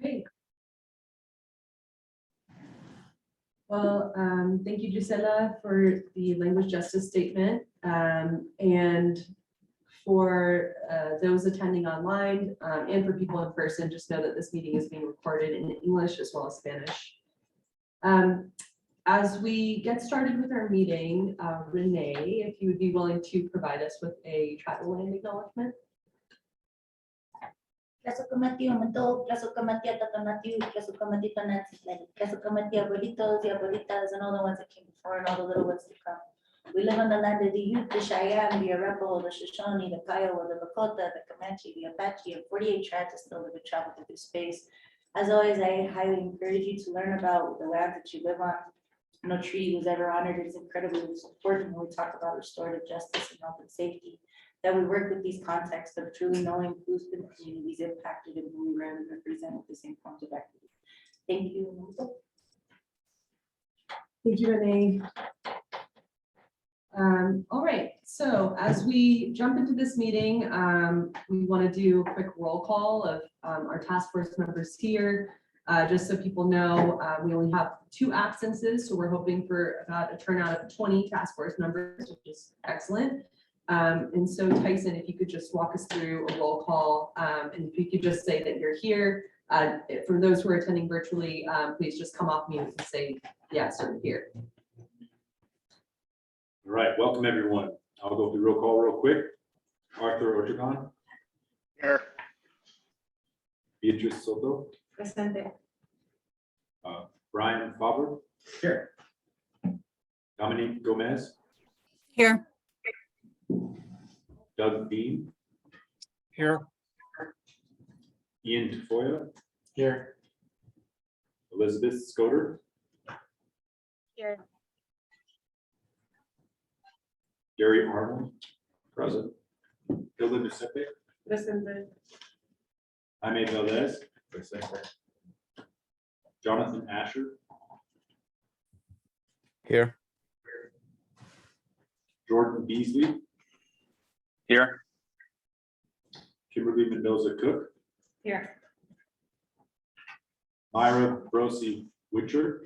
Okay. Well, thank you, Gisela, for the language justice statement. And for those attending online and for people in person, just know that this meeting is being recorded in English as well as Spanish. As we get started with our meeting, Renee, if you would be willing to provide us with a tribal land acknowledgement. Clasokamati Omato, Clasokamati Tatamatu, Clasokamati Tanati, Clasokamati Abuelitos, the Abuelitas, and all the ones that came before and all the little ones to come. We live on the land of the Ute, the Cheyenne, the Arapaho, the Shoshone, the Kiowa, the Lakota, the Comanche, the Apache, and 48 tribes that still live and travel through space. As always, I highly encourage you to learn about the land that you live on. No treaty was ever honored. It is incredibly important when we talk about restorative justice and health and safety, that we work with these contexts of truly knowing who's been communities impacted and who we rarely represent with the same forms of equity. Thank you. Thank you, Renee. All right, so as we jump into this meeting, we want to do a quick roll call of our task force members here. Just so people know, we only have 2 absences, so we're hoping for about a turnout of 20 task force members, which is excellent. And so Tyson, if you could just walk us through a roll call, and if you could just say that you're here. For those who are attending virtually, please just come off mute and say yes or here. All right, welcome everyone. I'll go through roll call real quick. Arthur Ortegon. Here. Beatrice Soto. Presente. Brian Faber. Here. Dominique Gomez. Here. Doug Dean. Here. Ian Tafoya. Here. Elizabeth Scoder. Here. Gary Arnold. Present. Hilda Giuseppe. Presente. Jaime Valdez. Present. Jonathan Asher. Here. Jordan Beasley. Here. Kimberly Mendoza Cook. Here. Myra Brosi Witcher.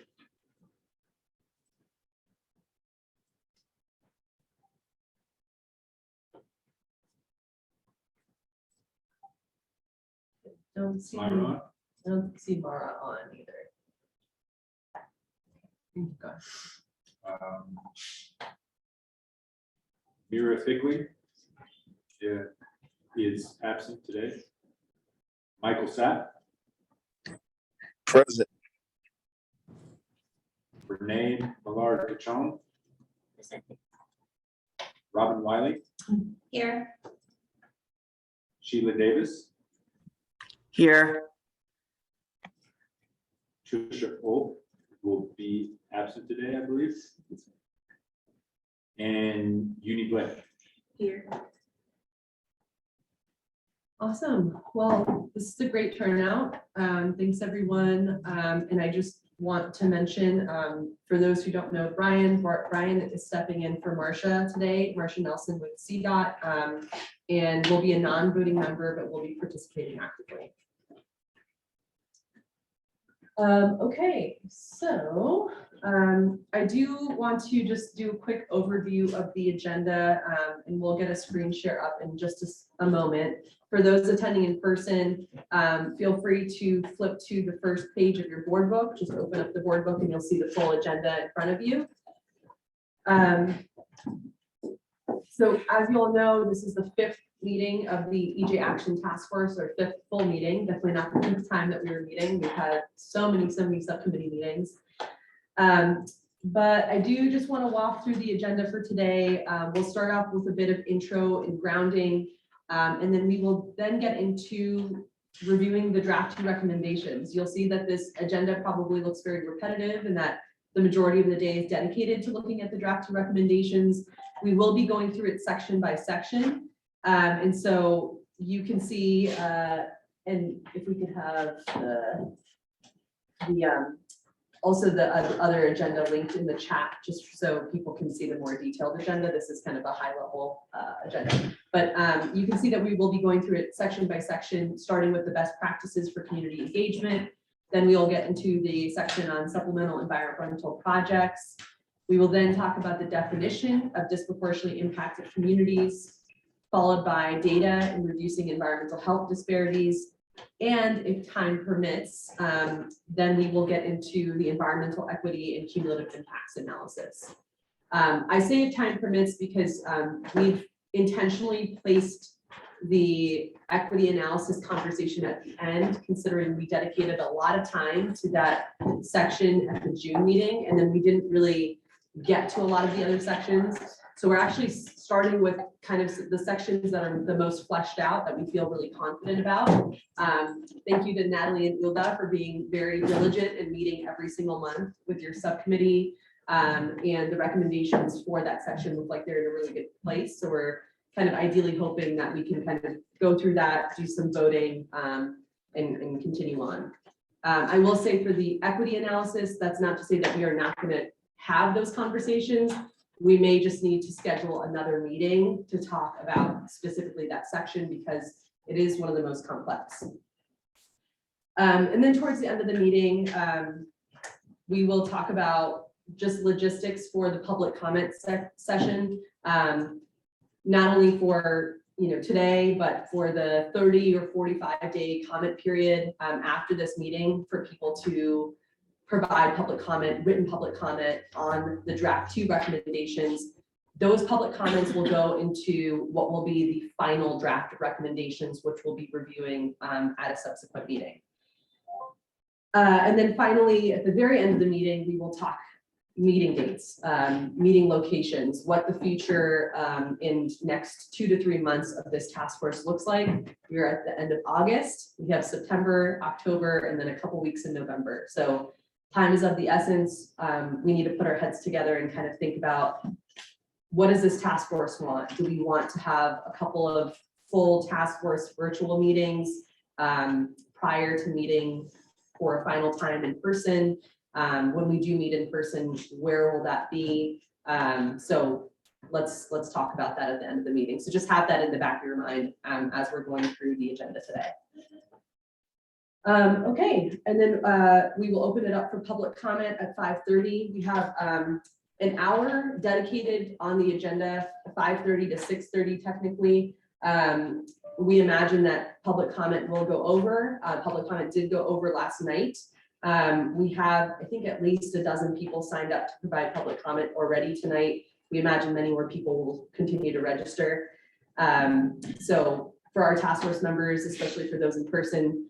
Don't see, I Myra. don't see Mara on either. Thank you, God. Mira Figley. Yeah, is absent today. Michael Sapp. Present. Renee Millard Cachon. Robin Wiley. Here. Sheila Davis. Here. Trisha Oak will be absent today, I believe. And Uni Blake. Here. Awesome. Well, this is a great turnout. Thanks, everyone. And I just want to mention, for those who don't know, Brian is stepping in for Marcia today, Marcia Nelson with CDOT, and will be a non-voting member, but will be participating actively. Okay, so I do want to just do a quick overview of the agenda, and we'll get a screen share up in just a moment. For those attending in person, feel free to flip to the first page of your board book. Just open up the board book and you'll see the full agenda in front of you. So as you all know, this is the 5th meeting of the EJ Action Task Force, or 5th full meeting, definitely not the 5th time that we were meeting. We've had so many subcommittee meetings. But I do just want to walk through the agenda for today. We'll start off with a bit of intro and grounding, and then we will then get into reviewing the draft 2 recommendations. You'll see that this agenda probably looks very repetitive and that the majority of the day is dedicated to looking at the draft 2 recommendations. We will be going through it section by section. And so you can see, and if we could have the Also, the other agenda linked in the chat, just so people can see the more detailed agenda. This is kind of a high level agenda. But you can see that we will be going through it section by section, starting with the best practices for community engagement. Then we will get into the section on supplemental environmental projects. We will then talk about the definition of disproportionately impacted communities, followed by data and reducing environmental health disparities. And if time permits, then we will get into the environmental equity and cumulative impacts analysis. I say if time permits because we've intentionally placed the equity analysis conversation at the end, considering we dedicated a lot of time to that section at the June meeting, and then we didn't really get to a lot of the other sections. So we're actually starting with kind of the sections that are the most fleshed out that we feel really confident about. Thank you to Natalie and Ilda for being very diligent and meeting every single month with your subcommittee. And the recommendations for that section look like they're in a really good place. So we're kind of ideally hoping that we can kind of go through that, do some voting, and continue on. I will say for the equity analysis, that's not to say that we are not going to have those conversations. We may just need to schedule another meeting to talk about specifically that section because it is one of the most complex. And then towards the end of the meeting, we will talk about just logistics for the public comment session, not only for today, but for the 30 or 45-day comment period after this meeting for people to provide public comment, written public comment on the draft 2 recommendations. Those public comments will go into what will be the final draft of recommendations, which we'll be reviewing at a subsequent meeting. And then finally, at the very end of the meeting, we will talk meeting dates, meeting locations, what the future in next 2 to 3 months of this task force looks like. We're at the end of August. We have September, October, and then a couple weeks in November. So time is of the essence. We need to put our heads together and kind of think about what does this task force want? Do we want to have a couple of full task force virtual meetings prior to meeting for a final time in person? When we do meet in person, where will that be? So let's talk about that at the end of the meeting. So just have that in the back of your mind as we're going through the agenda today. Okay, and then we will open it up for public comment at 5:30. We have an hour dedicated on the agenda, 5:30 to 6:30 technically. We imagine that public comment will go over. Public comment did go over last night. We have, I think, at least a dozen people signed up to provide public comment already tonight. We imagine many more people will continue to register. So for our task force members, especially for those in person,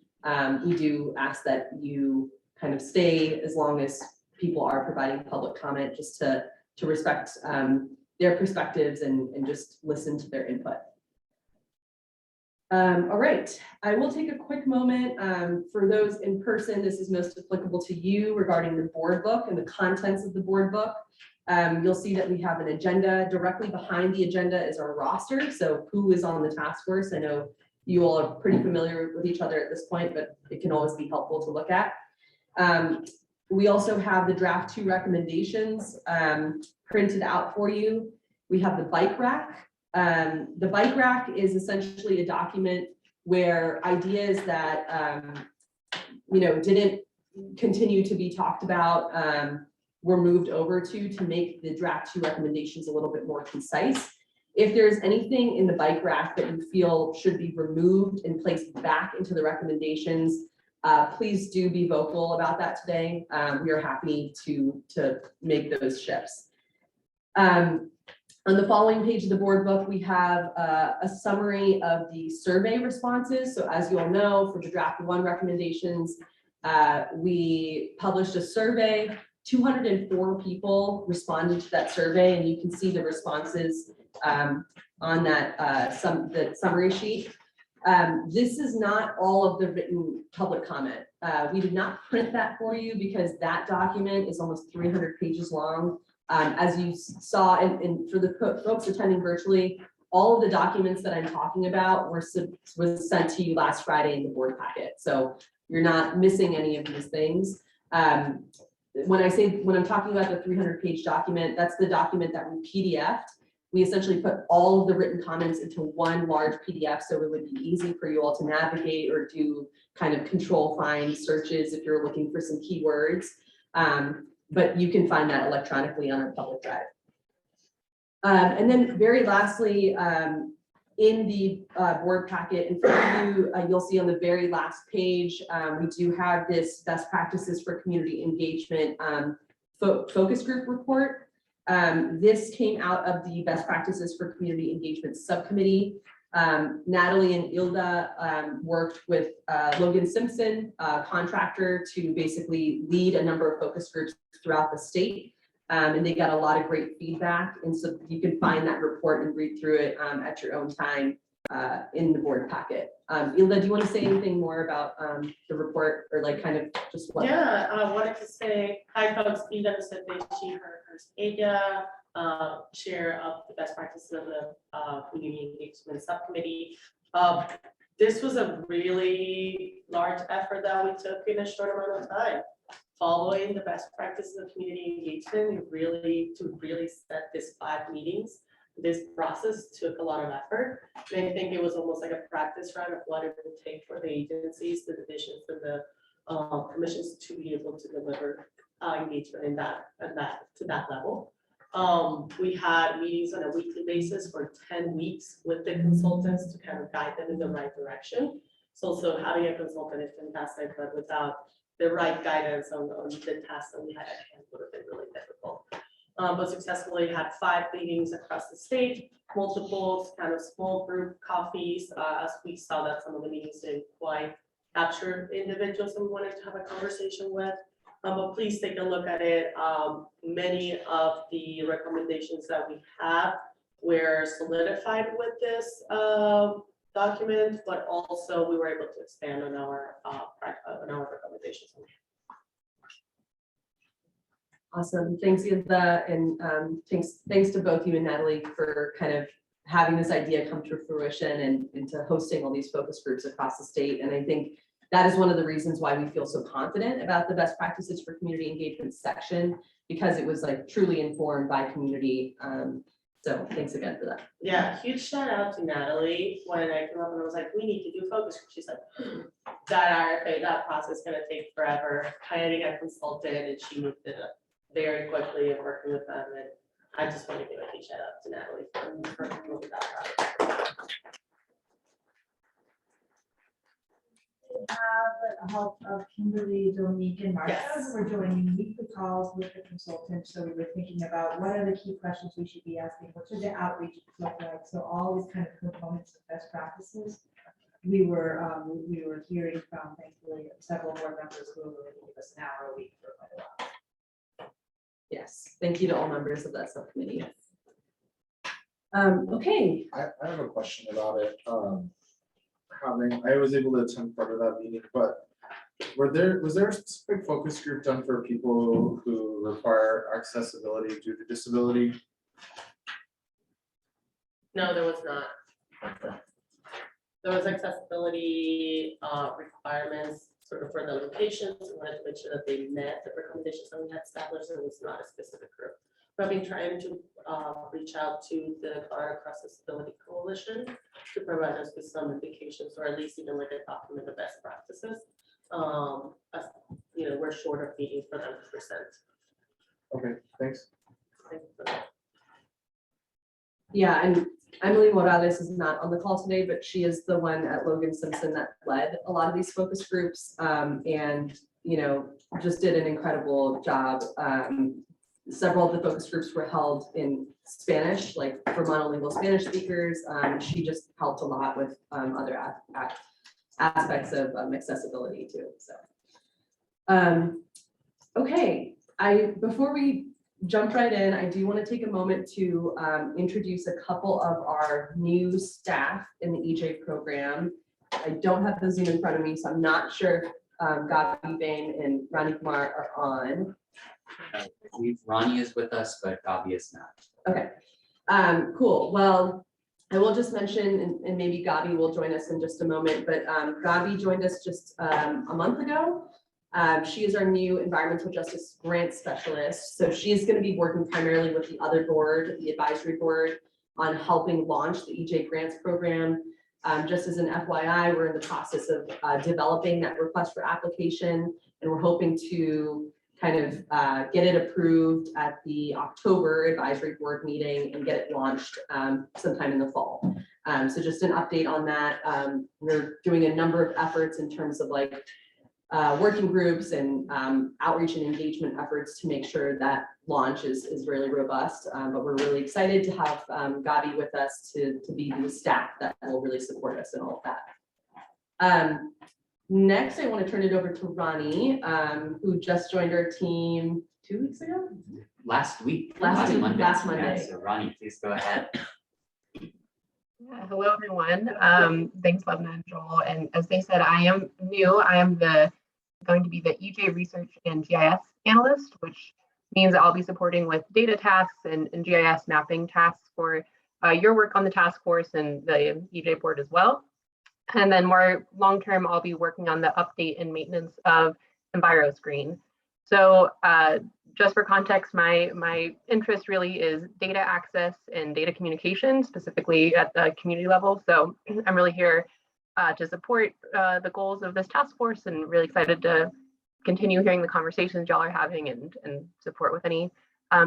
we do ask that you kind of stay as long as people are providing public comment, just to respect their perspectives and just listen to their input. All right, I will take a quick moment for those in person. This is most applicable to you regarding the board book and the contents of the board book. You'll see that we have an agenda. Directly behind the agenda is our roster. So who is on the task force? I know you all are pretty familiar with each other at this point, but it can always be helpful to look at. We also have the draft 2 recommendations printed out for you. We have the bike rack. The bike rack is essentially a document where ideas that didn't continue to be talked about were moved over to make the draft 2 recommendations a little bit more concise. If there's anything in the bike rack that you feel should be removed and placed back into the recommendations, please do be vocal about that today. We are happy to make those shifts. On the following page of the board book, we have a summary of the survey responses. So as you all know, for the draft 1 recommendations, we published a survey. 204 people responded to that survey, and you can see the responses on that the summary sheet. This is not all of the written public comment. We did not print that for you because that document is almost 300 pages long. As you saw, and for the folks attending virtually, all of the documents that I'm talking about was sent to you last Friday in the board packet. So you're not missing any of these things. when I'm talking about the 300-page document, that's the document that we PDF'd. We essentially put all of the written comments into one large PDF, so it would be easy for you all to navigate or do kind of control find searches if you're looking for some keywords. But you can find that electronically on our public drive. And then very lastly, in the board packet in front of you, you'll see on the very last page, we do have this best practices for community engagement focus group report. This came out of the best practices for community engagement subcommittee. Natalie and Ilda worked with Logan Simpson, contractor, to basically lead a number of focus groups throughout the state. And they got a lot of great feedback. And so you can find that report and read through it at your own time in the board packet. Ilda, do you want to say anything more about the report, or like kind of just what? Yeah, I wanted to say, hi folks, Ilda Vicepresidente, ella, chair of the best practices of the community engagement subcommittee. This was a really large effort that we took in a short amount of time. Following the best practices of community engagement, to really set this 5 meetings, this process took a lot of effort. And I think it was almost like a practice run of what it would take for the agencies, the divisions, and the commissions to be able to deliver engagement in to that level. We had meetings on a weekly basis for 10 weeks with the consultants to kind of guide them in the right direction. So having a consultant is fantastic, but without the right guidance on the tasks that we had at hand would have been really difficult. But successfully had 5 meetings across the state, multiple kind of small group coffees, as we saw that some of the meetings didn't quite capture individuals that we wanted to have a conversation with. But please take a look at it. Many of the recommendations that we have were solidified with this document, but also we were able to expand on our recommendations. Awesome, thanks Ilda, and thanks to both you and Natalie for kind of having this idea come to fruition and to hosting all these focus groups across the state. And I think that is one of the reasons why we feel so confident about the best practices for community engagement section, because it was like truly informed by community. So thanks again for that. Yeah, huge shout out to Natalie when I came up and I was like, we need to do focus group. She's like, that RFA, that process is gonna take forever. Hiring a consultant, and she moved it up very quickly and working with them. And I just want to give a huge shout out to Natalie for moving that process. We have the help of Kimberly, Dominique, and Martha, Yes. who are joining weekly calls with the consultant. So we were thinking about what are the key questions we should be asking, what should the outreach look like? So all these kind of components of best practices. We were hearing from, thankfully, several board members who were willing to give us an hour a week for quite a while. Yes, thank you to all members of that subcommittee. Okay, I have a question about it. I was able to attend part of that meeting, but was there a specific focus group done for people who require accessibility due to disability? No, there was not. Okay. There was accessibility requirements sort of for the locations. We wanted to make sure that they met the recommendations that we had established. It was not a specific group. But I've been trying to reach out to the Colorado Accessibility Coalition to provide us with some indications, or at least even like a document of best practices. As, you know, we're short of meetings for them to present. Okay, thanks. Thank you for that. yeah, and Emily Morales is not on the call today, but she is the one at Logan Simpson that led a lot of these focus groups, and, you know, just did an incredible job. Several of the focus groups were held in Spanish, like for monolingual Spanish speakers. She just helped a lot with other aspects of accessibility too, so. Okay, before we jump right in, I do want to take a moment to introduce a couple of our new staff in the EJ program. I don't have the Zoom in front of me, so I'm not sure if Gabi Bain and Rani Kumar are on. I believe Ronnie is with us, but Gabi is not. Okay, cool. Well, I will just mention, and maybe Gabi will join us in just a moment, but Gabi joined us just a month ago. She is our new environmental justice grant specialist. So she is going to be working primarily with the other board, the advisory board, on helping launch the EJ grants program. Just as an FYI, we're in the process of developing that request for application, and we're hoping to kind of get it approved at the October advisory board meeting and get it launched sometime in the fall. So just an update on that. We're doing a number of efforts in terms of like working groups and outreach and engagement efforts to make sure that launch is really robust. But we're really excited to have Gabi with us to be the staff that will really support us in all of that. Next, I want to turn it over to Ronnie, who just joined our team 2 weeks ago. Last week. Last Monday. last Yeah, Monday. So Ronnie, please go ahead. Yeah, hello, everyone. Thanks, Levna and Joel. And as they said, I am new. I am going to be the EJ research and GIS analyst, which means I'll be supporting with data tasks and GIS mapping tasks for your work on the task force and the EJ board as well. And then more long-term, I'll be working on the update and maintenance of EnviroScreen. So just for context, my interest really is data access and data communication, specifically at the community level. So I'm really here to support the goals of this task force, and really excited to continue hearing the conversations y'all are having and support with any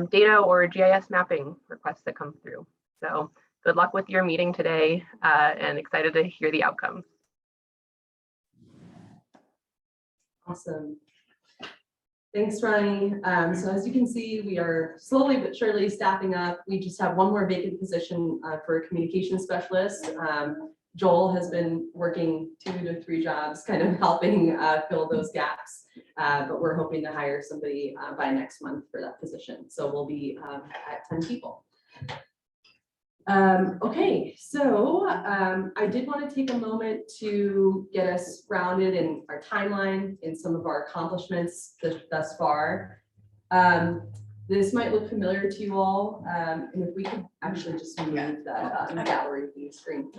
data or GIS mapping requests that come through. So good luck with your meeting today, and excited to hear the outcomes. Awesome. Thanks, Ronnie. So as you can see, we are slowly but surely staffing up. We just have one more vacant position for a communication specialist. Joel has been working 2 to 3 jobs, kind of helping fill those gaps. But we're hoping to hire somebody by next month for that position. So we'll be at 10 people. Okay, so I did want to take a moment to get us grounded in our timeline in some of our accomplishments thus far. This might look familiar to you all, and if we could actually just move that gallery view screen.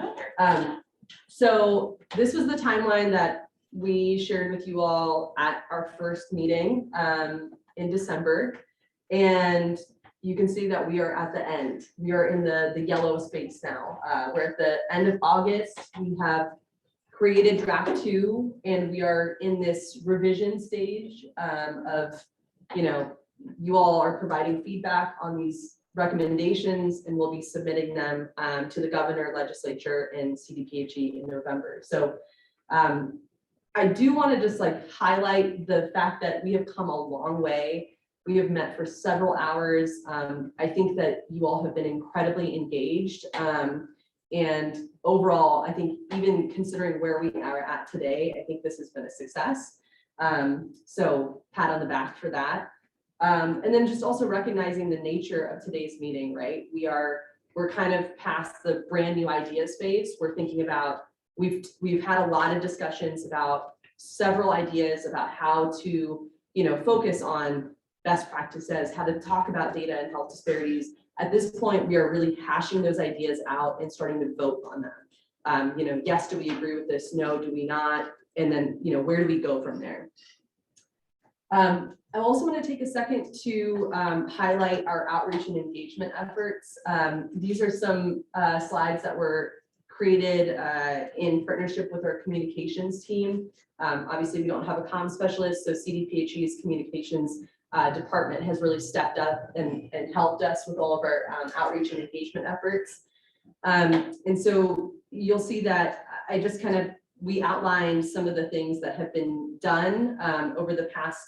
So this was the timeline that we shared with you all at our first meeting in December, and you can see that we are at the end. We are in the yellow space now. We're at the end of August. We have created draft 2, and we are in this revision stage of, you all are providing feedback on these recommendations, and we'll be submitting them to the governor, legislature, and CDPHE in November. So I do want to just highlight the fact that we have come a long way. We have met for several hours. I think that you all have been incredibly engaged. And overall, I think even considering where we are at today, I think this has been a success. So pat on the back for that. And then just also recognizing the nature of today's meeting, right? We're kind of past the brand new idea space. We're thinking about, we've had a lot of discussions about several ideas about how to, focus on best practices, how to talk about data and health disparities. At this point, we are really hashing those ideas out and starting to vote on them. Yes, do we agree with this? No, do we not? And then, where do we go from there? I also want to take a second to highlight our outreach and engagement efforts. These are some slides that were created in partnership with our communications team. Obviously, we don't have a comm specialist, so CDPHE's communications department has really stepped up and helped us with all of our outreach and engagement efforts. And so you'll see that I just we outlined some of the things that have been done over the past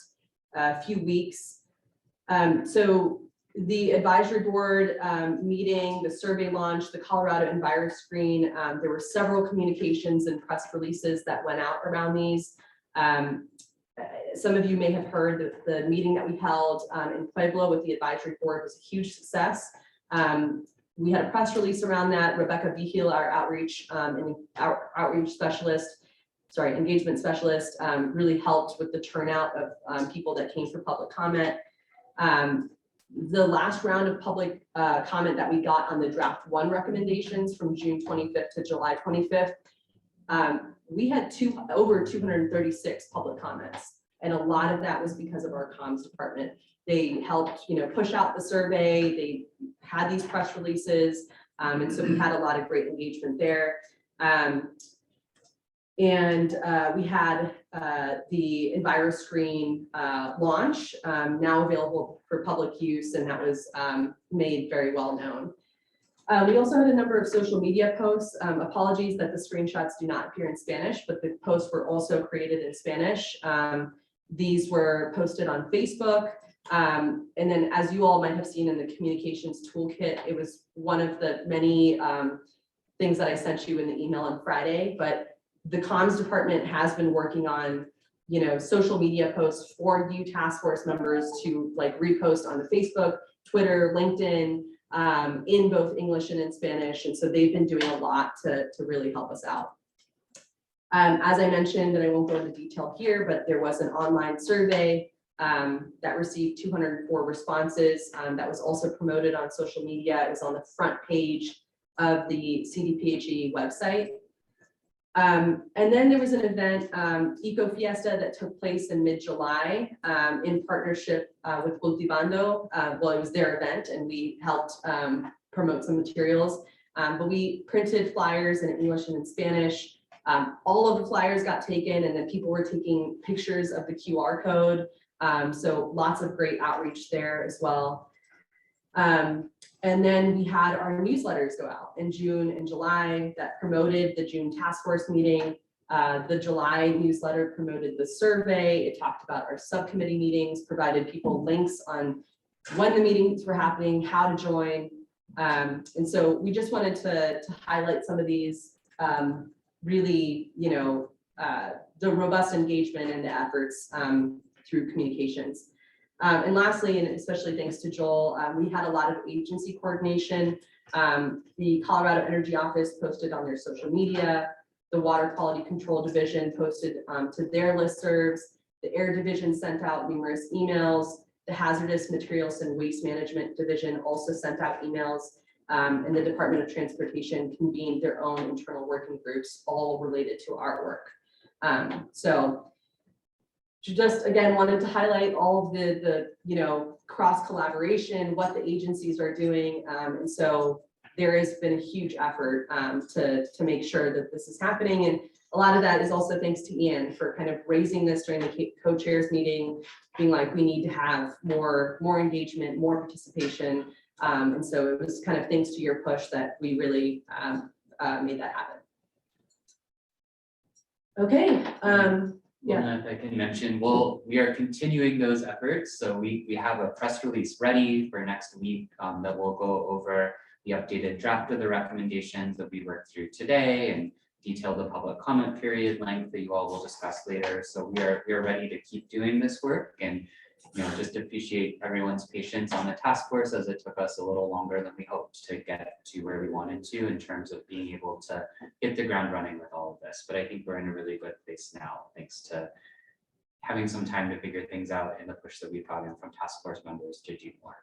few weeks. So the advisory board meeting, the survey launch, the Colorado EnviroScreen, there were several communications and press releases that went out around these. Some of you may have heard that the meeting that we held in Pueblo with the advisory board was a huge success. We had a press release around that. Rebecca Vigil, our engagement specialist, really helped with the turnout of people that came for public comment. The last round of public comment that we got on the draft 1 recommendations from June 25th to July 25th, we had over 236 public comments. And a lot of that was because of our comms department. They helped, push out the survey. They had these press releases. And so we had a lot of great engagement there. We had the EnviroScreen launch, now available for public use, and that was made very well known. We also had a number of social media posts. Apologies that the screenshots do not appear in Spanish, but the posts were also created in Spanish. These were posted on Facebook. And then, as you all might have seen in the communications toolkit, it was one of the many things that I sent you in the email on Friday, but the comms department has been working on, social media posts for you task force members to repost on the Facebook, Twitter, LinkedIn, in both English and in Spanish. And so they've been doing a lot to really help us out. As I mentioned, and I won't go into detail here, but there was an online survey that received 204 responses. That was also promoted on social media. It was on the front page of the CDPHE website. And then there was an event, Eco Fiesta, that took place in mid-July in partnership with Cultivando. Well, it was their event and we helped promote some materials, but we printed flyers in English and in Spanish. All of the flyers got taken and then people were taking pictures of the QR code. So lots of great outreach there as well. And then we had our newsletters go out in June and July that promoted the June task force meeting. The July newsletter promoted the survey. It talked about our subcommittee meetings, provided people links on when the meetings were happening, how to join. And so we just wanted to highlight some of these really, the robust engagement and the efforts through communications. And lastly, and especially thanks to Joel, we had a lot of agency coordination. The Colorado Energy Office posted on their social media. The Water Quality Control Division posted to their listservs. The Air Division sent out numerous emails. The Hazardous Materials and Waste Management Division also sent out emails. And the Department of Transportation convened their own internal working groups, all related to our work. So just again wanted to highlight all of the cross collaboration, what the agencies are doing, and so there has been a huge effort to make sure that this is happening, and a lot of that is also thanks to Ian for kind of raising this during the co-chairs meeting, being like, we need to have more engagement, more participation, and so it was kind of thanks to your push that we really made that happen. Okay. If I can mention, we are continuing those efforts. So we have a press release ready for next week that will go over the updated draft of the recommendations that we worked through today and detail the public comment period length that you all will discuss later. So we are ready to keep doing this work and just appreciate everyone's patience on the task force as it took us a little longer than we hoped to get to where we wanted to in terms of being able to hit the ground running with all of this. But I think we're in a really good place now, thanks to having some time to figure things out and the push that we've gotten from task force members to do more.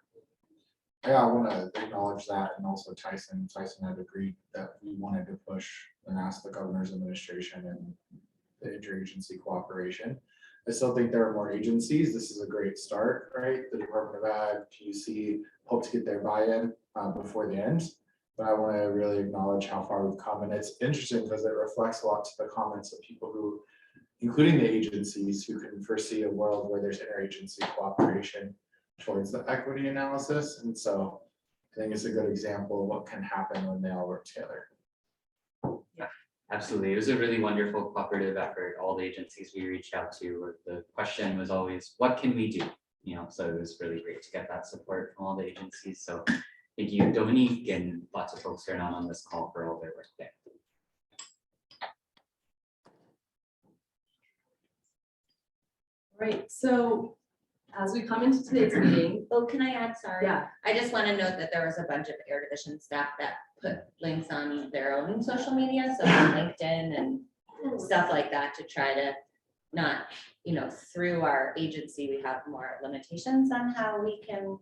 Yeah, I want to acknowledge that, and also Tyson had agreed that we wanted to push and ask the governor's administration and the interagency cooperation. I still think there are more agencies. This is a great start, right? The Department of Ag, PUC, hope to get their buy-in before the end. But I want to really acknowledge how far we've come. And it's interesting because it reflects a lot to the comments of people who, including the agencies, who can foresee a world where there's interagency cooperation towards the equity analysis. And so I think it's a good example of what can happen when they all work together. Absolutely. It was a really wonderful cooperative effort. All the agencies we reached out to, the question was always, what can we do? So it was really great to get that support from all the agencies. So thank you, Dominique, and lots of folks who are not on this call for all their work there. Right, so as we come into today's meeting, Oh, can I add, sorry? yeah, I just want to note that there was a bunch of Air Division staff that put links on their own social media, so on LinkedIn and stuff like that, to try to not, through our agency, we have more limitations on how we can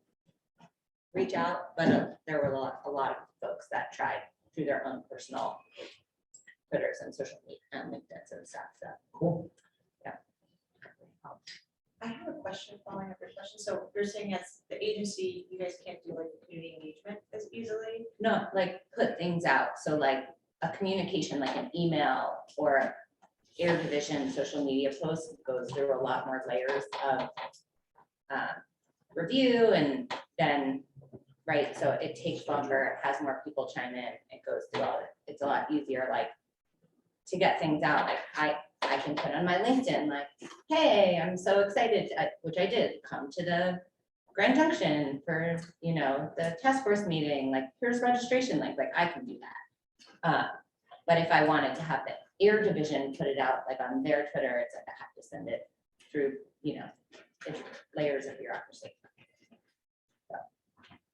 reach out, but there were a lot of folks that tried through their own personal Twitters and social media and LinkedIn and stuff, so. Cool. Yeah. I have a question following up your question. So you're saying as the agency, you guys can't do like community engagement as easily? No, like put things out, so like a communication, like an email or Air Division social media post goes through a lot more layers of review and then, right, so it takes longer, it has more people chime in, it goes through all, it's a lot easier, like to get things out, like I can put on my LinkedIn, like, hey, I'm so excited, which I did, come to the Grand Junction for, you know, the task force meeting, like, here's registration, like I can do that. But if I wanted to have the Air Division put it out, like on their Twitter, it's like I have to send it through, you know, it's layers of bureaucracy.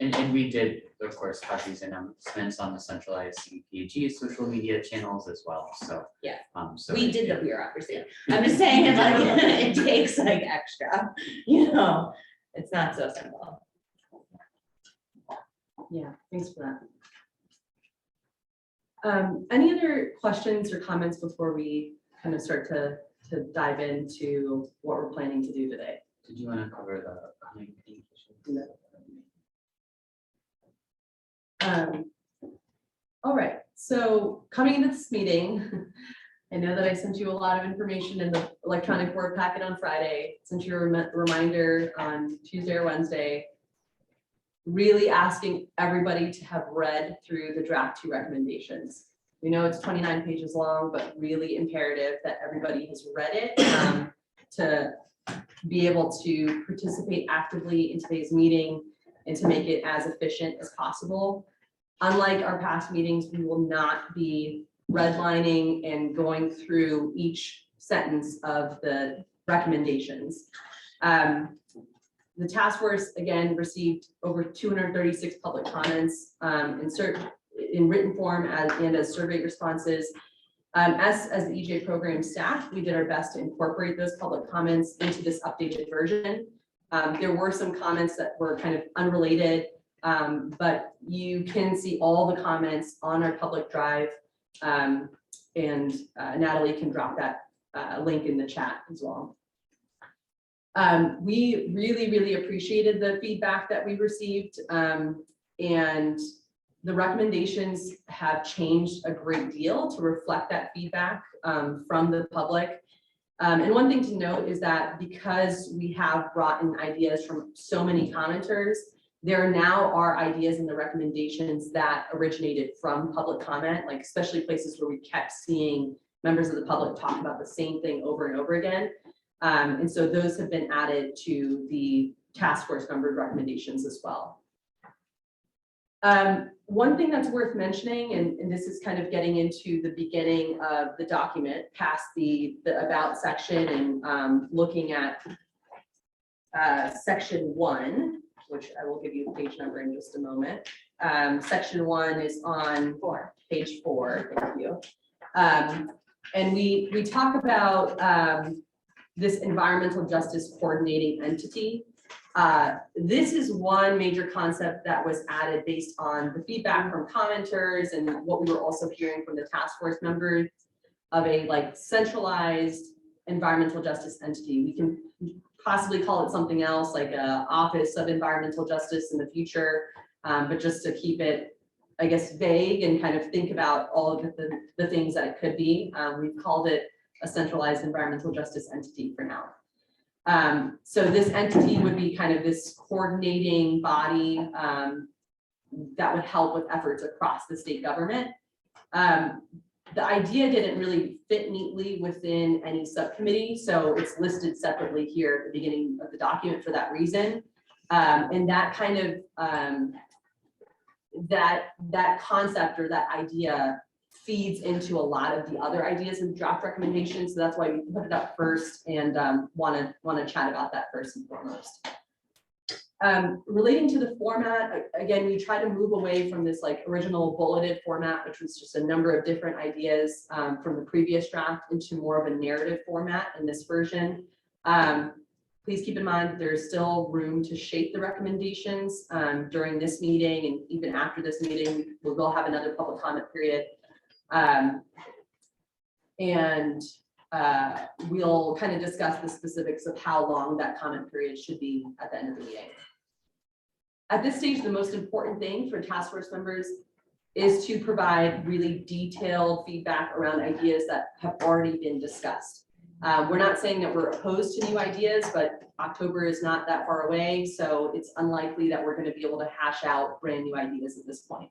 And we did, of course, have these announcements on the centralized CPG social media channels as well, so. Yeah. So We did the bureaucracy. I'm just saying, it like, it takes like extra, you know, it's not so simple. Yeah, thanks for that. Any other questions or comments before we kind of start to dive into what we're planning to do today? Did you want to cover the communication? All right, so coming into this meeting, I know that I sent you a lot of information in the electronic board packet on Friday, sent you a reminder on Tuesday or Wednesday, really asking everybody to have read through the draft 2 recommendations. We know it's 29 pages long, but really imperative that everybody has read it to be able to participate actively in today's meeting and to make it as efficient as possible. Unlike our past meetings, we will not be redlining and going through each sentence of the recommendations. The task force, again, received over 236 public comments in written form and as survey responses. As the EJ program staff, we did our best to incorporate those public comments into this updated version. There were some comments that were kind of unrelated, but you can see all the comments on our public drive, and Natalie can drop that link in the chat as well. We really appreciated the feedback that we received, and the recommendations have changed a great deal to reflect that feedback from the public. And one thing to note is that because we have brought in ideas from so many commenters, there now are ideas in the recommendations that originated from public comment, like especially places where we kept seeing members of the public talk about the same thing over and over again. And so those have been added to the task force member recommendations as well. One thing that's worth mentioning, and this is kind of getting into the beginning of the document past the about section and looking at section 1, which I will give you the page number in just a moment. Section 1 is on page 4, thank you. And we talk about this environmental justice coordinating entity. This is one major concept that was added based on the feedback from commenters and what we were also hearing from the task force members of a like centralized environmental justice entity. We can possibly call it something else like a office of environmental justice in the future, but just to keep it, I guess, vague and kind of think about all of the things that it could be. We've called it a centralized environmental justice entity for now. So this entity would be kind of this coordinating body that would help with efforts across the state government. The idea didn't really fit neatly within any subcommittee, so it's listed separately here at the beginning of the document for that reason. And that kind of that concept or that idea feeds into a lot of the other ideas in draft recommendations. So that's why we put it up first and want to chat about that first and foremost. Relating to the format, again, we try to move away from this like original bulleted format, which was just a number of different ideas from the previous draft, into more of a narrative format in this version. Please keep in mind that there's still room to shape the recommendations during this meeting, and even after this meeting, we will have another public comment period. And we'll kind of discuss the specifics of how long that comment period should be at the end of the meeting. At this stage, the most important thing for task force members is to provide really detailed feedback around ideas that have already been discussed. We're not saying that we're opposed to new ideas, but October is not that far away, so it's unlikely that we're going to be able to hash out brand new ideas at this point.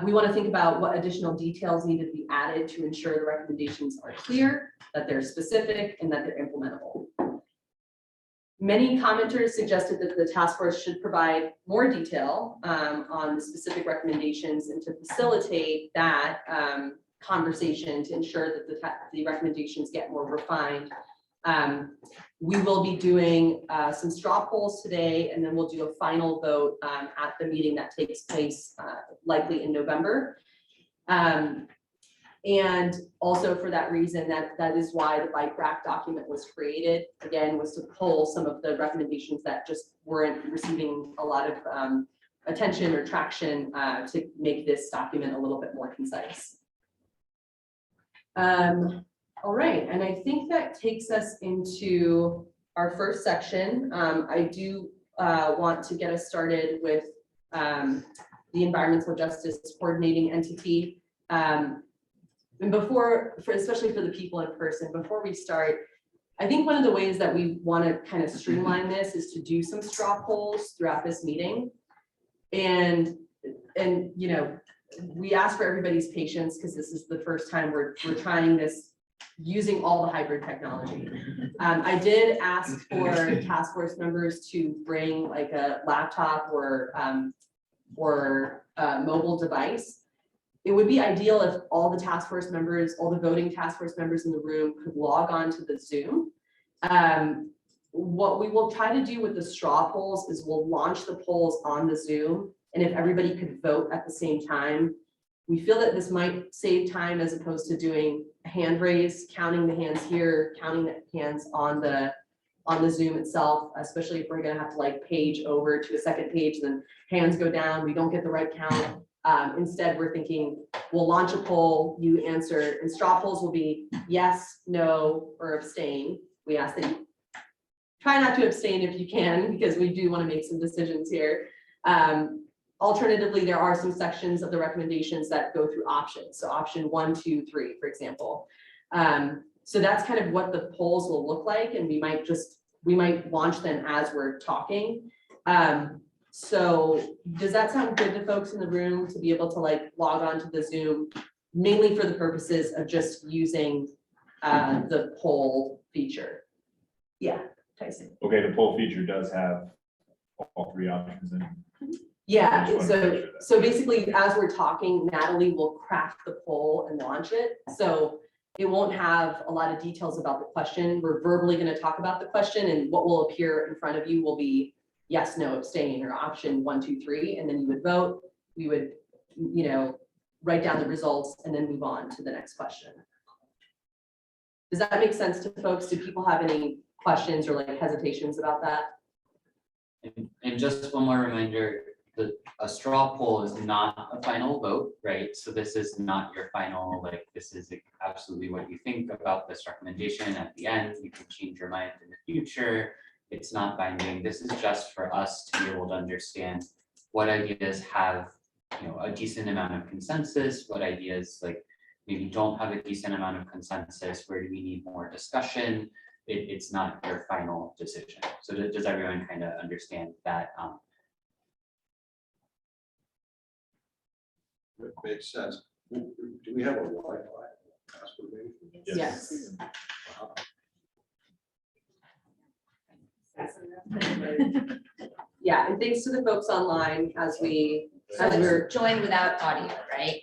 We want to think about what additional details need to be added to ensure the recommendations are clear, that they're specific, and that they're implementable. Many commenters suggested that the task force should provide more detail on the specific recommendations and to facilitate that conversation to ensure that the recommendations get more refined. We will be doing some straw polls today, and then we'll do a final vote at the meeting that takes place likely in November. And also for that reason, that is why the bike rack document was created, again, was to pull some of the recommendations that just weren't receiving a lot of attention or traction to make this document a little bit more concise. All right, and I think that takes us into our first section. I do want to get us started with the environmental justice coordinating entity. And especially for the people in person, before we start, I think one of the ways that we want to kind of streamline this is to do some straw polls throughout this meeting. And you know, we ask for everybody's patience because this is the first time we're trying this using all the hybrid technology. I did ask for task force members to bring like a laptop or a mobile device. It would be ideal if all the task force members, all the voting task force members in the room could log on to the Zoom. What we will try to do with the straw polls is we'll launch the polls on the Zoom. And if everybody could vote at the same time, we feel that this might save time as opposed to doing a hand raise, counting the hands here, counting the hands on the Zoom itself, especially if we're gonna have to like page over to a second page, then hands go down, we don't get the right count. Instead, we're thinking we'll launch a poll, you answer, and straw polls will be yes, no, or abstain. We ask that you try not to abstain if you can, because we do want to make some decisions here. Alternatively, there are some sections of the recommendations that go through options. So option 1, 2, 3, for example. So that's kind of what the polls will look like, and we might launch them as we're talking. So does that sound good to folks in the room to be able to like log on to the Zoom, mainly for the purposes of just using the poll feature? Yeah, Tyson. Okay, the poll feature does have all three options in. Yeah, I just wanted to make sure that- so basically, as we're talking, Natalie will craft the poll and launch it. So it won't have a lot of details about the question. We're verbally going to talk about the question, and what will appear in front of you will be yes, no, abstain, or option 1, 2, 3, and then you would vote. We would, you know, write down the results and then move on to the next question. Does that make sense to folks? Do people have any questions or like hesitations about that? And just one more reminder, a straw poll is not a final vote, right? So this is not your final, like, this is absolutely what you think about this recommendation at the end. You can change your mind in the future. It's not binding. This is just for us to be able to understand what ideas have, you know, a decent amount of consensus, what ideas like maybe don't have a decent amount of consensus, where do we need more discussion? It's not your final decision. So does everyone kind of understand that? It makes sense. Do we have a Wi-Fi password maybe? Yes. Yeah, and thanks to the folks online as we're Join without audio, right?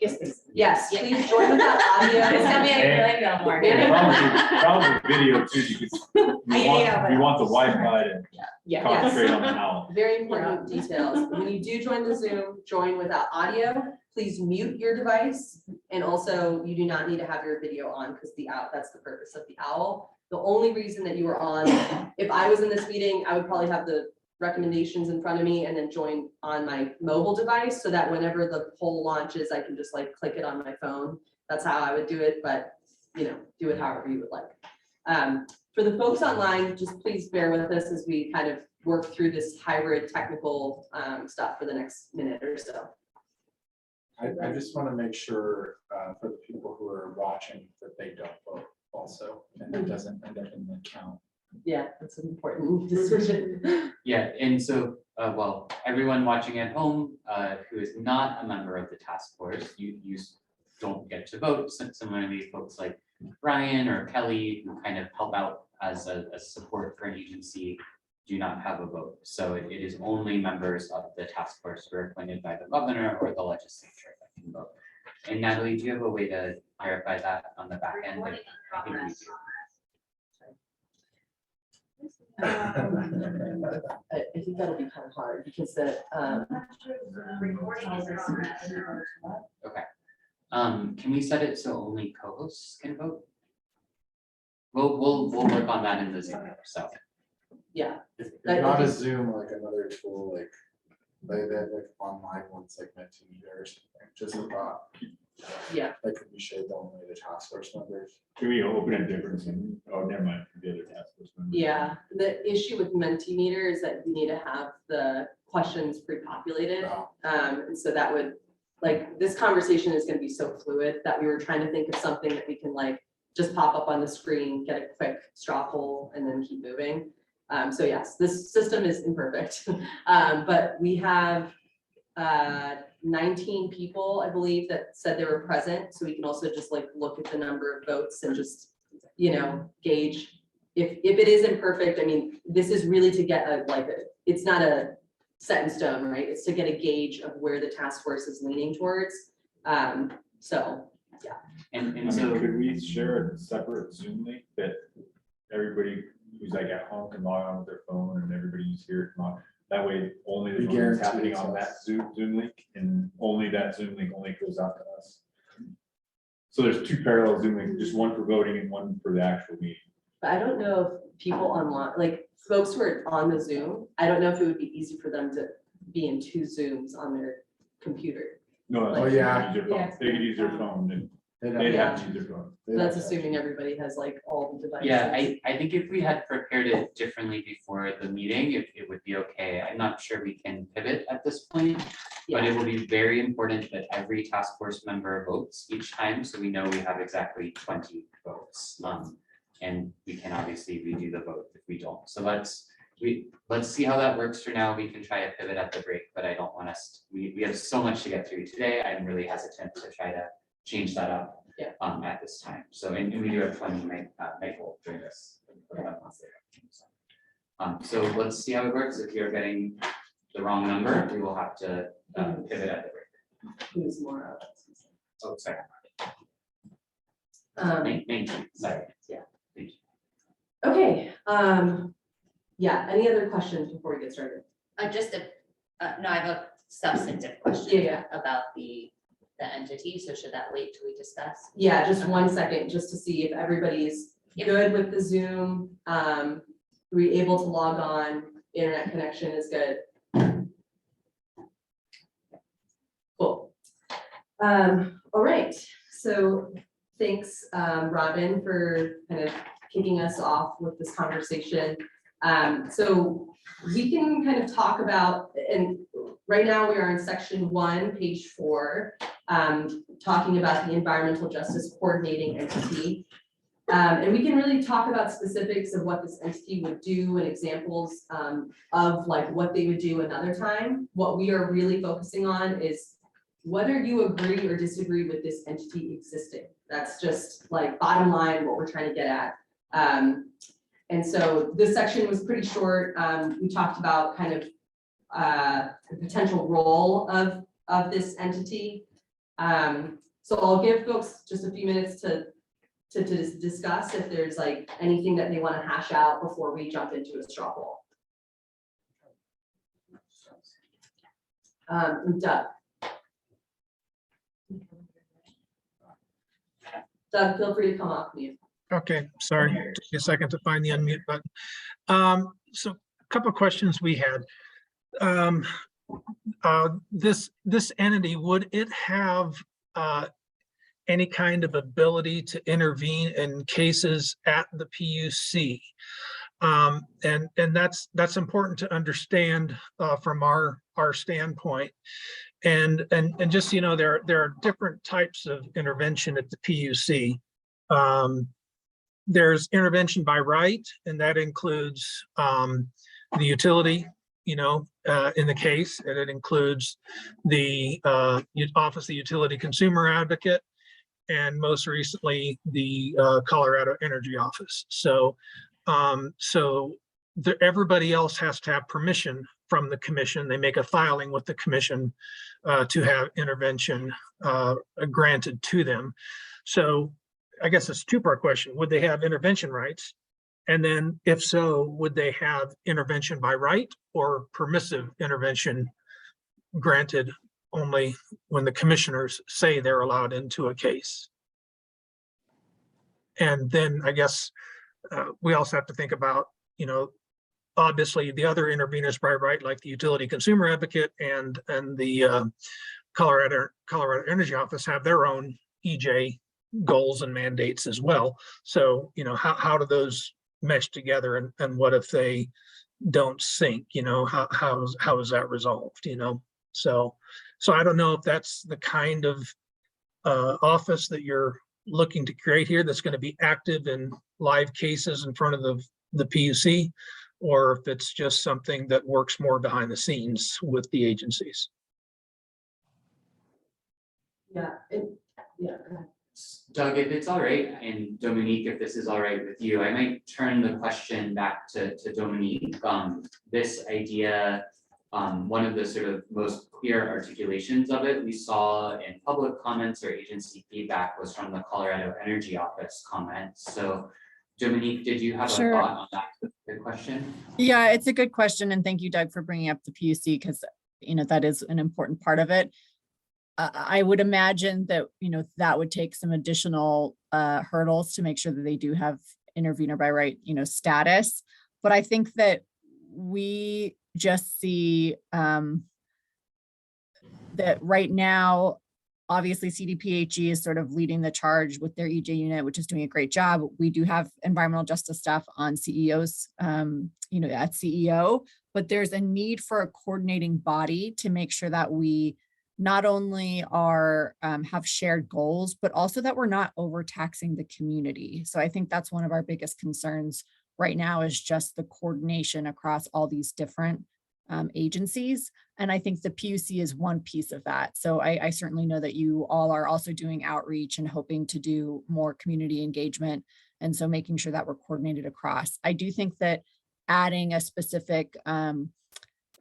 yes, please join without audio. It's gonna be like really good morning. Yeah, probably video too, because Yeah, we want the Wi-Fi to Yeah. concentrate on the how. Very important details. When you do join the Zoom, join without audio. Please mute your device. And also, you do not need to have your video on because that's the purpose of the OWL. The only reason that you are on, if I was in this meeting, I would probably have the recommendations in front of me and then join on my mobile device so that whenever the poll launches, I can just like click it on my phone. That's how I would do it. But do it however you would like. For the folks online, just please bear with us as we kind of work through this hybrid technical stuff for the next minute or so. I just want to make sure for the people who are watching that they don't vote also, and it doesn't end up in the count. Yeah, that's an important decision. Yeah, and so, well, everyone watching at home who is not a member of the task force, you don't get to vote. Some of these folks like Brian or Kelly, who kind of help out as a support for an agency, do not have a vote. So it is only members of the task force who are appointed by the governor or the legislature that can vote. And Natalie, do you have a way to verify that on the back end? I think we do. I think that'll be kind of hard because the, Okay. Can we set it so only co-hosts can vote? We'll work on that in the Zoom, so. yeah, If not a Zoom, like another tool, like they have like online ones like Mentimeter or something, just about. Yeah. That could be shared only the task force members. Can we open a different Zoom? Oh, never mind, the other task force members. yeah. The issue with Mentimeter is that you need to have the questions pre-populated. Oh. And so that would, like, this conversation is gonna be so fluid that we were trying to think of something that we can like just pop up on the screen, get a quick straw poll and then keep moving. So yes, this system is imperfect, but we have 19 people, I believe, that said they were present. So we can also just like look at the number of votes and just, gauge. If it is imperfect, I mean, this is really to get it's not a set in stone, right? It's to get a gauge of where the task force is leaning towards. So, yeah. And so, Could we share a separate Zoom link that everybody who's like at home can log on with their phone and everybody who's here can log? That way, only the We voting is guarantee happening it's on us. that Zoom link, and only that Zoom link only goes out to us. So there's two parallel Zoom links, just one for voting and one for the actual meeting. But I don't know if people online, like folks who are on the Zoom, I don't know if it would be easy for them to be in two Zooms on their computer. No, Oh, yeah. Use their phone. They could use their phone and they'd have to use their phone. That's assuming everybody has like all the devices. yeah, I think if we had prepared it differently before the meeting, it would be okay. I'm not sure we can pivot at this point. But it will be very important that every task force member votes each time, so we know we have exactly 20 votes. And we can obviously redo the vote if we don't. So let's see how that works for now. We can try a pivot at the break, but I don't want us, we have so much to get through today. I'm really hesitant to try to change that up at this time. So, and we do have 20 Michael during this. So let's see how it works. If you're getting the wrong number, we will have to pivot at the break. Who's more of it? Oh, sorry. Um, Thank you. Sorry. Yeah. Thank you. Okay, yeah, any other questions before we get started? No, I have a substantive question. Yeah. About the entity, so should that wait till we discuss? Yeah, just 1 second, just to see if everybody's Yep. good with the Zoom. We able to log on, internet connection is good. Cool. All right, so thanks, Robin, for kind of kicking us off with this conversation. So we can kind of talk about, and right now we are in section 1, page 4, talking about the environmental justice coordinating entity. And we can really talk about specifics of what this entity would do and examples of like what they would do another time. What we are really focusing on is whether you agree or disagree with this entity existing. That's just like bottom line, what we're trying to get at. And so this section was pretty short. We talked about kind of the potential role of this entity. So I'll give folks just a few minutes to discuss if there's like anything that they want to hash out before we jump into a straw poll. Doug, feel free to come off mute. Okay, sorry, took me a second to find the unmute button. So a couple of questions we had. This entity, would it have any kind of ability to intervene in cases at the PUC. And that's important to understand from our standpoint. And just, you know, there are different types of intervention at the PUC. There's intervention by right, and that includes the utility, you know, in the case, and it includes the Office of the Utility Consumer Advocate, and most recently the Colorado Energy Office. So everybody else has to have permission from the commission. They make a filing with the commission to have intervention granted to them. So I guess it's a two-part question. Would they have intervention rights? And then if so, would they have intervention by right or permissive intervention granted only when the commissioners say they're allowed into a case? And then I guess we also have to think about, you know, obviously the other interveners by right, like the Utility Consumer Advocate and the Colorado Energy Office, have their own EJ goals and mandates as well. So, you know, how do those mesh together, and what if they don't sync? You know, how is that resolved? You know, so I don't know if that's the kind of office that you're looking to create here, that's going to be active in live cases in front of the PUC, or if it's just something that works more behind the scenes with the agencies. Yeah, yeah. Go ahead. Doug, if it's all right, and Dominique, if this is all right with you, I might turn the question back to Dominique. This idea, one of the sort of most clear articulations of it we saw in public comments or agency feedback was from the Colorado Energy Office comments. So Dominique, did you have a thought on that specific question? Yeah, it's a good question. And thank you, Doug, for bringing up the PUC, because, you know, that is an important part of it. I would imagine that, you know, that would take some additional hurdles to make sure that they do have intervener by right, you know, status. But I think that we just see that right now, obviously CDPHE is sort of leading the charge with their EJ unit, which is doing a great job. We do have environmental justice staff on CEOs, you know, at CEO, but there's a need for a coordinating body to make sure that we not only are have shared goals, but also that we're not overtaxing the community. So I think that's one of our biggest concerns right now, is just the coordination across all these different agencies. And I think the PUC is one piece of that. So I certainly know that you all are also doing outreach and hoping to do more community engagement. And so making sure that we're coordinated across. I do think that adding a specific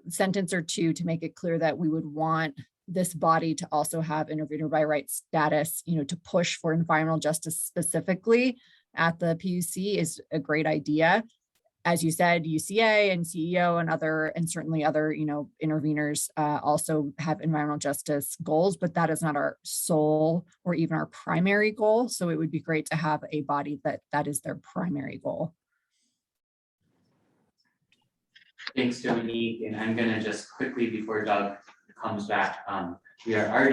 sentence or two to make it clear that we would want this body to also have intervener by right status, you know, to push for environmental justice specifically at the PUC is a great idea. As you said, UCA and CEO and certainly other, you know, interveners also have environmental justice goals, but that is not our sole or even our primary goal. So it would be great to have a body that is their primary goal. Thanks, Dominique. And I'm gonna just quickly, before Doug comes back, there are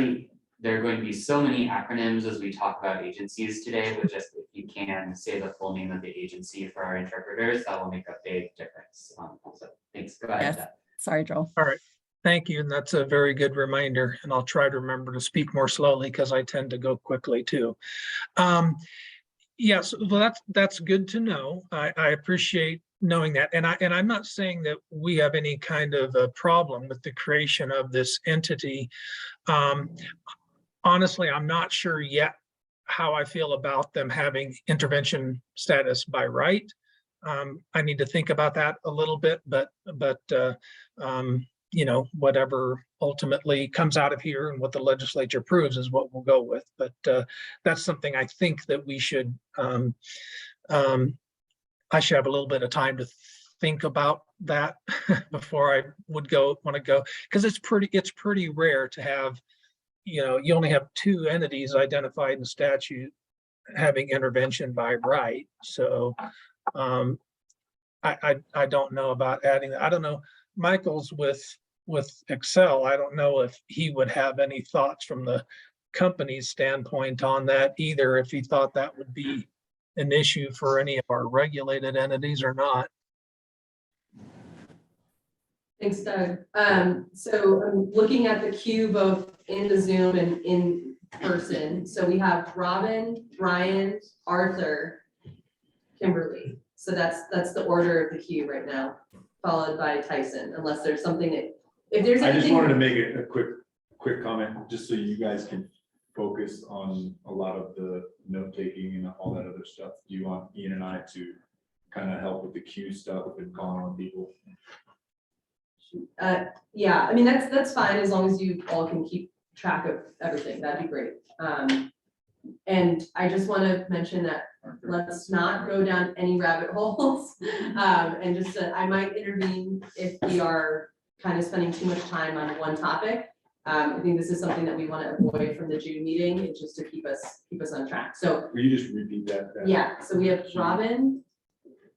going to be so many acronyms as we talk about agencies today, but just if you can say the full name of the agency for our interpreters, that will make a big difference. So thanks. Go ahead. Yes. Sorry, Joel. All right. Thank you. And that's a very good reminder. And I'll try to remember to speak more slowly because I tend to go quickly too. Yes, well, that's good to know. I appreciate knowing that. And I'm not saying that we have any kind of a problem with the creation of this entity. Honestly, I'm not sure yet how I feel about them having intervention status by right. I need to think about that a little bit, but you know, whatever ultimately comes out of here and what the legislature approves is what we'll go with. But that's something I think that we should, I should have a little bit of time to think about that before I would want to go, because it's pretty rare to have, you know, you only have 2 entities identified in statute having intervention by right. So I don't know about adding that. I don't know. Michael's with Excel. I don't know if he would have any thoughts from the company's standpoint on that either, if he thought that would be an issue for any of our regulated entities or not. Thanks, Doug. So I'm looking at the queue both in the Zoom and in person. So we have Robin, Brian, Arthur, Kimberly. So that's the order of the queue right now, followed by Tyson, unless there's something that, if there's I just anything. wanted to make a quick comment, just so you guys can focus on a lot of the note taking and all that other stuff. Do you want Ian and I to kind of help with the queue stuff and calling on people? Yeah, I mean, that's fine, as long as you all can keep track of everything, that'd be great. And I just want to mention that let's not go down any rabbit holes. And just, I might intervene if we are kind of spending too much time on one topic. I think this is something that we want to avoid from the June meeting, it's just to keep us on track. So, Will you just repeat that? yeah, so we have Robin,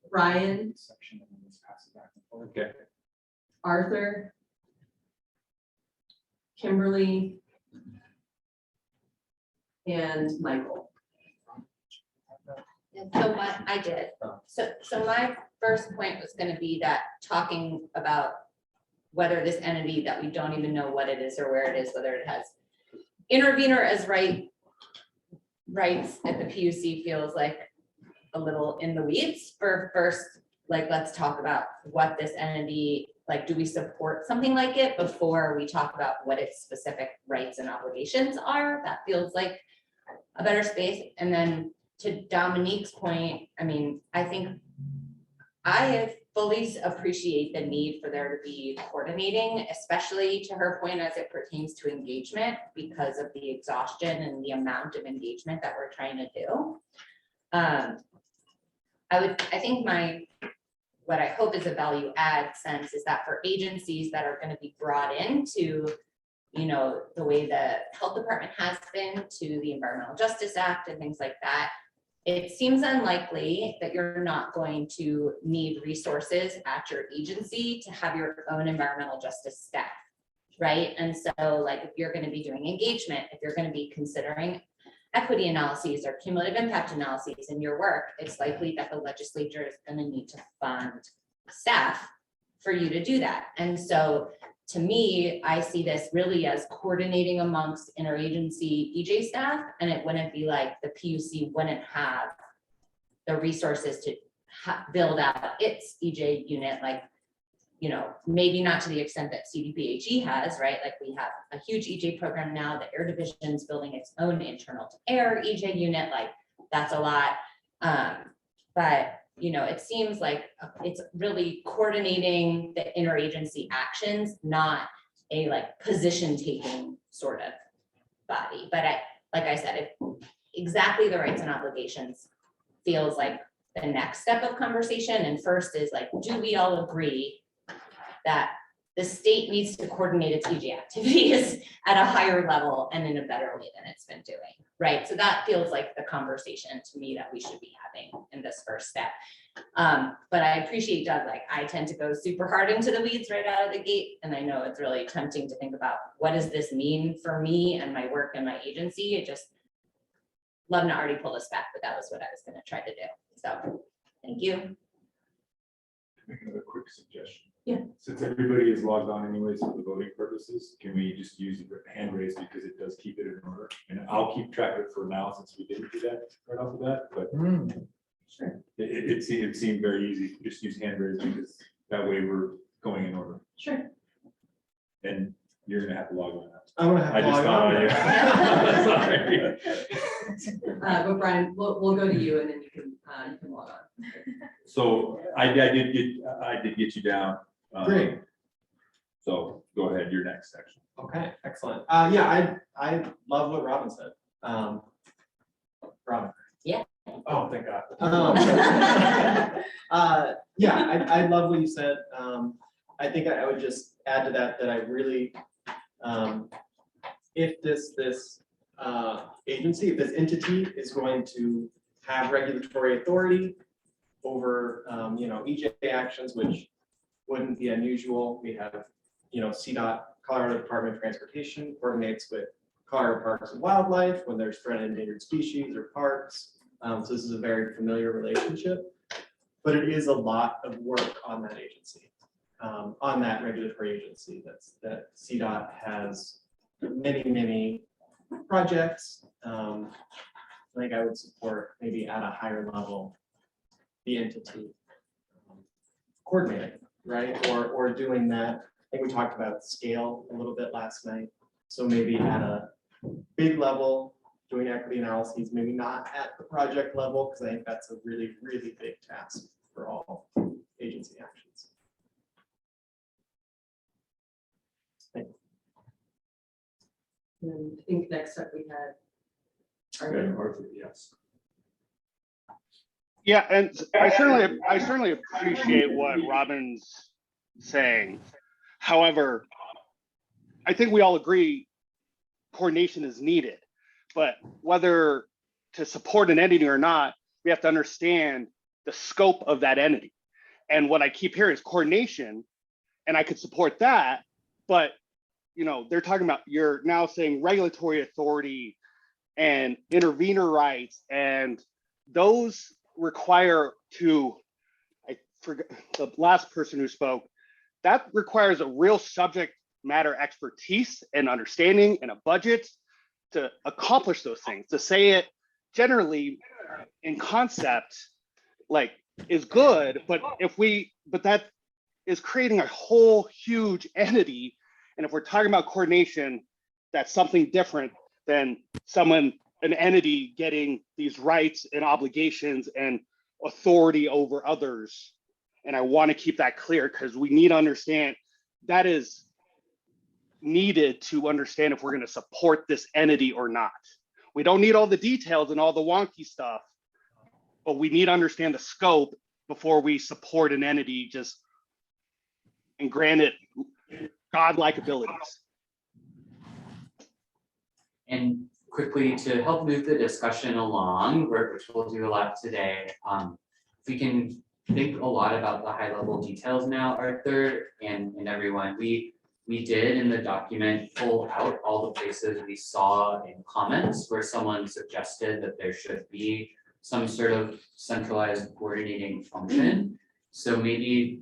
Brian, Okay. Arthur, Kimberly, and Michael. And so I did. So my first point was gonna be that talking about whether this entity that we don't even know what it is or where it is, whether it has intervener as rights at the PUC feels like a little in the weeds for first, like, let's talk about what this entity, like, do we support something like it before we talk about what its specific rights and obligations are? That feels like a better space. And then to Dominique's point, I mean, I think I fully appreciate the need for there to be coordinating, especially to her point as it pertains to engagement because of the exhaustion and the amount of engagement that we're trying to do. I think what I hope is a value add sense is that for agencies that are going to be brought into, you know, the way the health department has been to the Environmental Justice Act and things like that, it seems unlikely that you're not going to need resources at your agency to have your own environmental justice staff, right? And so, like, if you're going to be doing engagement, if you're going to be considering equity analyses or cumulative impact analyses in your work, it's likely that the legislature is going to need to fund staff for you to do that. And so to me, I see this really as coordinating amongst interagency EJ staff, and it wouldn't be like the PUC wouldn't have the resources to build out its EJ unit, like, you know, maybe not to the extent that CDPHE has, right? Like, we have a huge EJ program now, the air division is building its own internal to air EJ unit, like, that's a lot. But you know, it seems like it's really coordinating the interagency actions, not a like position taking sort of body. But like I said, if exactly the rights and obligations feels like the next step of conversation. And first is like, do we all agree that the state needs to coordinate its EJ activities at a higher level and in a better way than it's been doing, right? So that feels like the conversation to me that we should be having in this first step. But I appreciate Doug, like, I tend to go super hard into the weeds right out of the gate. And I know it's really tempting to think about what does this mean for me and my work and my agency. It just love to already pull this back, but that was what I was gonna try to do. So, thank you. Make another quick suggestion. Yeah. Since everybody is logged on anyways for the voting purposes, can we just use the hand raise because it does keep it in order? And I'll keep track of it for now since we didn't do that right off the bat, but Sure. it seemed very easy. Just use hand raise because that way we're going in order. Sure. And you're gonna have to log on now. I'm gonna have I to just log thought on. of you. Sorry. But Brian, we'll go to you and then you can log on. So I did get you down. Great. So go ahead, your next section. Okay, excellent. Yeah, I love what Robin said. Robin. Yeah. Oh, thank God. Yeah, I love what you said. I think I would just add to that I really, if this agency, if this entity is going to have regulatory authority over, you know, EJ actions, which wouldn't be unusual. We have, you know, CDOT, Colorado Department of Transportation coordinates with Colorado Parks and Wildlife when there's threatened endangered species or parks. So this is a very familiar relationship, but it is a lot of work on that agency, on that regulatory agency. That CDOT has many projects. I think I would support maybe at a higher level, the entity coordinating, right? Or doing that. I think we talked about scale a little bit last night. So maybe at a big level, doing equity analyses, maybe not at the project level, because I think that's a really big task for all agency actions. And I think next up we had. Okay, Arthur, yes. Yeah, and I certainly appreciate what Robin's saying. However, I think we all agree coordination is needed, but whether to support an entity or not, we have to understand the scope of that entity. And what I keep hearing is coordination, and I could support that, but you know, they're talking about, you're now saying regulatory authority and intervener rights, and those require I forgot the last person who spoke, that requires a real subject matter expertise and understanding and a budget to accomplish those things. To say it generally in concept, like, is good, but that is creating a whole huge entity. And if we're talking about coordination, that's something different than an entity getting these rights and obligations and authority over others. And I want to keep that clear, because we need to understand that is needed to understand if we're going to support this entity or not. We don't need all the details and all the wonky stuff, but we need to understand the scope before we support an entity just and grant it godlike abilities. And quickly, to help move the discussion along, which we'll do a lot today, if we can think a lot about the high level details now, Arthur and everyone, we did in the document pull out all the places we saw in comments where someone suggested that there should be some sort of centralized coordinating function. So maybe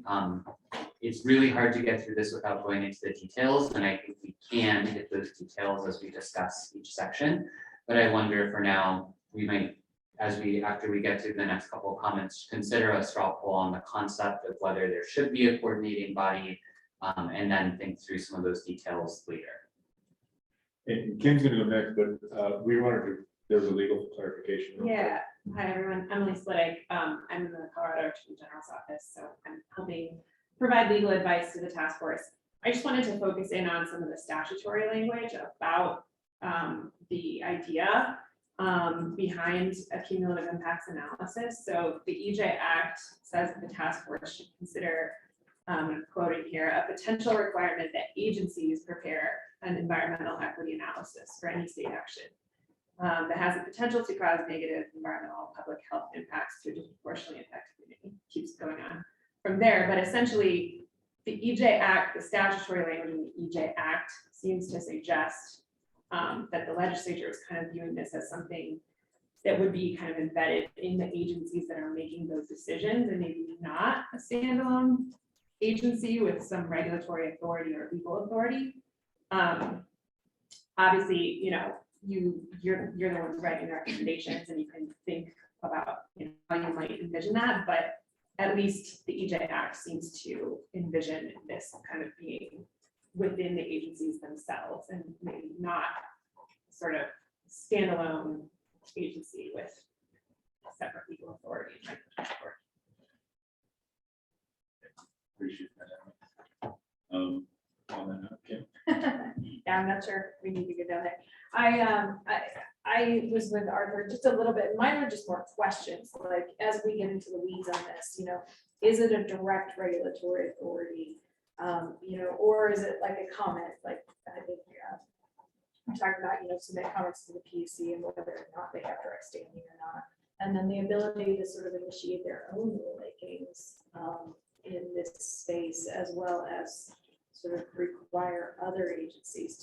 it's really hard to get through this without going into the details, and I think we can hit those details as we discuss each section. But I wonder for now, we might, after we get to the next couple of comments, consider a straw poll on the concept of whether there should be a coordinating body, and then think through some of those details later. And Kim's gonna go next, but we wanted to, there's a legal clarification. real quick. Yeah, hi everyone, Emily Slidig. I'm in the Colorado Attorney General's office, so I'm helping provide legal advice to the task force. I just wanted to focus in on some of the statutory language about the idea behind a cumulative impacts analysis. So the EJ Act says that the task force should consider, quoting here, a potential requirement that agencies prepare an environmental equity analysis for any state action that has the potential to cause negative environmental public health impacts to a disproportionately impacted community. Keeps going on from there, but essentially the EJ Act, the statutory language in the EJ Act seems to suggest that the legislature is kind of viewing this as something that would be kind of embedded in the agencies that are making those decisions, and maybe not a standalone agency with some regulatory authority or legal authority. Obviously, you know, you're the ones writing the recommendations, and you can think about, you know, how you might envision that, but at least the EJ Act seems to envision this kind of being within the agencies themselves, and maybe not sort of standalone agency with separate legal authority. Appreciate that. On that note, Kim. Yeah, I'm not sure we need to go down there. I was with Arthur just a little bit. Mine are just more questions, like as we get into the weeds on this, you know, is it a direct regulatory authority? You know, or is it like a comment, like I think we talked about, you know, submit comments to the PUC and whether or not they have direct standing or not. And then the ability to sort of initiate their own rulemakings in this space, as well as sort of require other agencies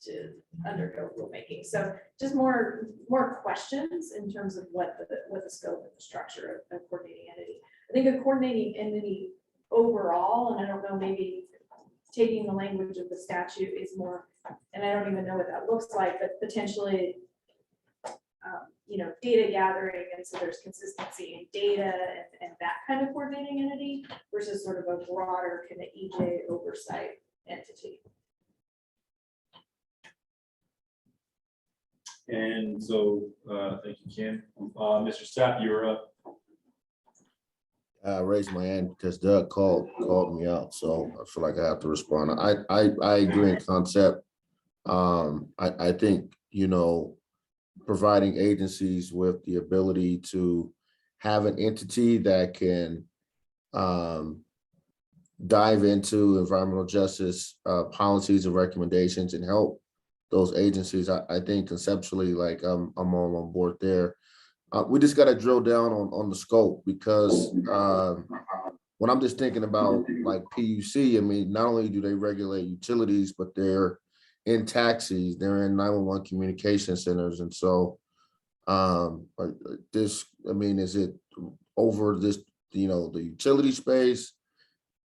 to undergo rulemaking. So just more questions in terms of what the scope and the structure of a coordinating entity. I think a coordinating entity overall, and I don't know, maybe taking the language of the statute is more, and I don't even know what that looks like, but potentially, data gathering, and so there's consistency in data and that kind of coordinating entity versus sort of a broader kind of EJ oversight entity. And so, thank you, Kim. Mr. Sapp, you were up. I raised my hand because Doug called me out, so I feel like I have to respond. I agree in concept. I think, providing agencies with the ability to have an entity that can dive into environmental justice policies and recommendations and help those agencies. I think conceptually, like I'm all on board there. We just got to drill down on the scope, because when I'm just thinking about like PUC, I mean, not only do they regulate utilities, but they're in taxis, they're in 911 communication centers. And so is it over this, the utility space?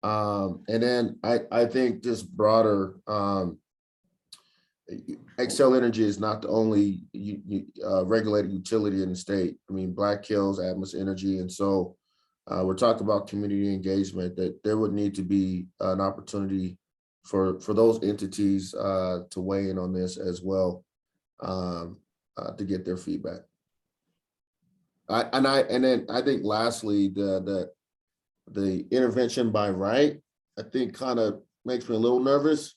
And then I think just broader, Xcel Energy is not the only regulated utility in the state. I mean, Black Hills, Atmos Energy. And so we're talking about community engagement, that there would need to be an opportunity for those entities to weigh in on this as well, to get their feedback. And then I think lastly, the intervention by right, I think kind of makes me a little nervous,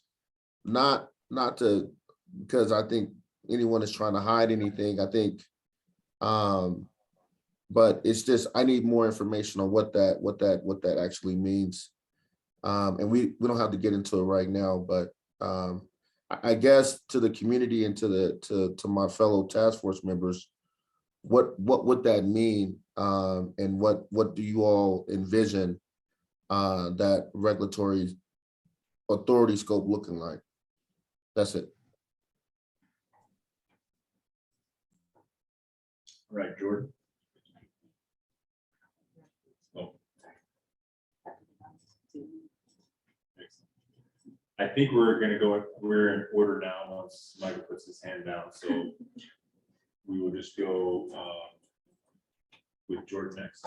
not to, because I think anyone is trying to hide anything. I think, but it's just, I need more information on what that actually means. And we don't have to get into it right now, but I guess to the community and to my fellow task force members, what would that mean? And what do you all envision that regulatory authority scope looking like? That's it. All right, Jordan. I think we're in order now once Michael puts his hand down, so we will just go with Jordan next.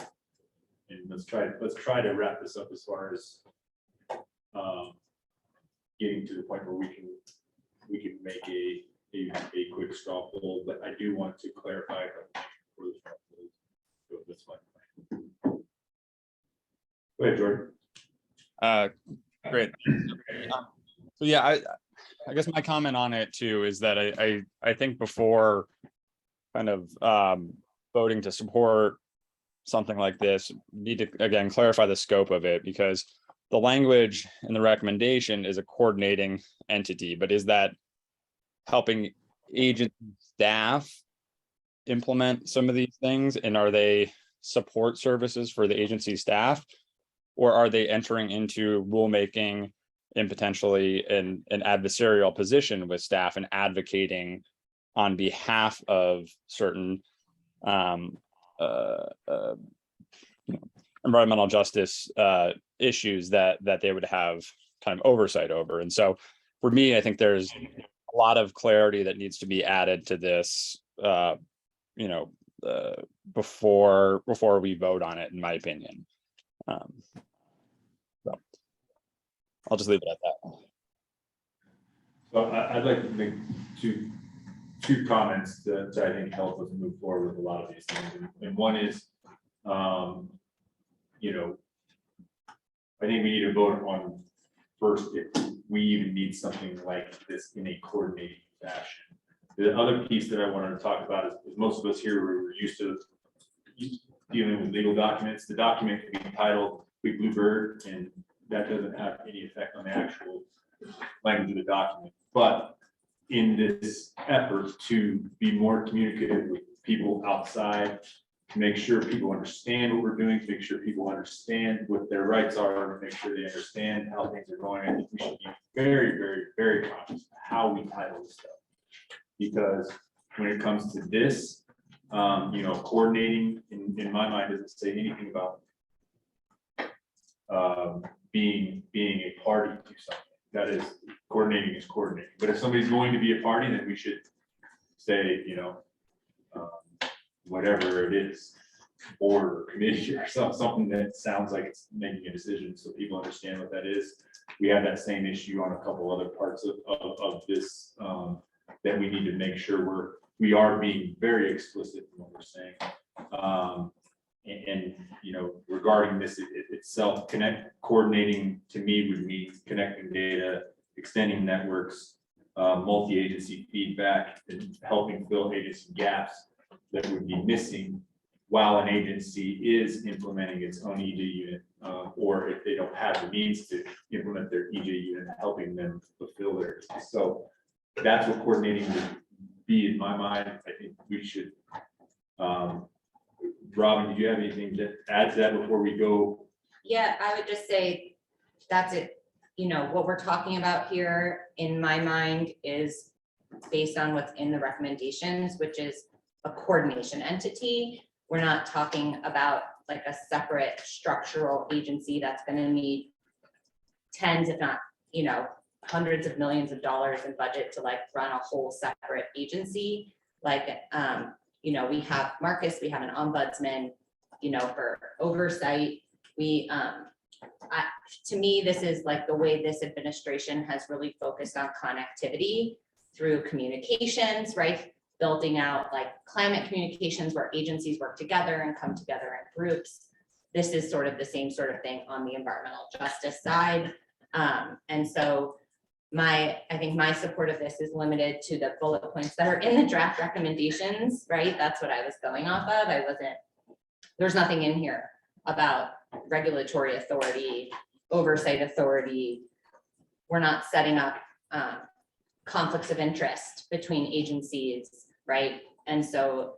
And let's try to wrap this up as far as getting to the point where we can make a quick straw poll, but I do want to clarify for the straw poll. So that's fine. Go ahead, Jordan. Great. So yeah, I guess my comment on it too is that I think before kind of voting to support something like this, need to again clarify the scope of it, because the language in the recommendation is a coordinating entity, but is that helping agent staff implement some of these things? And are they support services for the agency staff? Or are they entering into rulemaking in potentially an adversarial position with staff and advocating on behalf of certain environmental justice issues that they would have kind of oversight over? And so for me, I think there's a lot of clarity that needs to be added to this, before we vote on it, in my opinion. So I'll just leave it at that. So I'd like to make two comments that I think help us move forward with a lot of these things. And one is, I think we need to vote on first if we even need something like this in a coordinating fashion. The other piece that I wanted to talk about is most of us here were used to dealing with legal documents. The document can be titled Big Blue Bird, and that doesn't have any effect on the actual language of the document. But in this effort to be more communicative with people outside make sure people understand what we're doing, make sure people understand what their rights are, make sure they understand how things are going. I think we should be very, very, very conscious of how we title this stuff. Because when it comes to this, you know, coordinating in my mind doesn't say anything about being a party to something. That is, coordinating is coordinating. But if somebody's going to be a party, then we should say, you know, whatever it is, board or committee or something that sounds like it's making a decision, so people understand what that is. We have that same issue on a couple other parts of this, that we need to make sure we are being very explicit in what we're saying. And you know, regarding this itself, coordinating to me would mean connecting data, extending networks, multi-agency feedback, and helping fill agency gaps that would be missing while an agency is implementing its own EJ unit, or if they don't have the means to implement their EJ unit, helping them fulfill their. So that's what coordinating would be in my mind. I think we should. Robin, do you have anything to add to that before we go? Yeah, I would just say that's it. You know, what we're talking about here in my mind is based on what's in the recommendations, which is a coordination entity. We're not talking about like a separate structural agency that's going to need tens, if not, you know, hundreds of millions of dollars in budget to like run a whole separate agency. Like, you know, we have Marcus, we have an ombudsman, you know, for oversight. We, to me, this is like the way this administration has really focused on connectivity through communications, right? Building out like climate communications where agencies work together and come together in groups. This is sort of the same sort of thing on the environmental justice side. And so I think my support of this is limited to the bullet points that are in the draft recommendations, right? That's what I was going off of. There's nothing in here about regulatory authority, oversight authority. We're not setting up conflicts of interest between agencies, right? And so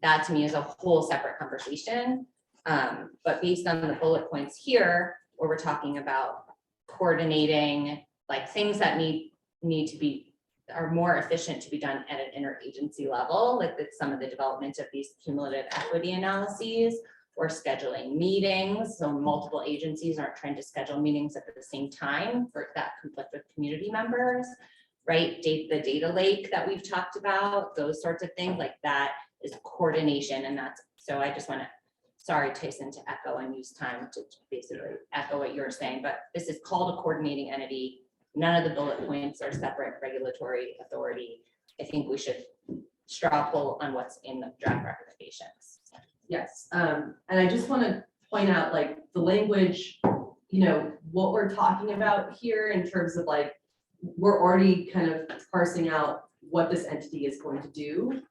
that to me is a whole separate conversation. But based on the bullet points here, where we're talking about coordinating, like things that are more efficient to be done at an interagency level, like some of the development of these cumulative equity analyses or scheduling meetings. So multiple agencies aren't trying to schedule meetings at the same time for that conflict with community members, right? The data lake that we've talked about, those sorts of things like that is coordination. And that's, so I just want to, sorry, Tyson, to echo and use time to basically echo what you're saying, but this is called a coordinating entity. None of the bullet points are separate regulatory authority. I think we should straw poll on what's in the draft recommendations. Yes, and I just want to point out like the language, you know, what we're talking about here in terms of like, we're already kind of parsing out what this entity is going to do.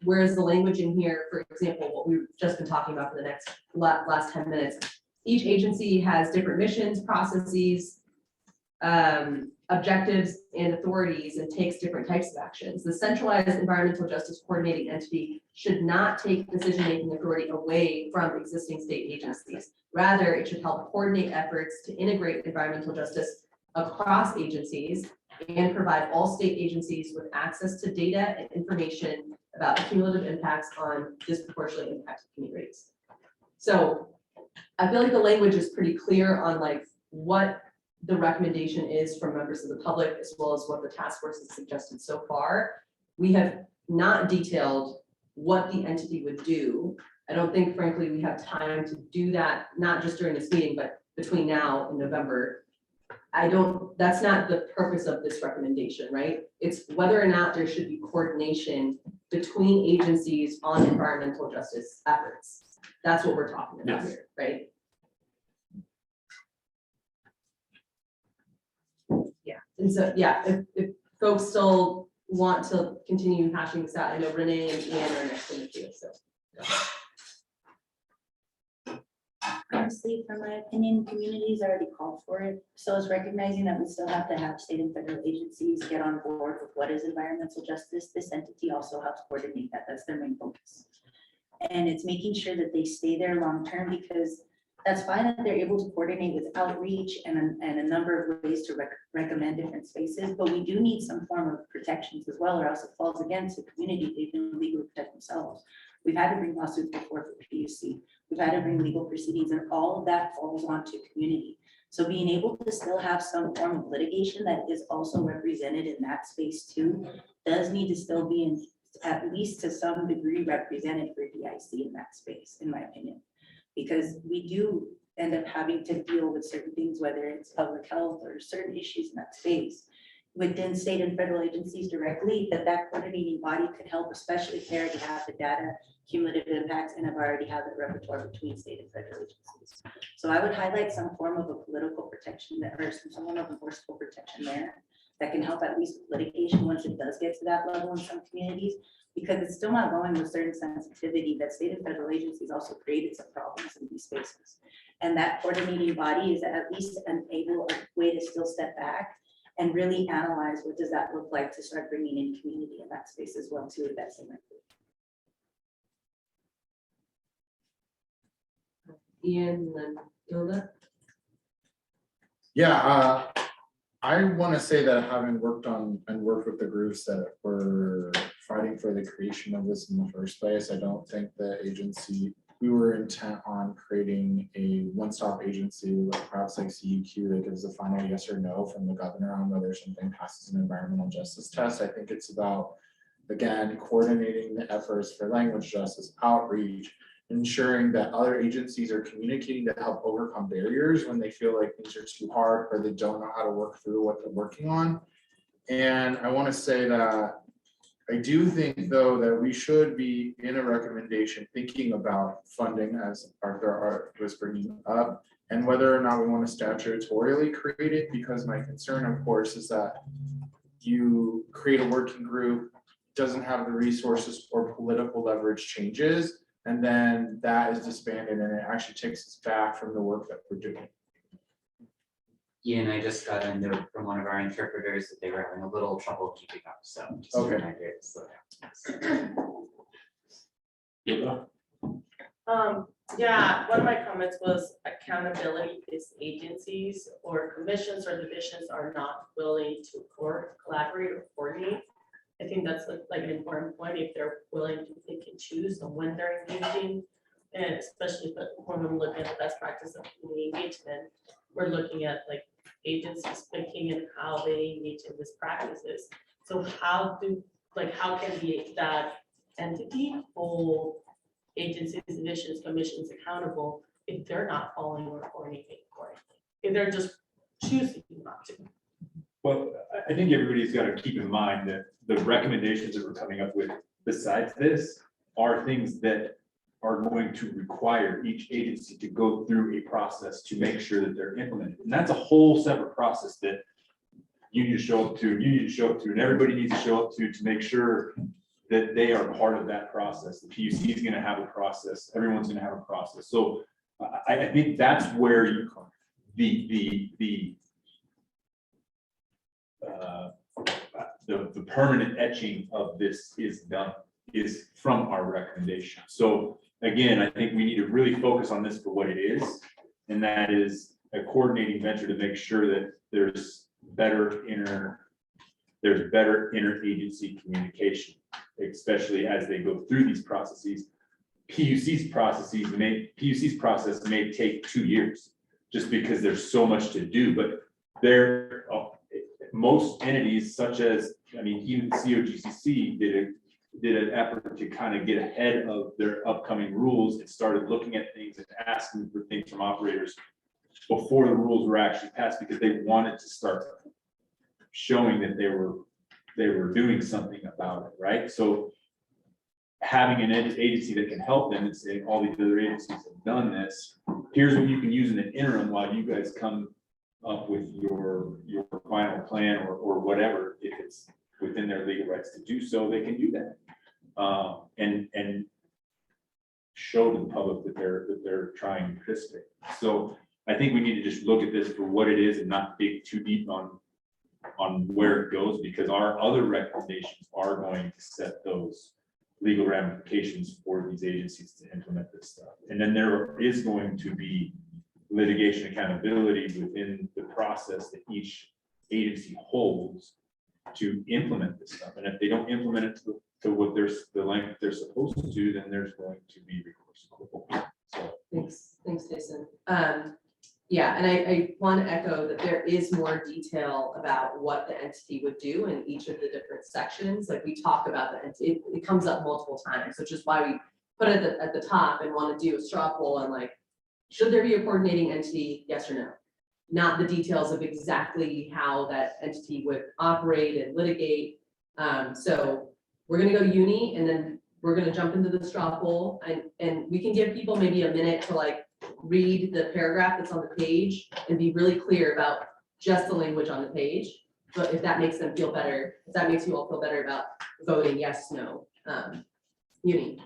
Whereas the language in here, for example, what we've just been talking about for the last 10 minutes, each agency has different missions, processes, objectives and authorities, and takes different types of actions. The centralized environmental justice coordinating entity should not take decision-making authority away from existing state agencies. Rather, it should help coordinate efforts to integrate environmental justice across agencies and provide all state agencies with access to data and information about the cumulative impacts on disproportionately impacted communities. So I feel like the language is pretty clear on like what the recommendation is from members of the public, as well as what the task force has suggested so far. We have not detailed what the entity would do. I don't think, frankly, we have time to do that, not just during this meeting, but between now and November. That's not the purpose of this recommendation, right? It's whether or not there should be coordination between agencies on environmental justice efforts. That's what we're talking about here, right? Yeah, and so, yeah, if folks still want to continue hashing this out, I know Renee and Ian are next in the queue, so. Honestly, from my opinion, communities already called for it. So it's recognizing that we still have to have state and federal agencies get on board with what is environmental justice. This entity also helps coordinate that. That's their main focus. And it's making sure that they stay there long-term, because that's fine that they're able to coordinate with outreach and a number of ways to recommend different spaces, but we do need some form of protections as well, or else it falls against the community. They can legally protect themselves. We've had to bring lawsuits before for PUC. We've had to bring legal proceedings, and all of that falls onto community. So being able to still have some form of litigation that is also represented in that space too, does need to still be in, at least to some degree, represented for DIC in that space, in my opinion. Because we do end up having to deal with certain things, whether it's public health or certain issues in that space within state and federal agencies directly, that coordinating body could help, especially if they already have the data, cumulative impacts, and have already had the repertoire between state and federal agencies. So I would highlight some form of a political protection there, or some form of enforceable protection there that can help at least with litigation once it does get to that level in some communities, because it's still not going with certain sensitivity that state and federal agencies also created some problems in these spaces. And that coordinating body is at least a way to still step back and really analyze what does that look like to start bringing in community in that space as well too. That's in my group. Ian and then Hilda. Yeah, I want to say that having worked on and worked with the groups that were fighting for the creation of this in the first place, I don't think the agency, we were intent on creating a one-stop agency, perhaps like CUQ, that gives a final yes or no from the governor on whether something passes an environmental justice test. I think it's about, again, coordinating the efforts for language justice, outreach, ensuring that other agencies are communicating to help overcome barriers when they feel like things are too hard or they don't know how to work through what they're working on. And I want to say that I do think, though, that we should be in a recommendation thinking about funding, as Arthur was bringing up, and whether or not we want to statutorily create it, because my concern, of course, is that you create a working group, doesn't have the resources or political leverage changes, and then that is disbanded and it actually takes us back from the work that we're doing. Ian, I just got a note from one of our interpreters that they were having a little trouble keeping up, so just a Okay. reminder to slow down. Yeah, one of my comments was accountability is agencies or commissions or divisions are not willing to collaborate or coordinate. I think that's like an important point. If they're willing to pick and choose on when they're engaging, and especially when we're looking at the best practice of community engagement, we're looking at like agencies picking and how they engage in these practices. So how can that entity hold agencies, divisions, commissions accountable if they're not following or coordinating accordingly? If they're just choosing not to. Well, I think everybody's got to keep in mind that the recommendations that we're coming up with besides this are things that are going to require each agency to go through a process to make sure that they're implemented. And that's a whole separate process that you need to show up to, and everybody needs to show up to make sure that they are part of that process. The PUC is going to have a process. Everyone's going to have a process. So I think that's where the permanent etching of this is done, is from our recommendation. So again, I think we need to really focus on this for what it is, and that is a coordinating venture to make sure that there's better interagency communication, especially as they go through these processes. PUC's process may take 2 years just because there's so much to do, but most entities such as, even COGCC did an effort to kind of get ahead of their upcoming rules and started looking at things and asking for things from operators before the rules were actually passed, because they wanted to start showing that they were doing something about it, right? So having an agency that can help them and say, all these other agencies have done this, here's what you can use in the interim while you guys come up with your final plan or whatever. If it's within their legal rights to do so, they can do that. And show to the public that they're trying to participate. So I think we need to just look at this for what it is and not dig too deep on where it goes, because our other recommendations are going to set those legal ramifications for these agencies to implement this stuff. And then there is going to be litigation accountability within the process that each agency holds to implement this stuff. And if they don't implement it to what the length they're supposed to, then there's going to be recourse. So Thanks, Jason. Yeah, and I want to echo that there is more detail about what the entity would do in each of the different sections. Like we talk about the entity, it comes up multiple times, which is why we put it at the top and want to do a straw poll and like, should there be a coordinating entity, yes or no? Not the details of exactly how that entity would operate and litigate. So we're gonna go uni and then we're gonna jump into the straw poll and we can give people maybe a minute to like read the paragraph that's on the page and be really clear about just the language on the page. But if that makes them feel better, if that makes you all feel better about voting yes, no, uni.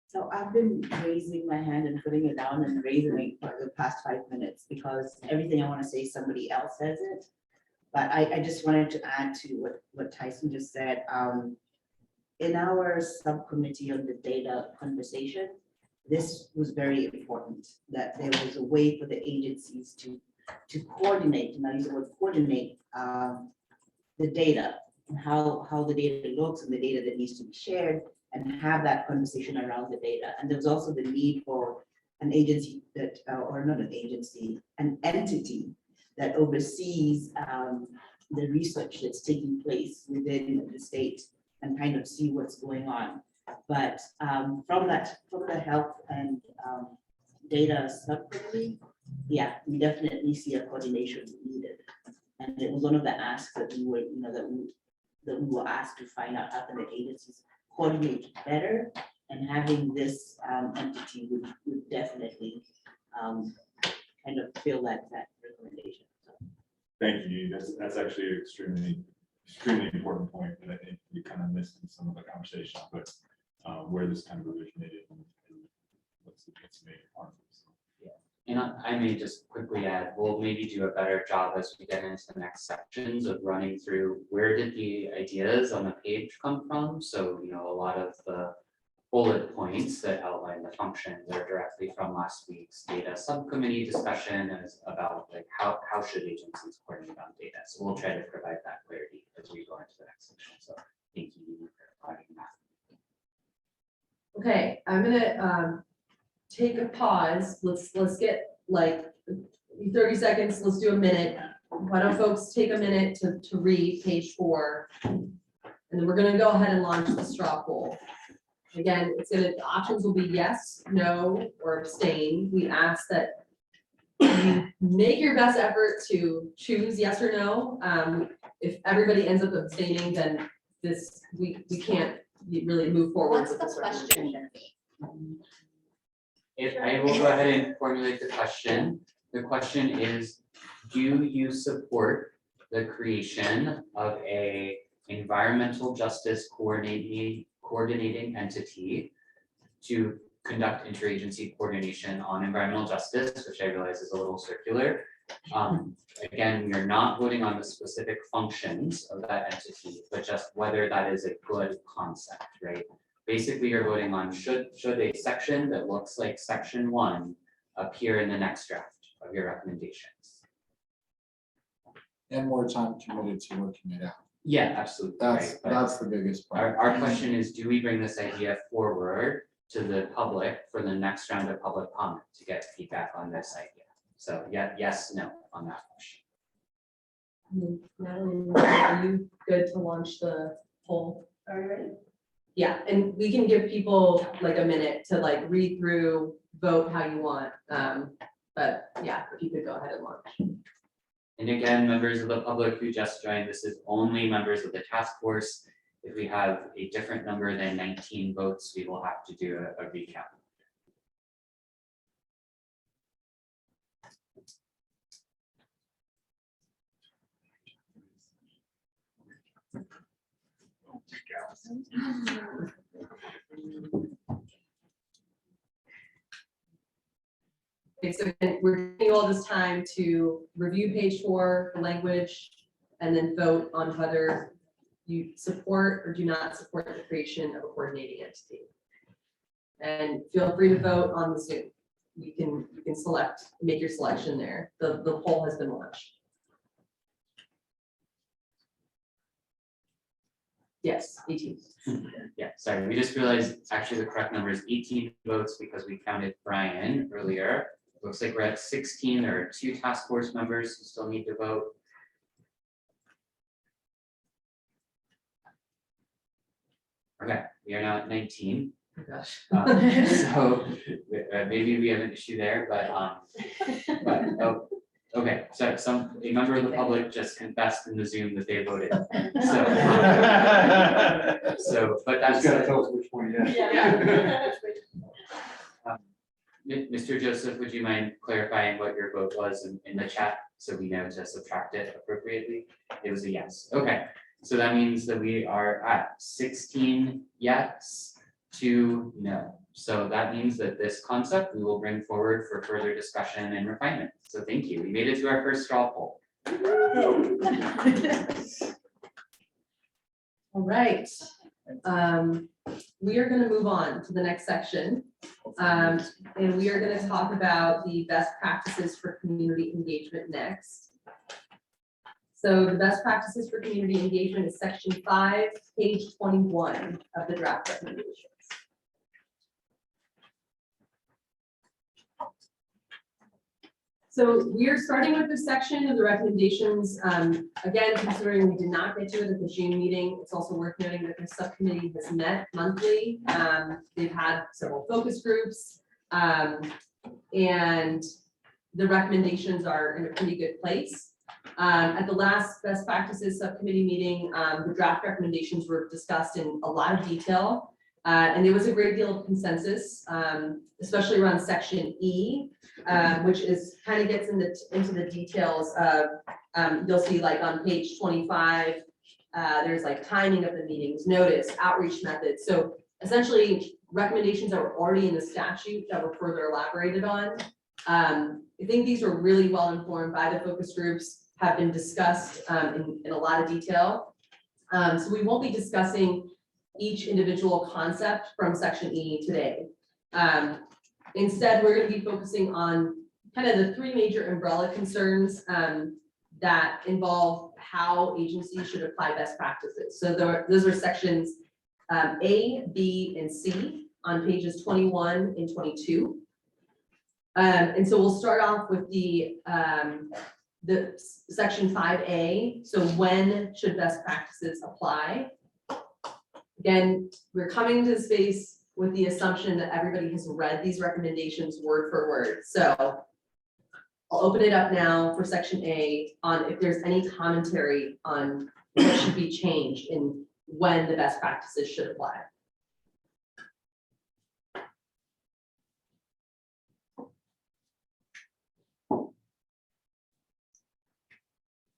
So I've been raising my hand and putting it down and raising it for the past 5 minutes because everything I want to say, somebody else says it. But I just wanted to add to what Tyson just said. In our subcommittee on the data conversation, this was very important, that there was a way for the agencies to coordinate, and I use the word coordinate, the data and how the data looks and the data that needs to be shared, and have that conversation around the data. And there was also the need for an agency that, or not an agency, an entity that oversees the research that's taking place within the state and kind of see what's going on. But from the health and data subcommittee, yeah, we definitely see a coordination needed. And it was one of the asks that we were, that we were asked to find out how can the agencies coordinate better, and having this entity would definitely kind of fill that recommendation. So. Thank you. That's actually an extremely important point that I think we kind of missed in some of the conversation, but where this kind of originated and what's made it possible. And I may just quickly add, we'll maybe do a better job as we get into the next sections of running through where did the ideas on the page come from. So, a lot of the bullet points that outline the functions are directly from last week's data subcommittee discussion as about like how should agencies coordinate on data. So we'll try to provide that clarity as we go into the next section. So thank you for providing that. Okay, I'm gonna take a pause. Let's get like 30 seconds. Let's do a minute. Why don't folks take a minute to read page 4, and then we're gonna go ahead and launch the straw poll. Again, the options will be yes, no, or abstain. We ask that you make your best effort to choose yes or no. If everybody ends up abstaining, then we can't really move forward. What's with the this question recommendation. gonna be? If I will go ahead and formulate the question. The question is, do you support the creation of a environmental justice coordinating entity to conduct interagency coordination on environmental justice, which I realize is a little circular. Again, you're not voting on the specific functions of that entity, but just whether that is a good concept, right? Basically, you're voting on should a section that looks like section 1 appear in the next draft of your recommendations. And more time committed to working it out. Yeah, absolutely. That's right, the biggest part. Our question is, do we bring this idea forward to the public for the next round of public comment to get feedback on this idea? So yeah, yes, no on that question. Natalie, are you good to launch the poll? Are you ready? Yeah, and we can give people like a minute to like read through, vote how you want. But yeah, if you could go ahead and launch. And again, members of the public who just joined, this is only members of the task force. If we have a different number than 19 votes, we will have to do a recount. Okay, so we're taking all this time to review page 4, the language, and then vote on whether you support or do not support the creation of a coordinating entity. And feel free to vote on the Zoom. You can select, make your selection there. The poll has been launched. Yes, 18. Yeah, sorry, we just realized actually the correct number is 18 votes because we counted Brian earlier. Looks like we're at 16. There are 2 task force members who still need to vote. Okay, we are now at 19. Oh my gosh. So maybe we have an issue there, but oh, okay, so a member of the public just confessed in the Zoom that they voted. So, but that's. Just gotta tell us which one, yeah. Mr. Joseph, would you mind clarifying what your vote was in the chat so we know to subtract it appropriately? It was a yes. Okay, so that means that we are at 16 yes, 2 no. So that means that this concept we will bring forward for further discussion and refinement. So thank you. We made it to our first straw poll. All right. We are going to move on to the next section. And we are going to talk about the best practices for community engagement next. So the best practices for community engagement is section 5, page 21 of the draft recommendations. So we are starting with this section of the recommendations. Again, considering we did not get to it at the June meeting, it's also worth noting that the subcommittee has met monthly. They've had several focus groups, and the recommendations are in a pretty good place. At the last best practices subcommittee meeting, the draft recommendations were discussed in a lot of detail. And there was a great deal of consensus, especially around section E, which is kind of gets into the details of, you'll see like on page 25, there's like timing of the meetings, notice, outreach methods. So essentially recommendations that were already in the statute that were further elaborated on. I think these were really well informed by the focus groups, have been discussed in a lot of detail. So we won't be discussing each individual concept from section E today. Instead, we're going to be focusing on kind of the 3 major umbrella concerns that involve how agencies should apply best practices. So those are sections A, B, and C on pages 21 and 22. And so we'll start off with the section 5A. So when should best practices apply? Again, we're coming to the space with the assumption that everybody has read these recommendations word for word. So I'll open it up now for section A on if there's any commentary on what should be changed in when the best practices should apply.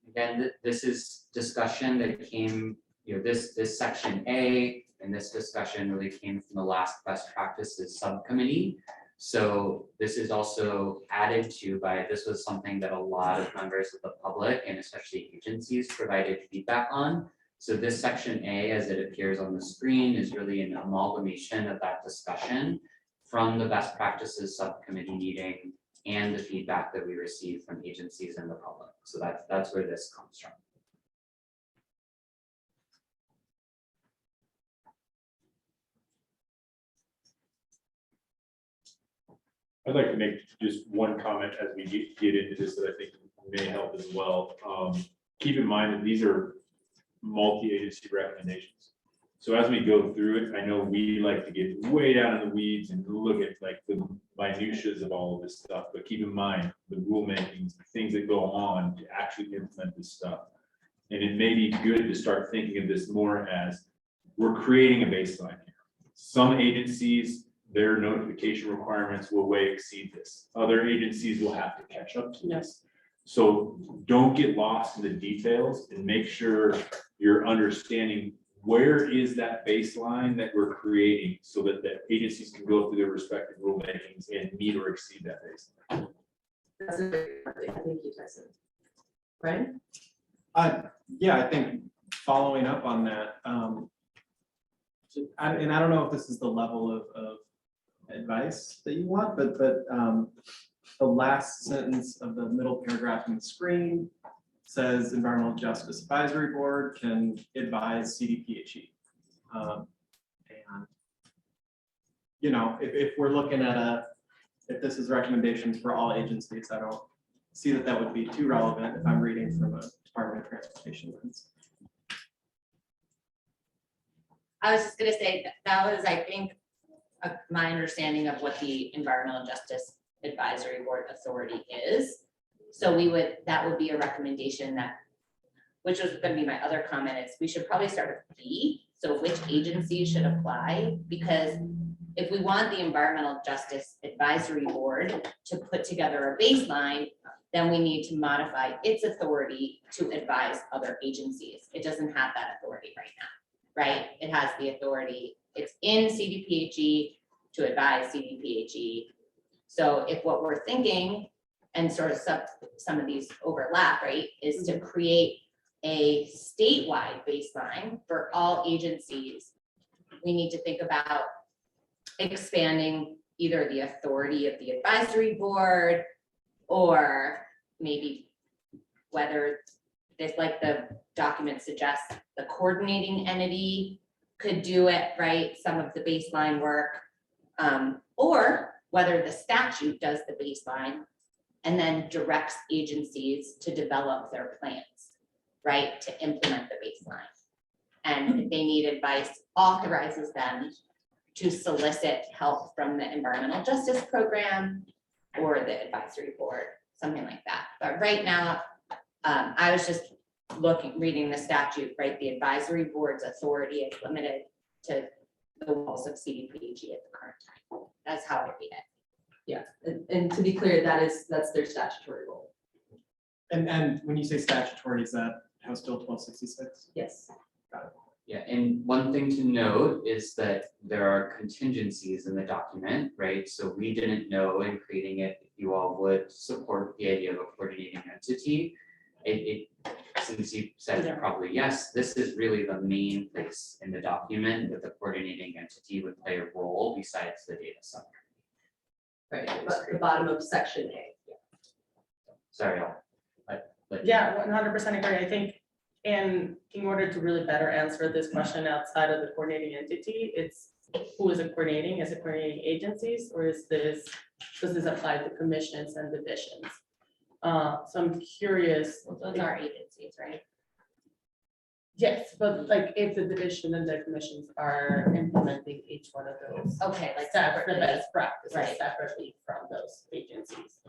Again, this is discussion that came, this section A and this discussion really came from the last best practices subcommittee. So this is also added to by, this was something that a lot of members of the public and especially agencies provided feedback on. So this section A, as it appears on the screen, is really an amalgamation of that discussion from the best practices subcommittee meeting and the feedback that we received from agencies and the public. So that's where this comes from. I'd like to make just one comment as we get into this that I think may help as well. Keep in mind that these are multi-agency recommendations. So as we go through it, I know we like to get way down in the weeds and look at like the minutiae of all of this stuff, but keep in mind the rulemakings, the things that go on to actually implement this stuff. And it may be good to start thinking of this more as we're creating a baseline here. Some agencies, their notification requirements will way exceed this. Other agencies will have to catch up to this. So don't get lost in the details and make sure you're understanding where is that baseline that we're creating so that the agencies can go through their respective rulemakings and meet or exceed that baseline. That's a great point. Thank you, Tyson. Right? Yeah, I think following up on that, and I don't know if this is the level of advice that you want, but the last sentence of the middle paragraph in the screen says Environmental Justice Advisory Board can advise CDPHE. And, you know, if we're looking at if this is recommendations for all agencies, I don't see that would be too relevant if I'm reading from a Department of Transportation lens. I was just gonna say that was, I think, my understanding of what the Environmental Justice Advisory Board Authority is. So that would be a recommendation which was gonna be my other comment, is we should probably start with B. So which agencies should apply? Because if we want the Environmental Justice Advisory Board to put together a baseline, then we need to modify its authority to advise other agencies. It doesn't have that authority right now, right? It has the authority, it's in CDPHE to advise CDPHE. So if what we're thinking, and sort of some of these overlap, right, is to create a statewide baseline for all agencies, we need to think about expanding either the authority of the advisory board, or maybe whether this, like the document suggests, the coordinating entity could do it, right? Some of the baseline work, or whether the statute does the baseline and then directs agencies to develop their plans, right? To implement the baseline. And if they need advice, authorizes them to solicit help from the Environmental Justice Program or the advisory board, something like that. But right now, I was just reading the statute, right? The advisory board's authority is limited to the walls of CDPHE at the current time. That's how I read it. Yeah, and to be clear, that's their statutory role. And when you say statutory, is that House Bill 1266? Yes. Got it. Yeah, and one thing to note is that there are contingencies in the document, right? So we didn't know in creating it, if you all would support the idea of a coordinating entity. Since you said probably yes, this is really the main place in the document that the coordinating entity would play a role besides the data subcommittee. Right, but the bottom of section A. Sorry, but Yeah, 100% agree. I think in order to really better answer this question outside of the coordinating entity, it's who is it coordinating? Is it coordinating agencies, or does this apply to commissions and divisions? So I'm curious. Those are agencies, right? Yes, but like if the division and the commissions are implementing each one of those. Okay, like Separate, the separately. best practices Right. separately from those agencies.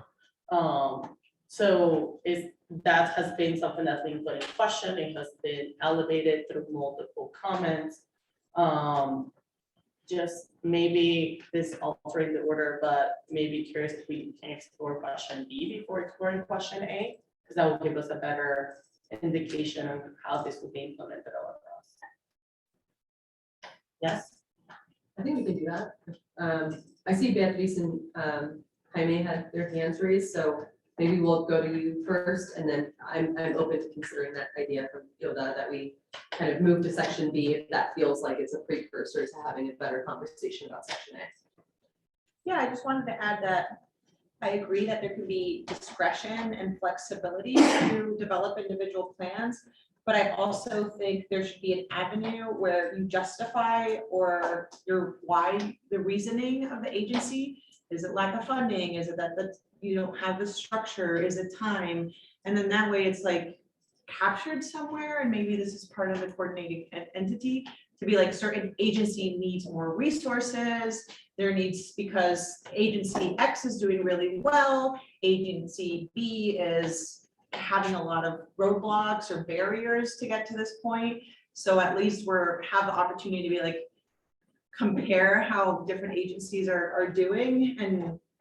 So that has been something that's been put in question, it has been elevated through multiple comments. Just maybe this altering the order, but maybe curious if we can explore question B before exploring question A, because that will give us a better indication of how this will be implemented all across. Yes? I think we can do that. I see Beatrice and Jaime had their hands raised, so maybe we'll go to you first, and then I'm open to considering that idea from Yoda that we kind of move to section B if that feels like it's a precursor to having a better conversation about section A. Yeah, I just wanted to add that I agree that there can be discretion and flexibility to develop individual plans. But I also think there should be an avenue where you justify or why the reasoning of the agency. Is it lack of funding? Is it that you don't have the structure? Is it time? And then that way it's like captured somewhere, and maybe this is part of the coordinating entity to be like certain agency needs more resources. There needs, because agency X is doing really well, agency B is having a lot of roadblocks or barriers to get to this point. So at least have the opportunity to be like, compare how different agencies are doing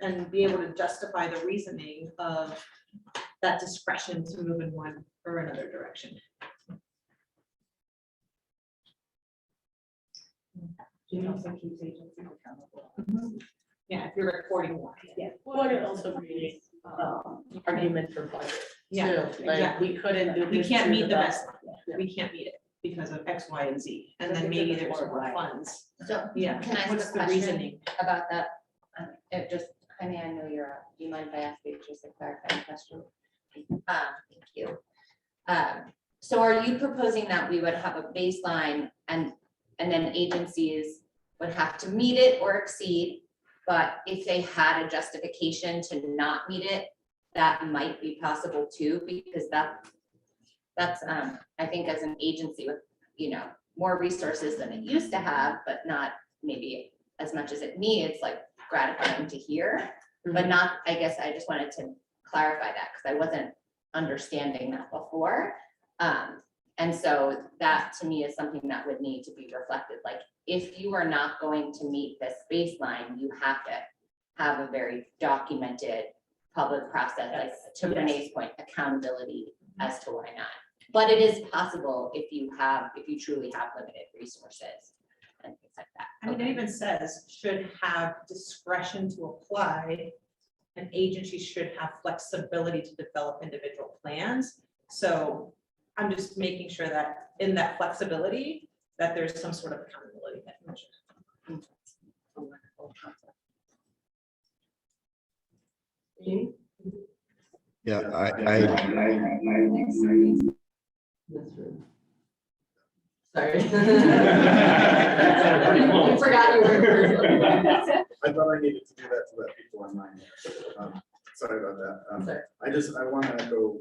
and be able to justify the reasoning of that discretion to move in one or another direction. It also keeps agencies accountable. Yeah, if you're recording one. Yeah. Well, it also creates argument for budget. Yeah, too. Like exactly. we couldn't do We this. can't through meet the budget. best, we can't meet it. because of X, Y, and Z, and So then because maybe of there's or more Y. funds. So Yeah, Can I what's ask the a question reasoning? about that? It just, I mean, I know you're up. Do you mind if I ask you just a clarifying question? Thank you. So are you proposing that we would have a baseline and then agencies would have to meet it or exceed? But if they had a justification to not meet it, that might be possible too, because that's, I think as an agency with, more resources than it used to have, but not maybe as much as it needs, like gratifying to hear, but not, I guess I just wanted to clarify that because I wasn't understanding that before. And so that to me is something that would need to be reflected. Like if you are not going to meet this baseline, you have to have a very documented public process, like to Renee's point, accountability as to why not. But it is possible if you truly have limited resources and things like that. I mean, it even says should have discretion to apply. An agency should have flexibility to develop individual plans. So I'm just making sure that in that flexibility, that there's some sort of accountability measure. Yeah, Sorry. I forgot you were. I thought I needed to do that to let people in mind. Sorry about that. I want to echo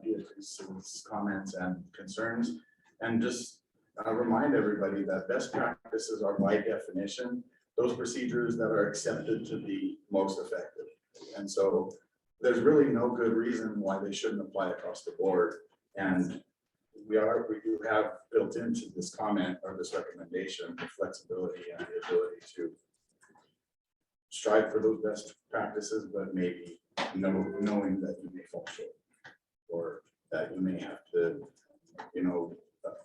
Beatrice's comments and concerns and just remind everybody that best practices are by definition those procedures that are accepted to be most effective. And so there's really no good reason why they shouldn't apply across the board. And we do have built into this comment or this recommendation, the flexibility and the ability to strive for those best practices, but maybe knowing that you may fall short or that you may have to,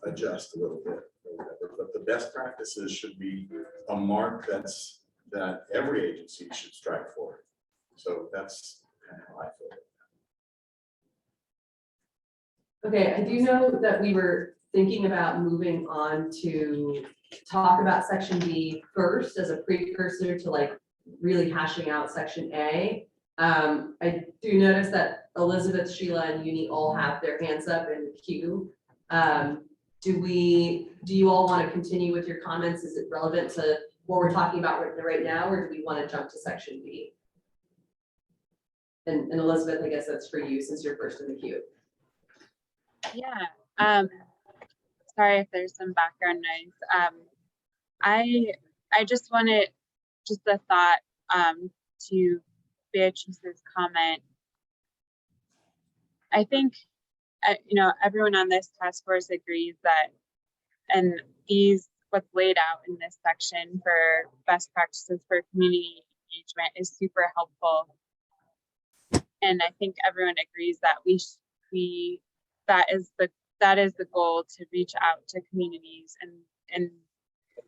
adjust a little bit or whatever. But the best practices should be a mark that every agency should strive for. So that's kind of how I feel. Okay, I do know that we were thinking about moving on to talk about section B first as a precursor to like really hashing out section A. I do notice that Elizabeth, Sheila, and Uni all have their hands up in the queue. Do you all want to continue with your comments? Is it relevant to what we're talking about right now, or do we want to jump to section B? And Elizabeth, I guess that's for you since you're first in the queue. Yeah, sorry if there's some background noise. I just wanted a thought to Beatrice's comment. I think everyone on this task force agrees that, and what's laid out in this section for best practices for community engagement is super helpful. And I think everyone agrees that that is the goal, to reach out to communities in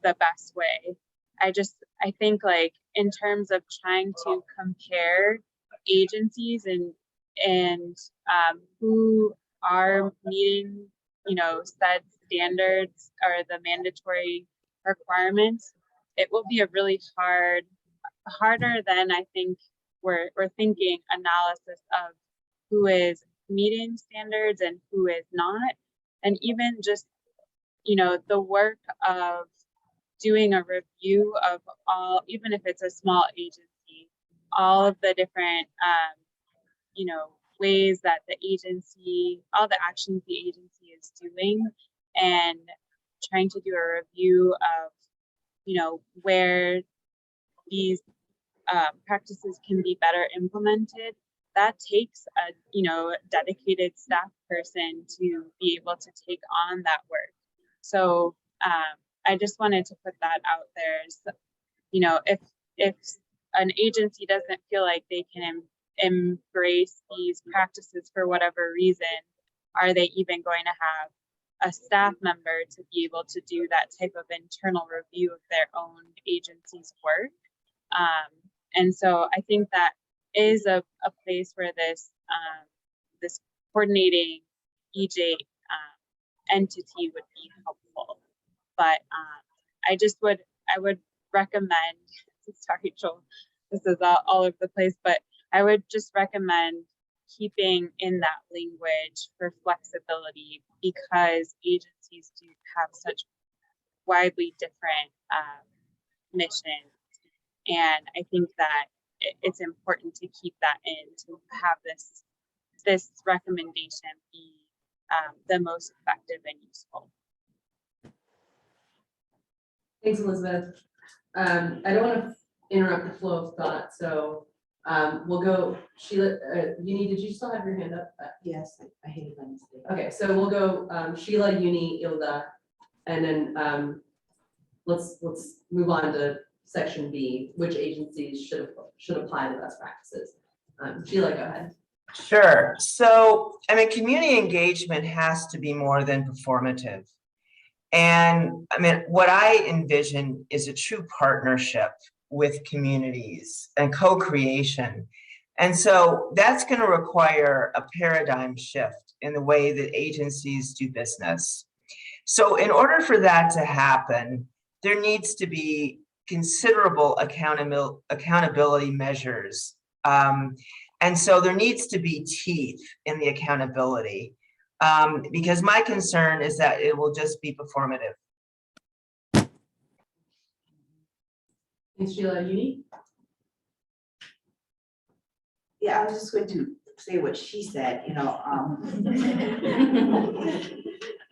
the best way. I think like in terms of trying to compare agencies and who are meeting, said standards or the mandatory requirements, it will be a really harder than I think we're thinking analysis of who is meeting standards and who is not. And even just, the work of doing a review of all, even if it's a small agency, all of the different, ways that all the actions the agency is doing, and trying to do a review of, where these practices can be better implemented. That takes a dedicated staff person to be able to take on that work. So I just wanted to put that out there. So, if an agency doesn't feel like they can embrace these practices for whatever reason, are they even going to have a staff member to be able to do that type of internal review of their own agency's work? And so I think that is a place where this coordinating EJ entity would be helpful. But I would recommend, sorry, Joel, this is all over the place, but I would just recommend keeping in that language for flexibility, because agencies do have such widely different missions. And I think that it's important to keep that in, to have this recommendation be the most effective and useful. Thanks, Elizabeth. I don't want to interrupt the flow of thought, so we'll go, Sheila, Uni, did you still have your hand up? Yes, I hate it by mistake. Okay, so we'll go Sheila, Uni, Ilda, and then let's move on to section B, which agencies should apply the best practices. Sheila, go ahead. Sure. So, I mean, community engagement has to be more than performative. And I mean, what I envision is a true partnership with communities and co-creation. And so that's going to require a paradigm shift in the way that agencies do business. So in order for that to happen, there needs to be considerable accountability measures. And so there needs to be teeth in the accountability, because my concern is that it will just be performative. Thanks, Sheila. Uni? Yeah, I was just going to say what she said,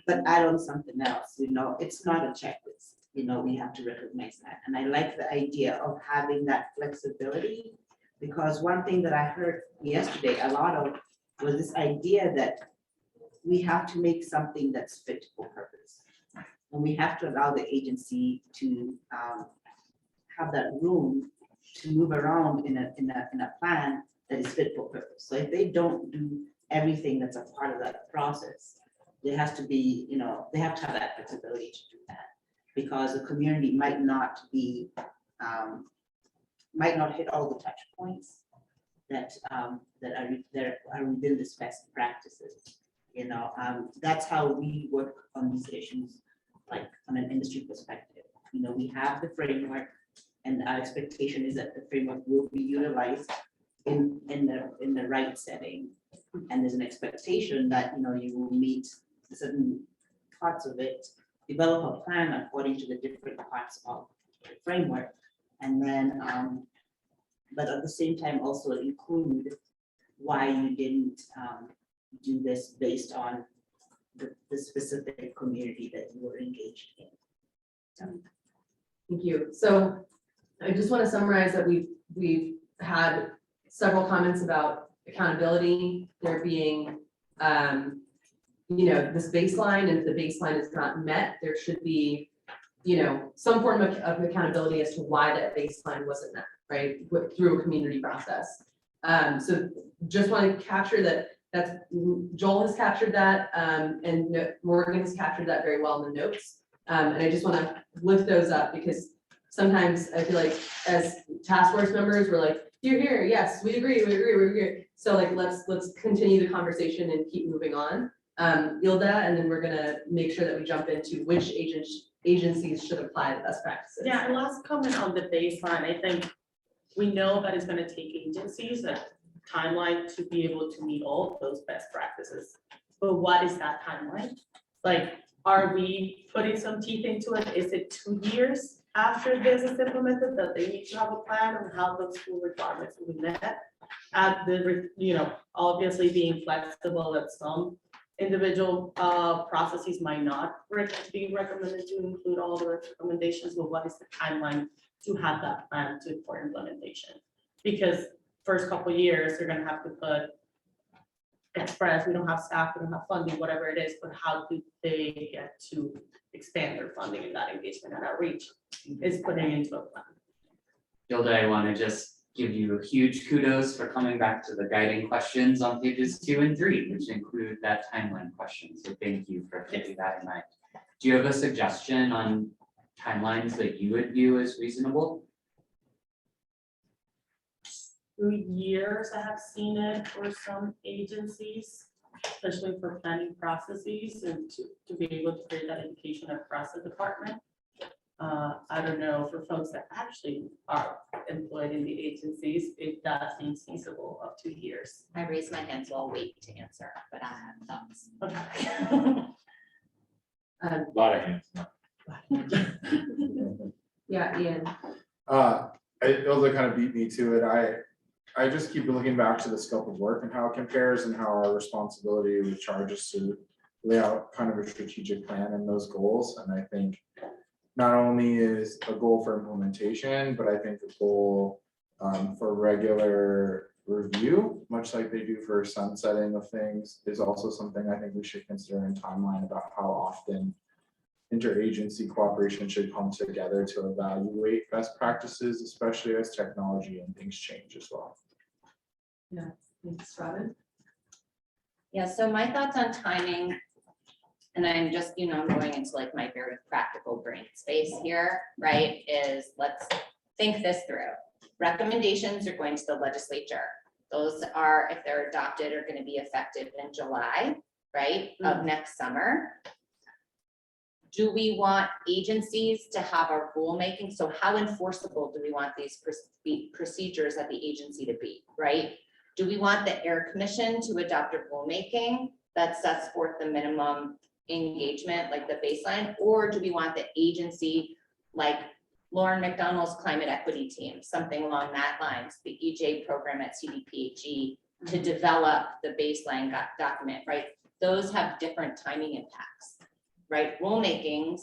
but add on something else, it's not a checklist, we have to recognize that. And I like the idea of having that flexibility, because one thing that I heard yesterday a lot of was this idea that we have to make something that's fit for purpose. And we have to allow the agency to have that room to move around in a plan that is fit for purpose. So if they don't do everything that's a part of that process, there has to be, they have to have that flexibility to do that, because the community might not hit all the touch points that are within this best practices. That's how we work on these issues, like on an industry perspective. We have the framework, and our expectation is that the framework will be utilized in the right setting. And there's an expectation that you will meet certain parts of it, develop a plan according to the different parts of the framework, and then but at the same time also include why you didn't do this based on the specific community that you were engaged in. Thank you. So I just want to summarize that we've had several comments about accountability, there being this baseline, and if the baseline is not met, there should be some form of accountability as to why that baseline wasn't met, right, through a community process. So just want to capture that's Joel has captured that, and Morgan has captured that very well in the notes. And I just want to lift those up, because sometimes I feel like as task force members, we're like, you're here, yes, we agree, we're here. So like, let's continue the conversation and keep moving on. Ilda, and then we're gonna make sure that we jump into which agencies should apply the best practices. Yeah, and last comment on the baseline, I think we know that it's gonna take agencies a timeline to be able to meet all of those best practices. But what is that timeline? Like, are we putting some teeth into it? Is it 2 years after this is implemented that they need to have a plan on how those school requirements will be met? At the, obviously being flexible that some individual processes might not be recommended to include all the recommendations, but what is the timeline to have that plan for implementation? Because first couple of years, they're gonna have to put express, we don't have staff, we don't have funding, whatever it is, but how do they get to expand their funding and that engagement and outreach is putting into a plan. Gilda, I want to just give you a huge kudos for coming back to the guiding questions on pages 2 and 3, which include that timeline question. So thank you for keeping that in mind. Do you have a suggestion on timelines that you would view as reasonable? 2 years, I have seen it for some agencies. especially for planning processes and to be able to create that education across the department. I don't know, for folks that actually are employed in the agencies, it does seem feasible of 2 years. I raised my hand, so I'll wait to answer, but I have thoughts. A lot of hands. Yeah, Ian. It also kind of beat me to it. I just keep looking back to the scope of work and how it compares and how our responsibility with charges to lay out kind of a strategic plan and those goals. And I think not only is a goal for implementation, but I think the goal for regular review, much like they do for sunsetting of things, is also something I think we should consider in timeline about how often interagency cooperation should come together to evaluate best practices, especially as technology and things change as well. Yeah, thanks, Robin. Yeah, so my thoughts on timing, and I'm just, I'm going into like my very practical brain space here, right, is let's think this through. Recommendations are going to the legislature. Those are, if they're adopted, are going to be effective in July, right, of next summer. Do we want agencies to have a rulemaking? So how enforceable do we want these procedures at the agency to be, right? Do we want the Air Commission to adopt a rulemaking that sets forth the minimum engagement, like the baseline, or do we want the agency, like Lauren McDonald's climate equity team, something along that lines, the EJ program at CDPHE, to develop the baseline document, right? Those have different timing impacts, right? Rulemakings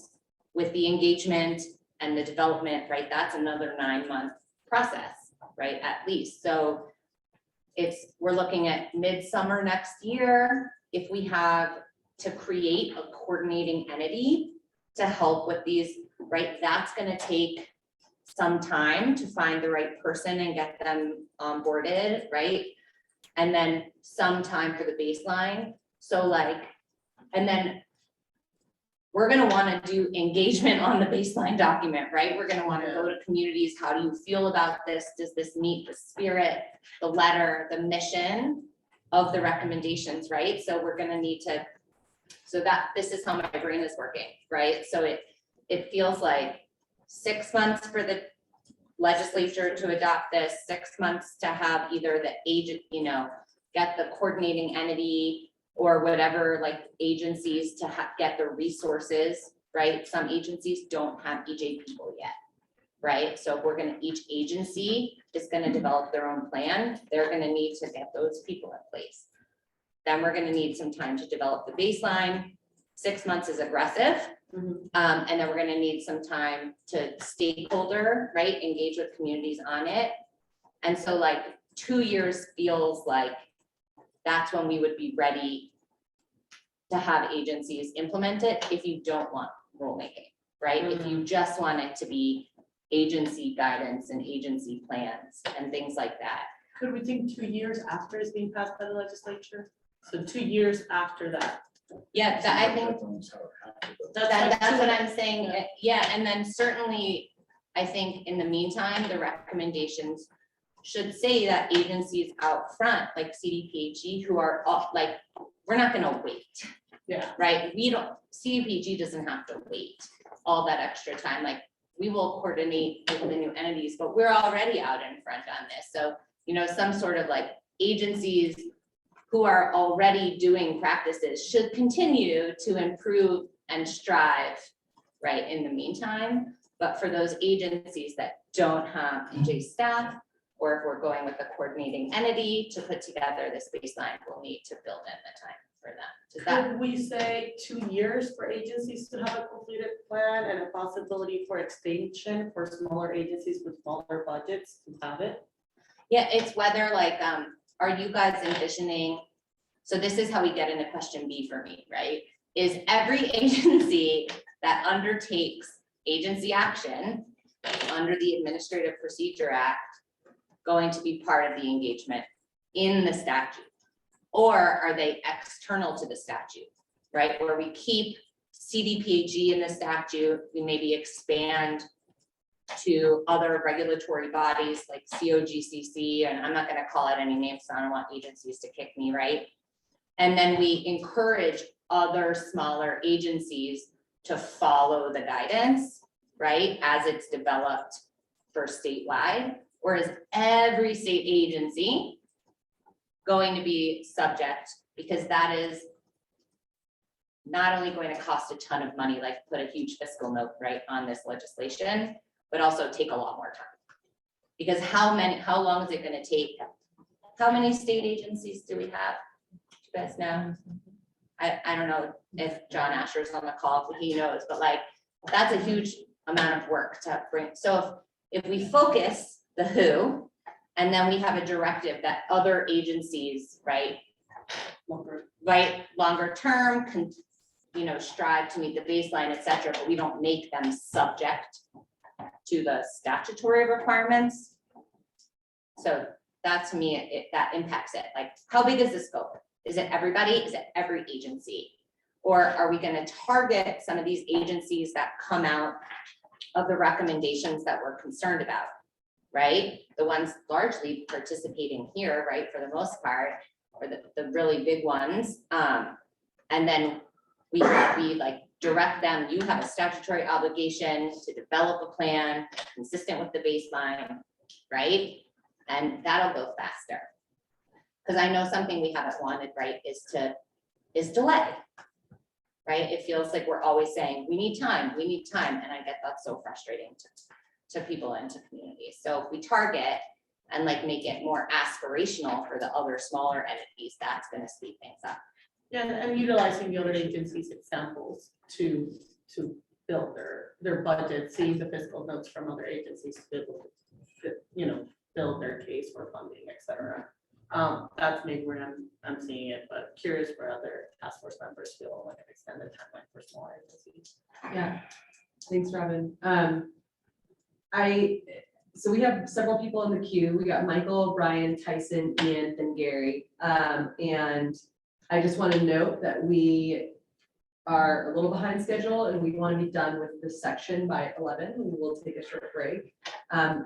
with the engagement and the development, right? That's another 9-month process, right? At least. So we're looking at midsummer next year. If we have to create a coordinating entity to help with these, right? That's going to take some time to find the right person and get them onboarded, right? And then some time for the baseline. So like, and then we're going to want to do engagement on the baseline document, right? We're going to want to go to communities. How do you feel about this? Does this meet the spirit, the letter, the mission of the recommendations, right? So we're going to need to, so that this is how my brain is working, right? So it feels like 6 months for the legislature to adopt this, 6 months to have either the agent, get the coordinating entity or whatever, like agencies to get the resources, right? Some agencies don't have EJ people yet, right? So if we're gonna, each agency is gonna develop their own plan, they're gonna need to get those people in place. Then we're gonna need some time to develop the baseline. 6 months is aggressive. And then we're gonna need some time to stakeholder, right? Engage with communities on it. And so like 2 years feels like that's when we would be ready to have agencies implement it if you don't want rulemaking, right? If you just want it to be agency guidance and agency plans and things like that. Could we think 2 years after it's being passed by the legislature? So 2 years after that. Yeah, I think that's what I'm saying. Yeah, and then certainly, I think in the meantime, the recommendations should say that agencies out front, like CDPHE, who are like, we're not gonna wait. Yeah. Right? CDPHE doesn't have to wait all that extra time. Like we will coordinate with the new entities, but we're already out in front on this. So, some sort of like agencies who are already doing practices should continue to improve and strive, right, in the meantime. But for those agencies that don't have EJ staff, or if we're going with a coordinating entity to put together this baseline, we'll need to build in the time for them. Does that? Could we say 2 years for agencies to have a completed plan and a possibility for extension for smaller agencies with smaller budgets to have it? Yeah, it's whether like, are you guys envisioning, so this is how we get into question B for me, right? Is every agency that undertakes agency action under the Administrative Procedure Act going to be part of the engagement in the statute? Or are they external to the statute, right? Where we keep CDPHE in the statute, we maybe expand to other regulatory bodies like COGCC, and I'm not gonna call it any names, so I don't want agencies to kick me, right? And then we encourage other smaller agencies to follow the guidance, right, as it's developed for statewide? Or is every state agency going to be subject? Because that is not only going to cost a ton of money, like put a huge fiscal note right on this legislation, but also take a lot more time. Because how long is it gonna take? How many state agencies do we have? Do you guys know? I don't know if John Asher's on the call, if he knows, but like, that's a huge amount of work to bring. So if we focus the who, and then we have a directive that other agencies, right? Longer term can, you know, strive to meet the baseline, et cetera, but we don't make them subject to the statutory requirements. So that to me, that impacts it. Like, how big is the scope? Is it everybody? Is it every agency? Or are we gonna target some of these agencies that come out of the recommendations that we're concerned about, right? The ones largely participating here, right, for the most part, or the really big ones. And then we like direct them, you have a statutory obligation to develop a plan consistent with the baseline, right? And that'll go faster. Because I know something we haven't wanted, right, is delay, right? It feels like we're always saying, we need time, and I get that's so frustrating to people and to communities. So if we target and like make it more aspirational for the other smaller entities, that's gonna speed things up. Yeah, and utilizing the other agencies' examples to build their budget, seeing the fiscal notes from other agencies to be able to, you know, build their case for funding, et cetera. That's maybe where I'm seeing it, but curious where other task force members feel like an extended timeline for smaller agencies. Yeah, thanks, Robin. So we have several people in the queue. We got Michael, Brian, Tyson, Ian, and Gary. And I just want to note that we are a little behind schedule and we want to be done with this section by 11. We will take a short break.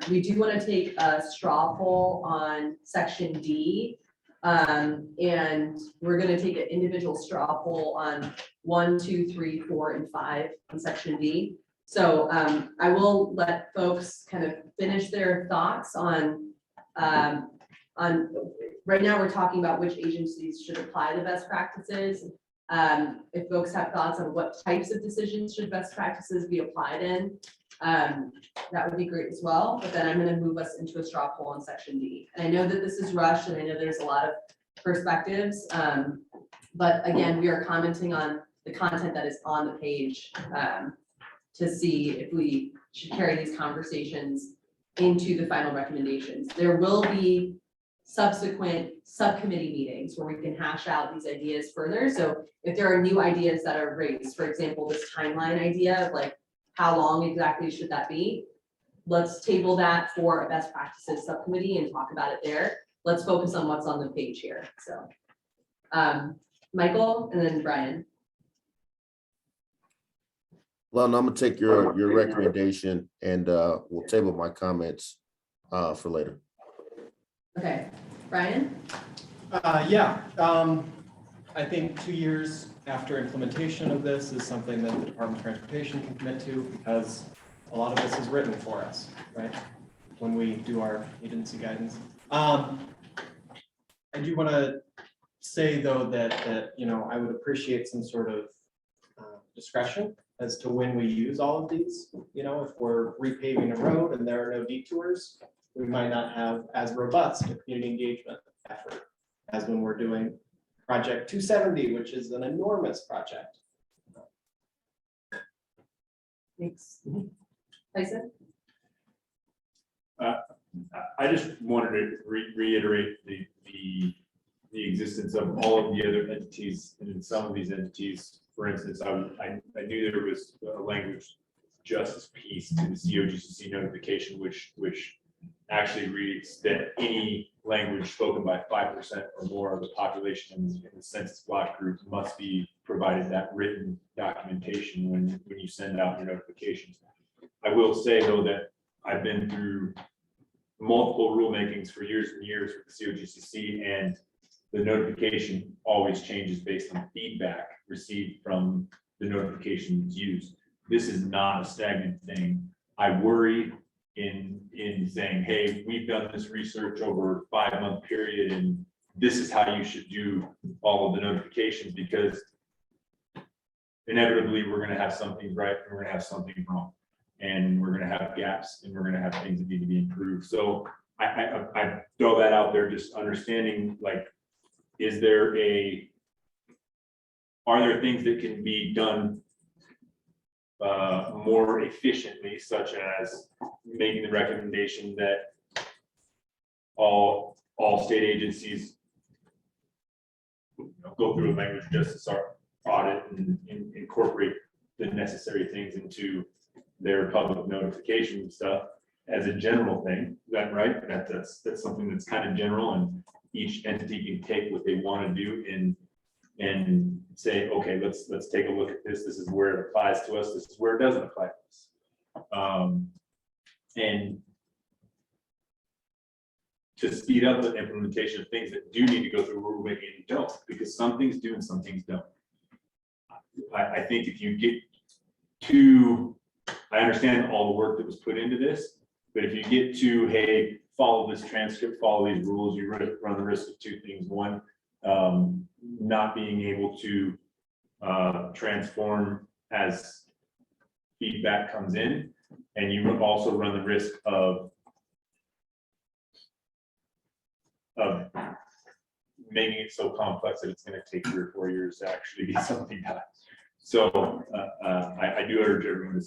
We do want to take a straw poll on section D. And we're going to take an individual straw poll on 1, 2, 3, 4, and 5 on section D. So I will let folks kind of finish their thoughts on right now we're talking about which agencies should apply the best practices. If folks have thoughts on what types of decisions should best practices be applied in, that would be great as well. But then I'm going to move us into a straw poll on section D. And I know that this is rushed and I know there's a lot of perspectives. But again, we are commenting on the content that is on the page to see if we should carry these conversations into the final recommendations. There will be subsequent subcommittee meetings where we can hash out these ideas further. So if there are new ideas that are raised, for example, this timeline idea of like, how long exactly should that be? Let's table that for a best practices subcommittee and talk about it there. Let's focus on what's on the page here. So Michael and then Brian. Well, no, I'm gonna take your recommendation and we'll table my comments for later. Okay, Brian? I think 2 years after implementation of this is something that the Department of Transportation can commit to because a lot of this is written for us, right? When we do our agency guidance. I do want to say though that you know, I would appreciate some sort of discretion as to when we use all of these. You know, if we're repaving a road and there are no detours, we might not have as robust a community engagement effort as when we're doing Project 270, which is an enormous project. Thanks. Tyson? I just wanted to reiterate the existence of all of the other entities, and in some of these entities, for instance, I knew there was a language justice piece to the COGCC notification, which actually reads that any language spoken by 5% or more of the population in the census block group must be provided that written documentation when you send out your notifications. I will say though that I've been through multiple rulemakings for years and years with the COGCC, and the notification always changes based on feedback received from the notifications used. This is not a stagnant thing. I worry in saying, hey, we've done this research over a 5-month period, and this is how you should do all of the notifications, because inevitably we're gonna have something right, and we're gonna have something wrong. And we're gonna have gaps, and we're gonna have things that need to be improved. So I throw that out there, just understanding, like, are there things that can be done more efficiently, such as making the recommendation that all state agencies go through a language justice audit and incorporate the necessary things into their public notification stuff as a general thing. Is that right? That's something that's kind of general, and each entity can take what they want to do and say, okay, let's take a look at this. This is where it applies to us. This is where it doesn't apply to us. And to speed up the implementation of things that do need to go through rulemaking and don't, because some things do and some things don't. I think if you get too, I understand all the work that was put into this, but if you get to, hey, follow this transcript, follow these rules, you run the risk of two things. One, not being able to transform as feedback comes in, and you also run the risk of making it so complex that it's going to take 3 or 4 years to actually get something done. So I do urge everyone to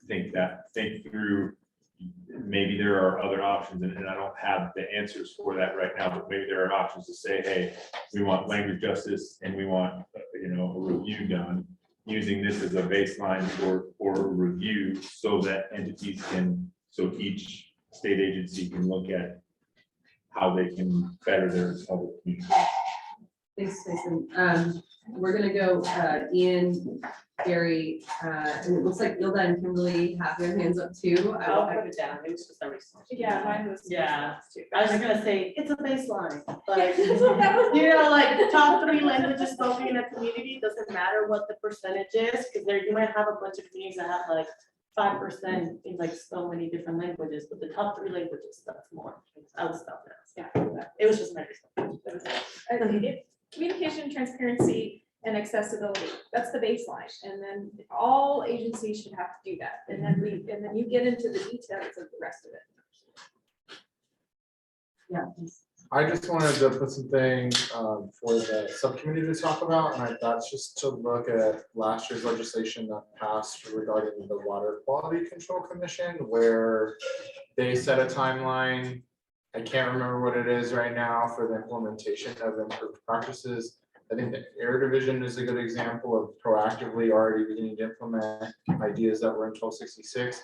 think through. Maybe there are other options, and I don't have the answers for that right now, but maybe there are options to say, hey, we want language justice and we want, a review done, using this as a baseline for review, so that each state agency can look at how they can better their public communication. Thanks, Mason. We're gonna go, Ian, Gary, and it looks like Ilda and Kimberly have their hands up too. I'll put it down, it was just a response. Yeah, mine was. Yeah, I was just gonna say, it's a baseline, like, like top 3 languages spoken in a community, doesn't matter what the percentage is, because you might have a bunch of communities that have like 5% in like so many different languages, but the top 3 languages, that's more. I would stop there. Yeah. It was just my response. Communication, transparency, and accessibility, that's the baseline, and then all agencies should have to do that, and then you get into the details of the rest of it. Yeah. I just wanted to put something for the subcommittee to talk about, and that's just to look at last year's legislation that passed regarding the Water Quality Control Commission, where they set a timeline. I can't remember what it is right now for the implementation of improved practices. I think the Air Division is a good example of proactively already beginning to implement ideas that were in 1266.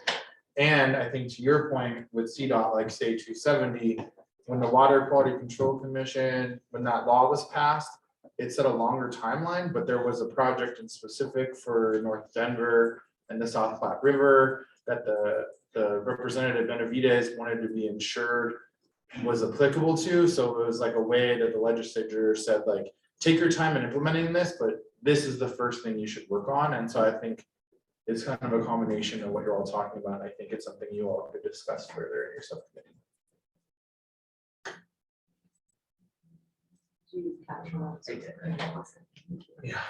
And I think to your point with CDOT, like say 270, when the Water Quality Control Commission, when that law was passed, it set a longer timeline, but there was a project in specific for North Denver and the South Platte River that the representative Benavides wanted to be ensured was applicable to. So it was like a way that the legislature said, like, take your time in implementing this, but this is the first thing you should work on. And so I think it's kind of a combination of what you're all talking about. I think it's something you all could discuss further in your subcommittee. Yeah.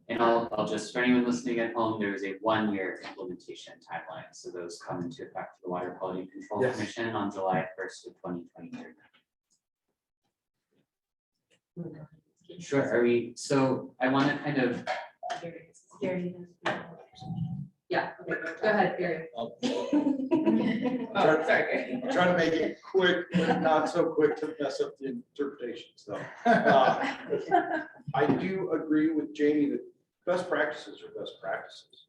And I'll just, for anyone listening at home, there is a 1-year implementation timeline. So those come into effect for the Water Quality Control Yes. Commission on July 1st of 2023. Sure, so I want to kind of. Yeah, okay, go ahead, Gary. Oh, sorry. Try to make it quick, but not so quick to mess up the interpretations, though. I do agree with Jamie that best practices are best practices.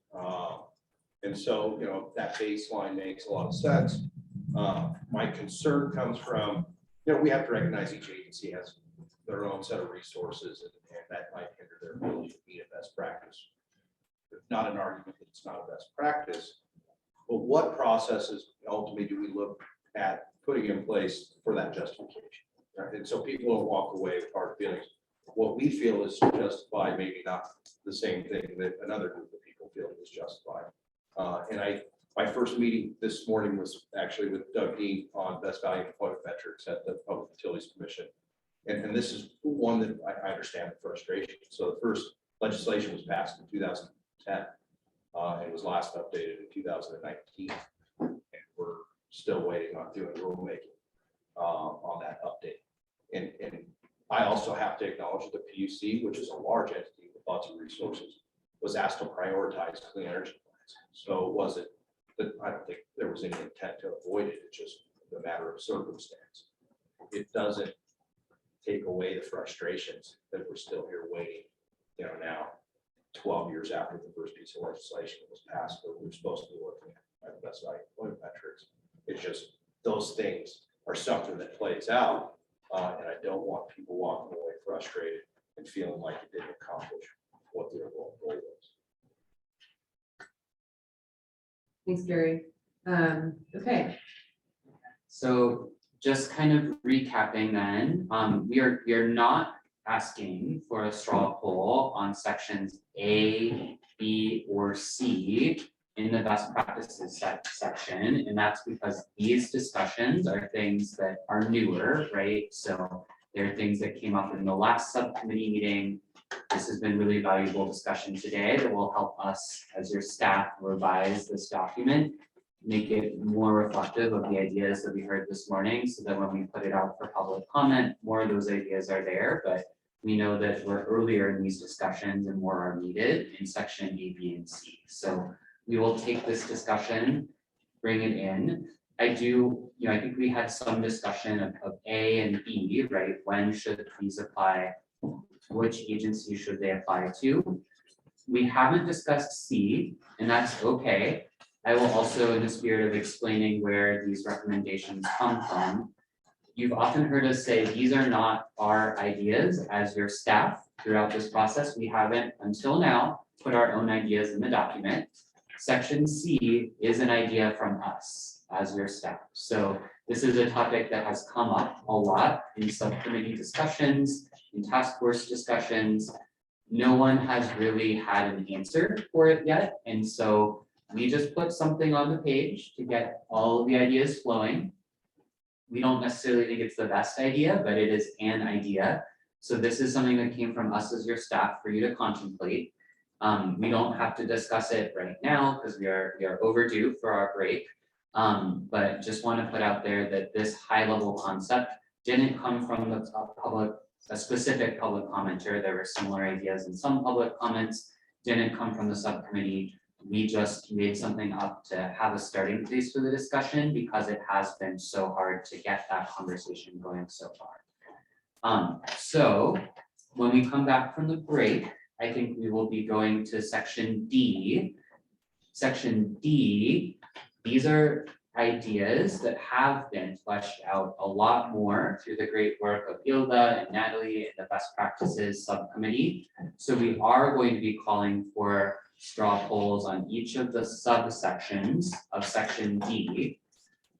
And so, that baseline makes a lot of sense. My concern comes from, we have to recognize each agency has their own set of resources, and that might hinder their ability to be a best practice. Not an argument that it's not a best practice, but what processes ultimately do we look at putting in place for that justification? right? And so people don't walk away with hard feelings. What we feel is justified, maybe not the same thing that another group of people feel is justified. And my first meeting this morning was actually with Doug Dean on best value employment metrics at the Public Utilities Commission. And this is one that I understand the frustration. So the first legislation was passed in 2010. And was last updated in 2019. And we're still waiting on doing rulemaking on that update. And I also have to acknowledge the PUC, which is a large entity with lots of resources, was asked to prioritize clean energy plans. So it wasn't that I don't think there was any intent to avoid it. It's just a matter of circumstance. It doesn't take away the frustrations that we're still here waiting, now 12 years after the first piece of legislation was passed, but we're supposed to be looking at the best value employment metrics. It's just those things are something that plays out, and I don't want people walking away frustrated and feeling like it didn't accomplish what their goal was. Thanks, Gary. Okay. So just kind of recapping then, we are not asking for a straw poll on sections A, B, or C in the best practices section. And that's because these discussions are things that are newer, right? So they're things that came up in the last subcommittee meeting. This has been really valuable discussion today that will help us as your staff revise this document, make it more reflective of the ideas that we heard this morning, so that when we put it out for public comment, more of those ideas are there. But we know that we're earlier in these discussions and more are needed in section A, B, and C. So we will take this discussion, bring it in. I think we had some discussion of A and B, right? When should these apply? Which agency should they apply to? We haven't discussed C, and that's okay. I will also, in the spirit of explaining where these recommendations come from, you've often heard us say these are not our ideas as your staff throughout this process. We haven't until now put our own ideas in the document. Section C is an idea from us as your staff. So this is a topic that has come up a lot in subcommittee discussions, in task force discussions. No one has really had an answer for it yet. And so we just put something on the page to get all of the ideas flowing. We don't necessarily think it's the best idea, but it is an idea. So this is something that came from us as your staff for you to contemplate. We don't have to discuss it right now because we are overdue for our break. But just want to put out there that this high level concept didn't come from a specific public commenter. There were similar ideas in some public comments, didn't come from the subcommittee. We just made something up to have a starting place for the discussion because it has been so hard to get that conversation going so far. So when we come back from the break, I think we will be going to section D. Section D, these are ideas that have been fleshed out a lot more through the great work of Ilda and Natalie and the best practices subcommittee. So we are going to be calling for straw polls on each of the subsections of section D,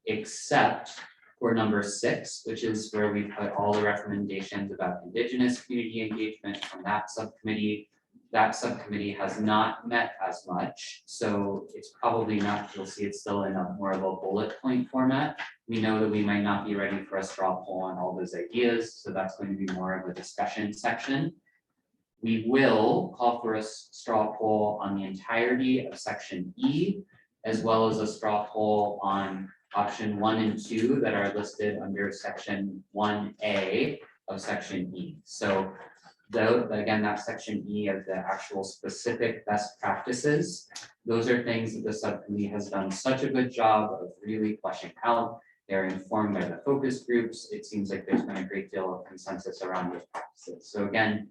except for number 6, which is where we put all the recommendations about Indigenous community engagement from that subcommittee. That subcommittee has not met as much, so it's probably not, you'll see it's still in a more of a bullet point format. We know that we might not be ready for a straw poll on all those ideas, so that's going to be more of a discussion section. We will call for a straw poll on the entirety of section E, as well as a straw poll on option 1 and 2 that are listed under section 1A of section E. So though, again, that section E of the actual specific best practices, those are things that the subcommittee has done such a good job of really fleshing out. They're informed by the focus groups. It seems like there's been a great deal of consensus around those practices. So again,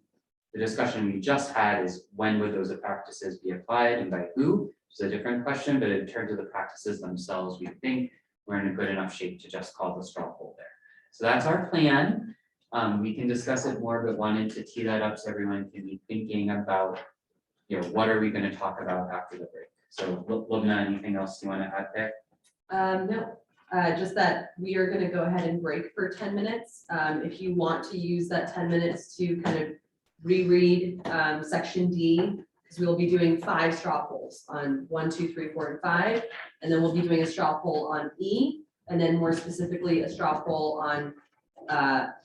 the discussion we just had is when would those practices be applied and by who? It's a different question, but in terms of the practices themselves, we think we're in a good enough shape to just call the straw poll there. So that's our plan. We can discuss it more, but wanted to tee that up so everyone can be thinking about, what are we going to talk about after the break? So Lubna, anything else you want to add there? No, just that we are gonna go ahead and break for 10 minutes. If you want to use that 10 minutes to kind of reread section D, because we will be doing 5 straw polls on 1, 2, 3, 4, and 5. And then we'll be doing a straw poll on E, and then more specifically, a straw poll on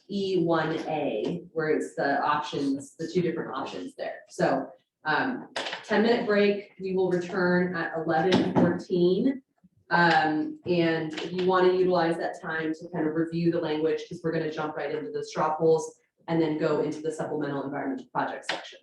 E1A, where it's the options, the 2 different options there. So 10-minute break, we will return at 11:14. And if you want to utilize that time to kind of review the language, because we're going to jump right into the straw polls and then go into the supplemental environmental project section.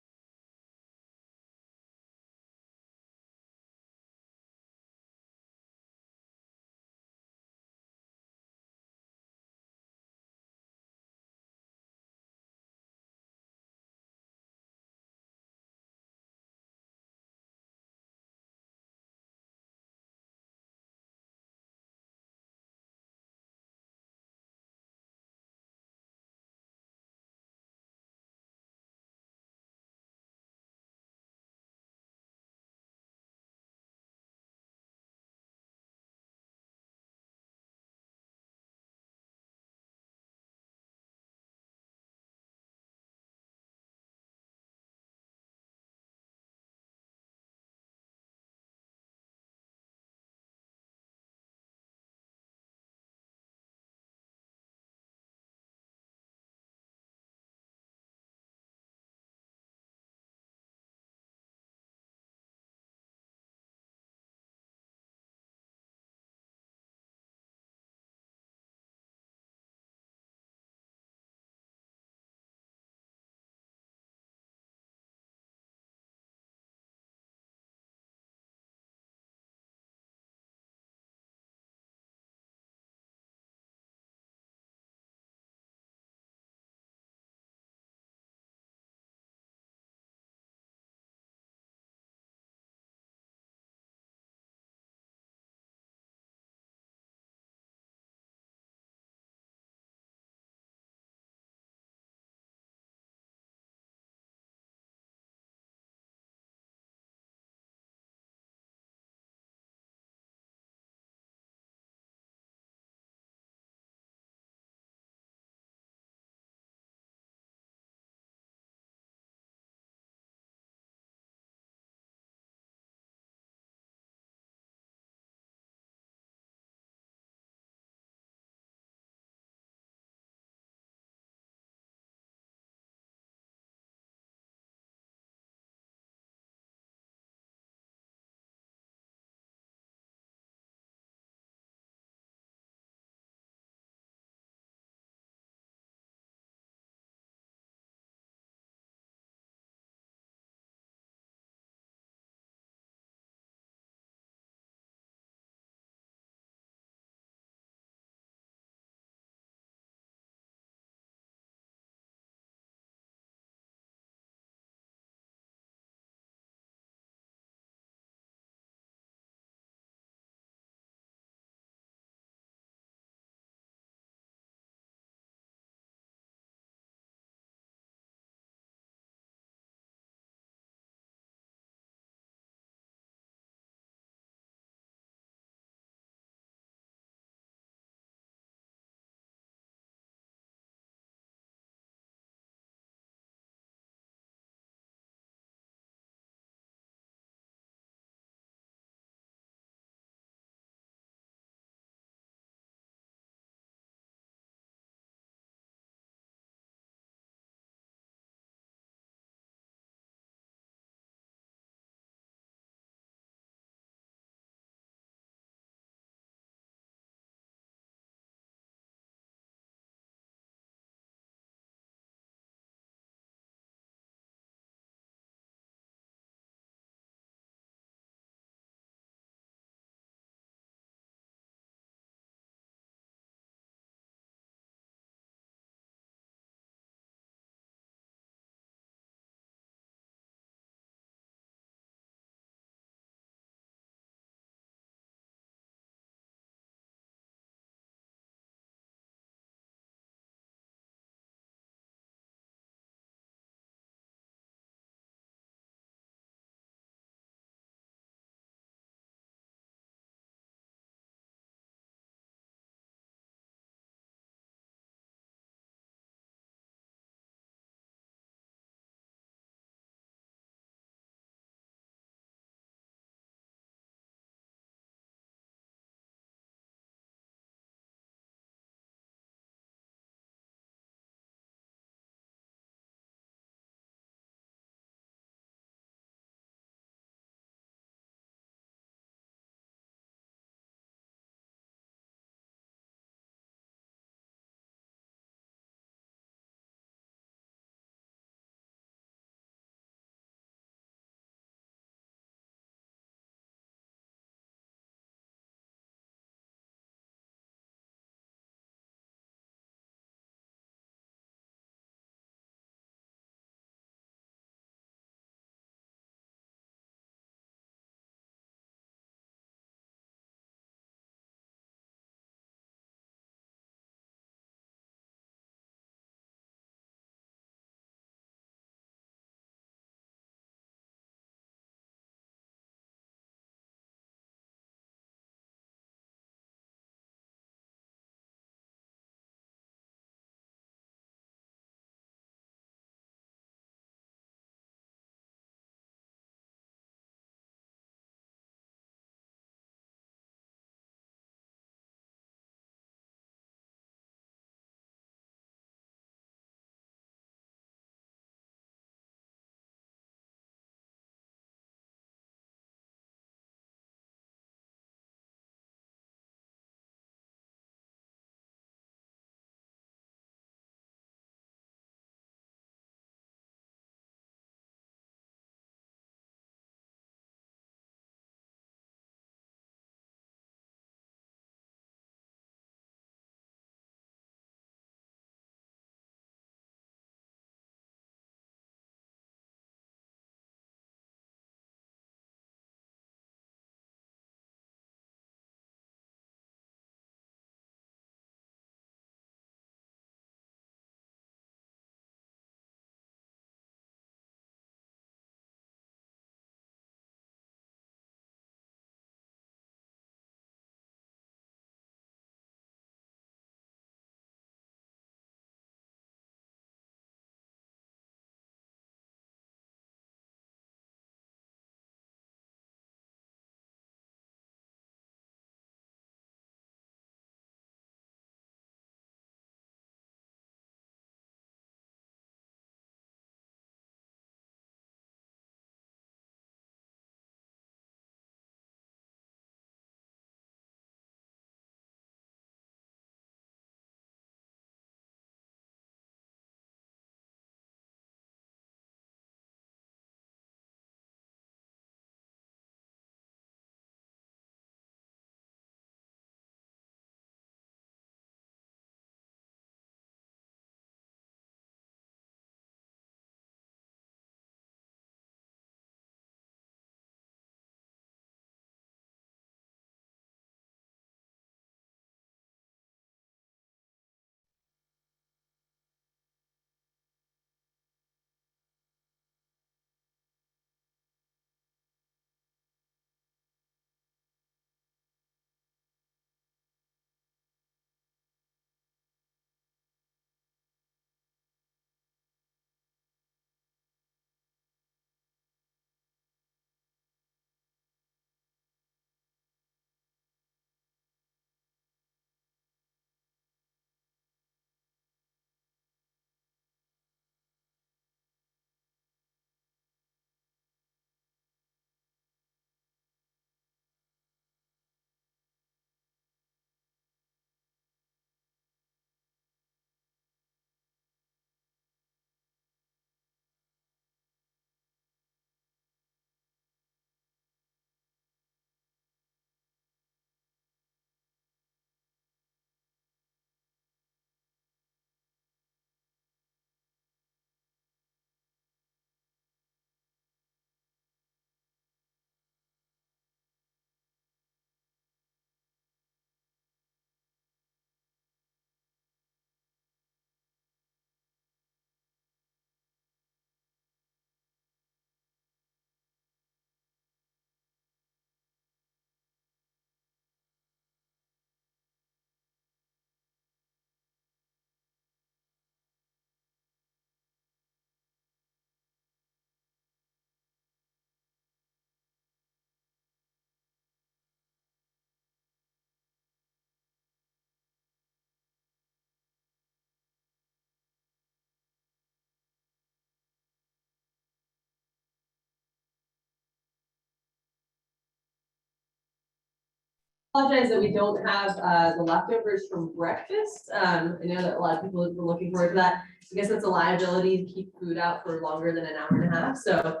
Apologize that we don't have the leftovers from breakfast. I know that a lot of people were looking forward to that. I guess it's a liability to keep food out for longer than an hour and a half. So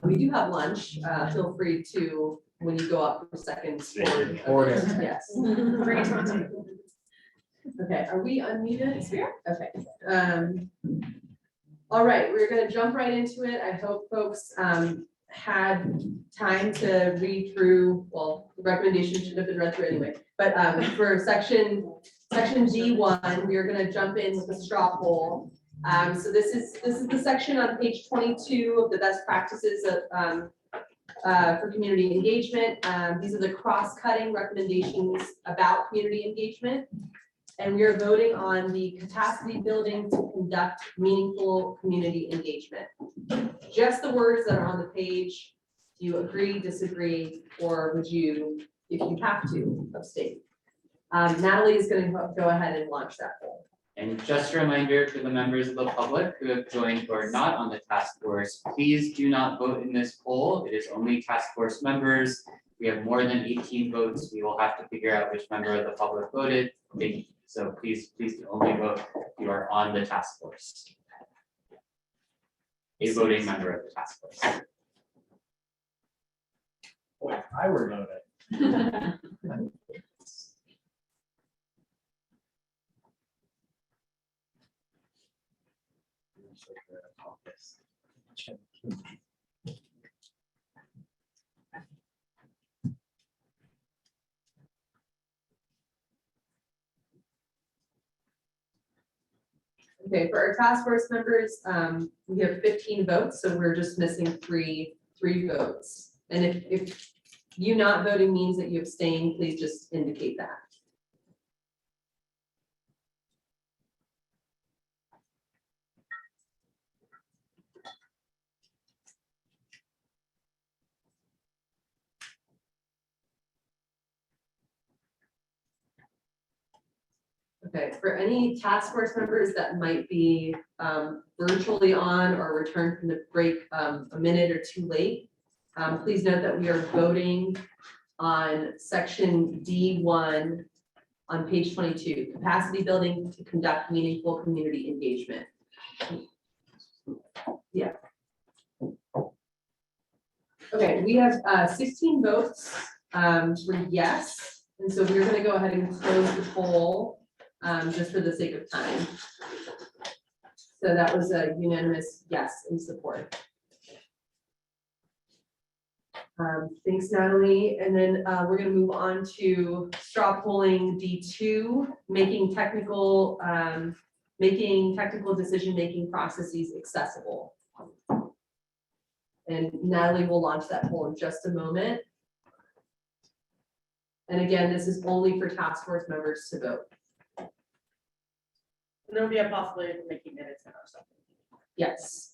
we do have lunch. Feel free to, when you go up for seconds. Order. Yes. Okay, are we unmuted here? Okay. All right, we're gonna jump right into it. I hope folks had time to read through, well, the recommendation should have been read through anyway. But for section D1, we are gonna jump in with the straw poll. So this is the section on page 22 of the best practices of for community engagement. These are the cross-cutting recommendations about community engagement. And we are voting on the capacity building to conduct meaningful community engagement. Just the words that are on the page. Do you agree, disagree, or would you, if you have to, abstain? Natalie is going to go ahead and launch that poll. And just a reminder for the members of the public who have joined or are not on the task force, please do not vote in this poll. It is only task force members. We have more than 18 votes. We will have to figure out which member of the public voted. So please only vote if you are on the task force. A voting member of the task force. Boy, if I were voting. Okay, for our task force members, we have 15 votes, so we're just missing three votes. And if you not voting means that you abstain, please just indicate that. Okay, for any task force members that might be virtually on or returned from the break a minute or two late, please note that we are voting on section D1 on page 22, capacity building to conduct meaningful community engagement. Yeah. Okay, we have 16 votes for yes, and so we're going to go ahead and close the poll. Just for the sake of time. So that was a unanimous yes in support. Thanks, Natalie. And then we're going to move on to straw polling D2, making technical decision-making processes accessible. And Natalie will launch that poll in just a moment. And again, this is only for task force members to vote. There'll be a possibility of making minutes or something. Yes.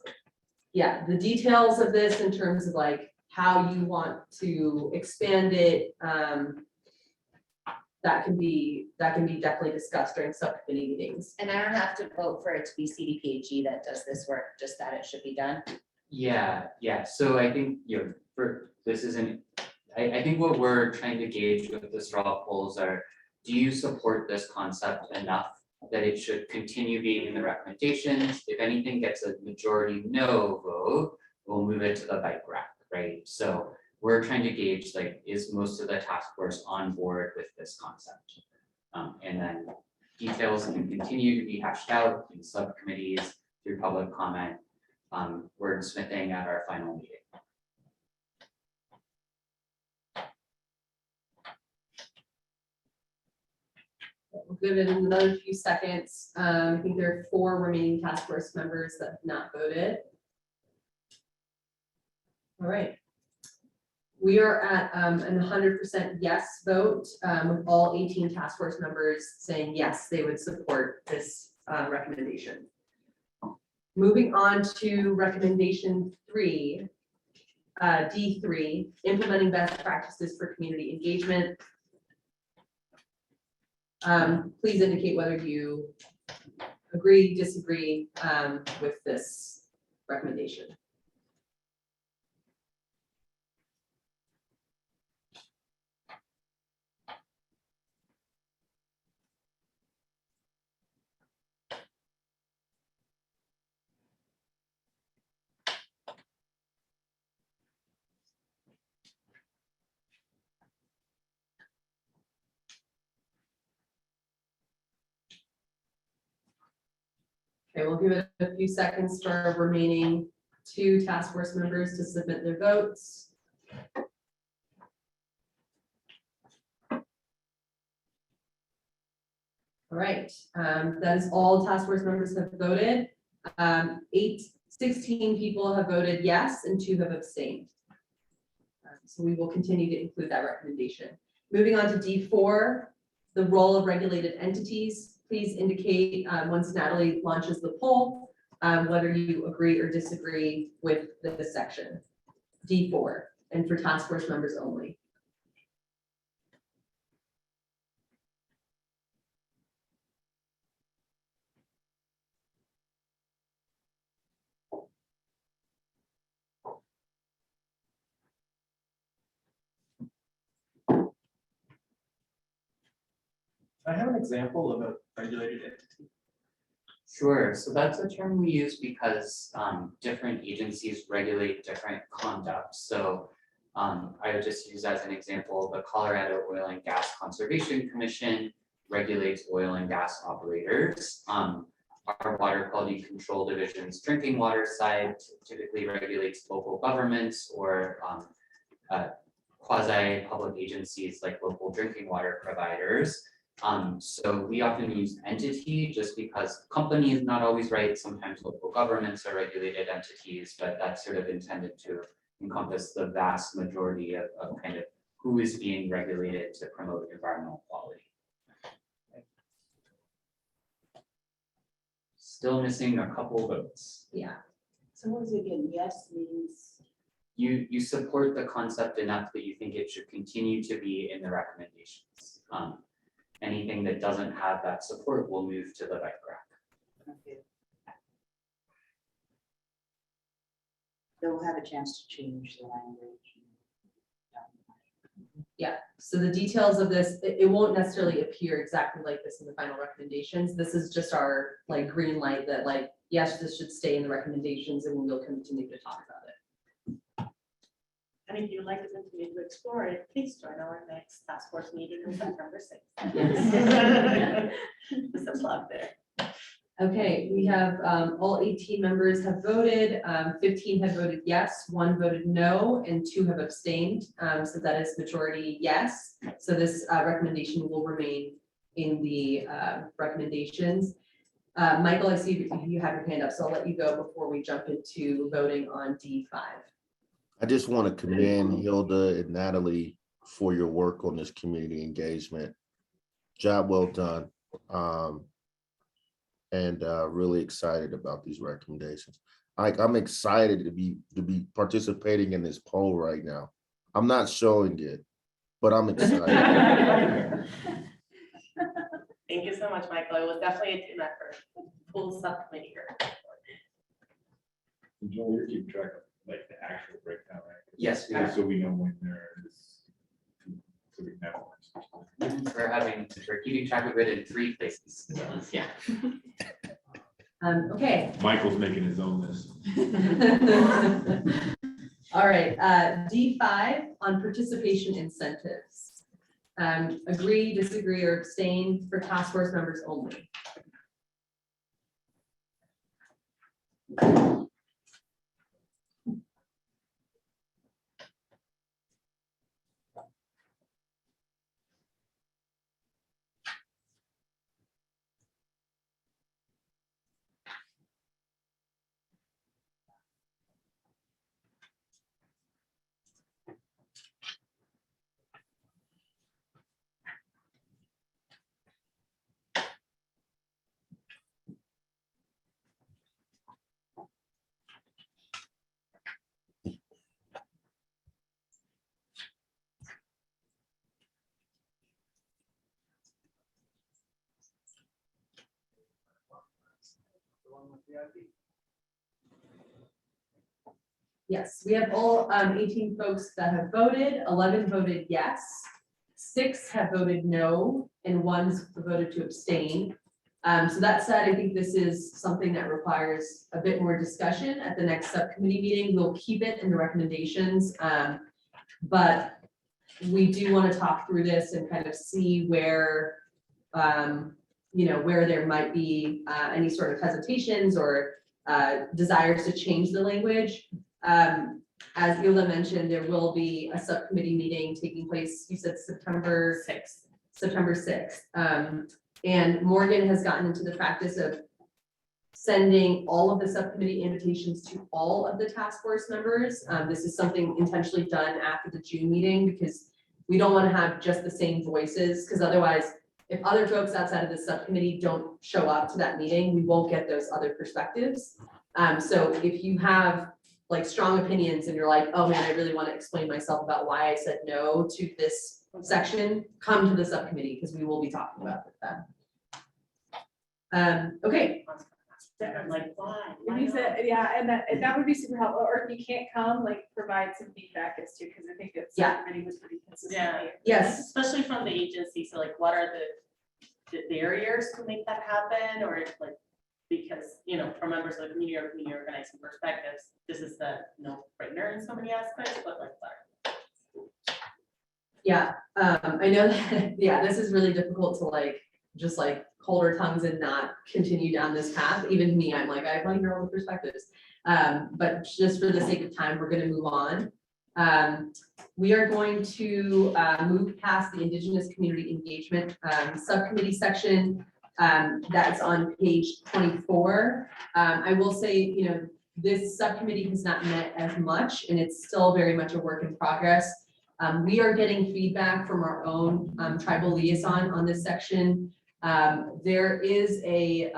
Yeah, the details of this in terms of like how you want to expand it, that can be definitely discussed during subcommittee meetings. And I don't have to vote for it to be CDPHE that does this work, just that it should be done. Yeah. So I think, for this isn't, I think what we're trying to gauge with the straw polls are, do you support this concept enough that it should continue being in the recommendations? If anything gets a majority no vote, we'll move it to the bike rack, right? So we're trying to gauge, like, is most of the task force on board with this concept? And then details can continue to be hashed out in subcommittees through public comment, wordsmithing at our final meeting. We'll give it another few seconds. I think there are 4 remaining task force members that have not voted. All right. We are at an 100% yes vote, with all 18 task force members saying yes, they would support this recommendation. Moving on to recommendation 3, D3, implementing best practices for community engagement. Please indicate whether you agree, disagree with this recommendation. Okay, we'll give it a few seconds for our remaining 2 task force members to submit their votes. All right, that is all task force members have voted. 16 people have voted yes and 2 have abstained. So we will continue to include that recommendation. Moving on to D4, the role of regulated entities. Please indicate once Natalie launches the poll, whether you agree or disagree with this section. D4, and for task force members only. I have an example of a regulated entity. Sure, so that's a term we use because different agencies regulate different conduct. So I would just use as an example, the Colorado Oil and Gas Conservation Commission regulates oil and gas operators. Our Water Quality Control Division's drinking water side typically regulates local governments or quasi-public agencies like local drinking water providers. So we often use entity just because company is not always right. Sometimes local governments are regulated entities, but that's sort of intended to encompass the vast majority of kind of who is being regulated to promote environmental quality. Still missing a couple votes. Yeah. So what is it again? Yes means. You support the concept enough that you think it should continue to be in the recommendations. Anything that doesn't have that support will move to the bike rack. Okay. They'll have a chance to change the language. Yeah, so the details of this, it won't necessarily appear exactly like this in the final recommendations. This is just our like green light that like, yes, this should stay in the recommendations and we'll continue to talk about it. And if you'd like to continue to explore it, please join our next task force meeting on September 6th. Yes. Just a plug there. Okay, we have all 18 members have voted, 15 have voted yes, 1 voted no, and 2 have abstained. So that is majority yes. So this recommendation will remain in the recommendations. Michael, I see you have your hand up, so I'll let you go before we jump into voting on D5. I just want to commend Hilda and Natalie for your work on this community engagement. Job well done. And really excited about these recommendations. I'm excited to be participating in this poll right now. I'm not showing it, but I'm excited. Thank you so much, Michael. It was definitely a team effort. Full subcommittee here. Joel, you're keeping track of like the actual breakdown, right? Yes, we are. So we know when there is. So we can have one. We're keeping track of it in 3 places. So, yeah. Okay. Michael's making his own list. All right, D5 on participation incentives. Agree, disagree, or abstain for task force members only. Yes, we have all 18 folks that have voted, 11 voted yes, 6 have voted no, and 1's voted to abstain. So that said, I think this is something that requires a bit more discussion at the next subcommittee meeting. We'll keep it in the recommendations, but we do want to talk through this and kind of see where where there might be any sort of hesitations or desires to change the language. As Ilda mentioned, there will be a subcommittee meeting taking place, you said September 6th. September 6th. And Morgan has gotten into the practice of sending all of the subcommittee invitations to all of the task force members. This is something intentionally done after the June meeting because we don't want to have just the same voices, because otherwise, if other folks outside of the subcommittee don't show up to that meeting, we won't get those other perspectives. So if you have like strong opinions and you're like, oh man, I really want to explain myself about why I said no to this section, come to the subcommittee because we will be talking about it then. Okay. Like, why? If you said, yeah, and that would be super helpful, or if you can't come, like, provide some feedback as to, because I think that Yeah. subcommittee was pretty consistent. Yeah. Yes. Especially from the agency, so like, what are the barriers to make that happen, or like, because, from members of the community or community organizing perspectives, this is the no-brainer in so many aspects, but like, what? Yeah, I know that, yeah, this is really difficult to just hold our tongues and not continue down this path. Even me, I'm like, I want to hear all the perspectives. But just for the sake of time, we're gonna move on. We are going to move past the Indigenous Community Engagement Subcommittee section. That's on page 24. I will say, this subcommittee has not met as much and it's still very much a work in progress. We are getting feedback from our own tribal liaison on this section. There is a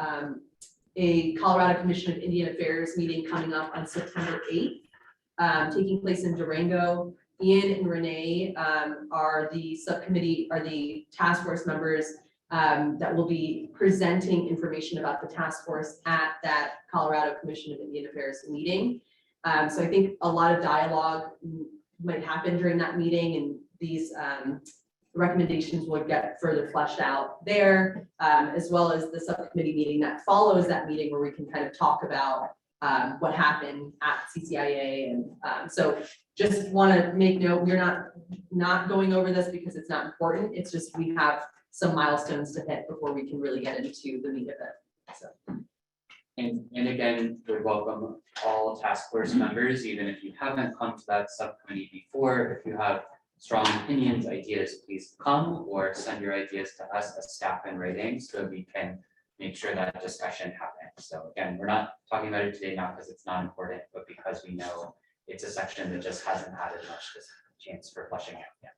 Colorado Commission of Indian Affairs meeting coming up on September 8th, taking place in Durango. Ian and Renee are the task force members that will be presenting information about the task force at that Colorado Commission of Indian Affairs meeting. So I think a lot of dialogue might happen during that meeting, and these recommendations will get further fleshed out there, as well as the subcommittee meeting that follows that meeting where we can kind of talk about what happened at CCIA. And so just want to make note, we're not going over this because it's not important. It's just we have some milestones to hit before we can really get into the meat of it. So. And again, we welcome all task force members, even if you haven't come to that subcommittee before. If you have strong opinions, ideas, please come or send your ideas to us as staff in writing so we can make sure that discussion happens. So again, we're not talking about it today, not because it's not important, but because we know it's a section that just hasn't had as much chance for fleshing out yet.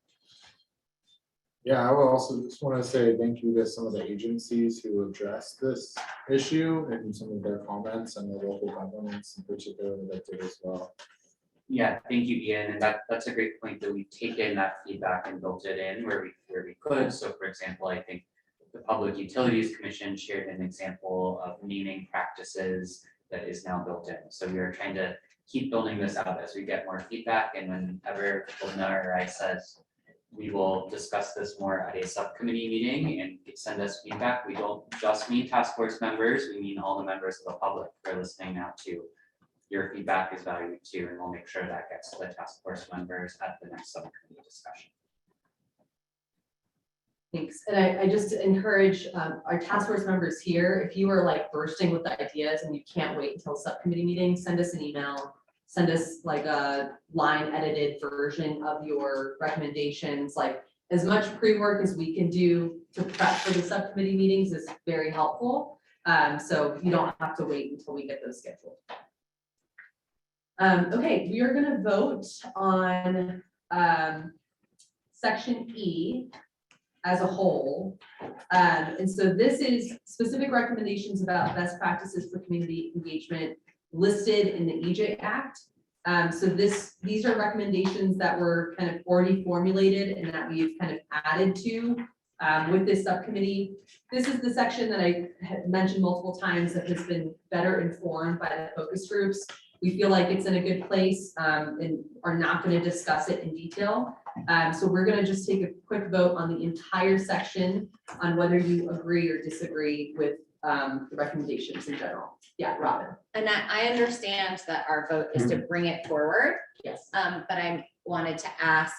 Yeah, I will also just want to say thank you to some of the agencies who addressed this issue and some of their comments, and the local governments in particular that did as well. Yeah, thank you, Ian, and that's a great point that we've taken that feedback and built it in where we could. So for example, I think the Public Utilities Commission shared an example of naming practices that is now built in. So we are trying to keep building this out as we get more feedback, and whenever Lina or I says we will discuss this more at a subcommittee meeting and send us feedback. We don't just mean task force members, we mean all the members of the public who are listening now too. Your feedback is valued too, and we'll make sure that gets to the task force members at the next subcommittee discussion. Thanks. And I just encourage our task force members here, if you are bursting with ideas and you can't wait until subcommittee meeting, send us an email. Send us a line edited version of your recommendations. As much pre-work as we can do to prep for the subcommittee meetings is very helpful. So you don't have to wait until we get those scheduled. Okay, we are gonna vote on section E as a whole. And so this is specific recommendations about best practices for community engagement listed in the EJ Act. So these are recommendations that were kind of already formulated and that we've kind of added to with this subcommittee. This is the section that I had mentioned multiple times that has been better informed by the focus groups. We feel like it's in a good place and are not going to discuss it in detail. So we're going to just take a quick vote on the entire section on whether you agree or disagree with the recommendations in general. Yeah, Robin. And I understand that our vote is to bring it forward. Yes. But I wanted to ask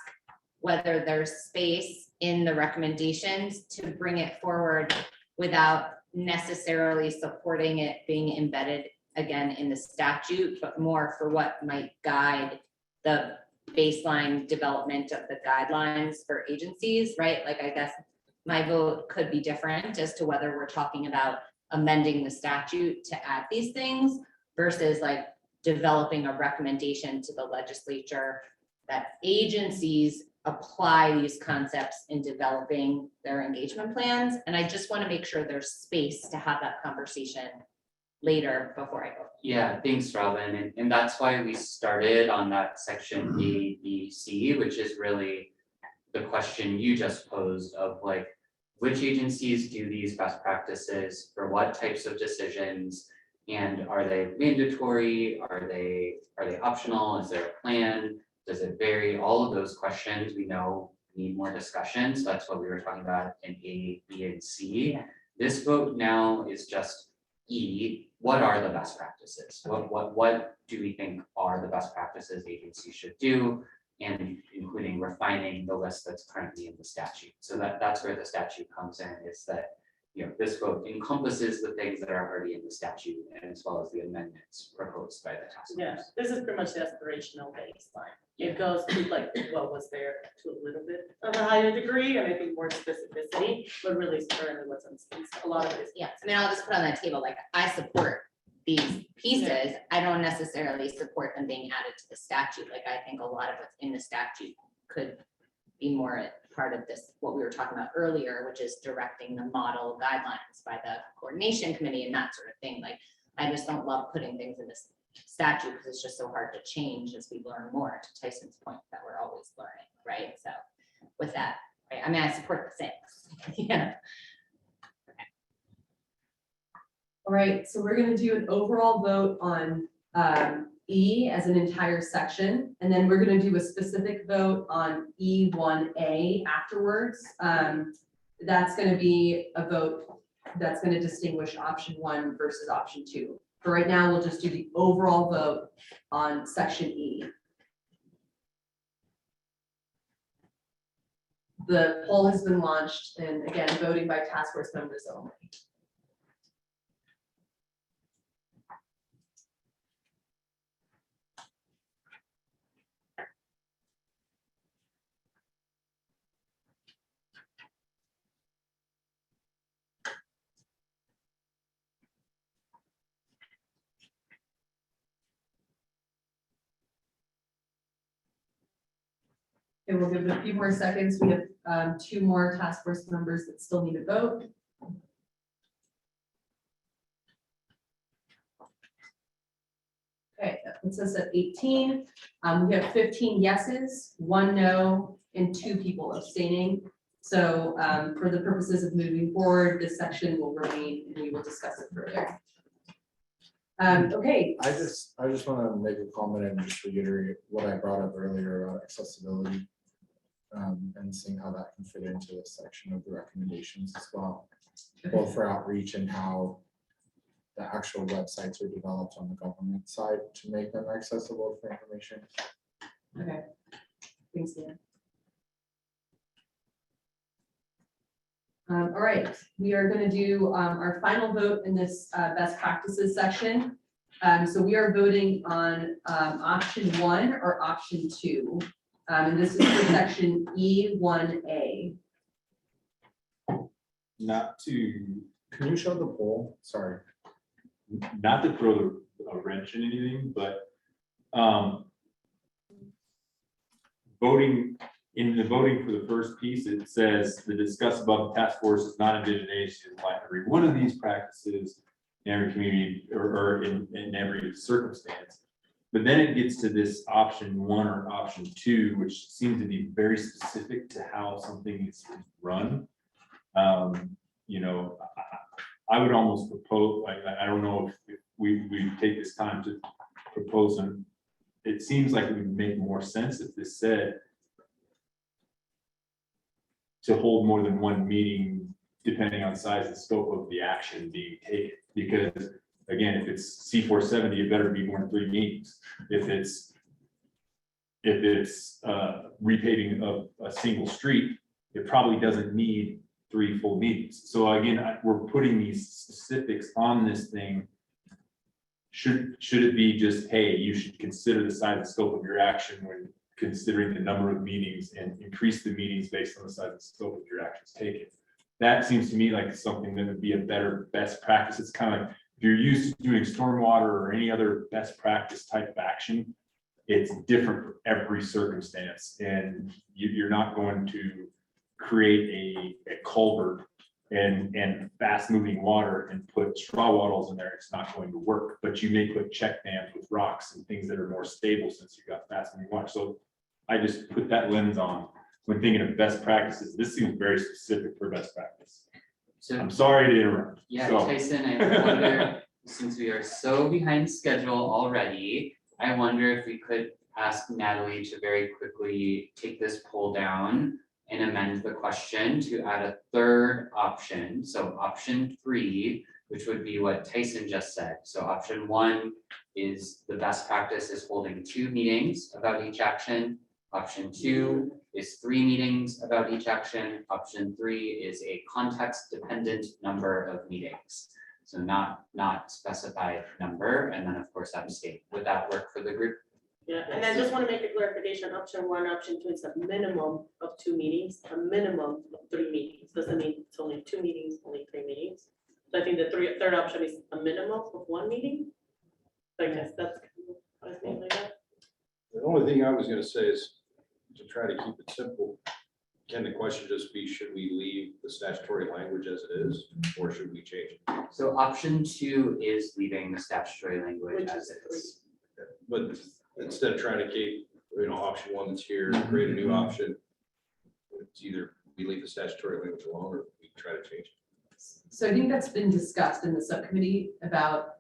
whether there's space in the recommendations to bring it forward without necessarily supporting it being embedded again in the statute, but more for what might guide the baseline development of the guidelines for agencies, right? Like, I guess my vote could be different as to whether we're talking about amending the statute to add these things versus like developing a recommendation to the legislature that agencies apply these concepts in developing their engagement plans. And I just want to make sure there's space to have that conversation later before I go. Yeah, thanks, Robin. And that's why we started on that section A, B, C, which is really the question you just posed of like, which agencies do these best practices for what types of decisions? And are they mandatory? Are they optional? Is there a plan? Does it vary? All of those questions we know need more discussion. So that's what we were talking about in A, B, and C. This vote now is just E. What are the best practices? What do we think are the best practices agencies should do? And including refining the list that's currently in the statute. So that's where the statute comes in, is that, you know, this vote encompasses the things that are already in the statute and as well as the amendments proposed by the task force. Yeah, this is pretty much the aspirational baseline. It goes to like what was there to a little bit of a higher degree, and I think more specificity, but really currently what's on a lot of it is. Yeah, I mean, I'll just put on that table, like, I support these pieces. I don't necessarily support them being added to the statute. Like, I think a lot of what's in the statute could be more part of this, what we were talking about earlier, which is directing the model guidelines by the coordination committee and that sort of thing. Like, I just don't love putting things in this statute because it's just so hard to change as we learn more, to Tyson's point that we're always learning, right? So with that, right, I mean, I support the things. Yeah. All right, so we're gonna do an overall vote on E as an entire section, and then we're gonna do a specific vote on E1A afterwards. That's gonna be a vote that's gonna distinguish option 1 versus option 2. For right now, we'll just do the overall vote on section E. The poll has been launched, and again, voting by task force members only. Okay, we'll give it a few more seconds. We have 2 more task force members that still need to vote. Okay, that puts us at 18. We have 15 yeses, 1 no, and 2 people abstaining. So for the purposes of moving forward, this section will remain and we will discuss it further. Okay. I just want to make a comment and just reiterate what I brought up earlier about accessibility. And seeing how that can fit into this section of the recommendations as well, both for outreach and how the actual websites are developed on the government side to make them accessible for information. Okay, thanks, Dan. All right, we are going to do our final vote in this best practices section. So we are voting on option 1 or option 2. And this is for section E1A. Not to, Can you show the poll? Sorry. not to throw a wrench in anything, but voting for the first piece, it says the discuss above task force is not envisioned agencies apply every one of these practices in every community or in every circumstance. But then it gets to this option 1 or option 2, which seems to be very specific to how something is run. You know, I would almost propose, like, I don't know if we take this time to propose them. It seems like it would make more sense if this said to hold more than 1 meeting, depending on size and scope of the action being taken. Because again, if it's C470, it better be more than 3 meetings. If it's repaving of a single street, it probably doesn't need 3 full meetings. So again, we're putting these specifics on this thing. Should it be just, hey, you should consider the size and scope of your action when considering the number of meetings and increase the meetings based on the size and scope of your actions taken? That seems to me like something that would be a better best practice. It's kind of like, if you're used to doing stormwater or any other best practice type of action, it's different for every circumstance. And you're not going to create a culvert and fast moving water and put straw wattles in there. It's not going to work, but you may put check dams with rocks and things that are more stable since you got fast moving water. So I just put that lens on when thinking of best practices. This seems very specific for best practice. So I'm sorry to interrupt. yeah, So- Tyson, I wonder, since we are so behind schedule already, I wonder if we could ask Natalie to very quickly take this poll down and amend the question to add a third option. So option 3, which would be what Tyson just said. So option 1 is the best practice is holding 2 meetings about each action. Option 2 is 3 meetings about each action. Option 3 is a context dependent number of meetings. So not specified number, and then of course abstain. Would that work for the group? Yeah, and I just want to make a clarification, option 1, option 2 is a minimum of 2 meetings, a minimum of 3 meetings. Doesn't mean it's only 2 meetings, only 3 meetings. So I think the third option is a minimum of 1 meeting. So I guess that's, I think like that. The only thing I was gonna say is to try to keep it simple. Can the question just be, should we leave the statutory language as it is, or should we change it? So option 2 is leaving the statutory language Which as is it is. But instead of trying to keep, option 1 that's here, create a new option, it's either we leave the statutory language alone or we try to change it. So I think that's been discussed in the subcommittee about,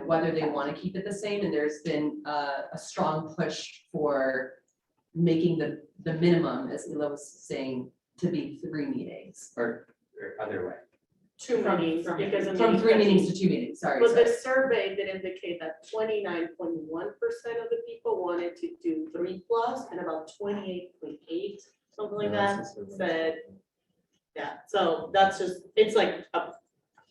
whether they want to keep it the same, and there's been a strong push for making the minimum, as Ela was saying, to be 3 meetings. Or other way. 2 meetings, because of From the 3 meetings to 2 meetings, sorry. But the survey did indicate that 29.1% of the people wanted to do 3+, and about 28.8, something like that, said, yeah, so that's just, it's like a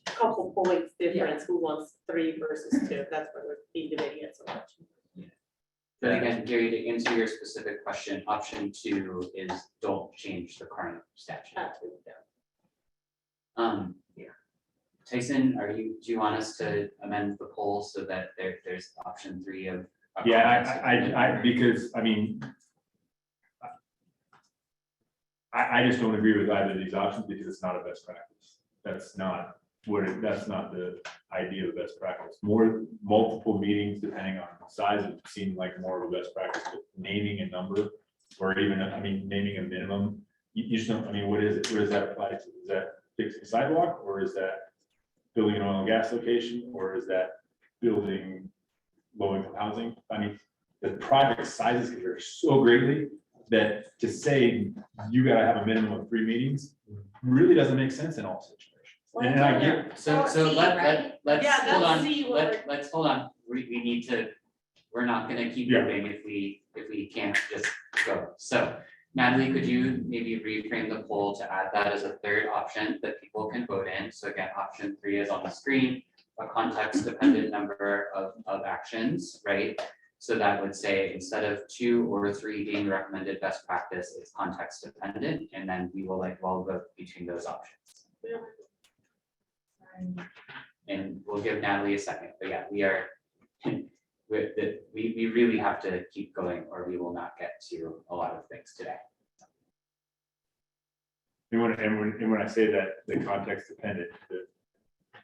couple points difference, who wants 3 versus 2, that's why we're debating it so much. But again, Gary, to answer your specific question, option 2 is don't change the current statute. Absolutely, yeah. Tyson, do you want us to amend the poll so that there's option 3 of? Yeah, because, I just don't agree with either of these options because it's not a best practice. That's not that's not the idea of best practice. Multiple meetings depending on size, it seemed like more of a best practice, but naming a number or even, naming a minimum. You just don't, what is it? What does that apply to? Is that fixing a sidewalk, or is that building an oil and gas location, or is that building low-income housing? The project sizes can vary so greatly that to say you gotta have a minimum of 3 meetings really doesn't make sense in all situations. And I get, So let's Yeah, hold that's on, C word. let's hold on. We need to, we're not gonna keep Yeah. moving if we can't just go. So Natalie, could you maybe reframe the poll to add that as a third option that people can vote in? So again, option 3 is on the screen, a context dependent number of actions, right? So that would say instead of 2 or 3 being recommended best practice, it's context dependent, and then we will vote between those options. Yeah. And we'll give Natalie a second, but yeah, we are, we really have to keep going or we will not get to a lot of things today. and when I say that, the context dependent,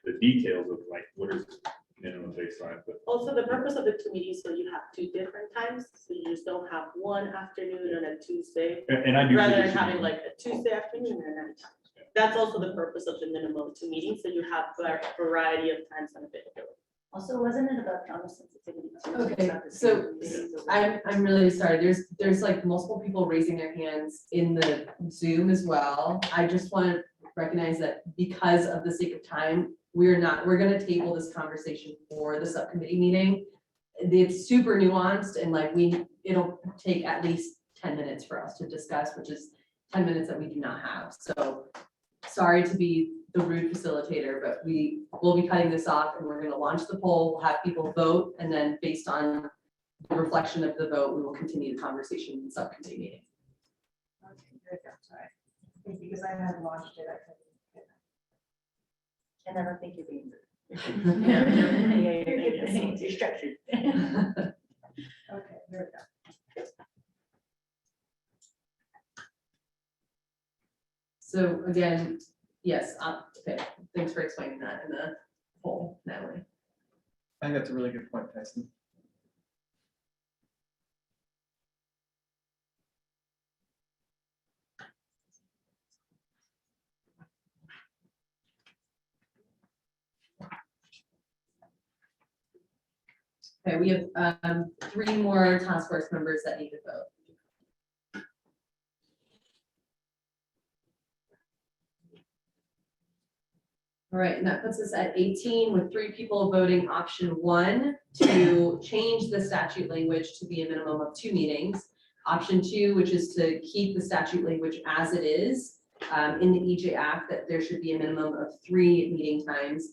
the details of what is minimum baseline, but Also, the purpose of the 2 meetings, so you have 2 different times, so you just don't have one afternoon and a Tuesday. and I do. Rather think than it should having be- like a Tuesday afternoon and another time. That's also the purpose of the minimum 2 meetings, so you have a variety of times and availability. Also, wasn't it about counter sensitivity too? Okay, It's not the so same meetings or I'm really sorry. There's like multiple people raising their hands in the Zoom as well. I just want to recognize that because of the sake of time, we're gonna table this conversation for the subcommittee meeting. It's super nuanced and it'll take at least 10 minutes for us to discuss, which is 10 minutes that we do not have. So sorry to be the rude facilitator, but we will be cutting this off and we're gonna launch the poll, we'll have people vote, and then based on the reflection of the vote, we will continue the conversation in the subcommittee meeting. Okay, good, that's all right. I think because I had launched it, I couldn't. And I don't think you're being rude. Yeah. You're structured. Okay, there we go. So again, yes, okay, thanks for explaining that in the poll, Natalie. I think that's a really good point, Tyson. Okay, we have 3 more task force members that need to vote. All right, and that puts us at 18 with 3 people voting option 1 to change the statute language to be a minimum of 2 meetings. Option 2, which is to keep the statute language as it is in the EJ Act, that there should be a minimum of 3 meeting times.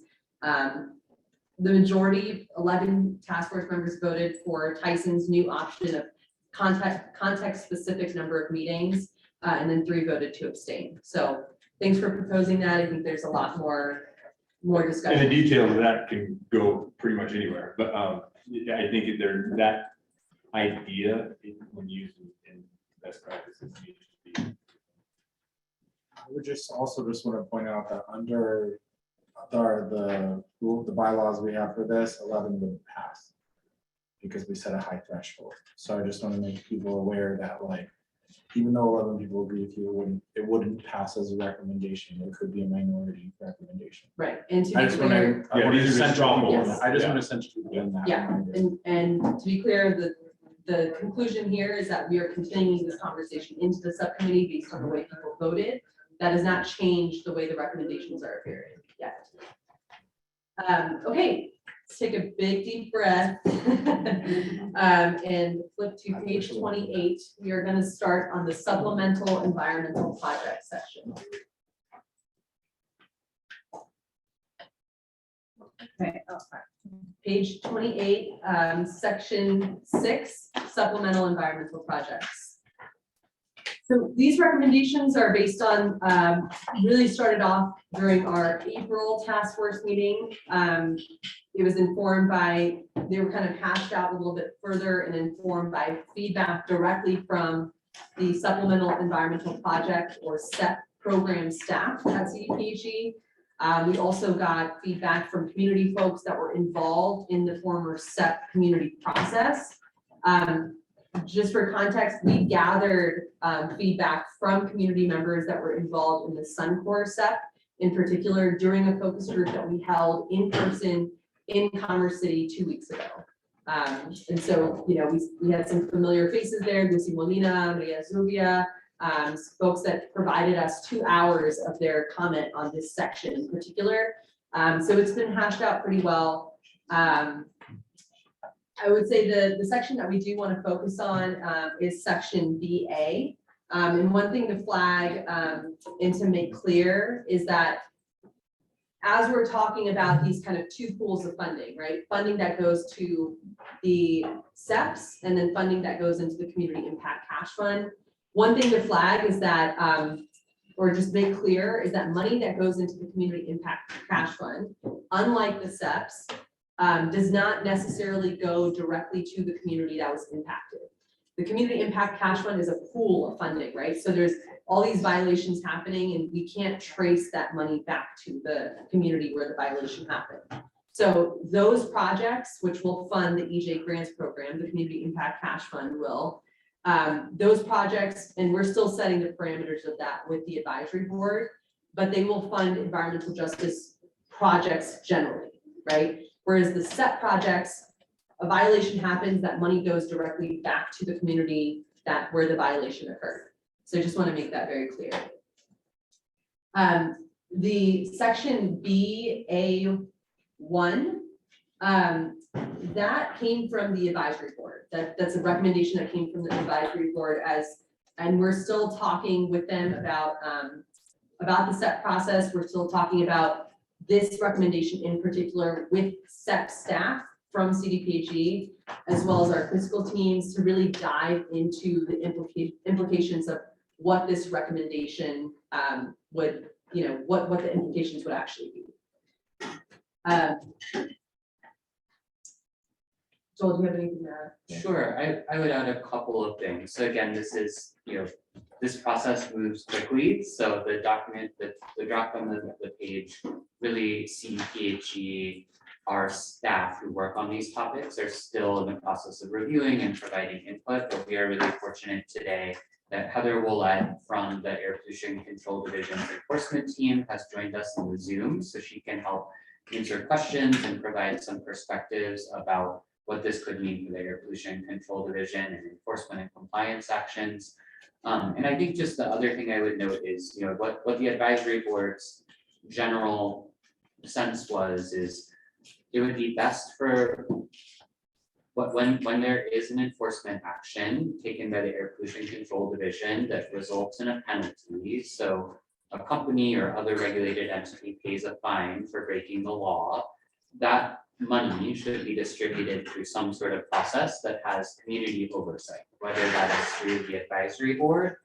The majority, 11 task force members voted for Tyson's new option of context-specific number of meetings, and then 3 voted to abstain. So thanks for proposing that. I think there's a lot more discussion. And the details of that can go pretty much anywhere, but yeah, I think that idea when used in best practices needs to be. I would just also want to point out that under the bylaws we have for this, 11 would pass because we set a high threshold. So I just want to make people aware that, like, even though 11 people agree with you, it wouldn't pass as a recommendation. It could be a minority recommendation. Right, and to I be just want clear. to, I want to these are send straw people, polls. I just Yeah. want to send people in that. Yeah, reminder. and to be clear, the conclusion here is that we are continuing this conversation into the subcommittee based on the way people voted. That does not change the way the recommendations are appearing yet. Okay, let's take a big deep breath and flip to page 28. We are going to start on the supplemental environmental project section. Okay, page 28, section 6, supplemental environmental projects. So these recommendations are based on, really started off during our April task force meeting. It was informed by, they were kind of hashed out a little bit further and informed by feedback directly from the supplemental environmental project or SEP program staff at CDPHE. We also got feedback from community folks that were involved in the former SEP community process. Just for context, we gathered feedback from community members that were involved in the Suncor SEP, in particular during a focus group that we held in person in Commerce City 2 weeks ago. And so, you know, we had some familiar faces there, Lucy Molina, Maria Zubia, folks that provided us 2 hours of their comment on this section in particular. So it's been hashed out pretty well. I would say the section that we do want to focus on is section BA. And one thing to flag and to make clear is that as we're talking about these kind of 2 pools of funding, right? Funding that goes to the SEPs and then funding that goes into the Community Impact Cash Fund. One thing to flag is that, or just make clear, is that money that goes into the Community Impact Cash Fund, unlike the SEPs, does not necessarily go directly to the community that was impacted. The Community Impact Cash Fund is a pool of funding, right? So there's all these violations happening and we can't trace that money back to the community where the violation happened. So those projects, which will fund the EJ Grants Program, the Community Impact Cash Fund will, those projects, and we're still setting the parameters of that with the advisory board, but they will fund environmental justice projects generally, right? Whereas the SEP projects, a violation happens, that money goes directly back to the community where the violation occurred. So I just want to make that very clear. The section BA1, that came from the advisory board. That's a recommendation that came from the advisory board and we're still talking with them about about the SEP process. We're still talking about this recommendation in particular with SEP staff from CDPHE, as well as our fiscal teams, to really dive into the implications of what this recommendation would, what the implications would actually be. Joel, do you have anything to add? Sure, I would add a couple of things. So again, this is, this process moves quickly. So the document, the draft on the page, really CDPHE, our staff who work on these topics are still in the process of reviewing and providing input, but we are really fortunate today that Heather Willett from the Air Pollution Control Division's enforcement team has joined us on the Zoom, so she can help answer questions and provide some perspectives about what this could mean for the Air Pollution Control Division and enforcement and compliance actions. And I think just the other thing I would note is, what the advisory board's general sense is it would be best for when there is an enforcement action taken by the Air Pollution Control Division that results in a penalty. So a company or other regulated entity pays a fine for breaking the law, that money should be distributed through some sort of process that has community oversight, whether that is through the advisory board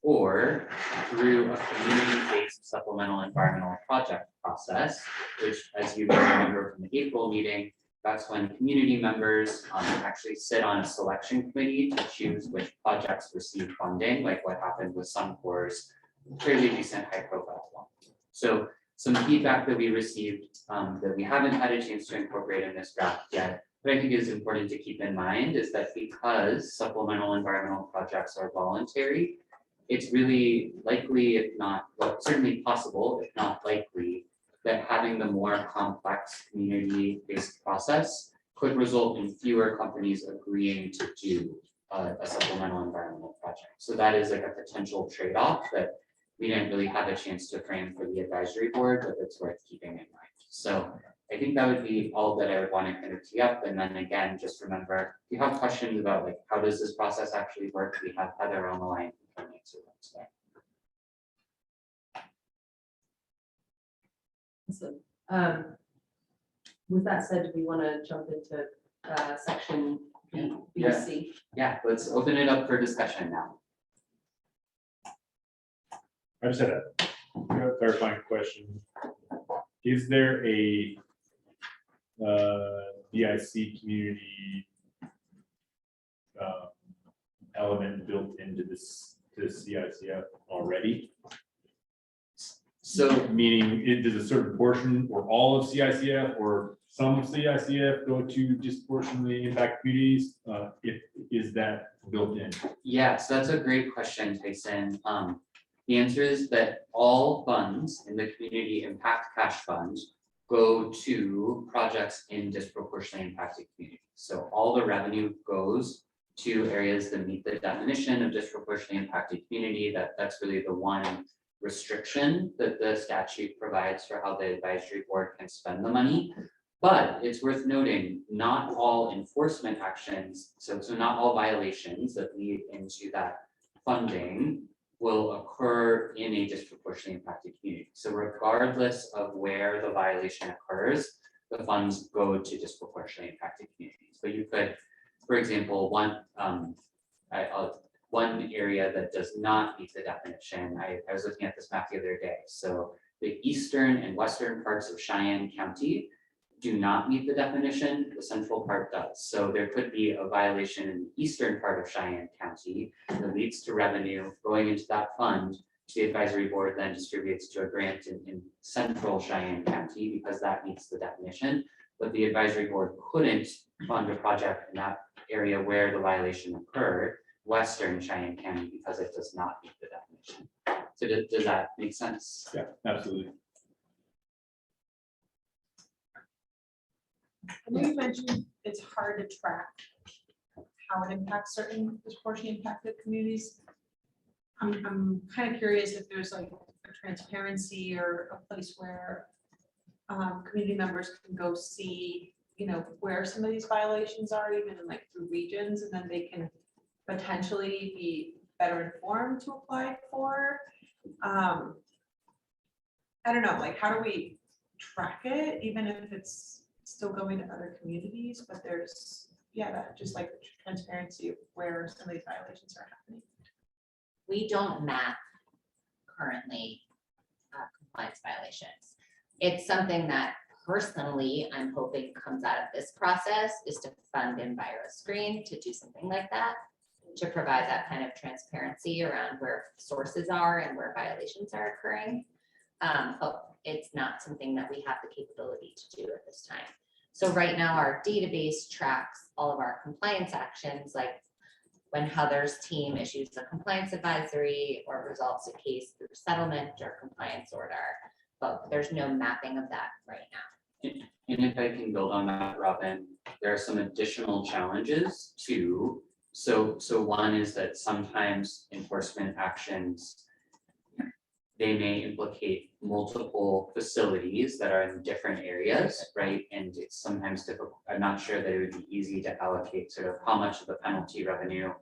or through a community-based supplemental environmental project process, which, as you may remember from the April meeting, that's when community members actually sit on a selection committee to choose which projects receive funding, like what happened with Suncor's fairly recent high-profile one. So some feedback that we received that we haven't had a chance to incorporate in this draft yet, but I think is important to keep in mind is that because supplemental environmental projects are voluntary, it's really likely, if not, well, certainly possible, if not likely, that having the more complex community-based process could result in fewer companies agreeing to do a supplemental environmental project. So that is like a potential trade-off that we didn't really have a chance to frame for the advisory board, but it's worth keeping in mind. So I think that would be all that I would want to kind of tee up. And then again, just remember, if you have questions about like, how does this process actually work? We have Heather on the line who can answer them today. Awesome. With that said, do we want to jump into section B.C.? Yeah, let's open it up for discussion now. I just had a clarifying question. Is there a DIC community element built into this CICF already? So meaning, does a certain portion or all of CICF or some CICF go to disproportionately impact communities? Is that built in? Yeah, so that's a great question, Tyson. The answer is that all funds in the Community Impact Cash Fund go to projects in disproportionately impacted communities. So all the revenue goes to areas that meet the definition of disproportionately impacted community. That's really the one restriction that the statute provides for how the advisory board can spend the money. But it's worth noting, not all enforcement actions, so not all violations that lead into that funding will occur in a disproportionately impacted community. So regardless of where the violation occurs, the funds go to disproportionately impacted communities. But you could, for example, one area that does not meet the definition, I was looking at this map the other day. So the eastern and western parts of Cheyenne County do not meet the definition, the central part does. So there could be a violation in the eastern part of Cheyenne County that leads to revenue going into that fund. The advisory board then distributes to a grant in central Cheyenne County because that meets the definition. But the advisory board couldn't fund a project in that area where the violation occurred, western Cheyenne County, because it does not meet the definition. So does that make sense? Yeah, absolutely. I know you mentioned it's hard to track how it impacts certain disproportionately impacted communities. I'm kind of curious if there's like a transparency or a place where community members can go see, where some of these violations are, even in like through regions, and then they can potentially be better informed to apply for. I don't know, like, how do we track it, even if it's still going to other communities, but there's, yeah, that just like transparency of where some of these violations are happening. We don't map currently compliance violations. It's something that personally, I'm hoping comes out of this process is to fund EnviroScreen to do something like that, to provide that kind of transparency around where sources are and where violations are occurring. But it's not something that we have the capability to do at this time. So right now our database tracks all of our compliance actions, like when Heather's team issues a compliance advisory or resolves a case through settlement or compliance order, but there's no mapping of that right now. And if I can build on that, Robin, there are some additional challenges too. So one is that sometimes enforcement actions, they may implicate multiple facilities that are in different areas, right? And it's sometimes difficult. I'm not sure that it would be easy to allocate sort of how much of the penalty revenue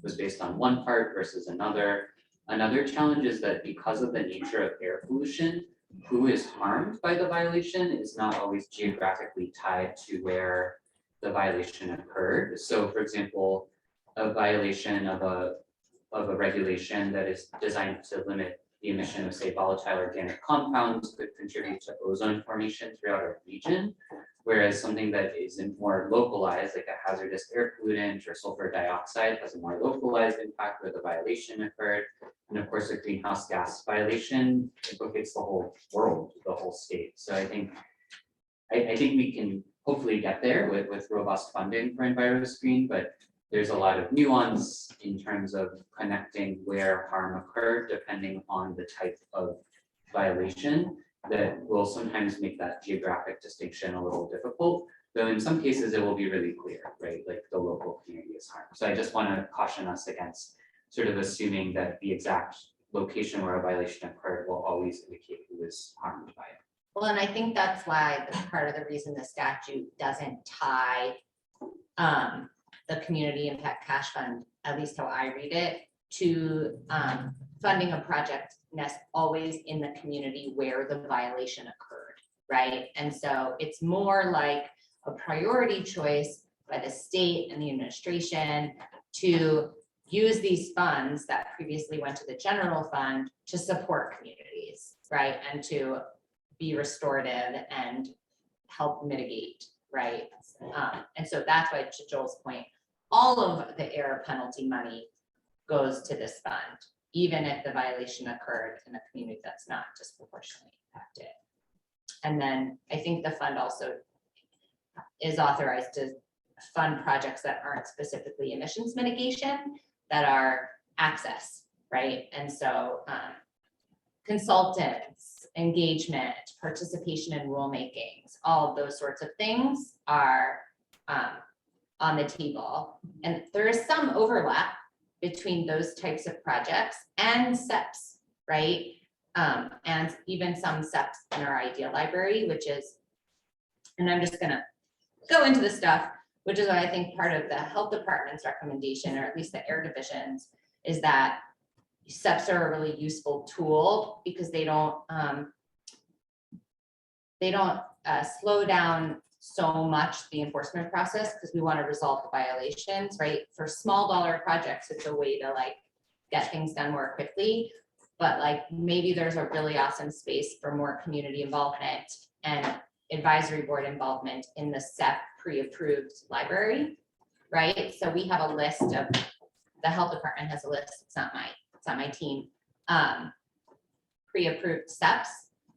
was based on one part versus another. Another challenge is that because of the nature of air pollution, who is harmed by the violation is not always geographically tied to where the violation occurred. So for example, a violation of a regulation that is designed to limit the emission of, say, volatile organic compounds could contribute to ozone formation throughout a region, whereas something that isn't more localized, like a hazardous air pollutant or sulfur dioxide, has a more localized impact where the violation occurred. And of course, a greenhouse gas violation implicates the whole world, the whole state. So I think we can hopefully get there with robust funding for EnviroScreen, but there's a lot of nuance in terms of connecting where harm occurred, depending on the type of violation, that will sometimes make that geographic distinction a little difficult. Though in some cases it will be really clear, right? Like the local community is harmed. So I just want to caution us against sort of assuming that the exact location where a violation occurred will always indicate who is harmed by it. Well, and I think that's why the part of the reason the statute doesn't tie the community impact cash fund, at least how I read it, to funding a project always in the community where the violation occurred, right? And so it's more like a priority choice by the state and the administration to use these funds that previously went to the general fund to support communities, right? And to be restorative and help mitigate, right? And so that's why, to Joel's point, all of the air penalty money goes to this fund, even if the violation occurred in a community that's not disproportionately impacted. And then I think the fund also is authorized to fund projects that aren't specifically emissions mitigation, that are access, right? And so consultants, engagement, participation in rulemakings, all of those sorts of things are on the table. And there is some overlap between those types of projects and SEPs, right? And even some SEPs in our idea library, which is, and I'm just gonna go into the stuff, which is what I think part of the health department's recommendation, or at least the air divisions, is that SEPs are a really useful tool because they don't slow down so much the enforcement process, because we want to resolve the violations, right? For small dollar projects, it's a way to like get things done more quickly. But like maybe there's a really awesome space for more community involvement and advisory board involvement in the SEP pre-approved library, right? So we have a list of, the health department has a list, it's not my team, pre-approved SEPs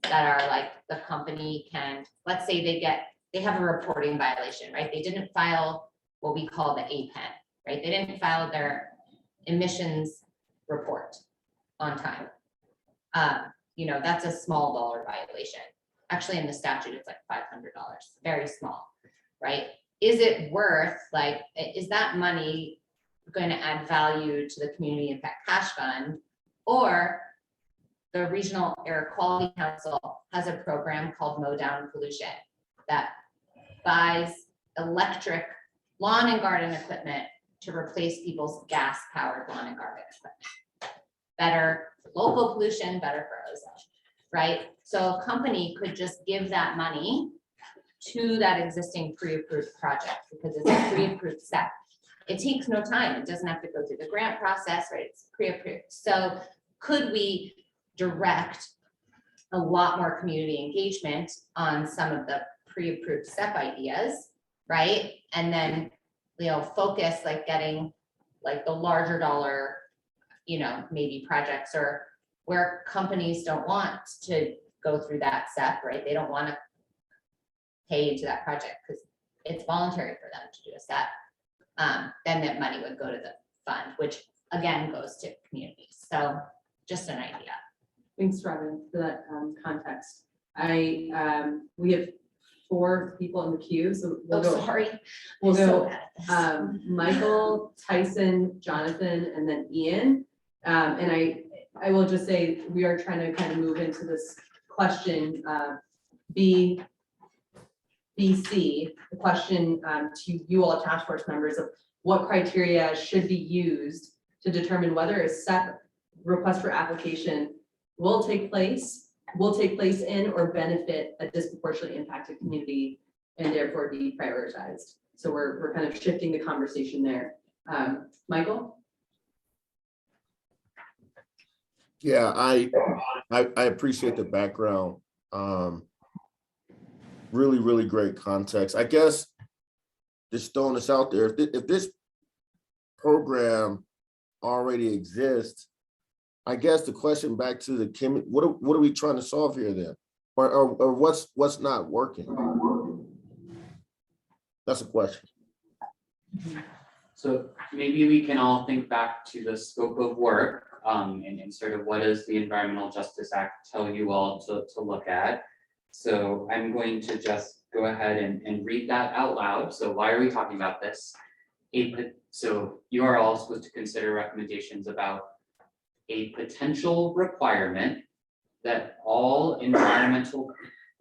that are like the company can, let's say they have a reporting violation, right? They didn't file what we call the APEN, right? They didn't file their emissions report on time. That's a small dollar violation. Actually, in the statute, it's like $500, very small, right? Is it worth, like, is that money going to add value to the community impact cash fund? Or the Regional Air Quality Council has a program called Mow Down Pollution that buys electric lawn and garden equipment to replace people's gas-powered lawn and garden equipment. Better for local pollution, better for ozone. right? So a company could just give that money to that existing pre-approved project because it's a pre-approved step. It takes no time. It doesn't have to go through the grant process, right? It's pre-approved. So could we direct a lot more community engagement on some of the pre-approved step ideas, right? And then, you know, focus like getting like the larger dollar, you know, maybe projects or where companies don't want to go through that step, right? They don't want to pay into that project because it's voluntary for them to do a step. Then that money would go to the fund, which again goes to communities. So just an idea. Thanks, Robin, for that context. We have 4 people in the queue, so we'll go. Sorry. We'll I'm so go, bad at this. Michael, Tyson, Jonathan, and then Ian. And I will just say, we are trying to kind of move into this question, BC, the question to you all task force members of what criteria should be used to determine whether a SEP request for application will take place in or benefit a disproportionately impacted community and therefore be prioritized. So we're kind of shifting the conversation there. Michael? Yeah, I appreciate the background. Really, really great context. I guess just throwing this out there, if this program already exists, I guess the question back to the what are we trying to solve here then? Or what's not working? That's a question. So maybe we can all think back to the scope of work, and sort of what does the Environmental Justice Act tell you all to look at? So I'm going to just go ahead and read that out loud. So why are we talking about this? So you are all supposed to consider recommendations about a potential requirement that all environmental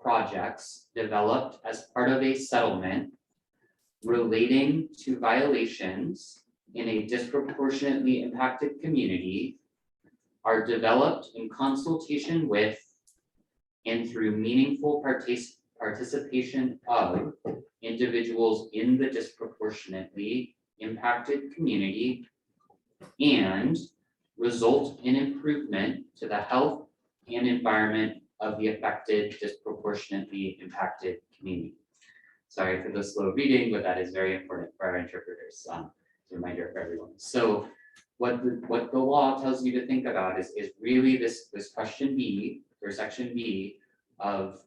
projects developed as part of a settlement relating to violations in a disproportionately impacted community are developed in consultation with and through meaningful participation of individuals in the disproportionately impacted community and result in improvement to the health and environment of the affected disproportionately impacted community. Sorry for the slow reading, but that is very important for our interpreters. It's a reminder for everyone. So what the law tells you to think about is really this question B, or section B, of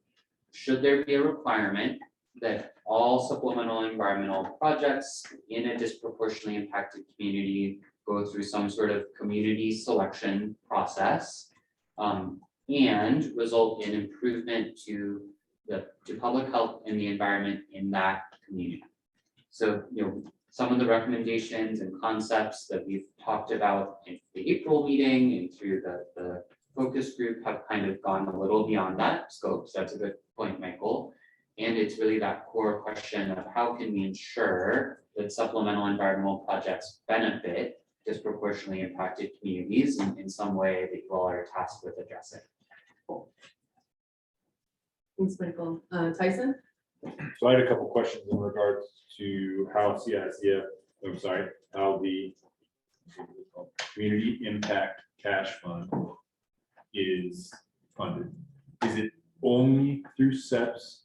should there be a requirement that all supplemental environmental projects in a disproportionately impacted community go through some sort of community selection process and result in improvement to public health and the environment in that community. So, you know, some of the recommendations and concepts that we've talked about in the April meeting and through the focus group have kind of gone a little beyond that scope. So that's a good point, Michael. And it's really that core question of how can we ensure that supplemental environmental projects benefit disproportionately impacted communities in some way that you all are tasked with addressing. Thanks, Michael. Tyson? So I had a couple questions in regards to how how the Community Impact Cash Fund is funded. Is it only through SEPs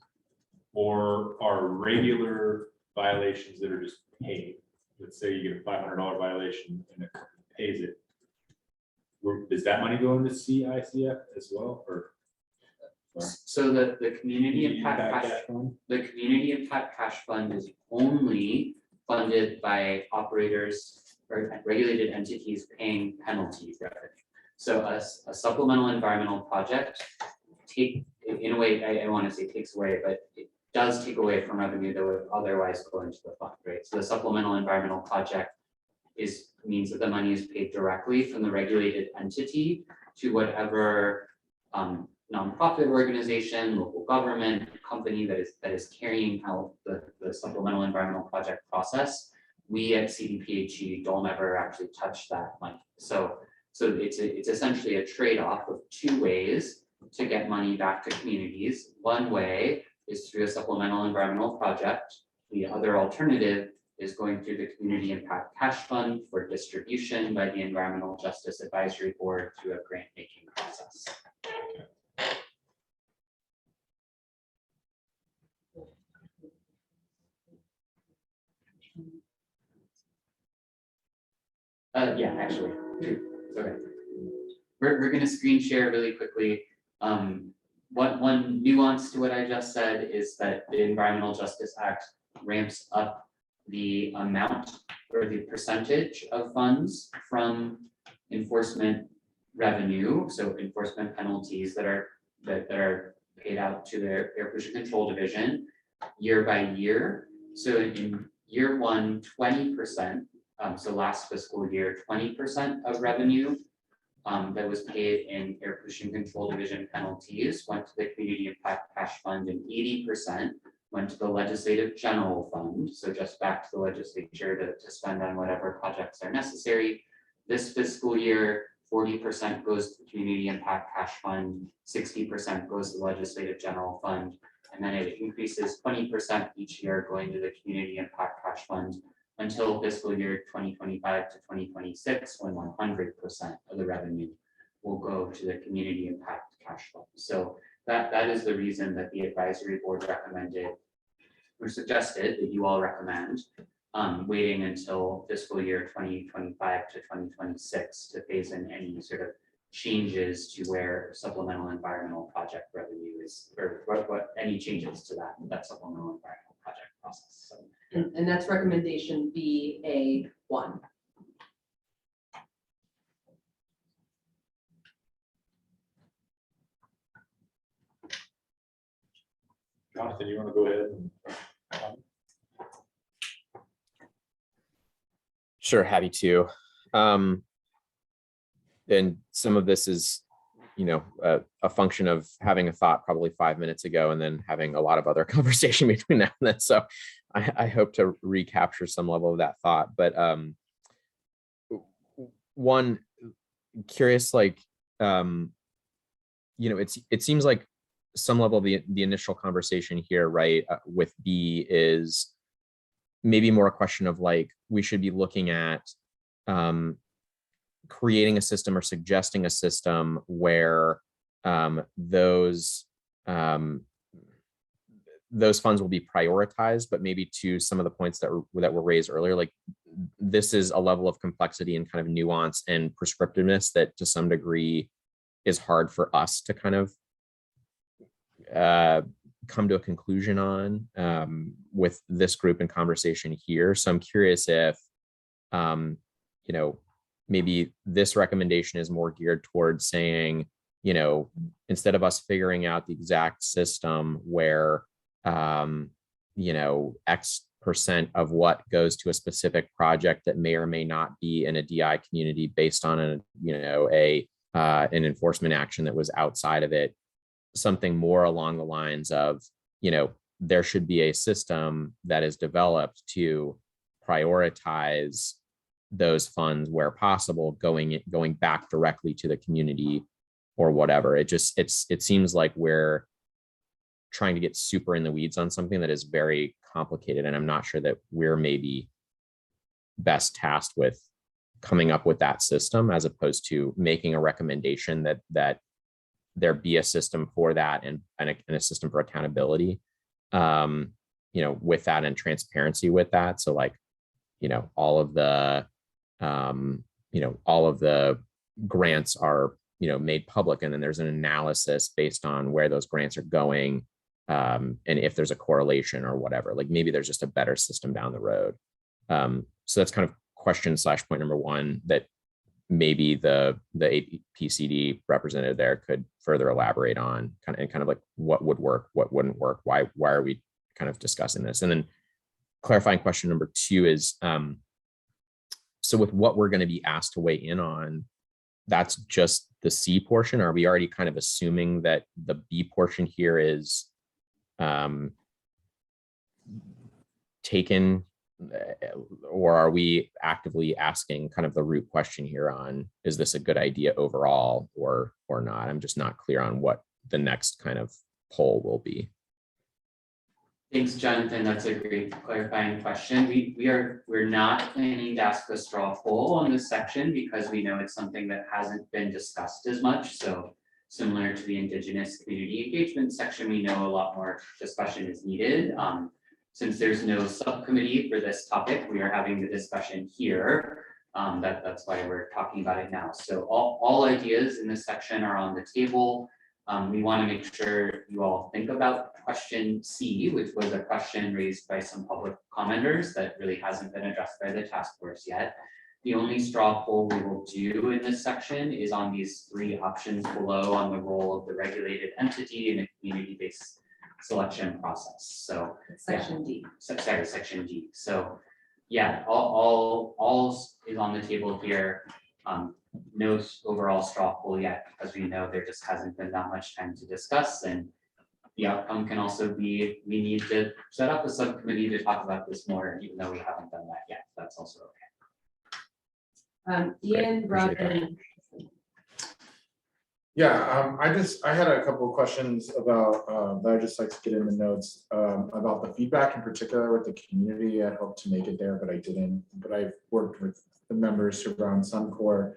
or are regular violations that are just paid? Let's say you get a $500 violation and it pays it. Does that money go into CICF as well, or? So the Community Impact Cash Fund? The Community Impact Cash Fund is only funded by operators or regulated entities paying penalty revenue. So a supplemental environmental project in a way, I want to say takes away, but it does take away from revenue that would otherwise go into the fund, right? So the supplemental environmental project means that the money is paid directly from the regulated entity to whatever nonprofit organization, local government, company that is carrying out the supplemental environmental project process. We at CDPHE don't ever actually touch that money. So it's essentially a trade-off of two ways to get money back to communities. One way is through a supplemental environmental project. The other alternative is going through the Community Impact Cash Fund for distribution by the Environmental Justice Advisory Board through a grant-making process. Yeah, actually, okay. We're gonna screen share really quickly. One nuance to what I just said is that the Environmental Justice Act ramps up the amount or the percentage of funds from enforcement revenue, so enforcement penalties that are paid out to the Air Pollution Control Division year by year. So in year one, 20%, so last fiscal year, 20% of revenue that was paid in Air Pollution Control Division penalties went to the Community Impact Cash Fund, and 80% went to the Legislative General Fund. So just back to the legislature to spend on whatever projects are necessary. This fiscal year, 40% goes to the Community Impact Cash Fund, 60% goes to the Legislative General Fund, and then it increases 20% each year going to the Community Impact Cash Fund until fiscal year 2025 to 2026, when 100% of the revenue will go to the Community Impact Cash Fund. So that is the reason that the advisory board recommended or suggested that you all recommend waiting until fiscal year 2025 to 2026 to phase in any sort of changes to where supplemental environmental project revenue is, or what any changes to that supplemental environmental project process. So, And that's recommendation BA1. Jonathan, you want to go ahead? Sure, happy to. And some of this is, you know, a function of having a thought probably 5 minutes ago and then having a lot of other conversation between now and then. So I hope to recapture some level of that thought. But one, curious, like, you know, it seems like some level of the initial conversation here, right, with B is maybe more a question of like, we should be looking at creating a system or suggesting a system where those funds will be prioritized, but maybe to some of the points that were raised earlier, like this is a level of complexity and kind of nuance and prescriptiveness that to some degree is hard for us to kind of come to a conclusion on with this group in conversation here. So I'm curious if, you know, maybe this recommendation is more geared towards saying, you know, instead of us figuring out the exact system where, you know, X% of what goes to a specific project that may or may not be in a DI community based on a, you know, an enforcement action that was outside of it, something more along the lines of, you know, there should be a system that is developed to prioritize those funds where possible, going back directly to the community or whatever. It seems like we're trying to get super in the weeds on something that is very complicated, and I'm not sure that we're maybe best tasked with coming up with that system, as opposed to making a recommendation that there be a system for that and a system for accountability, you know, with that and transparency with that. So like, you know, all of the grants are, you know, made public, and then there's an analysis based on where those grants are going, and if there's a correlation or whatever. Like maybe there's just a better system down the road. So that's kind of question / point number one that maybe the APCD representative there could further elaborate on, kind of like what would work, what wouldn't work, why are we kind of discussing this? And then clarifying question number two is, so with what we're going to be asked to weigh in on, that's just the C portion. Are we already kind of assuming that the B portion here is taken, or are we actively asking kind of the root question here on, is this a good idea overall or not? I'm just not clear on what the next kind of poll will be. Thanks, Jonathan. That's a great clarifying question. We're not planning to ask a straw poll on this section because we know it's something that hasn't been discussed as much. So similar to the Indigenous community engagement section, we know a lot more discussion is needed. Since there's no subcommittee for this topic, we are having the discussion here. That's why we're talking about it now. So all ideas in this section are on the table. We want to make sure you all think about question C, which was a question raised by some public commenters that really hasn't been addressed by the task force yet. The only straw poll we will do in this section is on these three options below on the role of the regulated entity in a community-based selection process. So Section D. Sorry, section D. So yeah, all is on the table here. No overall straw poll yet, because we know there just hasn't been that much time to discuss, and the outcome can also be, we need to set up a subcommittee to talk about this more, even though we haven't done that yet. That's also okay. Ian, Robin. Yeah, I had a couple of questions about, that I'd just like to get in the notes, about the feedback in particular with the community. I hoped to make it there, but I didn't, but I've worked with the members around Suncor.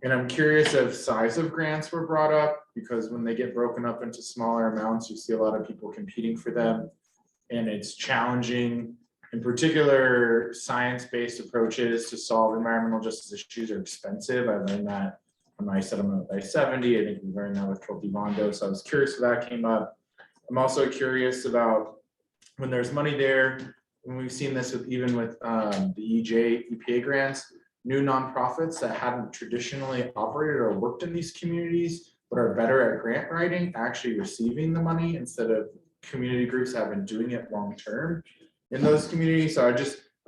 And I'm curious if size of grants were brought up, because when they get broken up into smaller amounts, you see a lot of people competing for them. And it's challenging, in particular, science-based approaches to solve environmental justice issues are expensive. I learned that when I settlement with I-70, I think we learned that with Trophy Mondo. So I was curious if that came up. I'm also curious about when there's money there, when we've seen this with even with the EPA grants, new nonprofits that hadn't traditionally operated or worked in these communities, but are better at grant writing, actually receiving the money instead of community groups that have been doing it long-term in those communities. So I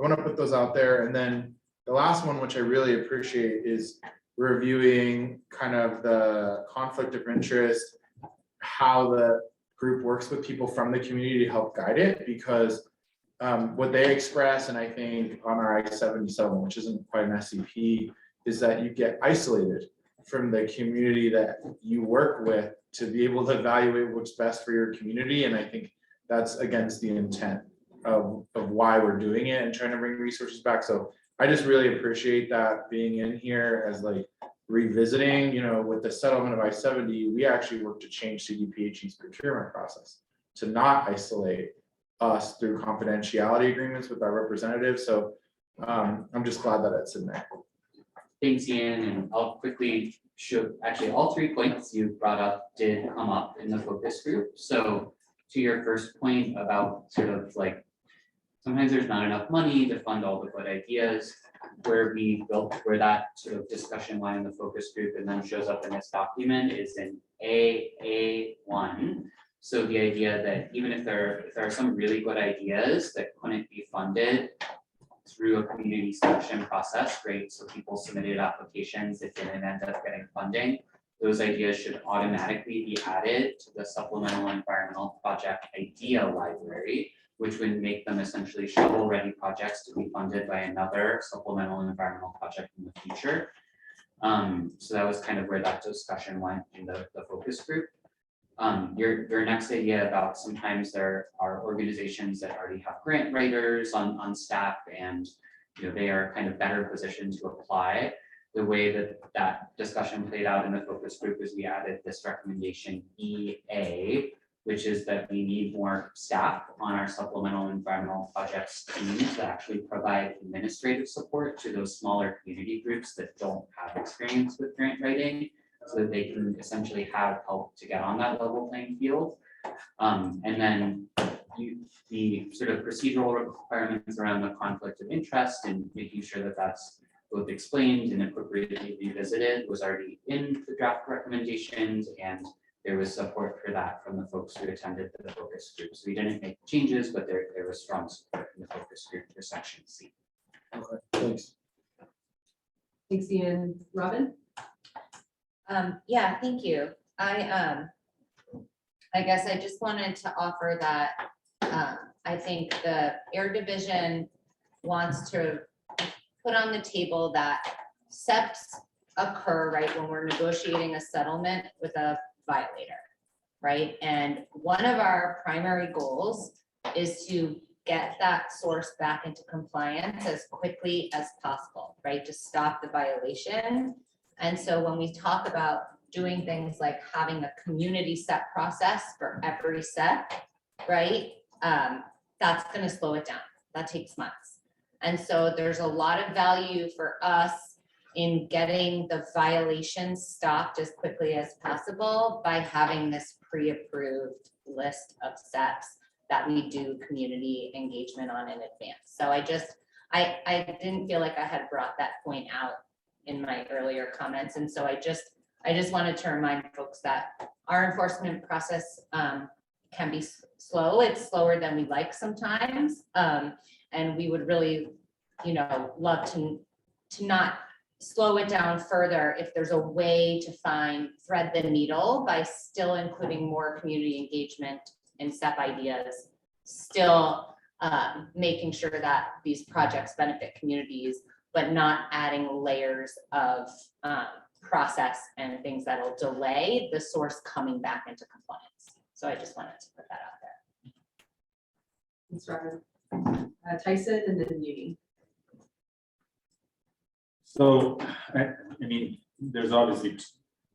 want to put those out there. And then the last one, which I really appreciate, is reviewing kind of the conflict of interest, how the group works with people from the community to help guide it, because what they express, and I think on our I-77, which isn't quite an SCP, is that you get isolated from the community that you work with to be able to evaluate what's best for your community. And I think that's against the intent of why we're doing it and trying to bring resources back. So I just really appreciate that being in here as like revisiting, with the settlement of I-70, we actually worked to change CDPHE's procurement process to not isolate us through confidentiality agreements with our representatives. So I'm just glad that it's in there. Thanks, Ian, and I'll quickly show, actually, all 3 points you brought up did come up in the focus group. So to your first point about sort of like, sometimes there's not enough money to fund all the good ideas, where that sort of discussion went in the focus group and then shows up in this document is in AA1. So the idea that even if there are some really good ideas that couldn't be funded through a community selection process, great, so people submitted applications that didn't end up getting funding, those ideas should automatically be added to the supplemental environmental project idea library, which would make them essentially shovel-ready projects to be funded by another supplemental environmental project in the future. So that was kind of where that discussion went in the focus group. Your next idea about sometimes there are organizations that already have grant writers on staff, and they are kind of better positioned to apply. The way that discussion played out in the focus group is we added this recommendation EA, which is that we need more staff on our supplemental environmental projects teams that actually provide administrative support to those smaller community groups that don't have experience with grant writing, so that they can essentially have help to get on that level playing field. And then the sort of procedural requirements around the conflict of interest and making sure that that's both explained and appropriately revisited was already in the draft recommendations, and there was support for that from the folks who attended the focus group. So we didn't make changes, but there was strong support in the focus group for section C. Okay, thanks. Thanks, Ian. Robin? Yeah, thank you. I guess I just wanted to offer that I think the Air Division wants to put on the table that steps occur right when we're negotiating a settlement with a violator. right? And one of our primary goals is to get that source back into compliance as quickly as possible, right? To stop the violation. And so when we talk about doing things like having a community set process for every step, right? That's gonna slow it down. That takes months. And so there's a lot of value for us in getting the violations stopped as quickly as possible by having this pre-approved list of steps that we do community engagement on in advance. So I didn't feel like I had brought that point out in my earlier comments. And so I just wanted to remind folks that our enforcement process can be slow. It's slower than we like sometimes. And we would really, love to not slow it down further if there's a way to thread the needle by still including more community engagement and step ideas, still making sure that these projects benefit communities, but not adding layers of process and things that'll delay the source coming back into compliance. So I just wanted to put that out there. Thanks, Robin. Tyson and then Uni. So, I mean, there's obviously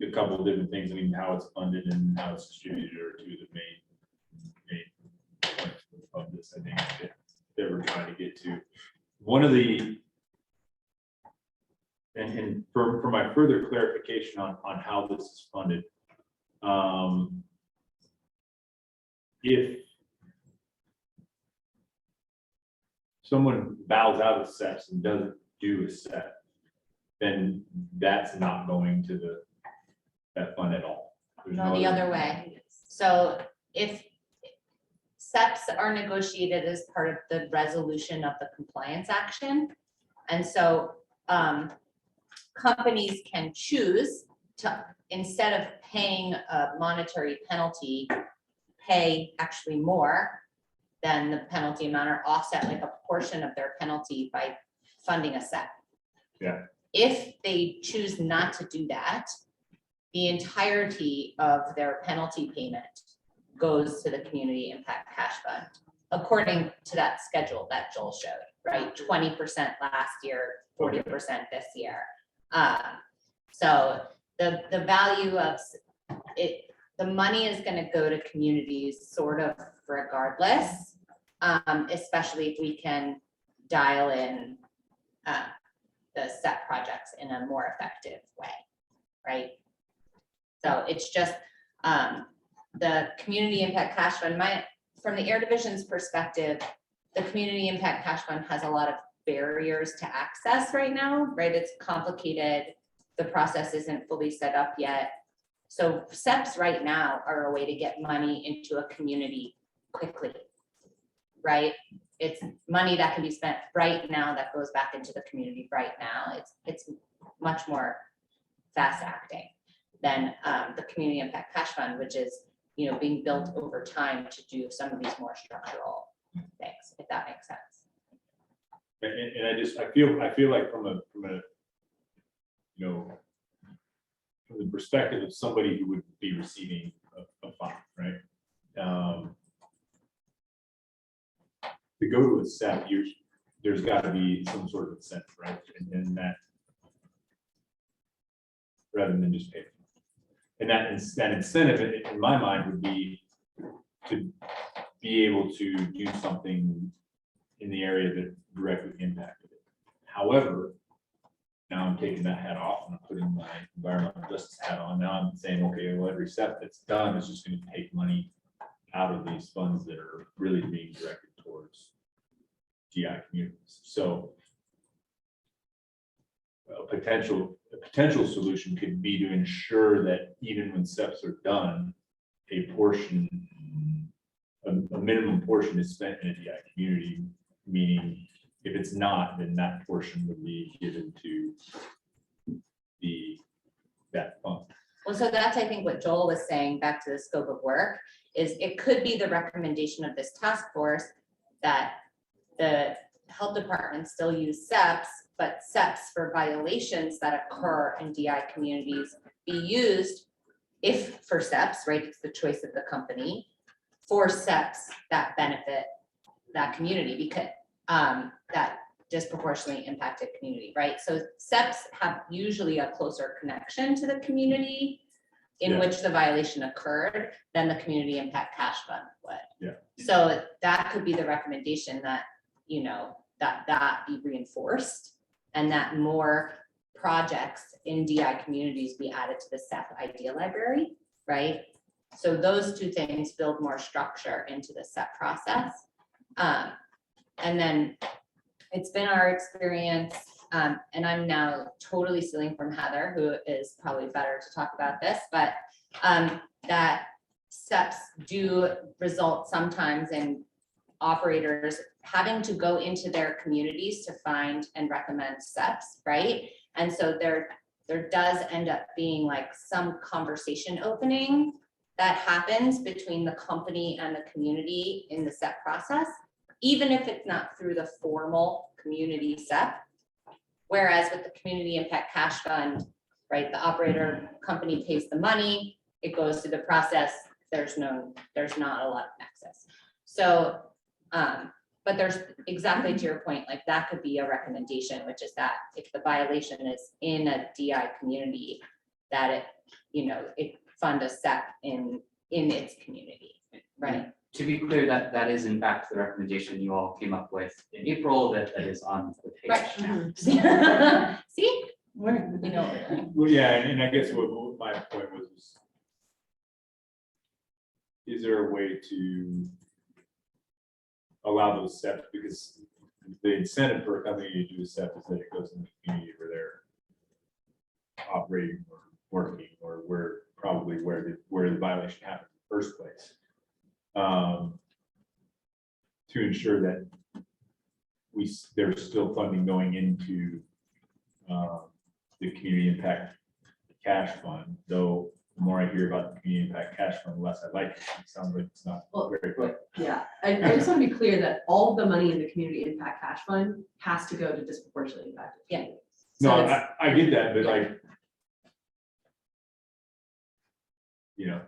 a couple of different things. I mean, how it's funded and how it's distributed are two of the main points of this, I think, that we're trying to get to. One of the, and for my further clarification on how this is funded, if someone bows out of SEPs and doesn't do a SEP, then that's not going to that fund at all. There's No, the other way. So if SEPs are negotiated as part of the resolution of the compliance action, and so companies can choose to, instead of paying a monetary penalty, pay actually more than the penalty amount or offset like a portion of their penalty by funding a SEP. Yeah. If they choose not to do that, the entirety of their penalty payment goes to the Community Impact Cash Fund, according to that schedule that Joel showed, right? 20% last year, 40% this year. So the value of it, the money is going to go to communities sort of regardless, especially if we can dial in the SEP projects in a more effective way, right? So it's just the Community Impact Cash Fund. From the Air Division's perspective, the Community Impact Cash Fund has a lot of barriers to access right now, right? It's complicated. The process isn't fully set up yet. So SEPs right now are a way to get money into a community quickly, right? It's money that can be spent right now that goes back into the community right now. It's much more fast acting than the Community Impact Cash Fund, which is being built over time to do some of these more structural things, if that makes sense. And I feel like from the perspective of somebody who would be receiving a fine, right? To go to a SEP, there's got to be some sort of incentive, right? And that, rather than just pay. And that incentive, in my mind, would be to be able to do something in the area that directly impacted it. However, now I'm taking that hat off and I'm putting my environmental justice hat on. Now I'm saying, okay, well, every SEP that's done is just going to take money out of these funds that are really being directed towards GI communities. So a potential solution could be to ensure that even when SEPs are done, a minimum portion is spent in a GI community, meaning if it's not, then that portion would be given to that fund. Well, so that's, I think, what Joel was saying, back to the scope of work, is it could be the recommendation of this task force that the health department still use SEPs, but SEPs for violations that occur in DI communities be used if for SEPs, right, it's the choice of the company, for SEPs that benefit that community because that disproportionately impacted community, right? So SEPs have usually a closer connection to the community in Yeah. which the violation occurred than the community impact cash fund would. Yeah. So that could be the recommendation that, you know, that be reinforced and that more projects in DI communities be added to the SEP idea library, right? So those two things build more structure into the SEP process. And then it's been our experience, and I'm now totally stealing from Heather, who is probably better to talk about this, but that SEPs do result sometimes in operators having to go into their communities to find and recommend SEPs, right? And so there does end up being like some conversation opening that happens between the company and the community in the SEP process, even if it's not through the formal community SEP. Whereas with the community impact cash fund, right, the operator company pays the money, it goes through the process, there's not a lot of access. So, but there's exactly to your point, like that could be a recommendation, which is that if the violation is in a DI community, that it, you know, it fund a SEP in its community, right? To be clear, that is in fact the recommendation you all came up with in April, that is on the page. Right. See, we know what we're doing. Well, yeah, and I guess what my point was, is there a way to allow those steps, because the incentive for a company to do a step is that it goes in the community where they're operating or working, or where probably where the violation happened in the first place. To ensure that there's still funding going into the community impact cash fund, though the more I hear about the community impact cash fund, the less I like it. It sounds like it's not Well, very good. Yeah, I just want to be clear that all of the money in the community impact cash fund has to go to disproportionately impacted communities. So No, it's- I get that, but like, you know,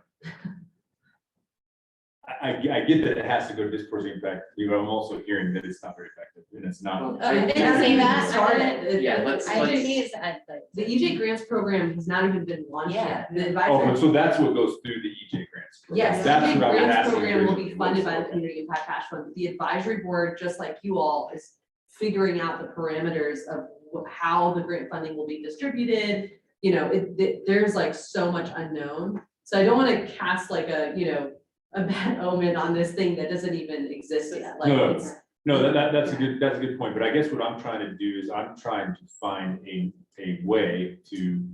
I get that it has to go to disproportionately impact, but I'm also hearing that it's not very effective, and it's not. I didn't say that. Started. Yeah, let's- The EJ grants program has not even been launched Yeah. yet. The Oh, advisory. so that's what goes through the EJ grants. program. Yes, That's the what I was grants asking. program will be originally. funded by the community impact cash fund. The advisory board, just like you all, is figuring out the parameters of how the grant funding will be distributed. You know, there's like so much unknown. So I don't want to cast like a bad omen on this thing that doesn't even exist yet. Like No, it's. No, that's a good point, but I guess what I'm trying to do is I'm trying to find a way to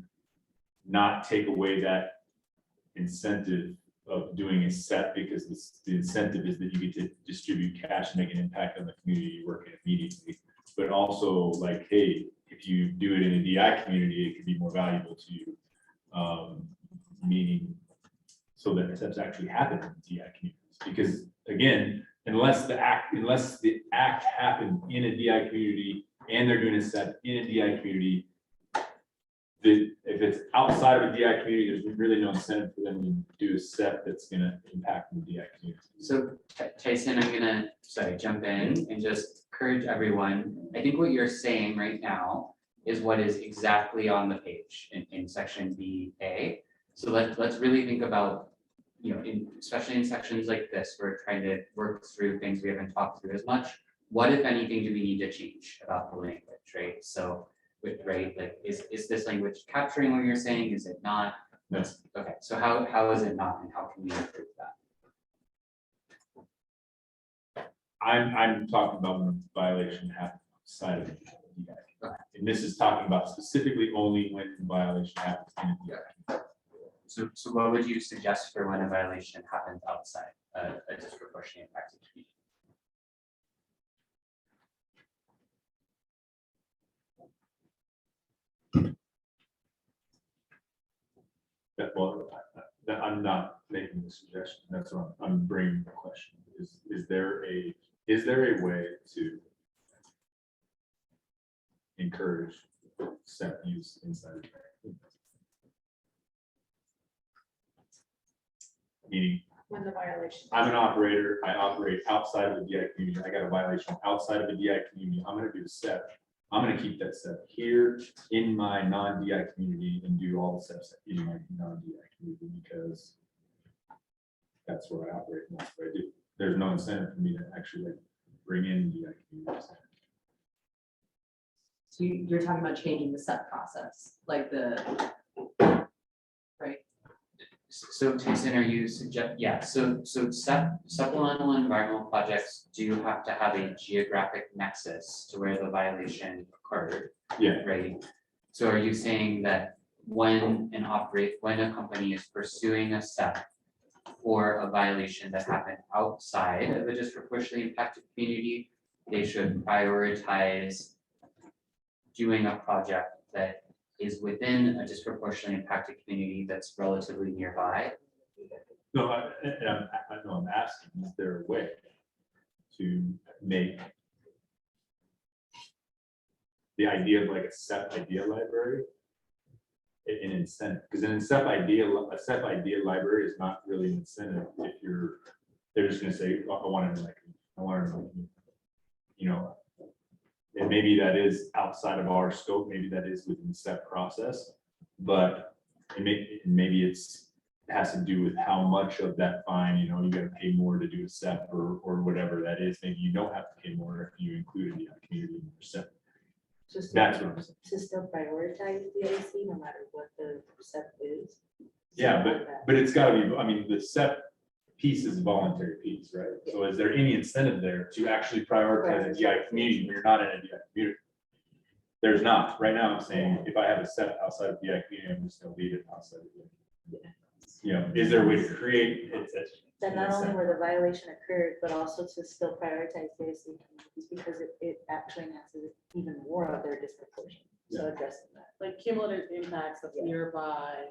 not take away that incentive of doing a set, because the incentive is that you get to distribute cash and make an impact on the community you work in immediately. But also like, hey, if you do it in a DI community, it could be more valuable to you. Meaning, so that steps actually happen in DI communities, because again, unless the act happened in a DI community and they're doing a step in a DI community, if it's outside of a DI community, there's really no incentive for them to do a step that's gonna impact the DI community. So Tyson, I'm gonna, jump in and just encourage everyone. I think what you're saying right now is what is exactly on the page in section BA. So let's really think about, you know, especially in sections like this, we're trying to work through things we haven't talked through as much. What, if anything, do we need to change about the language, right? So right, like, is this language capturing what you're saying? Is it not? No. Okay, so how is it not, and how can we improve that? I'm talking about when a violation happens outside of the DI. And this is talking about specifically only when the violation happens in a DI. So what would you suggest for when a violation happens outside a disproportionately impacted community? I'm not making the suggestion. That's what I'm bringing the question. Is there a way to encourage SEP use inside of there? meaning When the violation. I'm an operator, I operate outside of the DI community, I got a violation outside of the DI community, I'm gonna do the step. I'm gonna keep that step here in my non-DI community and do all the steps in my non-DI community because that's where I operate and that's what I do. There's no incentive for me to actually like bring in DI communities. So you're talking about changing the SEP process, like the, right? So Tyson, are you yeah, so supplemental environmental projects do have to have a geographic nexus to where the violation occurred. Yeah. Right? So are you saying that when a company is pursuing a SEP for a violation that happened outside of a disproportionately impacted community, they should prioritize doing a project that is within a disproportionately impacted community that's relatively nearby? No, I'm asking, is there a way to make the idea of like a SEP idea library an incentive? Because a SEP idea library is not really an incentive if they're just gonna say, I want to like, you know, and maybe that is outside of our scope, maybe that is within the SEP process, but maybe it has to do with how much of that fine, you know, you gotta pay more to do a SEP or whatever that is. Maybe you don't have to pay more if you included the community in your SEP. That's what I'm saying. To still prioritize the IC no matter what the SEP is. Yeah, but it's gotta be, I mean, the SEP piece is a voluntary piece, right? So is there any incentive there to actually prioritize a DI community when you're not in a DI community? There's not. Right now, I'm saying if I have a SEP outside of DI community, I'm just gonna leave it outside of DI. You know, is there a way to create it? That not only where the violation occurred, but also to still prioritize the IC communities because it actually enhances even more of their disproportion. So addressing that. Like cumulative impacts of nearby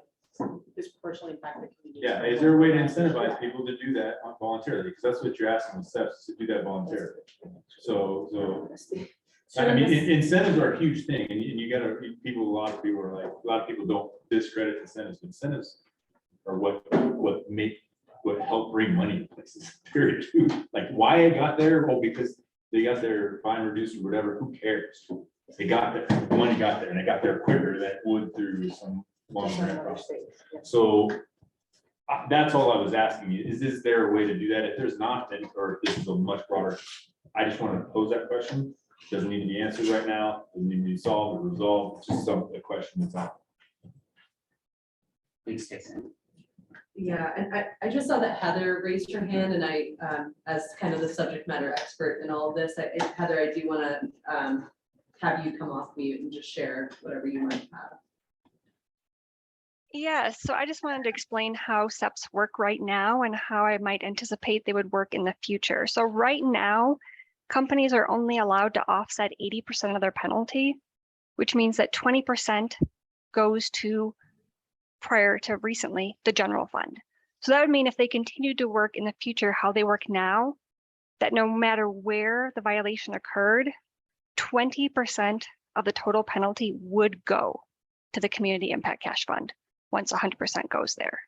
disproportionately impacted communities. Yeah, is there a way to incentivize people to do that voluntarily? Because that's what you're asking the steps to do that voluntarily. So I mean, incentives are a huge thing, and you gotta, a lot of people don't discredit incentives. Incentives are what help bring money to places, period. Like why I got there, well, because they got their fine reduced or whatever, who cares? They got there, the money got there, and it got there quicker than it would through some long grant process. So that's all I was asking you, is there a way to do that? If there's not, then, or if this is a much broader, I just want to pose that question. Doesn't need to be answered right now, doesn't need to be solved or resolved, just a question that's out. Please, Tyson. Yeah, and I just saw that Heather raised her hand and I, as kind of the subject matter expert in all of this, Heather, I do want to have you come off mute and just share whatever you might have. Yeah, so I just wanted to explain how SEPs work right now and how I might anticipate they would work in the future. So right now, companies are only allowed to offset 80% of their penalty, which means that 20% goes to, prior to recently, the general fund. So that would mean if they continue to work in the future how they work now, that no matter where the violation occurred, 20% of the total penalty would go to the Community Impact Cash Fund once 100% goes there.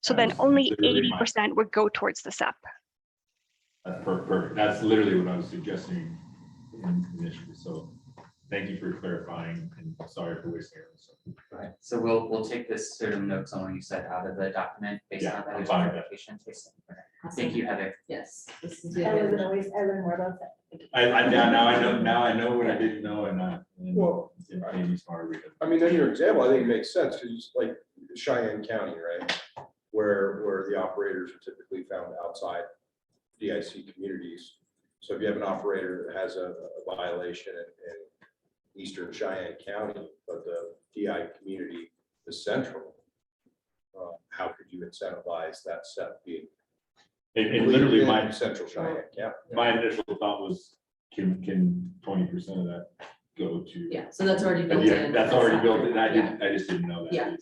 So then only 80% would go towards the SEP. That's perfect. That's literally what I was suggesting initially. So thank you for clarifying and sorry for wasting it. Right. So we'll take this sort of notes on what you said out of the document based on that clarification. Thank you, Heather. Yes. I wasn't always, I learned more about that. Now I know what I didn't know and Well, it made me smarter. I mean, in your example, I think it makes sense because like Cheyenne County, right? Where the operators are typically found outside DIC communities. So if you have an operator that has a violation in eastern Cheyenne County, but the DI community is central, how could you incentivize that SEP being? It literally in central Cheyenne County. My initial thought was, can 20% of that go to. Yeah, so that's already built Yeah, in. that's already built in. Yeah. I just didn't know that. Yeah.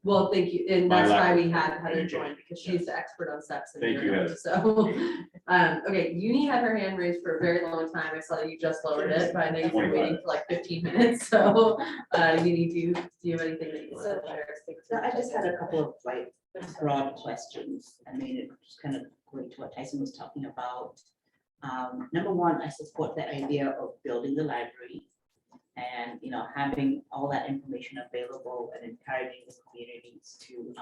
Well, thank you, and My that's why lack we of had Heather communication. join, because she's the expert on steps. in Thank you, Europe. Heather. So, okay, Uni had her hand raised for a very long time. I saw you just lowered it, but I know you've been waiting for like 15 minutes, so, Uni, do you have anything that you want to share? So I just had a couple of like broad questions. I mean, it just kind of going to what Tyson was talking about. Number one, I support the idea of building the library and, you know, having all that information available and encouraging the communities to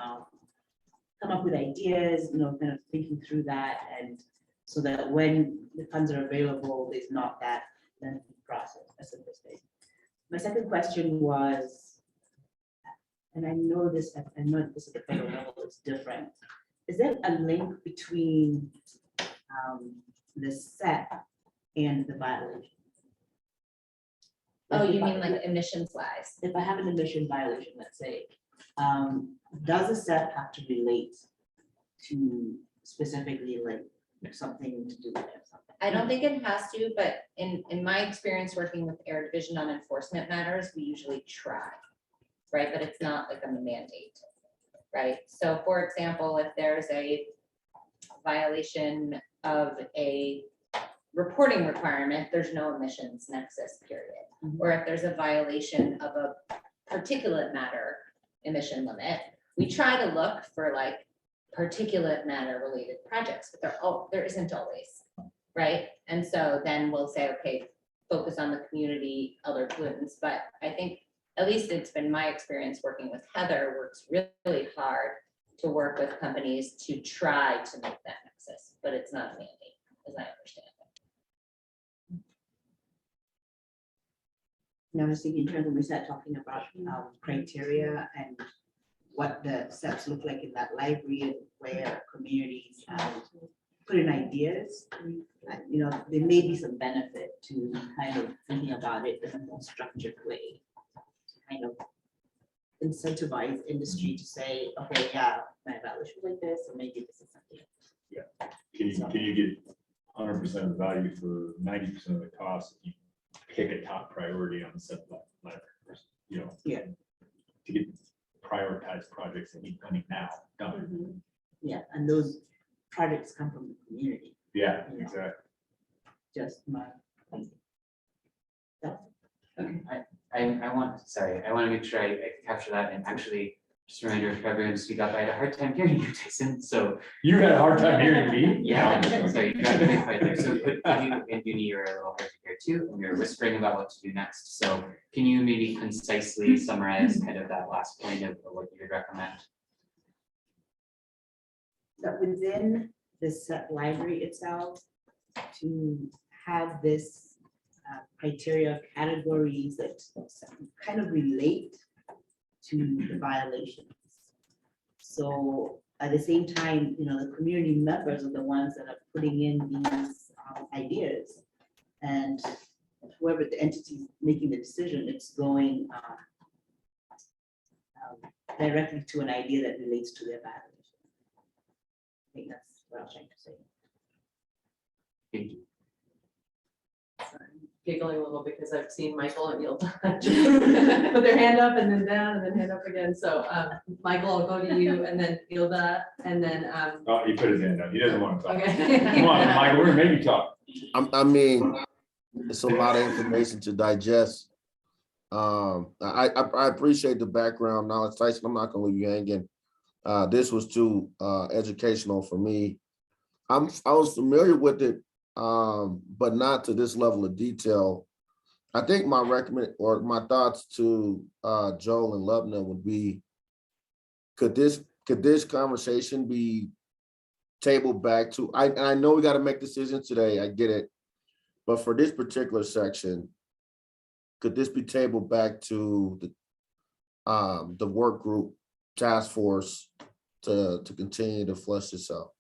come up with ideas, you know, kind of thinking through that, and so that when the funds are available, there's not that lengthy process. That's the first thing. My second question was, and I know this at the federal level is different. Is there a link between the SEP and the violation? Oh, you mean like emissions wise? If I have an emission violation, let's say, does the SEP have to relate to specifically like something to do with something? I don't think it has to, but in my experience working with Air Division on enforcement matters, we usually try, right? But it's not like a mandate, right? So for example, if there's a violation of a reporting requirement, there's no emissions nexus, period. Or if there's a violation of a particulate matter emission limit, we try to look for like particulate matter related projects, but there isn't always, right? And so then we'll say, okay, focus on the community, other pollutants. But I think, at least it's been my experience working with Heather, works really hard to work with companies to try to make that nexus, but it's not a mandate, as I understand it. Now, I was thinking in terms of we start talking about criteria and what the steps look like in that library and where communities put in ideas. You know, there may be some benefit to kind of thinking about it in a more structured way. To kind of incentivize industry to say, okay, yeah, my evaluation was like this, or maybe this is something. Yeah. Can you get 100% of the value for 90% of the cost? If you pick a top priority on the set ladder, you know. Yeah. To get prioritized projects that need funding now done. Yeah, and those projects come from the community. Yeah, you know, exactly. Just my. I want to make sure I capture that, and actually, just a reminder for everyone to speak up. I had a hard time hearing you, Tyson, so. You had a hard time hearing me? Yeah, so you got to make right there. So could you and Uni, you're a little hard to hear too, and you're whispering about what to do next. So can you maybe concisely summarize kind of that last point of what you would recommend? That within the set library itself, to have this criteria categories that kind of relate to the violations. So at the same time, you know, the community members are the ones that are putting in these ideas, and whoever the entity making the decision, it's going directly to an idea that relates to their violation. I think that's what I was trying to say. Thank you. Giggling a little because I've seen Michael and Yilda put their hand up and then down and then hand up again. So Michael, I'll go to you and then Yilda and then. Oh, he put his hand down. He doesn't want to talk. Okay. Come on, Michael, we're gonna make you talk. I mean, it's a lot of information to digest. I appreciate the background knowledge, Tyson. I'm not gonna leave you hanging. This was too educational for me. I was familiar with it, but not to this level of detail. I think my my thoughts to Joel and Lubna would be, could this conversation be tabled back to, I know we got to make decisions today, I get it, but for this particular section, could this be tabled back to the work group task force to continue to flesh this out?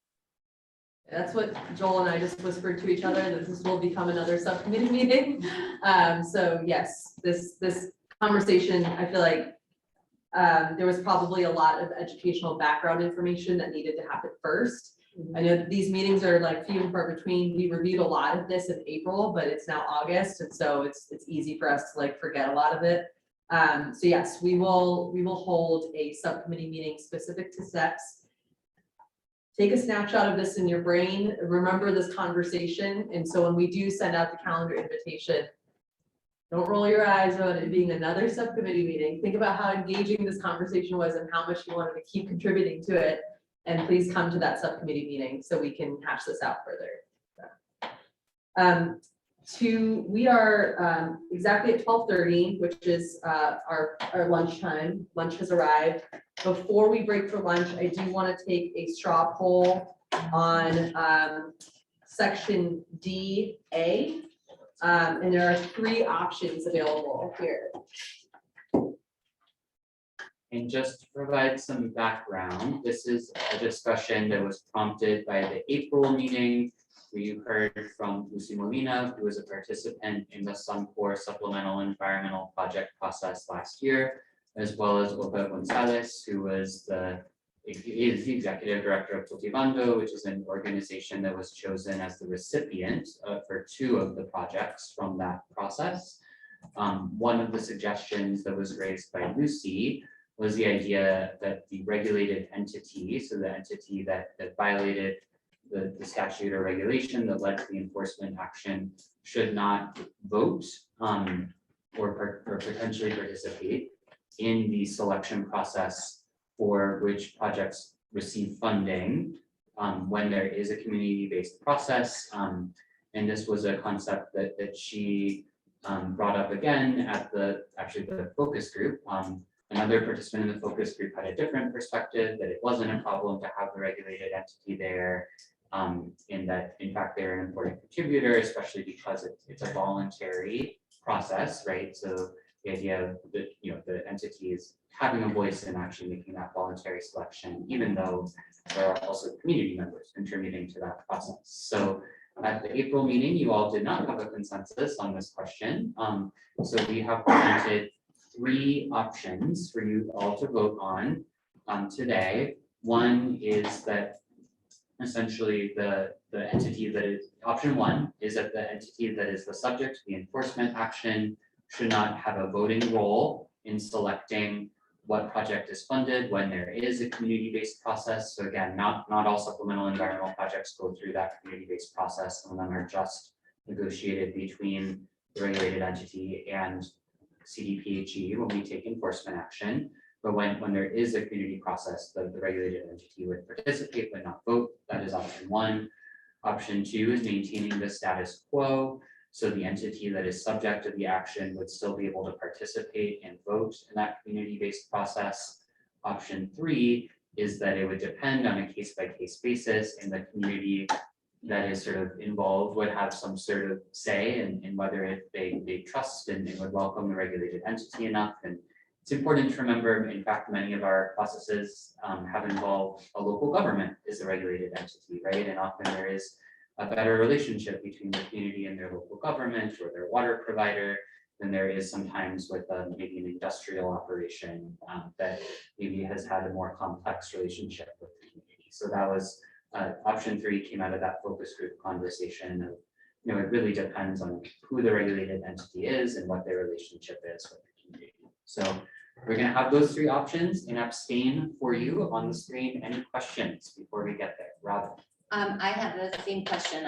That's what Joel and I just whispered to each other, that this will become another subcommittee meeting. So yes, this conversation, I feel like there was probably a lot of educational background information that needed to happen first. I know that these meetings are like few and far between. We reviewed a lot of this in April, but it's now August, and so it's easy for us to like forget a lot of it. So yes, we will hold a subcommittee meeting specific to SEPs. Take a snapshot of this in your brain, remember this conversation, and so when we do send out the calendar invitation, don't roll your eyes about it being another subcommittee meeting. Think about how engaging this conversation was and how much you wanted to keep contributing to it. And please come to that subcommittee meeting so we can hash this out further. We are exactly at 12:30, which is our lunchtime. Lunch has arrived. Before we break for lunch, I do want to take a straw poll on section DA. And there are 3 options available here. And just to provide some background, this is a discussion that was prompted by the April meeting. We heard from Lucy Molina, who was a participant in the Suncor Supplemental Environmental Project process last year, as well as Opa Gonzalez, who is the executive director of Cultivando, which is an organization that was chosen as the recipient for 2 of the projects from that process. One of the suggestions that was raised by Lucy was the idea that the regulated entity, so the entity that violated the statute or regulation that led to the enforcement action, should not vote or potentially participate in the selection process for which projects receive funding when there is a community-based process. And this was a concept that she brought up again at the focus group. Another participant in the focus group had a different perspective, that it wasn't a problem to have the regulated entity there. In that, in fact, they're an important contributor, especially because it's a voluntary process, right? So the idea of the entity is having a voice in actually making that voluntary selection, even though there are also community members contributing to that process. So at the April meeting, you all did not have a consensus on this question. So we have presented 3 options for you all to vote on today. One is that essentially the entity that is, option 1 is that the entity that is the subject to the enforcement action should not have a voting role in selecting what project is funded when there is a community-based process. So again, not all supplemental environmental projects go through that community-based process. Some of them are just negotiated between the regulated entity and CDPHE when we take enforcement action. But when there is a community process, the regulated entity would participate but not vote. That is option 1. Option 2 is maintaining the status quo. So the entity that is subject to the action would still be able to participate and vote in that community-based process. Option 3 is that it would depend on a case-by-case basis, and the community that is sort of involved would have some sort of say in whether they trust and would welcome the regulated entity enough. And it's important to remember, in fact, many of our processes have involved a local government as a regulated entity, right? And often there is a better relationship between the community and their local government or their water provider than there is sometimes with maybe an industrial operation that maybe has had a more complex relationship with the community. So that was option 3 came out of that focus group conversation of, it really depends on who the regulated entity is and what their relationship is with the community. So we're going to have those 3 options and abstain for you on the screen. Any questions before we get there? Robin? I have the same question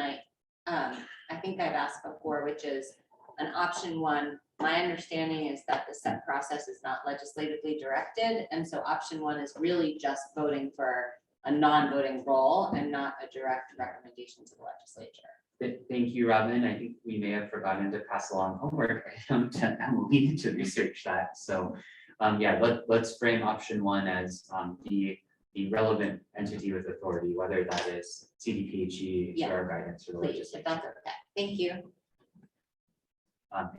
I think I've asked before, which is an option 1. My understanding is that the SEP process is not legislatively directed. And so option 1 is really just voting for a non-voting role and not a direct recommendation to the legislature. Thank you, Robin. I think we may have forgotten to pass along homework item to Emily to research that. So yeah, let's frame option 1 as the relevant entity with authority, whether that is CDPHE, Yeah. our guidance, or the Please, legislature. if that's okay. Thank you.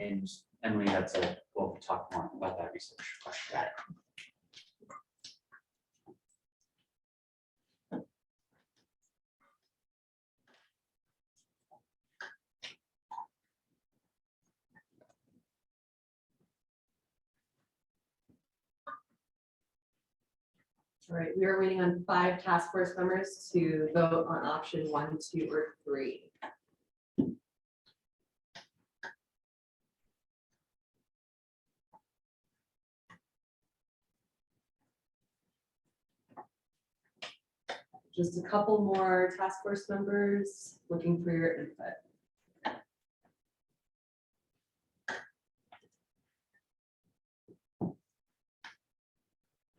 And Emily, we'll talk more about that research question. All right, we are waiting on 5 task force members to vote on option 1, 2, or 3. Just a couple more task force members looking for your input.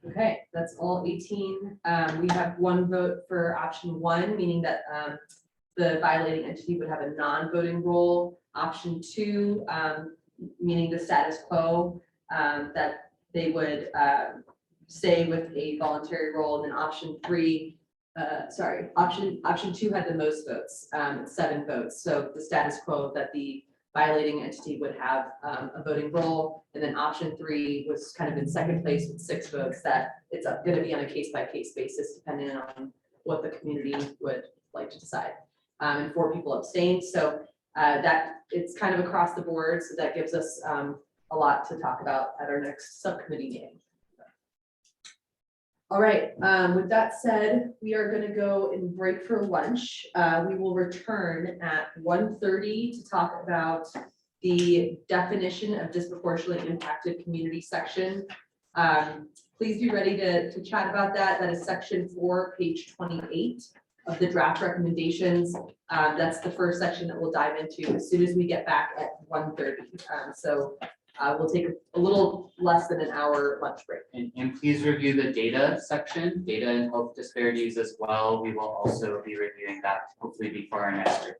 Okay, that's all 18. We have 1 vote for option 1, meaning that the violating entity would have a non-voting role. Option 2, meaning the status quo, that they would stay with a voluntary role. And then option 3, option 2 had the most votes, 7 votes. So the status quo that the violating entity would have a voting role. And then option 3 was kind of in second place with 6 votes, that it's going to be on a case-by-case basis, depending on what the community would like to decide. And 4 people abstained. So that it's kind of across the board. So that gives us a lot to talk about at our next subcommittee meeting. All right, with that said, we are going to go and break for lunch. We will return at 1:30 to talk about the definition of disproportionately impacted community section. Please be ready to chat about that. That is section 4, page 28 of the draft recommendations. That's the first section that we'll dive into as soon as we get back at 1:30. We'll take a little less than an hour lunch break. And please review the data section, data and health disparities as well. We will also be reviewing that hopefully before our next break.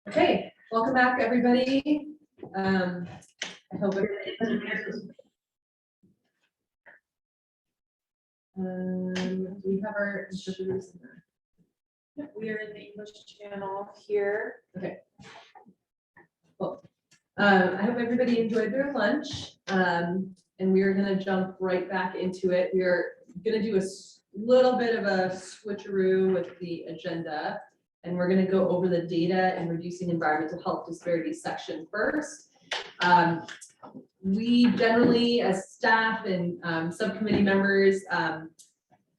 Okay, welcome back, everybody. I hope everybody. Do we have our interpreters in there? Yep, we are in the English channel here. Okay. Cool. I hope everybody enjoyed their lunch. And we are gonna jump right back into it. We are gonna do a little bit of a switcheroo with the agenda. And we're gonna go over the data and reducing environmental health disparities section first. We generally, as staff and subcommittee members,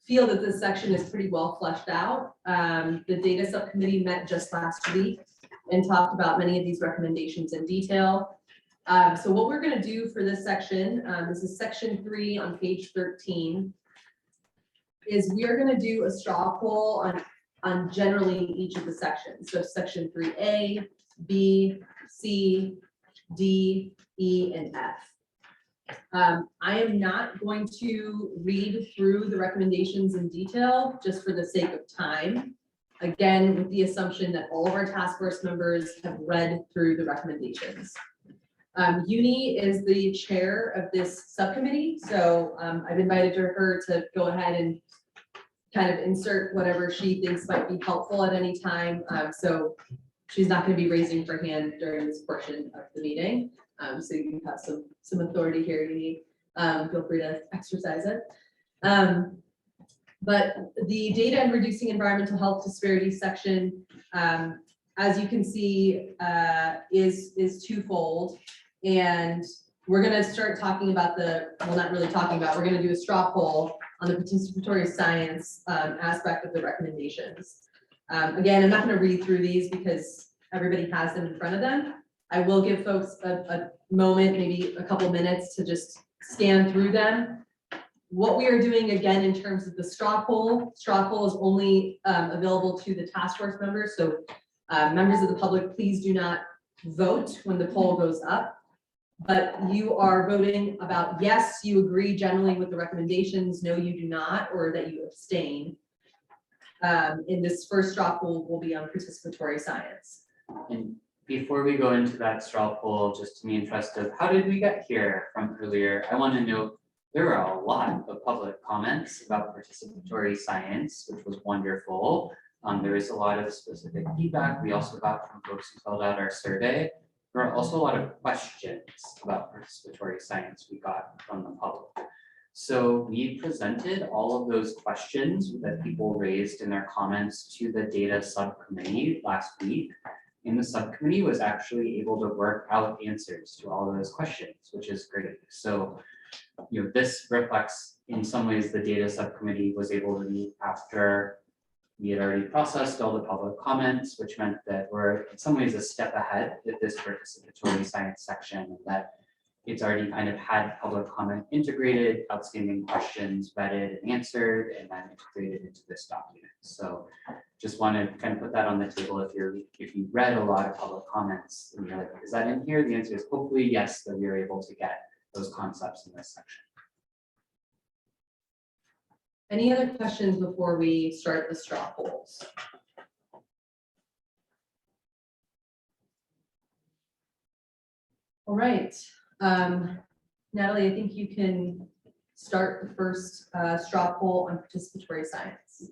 feel that this section is pretty well fleshed out. The data subcommittee met just last week and talked about many of these recommendations in detail. So what we're gonna do for this section, this is section 3 on page 13, is we are gonna do a straw poll on generally each of the sections. So section 3A, B, C, D, E, and F. I am not going to read through the recommendations in detail just for the sake of time. Again, with the assumption that all of our task force members have read through the recommendations. Uni is the chair of this subcommittee, so I've invited her to go ahead and kind of insert whatever she thinks might be helpful at any time. So she's not going to be raising her hand during this portion of the meeting. So you have some authority here, Uni. Feel free to exercise it. But the data and reducing environmental health disparities section, as you can see, is twofold. And we're gonna start talking about well, not really talking about, we're gonna do a straw poll on the participatory science aspect of the recommendations. Again, I'm not gonna read through these because everybody has them in front of them. I will give folks a moment, maybe a couple minutes to just scan through them. What we are doing again in terms of the straw poll is only available to the task force members. So members of the public, please do not vote when the poll goes up. But you are voting about yes, you agree generally with the recommendations, no, you do not, or that you abstain. In this first straw poll will be on participatory science. And before we go into that straw poll, just in the interest of how did we get here from earlier, I want to note there are a lot of public comments about participatory science, which was wonderful. There is a lot of specific feedback we also got from folks who filled out our survey. There are also a lot of questions about participatory science we got from the public. So we presented all of those questions that people raised in their comments to the data subcommittee last week. And the subcommittee was actually able to work out answers to all of those questions, which is great. So, you know, this reflects in some ways the data subcommittee was able to meet after we had already processed all the public comments, which meant that we're in some ways a step ahead with this participatory science section, and that it's already kind of had public comment integrated, outstanding questions vetted and answered, and then integrated into this document. So just want to kind of put that on the table. If you read a lot of public comments and you're like, is that in here? The answer is hopefully yes, that we are able to get those concepts in this section. Any other questions before we start the straw polls? All right, Natalie, I think you can start the first straw poll on participatory science.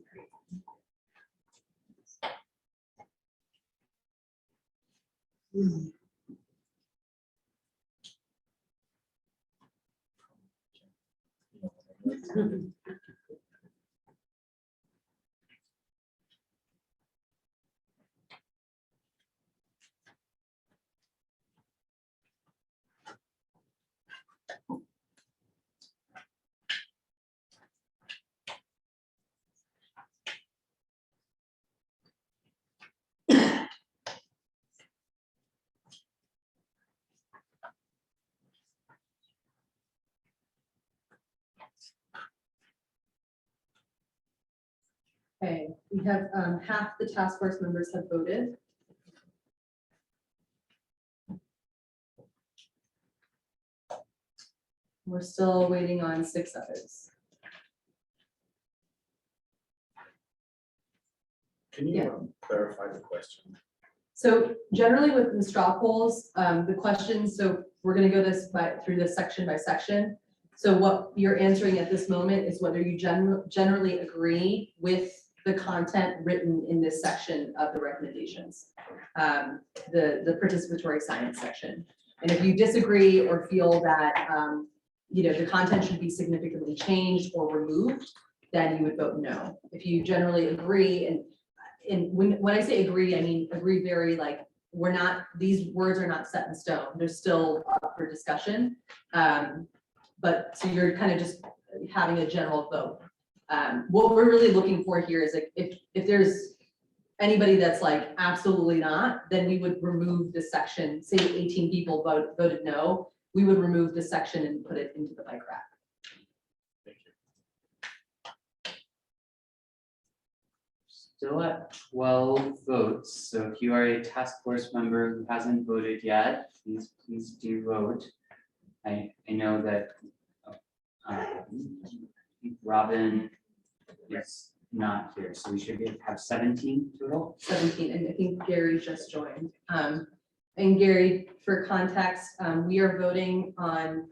Okay, we have half the task force members have voted. We're still waiting on 6 others. Can Yeah. you clarify the question? So generally with the straw polls, the questions, so we're gonna go through this section by section. So what you're answering at this moment is whether you generally agree with the content written in this section of the recommendations. The participatory science section. And if you disagree or feel that, the content should be significantly changed or removed, then you would vote no. If you generally agree, and when I say agree, I mean agree very like, these words are not set in stone. They're still up for discussion. But so you're kind of just having a general vote. What we're really looking for here is like, if there's anybody that's like, absolutely not, then we would remove this section. Say 18 people voted no, we would remove this section and put it into the bike rack. Still at 12 votes, so if you are a task force member who hasn't voted yet, please do vote. I know that Robin is not here, so we should have 17 total. 17, and I think Gary just joined. And Gary, for context, we are voting on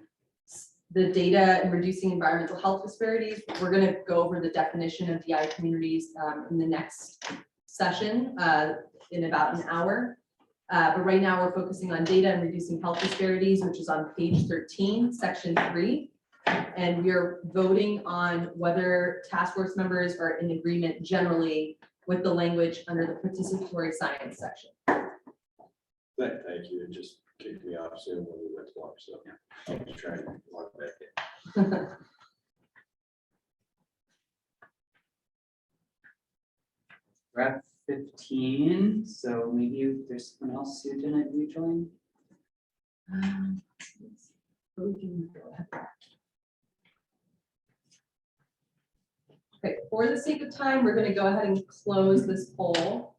the data and reducing environmental health disparities. We're going to go over the definition of DI communities in the next session in about an hour. But right now we're focusing on data and reducing health disparities, which is on page 13, section 3. And we're voting on whether task force members are in agreement generally with the language under the participatory science section. Thank you. It just kicked me off soon when we went to lunch, so I'll be trying to log back in. We're at 15, so maybe if there's someone else who didn't rejoin. Okay, for the sake of time, we're going to go ahead and close this poll.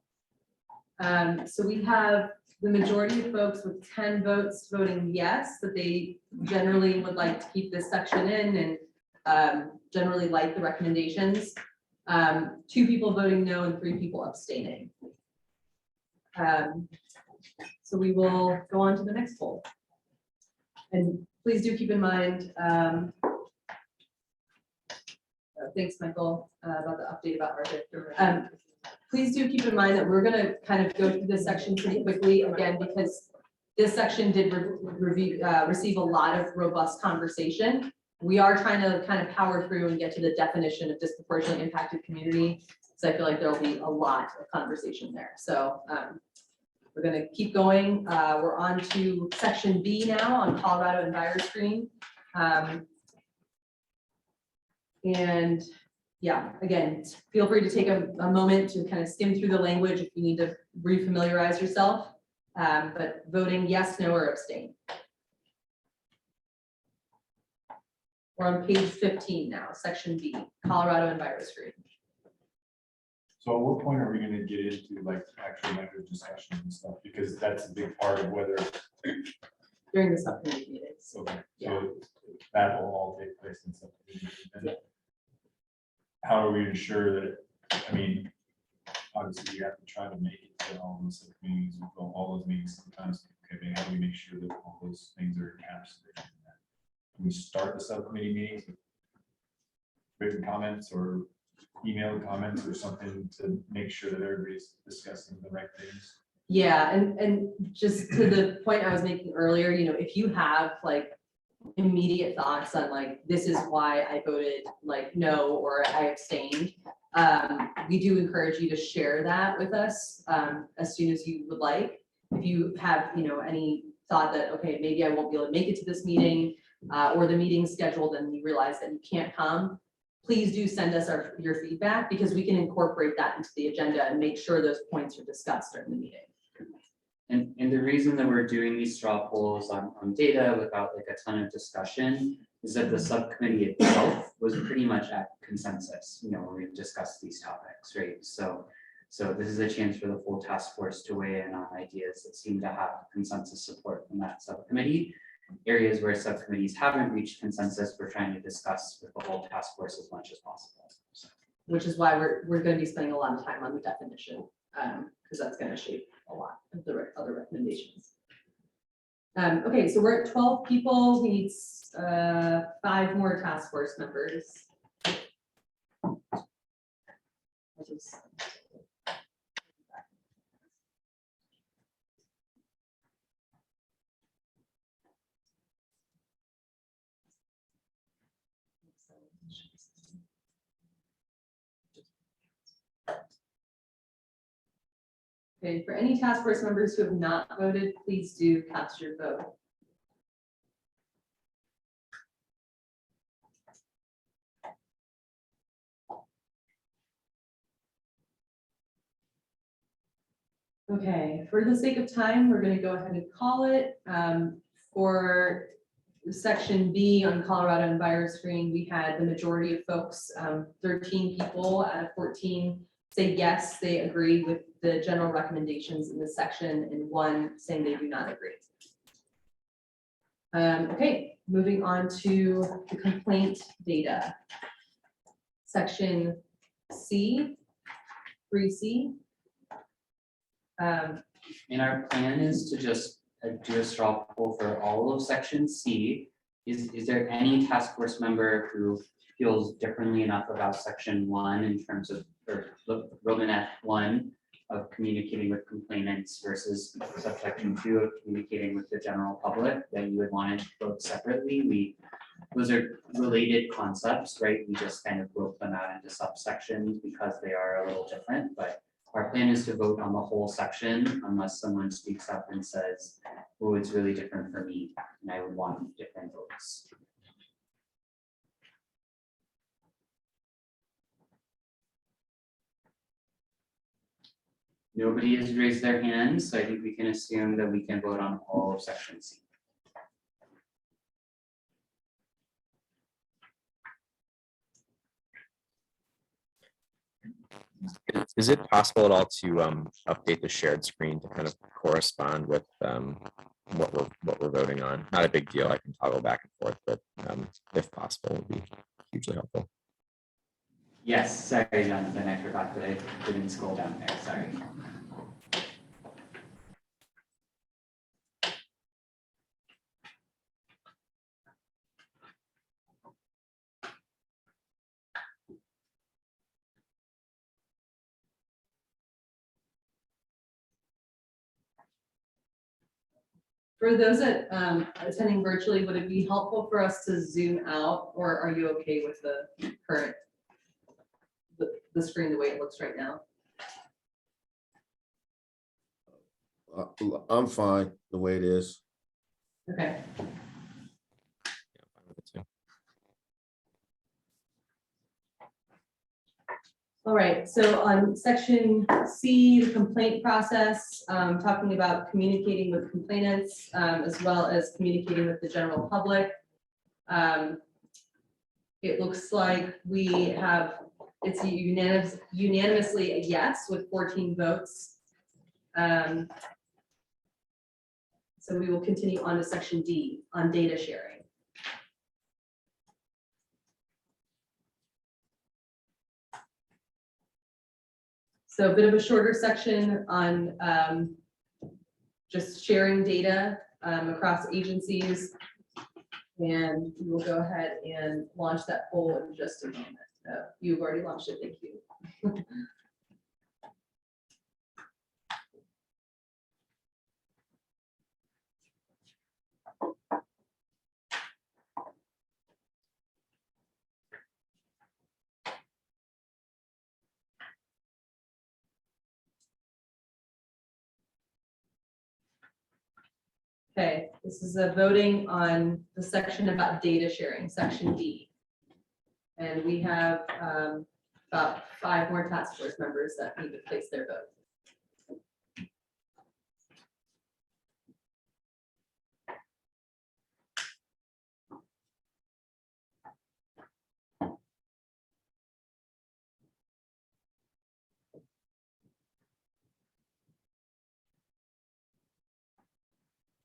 So we have the majority of folks with 10 votes voting yes, that they generally would like to keep this section in and generally like the recommendations. 2 people voting no and 3 people abstaining. So we will go on to the next poll. And please do keep in mind, thanks, Michael, about the update about our please do keep in mind that we're going to kind of go through this section pretty quickly again, because this section did receive a lot of robust conversation. We are trying to kind of power through and get to the definition of disproportionately impacted community. So I feel like there'll be a lot of conversation there. So we're going to keep going. We're on to section B now on Colorado and VirusScreen. And yeah, again, feel free to take a moment to kind of skim through the language if you need to refamiliarize yourself. But voting yes, no, or abstain. We're on page 15 now, section B, Colorado and VirusScreen. So at what point are we gonna get into like actual method discussions and stuff? Because that's a big part of whether. During the subcommittee meetings. Okay, so that will all take place in subcommittee. And how are we ensure that, I mean, obviously you have to try to make it to all those subcommittees, all those meetings sometimes. Okay, how do we make sure that all those things are encapsulated in that? Can we start the subcommittee meetings with written comments or email comments or something to make sure that everybody's discussing the right things? Yeah, and just to the point I was making earlier, if you have like immediate thoughts on like, this is why I voted like no, or I abstained, we do encourage you to share that with us as soon as you would like. If you have, any thought that, okay, maybe I won't be able to make it to this meeting or the meeting's scheduled and you realize that you can't come, please do send us your feedback, because we can incorporate that into the agenda and make sure those points are discussed during the meeting. And the reason that we're doing these straw polls on data without like a ton of discussion is that the subcommittee itself was pretty much at consensus, when we discussed these topics, right? So this is a chance for the full task force to weigh in on ideas that seem to have consensus support from that subcommittee. Areas where subcommittees haven't reached consensus, we're trying to discuss with the whole task force as much as possible. So. which is why we're gonna be spending a lot of time on the definition, because that's gonna shape a lot of the other recommendations. Okay, so we're at 12 people. We need 5 more task force members. Okay, for any task force members who have not voted, please do cast your vote. Okay, for the sake of time, we're going to go ahead and call it. For section B on Colorado EnviroScreen, we had the majority of folks, 13 people out of 14, say yes, they agree with the general recommendations in this section, and 1 saying they do not agree. Okay, moving on to the complaint data. Section C, 3C. And our plan is to just do a straw poll for all of section C. Is there any task force member who feels differently enough about section 1 in terms of, or Romanet 1 of communicating with complainants versus subsection 2 of communicating with the general public that you would want to vote separately? Those are related concepts, right? We just kind of broke them out into subsections because they are a little different, but our plan is to vote on the whole section unless someone speaks up and says, oh, it's really different for me, and I would want different votes. Nobody has raised their hand, so I think we can assume that we can vote on all of section C. Is it possible at all to update the shared screen to kind of correspond with what we're voting on? Not a big deal. I can toggle back and forth, but if possible, would be hugely helpful. Yes, sorry, Jonathan, I forgot that I didn't scroll down there, sorry. For those that attending virtually, would it be helpful for us to zoom out, or are you okay with the current, the screen the way it looks right now? I'm fine the way it is. Okay. All right, so on section C, the complaint process, talking about communicating with complainants, as well as communicating with the general public. It looks like we have, it's unanimously a yes with 14 votes. So we will continue on to section D on data sharing. So a bit of a shorter section on just sharing data across agencies. And we will go ahead and launch that poll in just a moment. You've already launched it, thank you. Okay, this is a voting on the section about data sharing, section D. And we have about 5 more task force members that need to place their vote.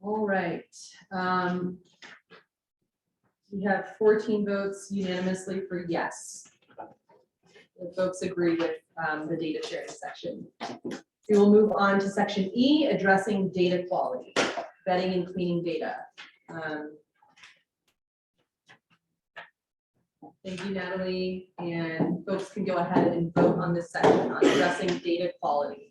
All right. We have 14 votes unanimously for yes. if folks agree with the data sharing section. We will move on to section E, addressing data quality, vetting and cleaning data. Thank you, Natalie, and folks can go ahead and vote on this section on addressing data quality.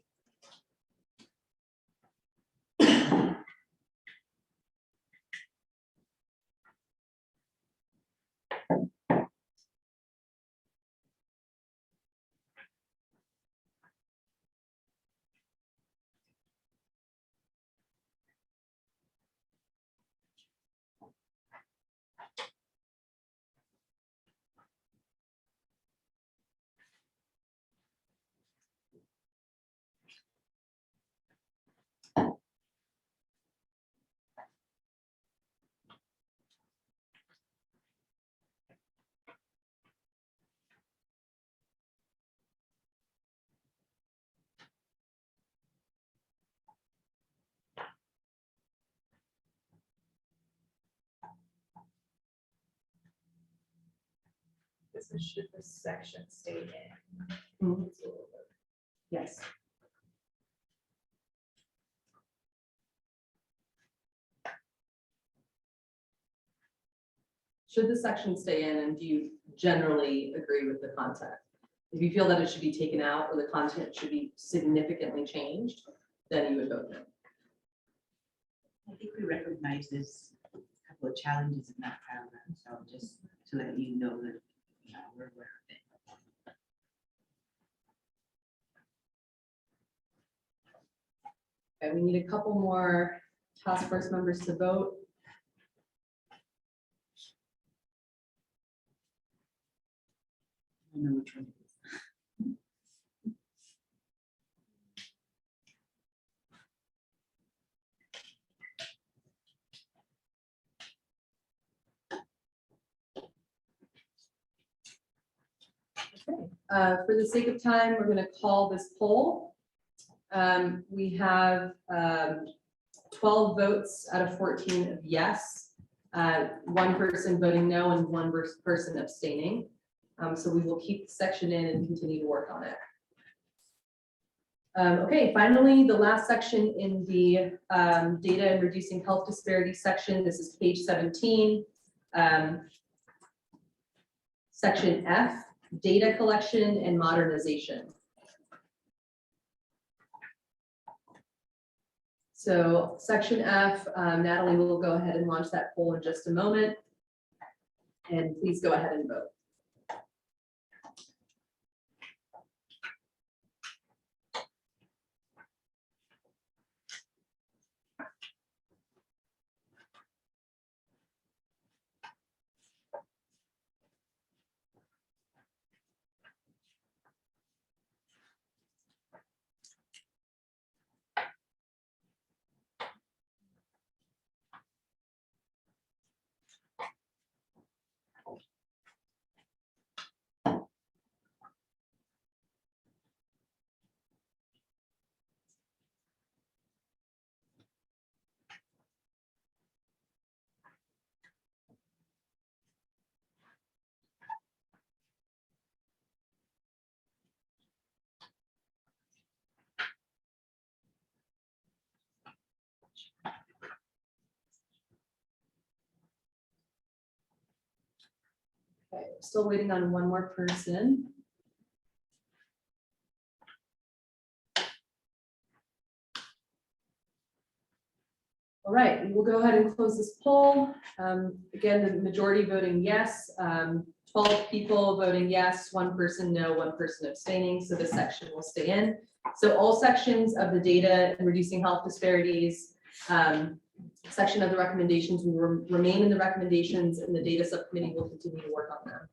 This is should this section stay in. Yes. Should the section stay in, and do you generally agree with the content? If you feel that it should be taken out or the content should be significantly changed, then you would vote no. I think we recognize this couple of challenges in that paragraph, so just to let you know that, you know, we're aware of it. Okay, we need a couple more task force members to vote. I know which one it is. For the sake of time, we're going to call this poll. We have 12 votes out of 14 of yes, one person voting no, and one person abstaining. So we will keep the section in and continue to work on it. Okay, finally, the last section in the data and reducing health disparities section. This is page 17. Section F, data collection and modernization. So section F, Natalie will go ahead and launch that poll in just a moment. And please go ahead and vote. Okay, still waiting on one more person. All right, we will go ahead and close this poll. Again, the majority voting yes, 12 people voting yes, one person no, one person abstaining, so this section will stay in. So all sections of the data and reducing health disparities section of the recommendations will remain in the recommendations, and the data subcommittee will continue to work on them.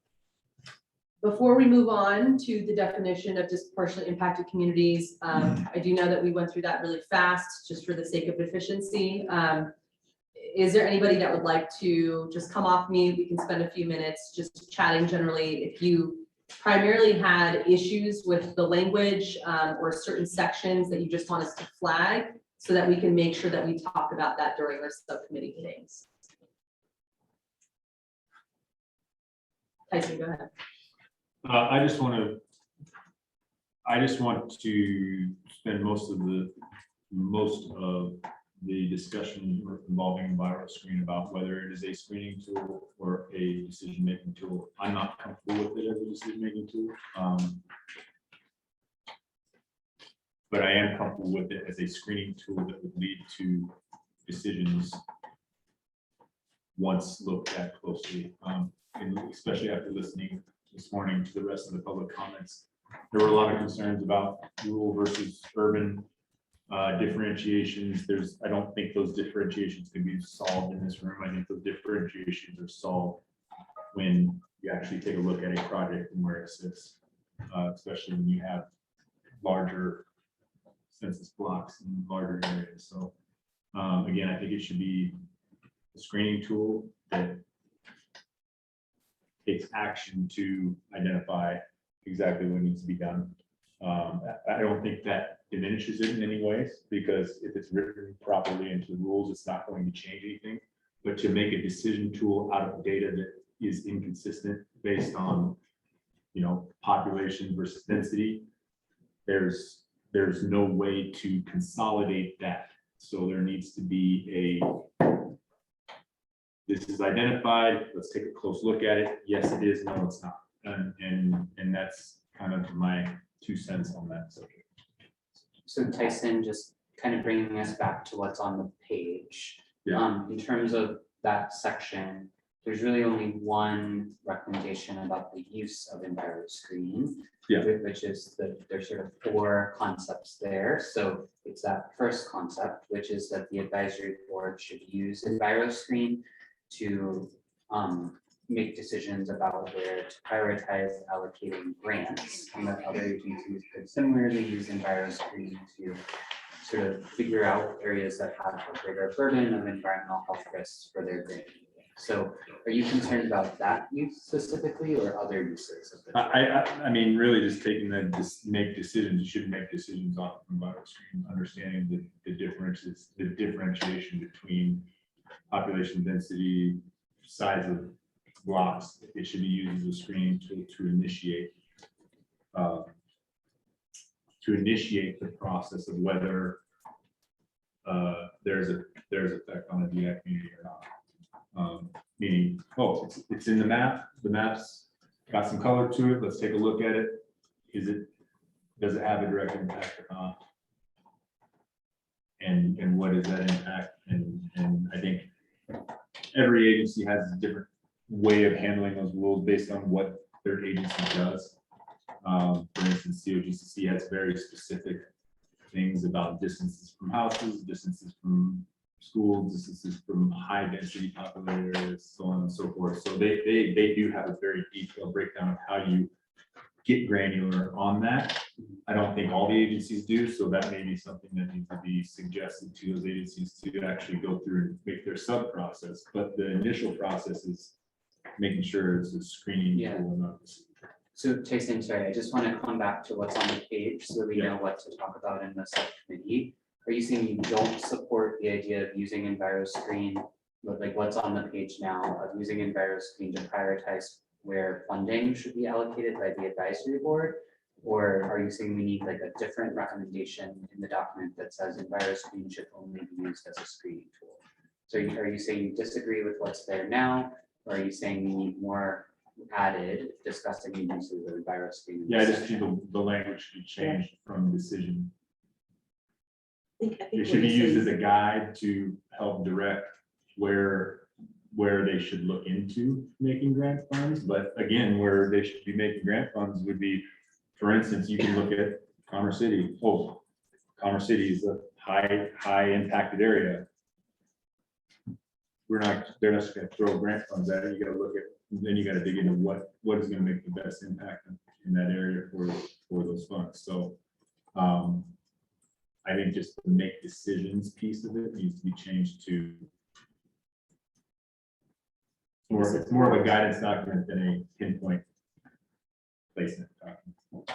Before we move on to the definition of disproportionately impacted communities, I do know that we went through that really fast just for the sake of efficiency. Is there anybody that would like to just come off mute? We can spend a few minutes just chatting generally. If you primarily had issues with the language or certain sections that you just want us to flag, so that we can make sure that we talk about that during our subcommittee meetings. Tyson, go ahead. I just want to I just want to spend most of the discussion involving viral screen about whether it is a screening tool or a decision-making tool. I'm not comfortable with it as a decision-making tool. But I am comfortable with it as a screening tool that would lead to decisions once looked at closely, and especially after listening this morning to the rest of the public comments. There were a lot of concerns about rural versus urban differentiations. I don't think those differentiations can be solved in this room. I think those differentiations are solved when you actually take a look at a project and where it sits, especially when you have larger census blocks in larger areas. So again, I think it should be a screening tool that takes action to identify exactly what needs to be done. I don't think that diminishes it in any ways, because if it's written properly into the rules, it's not going to change anything. But to make a decision tool out of data that is inconsistent based on, population versus density, there's no way to consolidate that. So there needs to be this is identified, let's take a close look at it. Yes, it is, no, it's not. And that's kind of my 2 cents on that subject. So Tyson, just kind of bringing us back to what's on the page. In terms of that section, there's really only one recommendation about the use of EnviroScreen. Which is there's sort of 4 concepts there. So it's that first concept, which is that the advisory board should use EnviroScreen to make decisions about where to prioritize allocating grants, and that other agencies could similarly use EnviroScreen to sort of figure out areas that have a greater burden of environmental health risks for their grant. So are you concerned about that use specifically or other uses of it? I mean, really just taking make decisions, you should make decisions on EnviroScreen, understanding the differentiation between population density, size of blocks. It should be used as a screening tool to initiate the process of whether there's effect on the DI community or not. Meaning, it's in the map. The map's got some color to it. Let's take a look at it. Does it have a direct impact or not? And what is that impact? And I think every agency has a different way of handling those rules based on what their agency does. For instance, COGCC has very specific things about distances from houses, distances from schools, distances from high density populated areas, so on and so forth. So they do have a very detailed breakdown of how you get granular on that. I don't think all the agencies do, so that may be something that needs to be suggested to those agencies to actually go through and make their sub process. But the initial process is making sure it's a screening tool and not. So Tyson, sorry, I just want to come back to what's on the page so that we know what to talk about in the subcommittee. Are you saying you don't support the idea of using EnviroScreen, like what's on the page now, of using EnviroScreen to prioritize where funding should be allocated by the advisory board? Or are you saying we need like a different recommendation in the document that says EnviroScreen should only be used as a screening tool? So are you saying you disagree with what's there now? Or are you saying we need more added discussing the uses of EnviroScreen? Yeah, I just think the language should be changed from decision. It should be used as a guide to help direct where they should look into making grant funds. But again, where they should be making grant funds would be, for instance, you can look at Commerce City. Oh, Commerce City is a high impacted area. They're not just going to throw grant funds at it. You got to look at, then you got to dig into what is going to make the best impact in that area for those funds. So I think just the make decisions piece of it needs to be changed to it's more of a guidance document than a pinpoint placement document.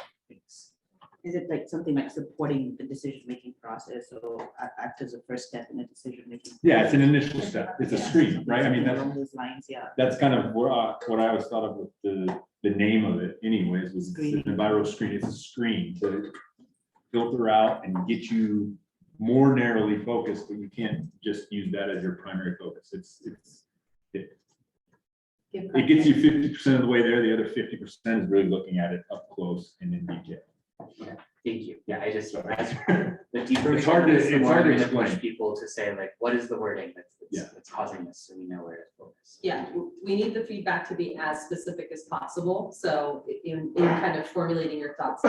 Is it like something like supporting the decision-making process or act as a first step in the decision-making? Yeah, it's an initial step. It's a Yeah. screen, right? I mean, Along those lines, yeah. that's kind of what I always thought of with the name of it anyways, was an enviro screen. It's a screen to filter out and get you more narrowly focused, but you can't just use that as your primary focus. It gets you 50% of the way there. The other 50% is really looking at it up close and in detail. Yeah, thank you. Yeah, I just, the deeper. It's hard to- we go, the it's more hard to I'm gonna push explain. people to say like, what is the wording Yeah. that's causing this, so we know where to focus. Yeah, we need the feedback to be as specific as possible. So in kind of formulating your thoughts, be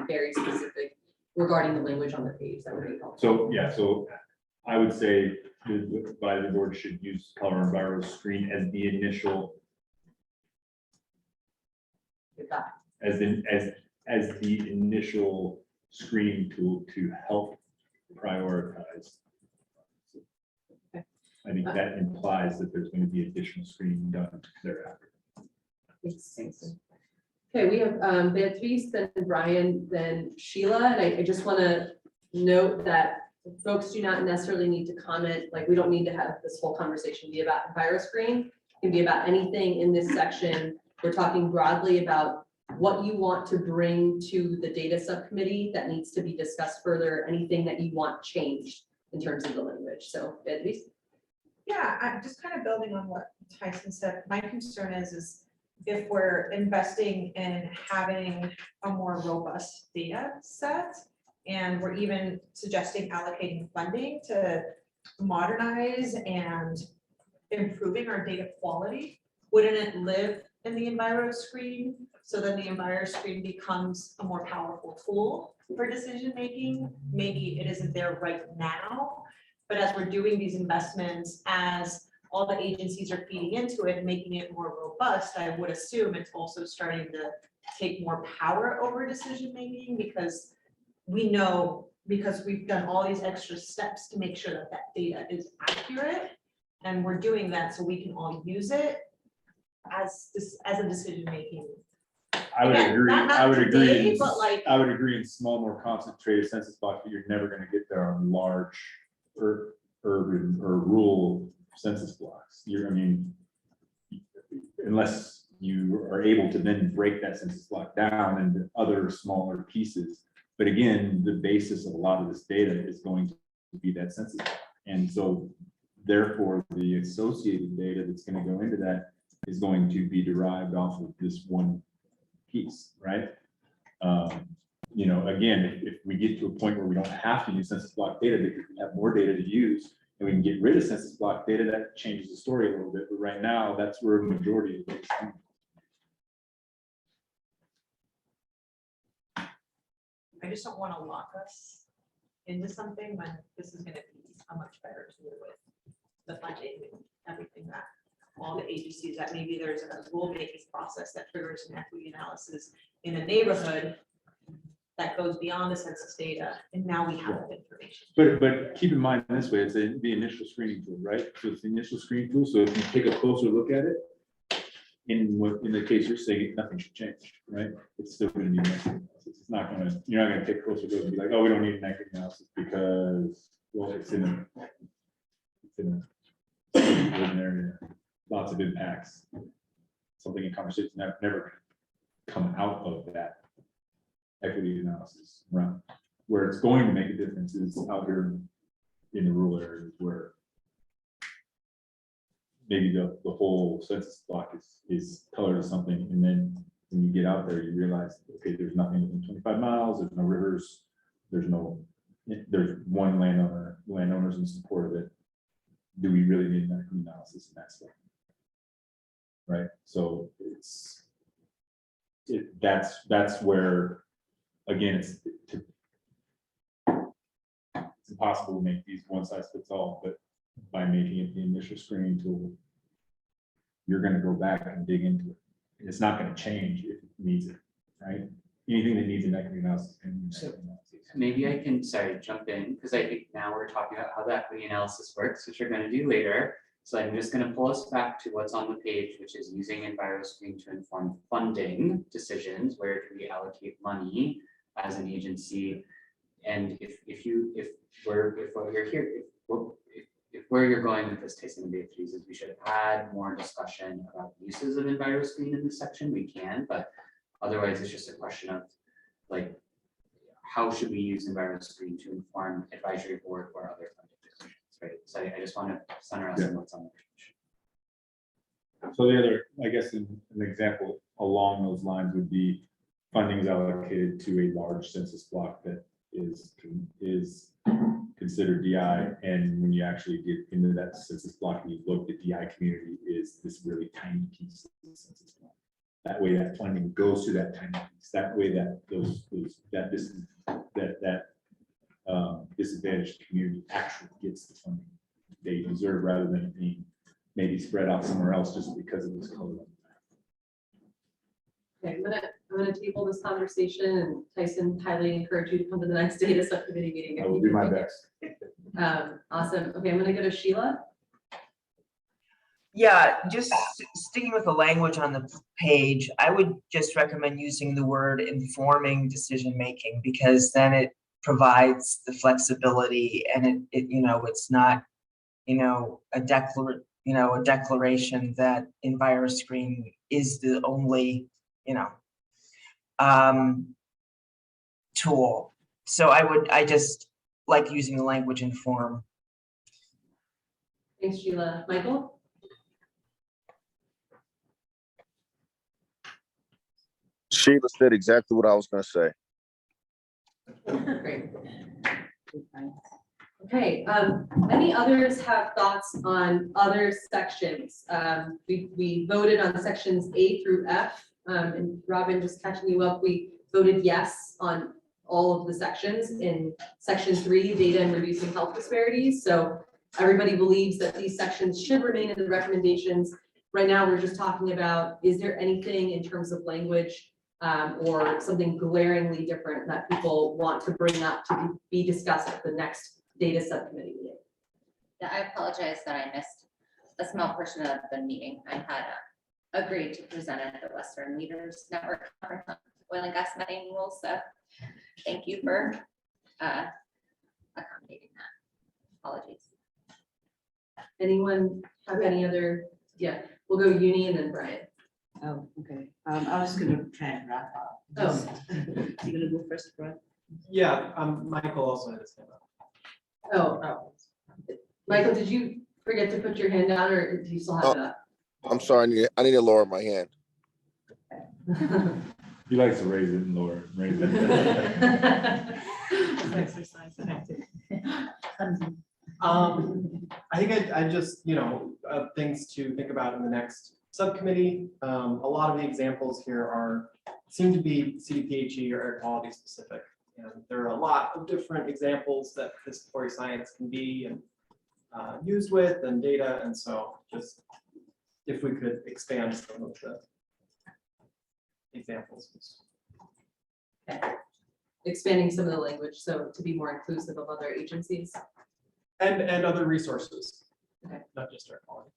very specific regarding the language on the page. That would be helpful. So, yeah, so I would say the board should use Color Enviro screen as the initial, as the initial screening tool to help prioritize. I think that implies that there's going to be additional screening done thereafter. Okay, we have Beatrice, then Brian, then Sheila, and I just want to note that folks do not necessarily need to comment, like, we don't need to have this whole conversation be about EnviroScreen. It can be about anything in this section. We're talking broadly about what you want to bring to the data subcommittee that needs to be discussed further, anything that you want changed in terms of the language. So Beatrice? Yeah, I'm just kind of building on what Tyson said. My concern is if we're investing in having a more robust data set, and we're even suggesting allocating funding to modernize and improving our data quality, wouldn't it live in the EnviroScreen? So then the EnviroScreen becomes a more powerful tool for decision-making. Maybe it isn't there right now, but as we're doing these investments, as all the agencies are feeding into it and making it more robust, I would assume it's also starting to take more power over decision-making, because we know, because we've done all these extra steps to make sure that that data is accurate. And we're doing that so we can all use it as a decision-making. I would Again, agree, not I would today, agree, but like- I would agree in small, more concentrated census blocks, but you're never gonna get there on large urban or rural census blocks. I mean, unless you are able to then break that census block down into other smaller pieces. But again, the basis of a lot of this data is going to be that census block. And so therefore, the associated data that's gonna go into that is going to be derived off of this one piece, right? You know, again, if we get to a point where we don't have to use census block data because we have more data to use and we can get rid of census block data, that changes the story a little bit. But right now, that's where a majority of it is coming. I just don't want to lock us into something when this is going to be a much better tool with the funding and everything that all the agencies, that maybe there's a rule-making process that triggers an equity analysis in a neighborhood that goes beyond the census data, and now we have the information. But keep in mind this way, it's the initial screening tool, right? So it's the initial screening tool. So if you take a closer look at it, in the case you're saying, nothing should change, right? It's still going to be an equity analysis. It's not going to, you're not going to take a closer look and be like, oh, we don't need an equity analysis because, well, it's in an area, lots of impacts. Something in conversation never going to come out of that equity analysis round. Where it's going to make a difference is out here in the rural areas where maybe the whole census block is colored as something, and then when you get out there, you realize, okay, there's nothing within 25 miles, there's no rivers, there's one landowners in support of it. Do we really need an equity analysis in that stuff? Right, so that's where, again, it's impossible to make these one size fits all, but by making it the initial screening tool, you're going to go back and dig into it. And it's not going to change if it needs it, right? Anything that needs an equity analysis. Maybe I can, jump in, because I think now we're talking about how the equity analysis works, which we're going to do later. So I'm just going to pull us back to what's on the page, which is using EnviroScreen to inform funding decisions. Where do we allocate money? as an agency. And if where you're going with this tasting of B3s is we should add more discussion about uses of EnviroScreen in this section, we can, but otherwise it's just a question of like, how should we use EnviroScreen to inform advisory board or other funding decisions, right? So I just want to center us on what's on the page. So the other, I guess, an example along those lines would be funding is allocated to a large census block that is considered DI. And when you actually get into that census block and you look, the DI community is this really tiny piece of the census block. That way that funding goes to that tiny piece. That way that disadvantaged community actually gets the funding they deserve rather than it being maybe spread out somewhere else just because it was colored. Okay, I'm gonna table this conversation, and Tyson, highly encourage you to come to the next data subcommittee meeting. I will do my best. Awesome. Okay, I'm gonna go to Sheila. Yeah, just sticking with the language on the page, I would just recommend using the word informing decision-making, because then it provides the flexibility and it's not, a declaration that EnviroScreen is the only, tool. So I just like using the language inform. Thanks, Sheila. Michael? Sheila said exactly what I was going to say. Great. Okay, any others have thoughts on other sections? We voted on sections A through F, and Robin, just catching you up, we voted yes on all of the sections. In section 3, data and reducing health disparities. So everybody believes that these sections should remain in the recommendations. Right now, we're just talking about, is there anything in terms of language or something glaringly different that people want to bring up to be discussed at the next data subcommittee meeting? Yeah, I apologize that I missed a small portion of the meeting. I had agreed to present at the Western Leaders Network Conference on oil and gas methane rules. So thank you for accommodating that. Apologies. Anyone have any other? Yeah, we'll go Uni and then Brian. Oh, okay. I was gonna try and wrap up. Oh. You gonna go first, Brian? Yeah, Michael also had his hand up. Oh, Michael, did you forget to put your hand down, or do you still have it up? I'm sorry, I need to lower my hand. He likes to raise it and lower it, raise it. Exercise and activity. I think I just, things to think about in the next subcommittee. A lot of the examples here seem to be CDPHE or air quality specific. And there are a lot of different examples that participatory science can be and used with and data. And so just if we could expand some of the examples. Okay. Expanding some of the language, so to be more inclusive of other agencies. And other resources, okay. Not just air quality.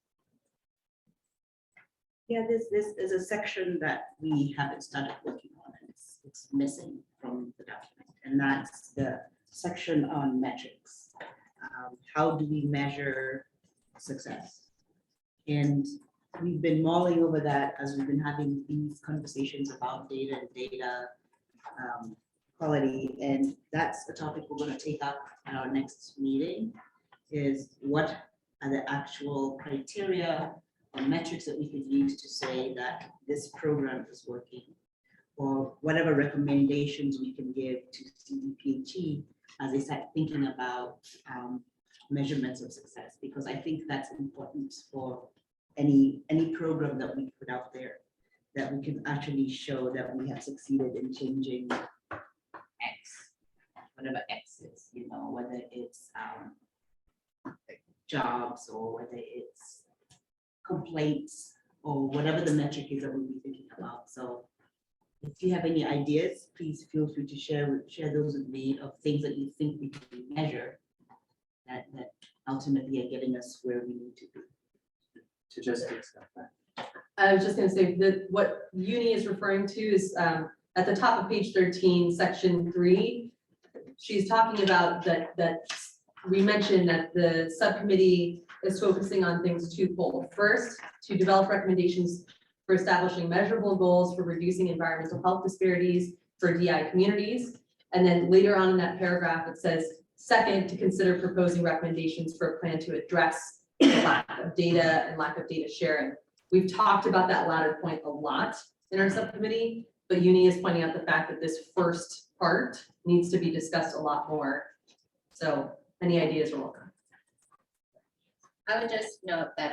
Yeah, there's a section that we haven't started working on, and it's missing from the document, and that's the section on metrics. How do we measure success? And we've been mulling over that as we've been having these conversations about data and data quality, and that's a topic we're going to take up at our next meeting. Is what are the actual criteria or metrics that we could use to say that this program is working, or whatever recommendations we can give to CDPHE as they start thinking about measurements of success, because I think that's important for any program that we put out there, that we can actually show that we have succeeded in changing X, whatever X is, whether it's jobs or whether it's complaints or whatever the metric is that we'll be thinking about. So if you have any ideas, please feel free to share those with me of things that you think we can measure that ultimately are getting us where we need to be. To just accept that. I was just going to say that what Uni is referring to is at the top of page 13, section 3, she's talking about that we mentioned that the subcommittee is focusing on things twofold. First, to develop recommendations for establishing measurable goals for reducing environmental health disparities for DI communities. And then later on in that paragraph, it says, second, to consider proposing recommendations for a plan to address the lack of data and lack of data sharing. We've talked about that latter point a lot in our subcommittee, but Uni is pointing out the fact that this first part needs to be discussed a lot more. So any ideas are welcome. I would just note that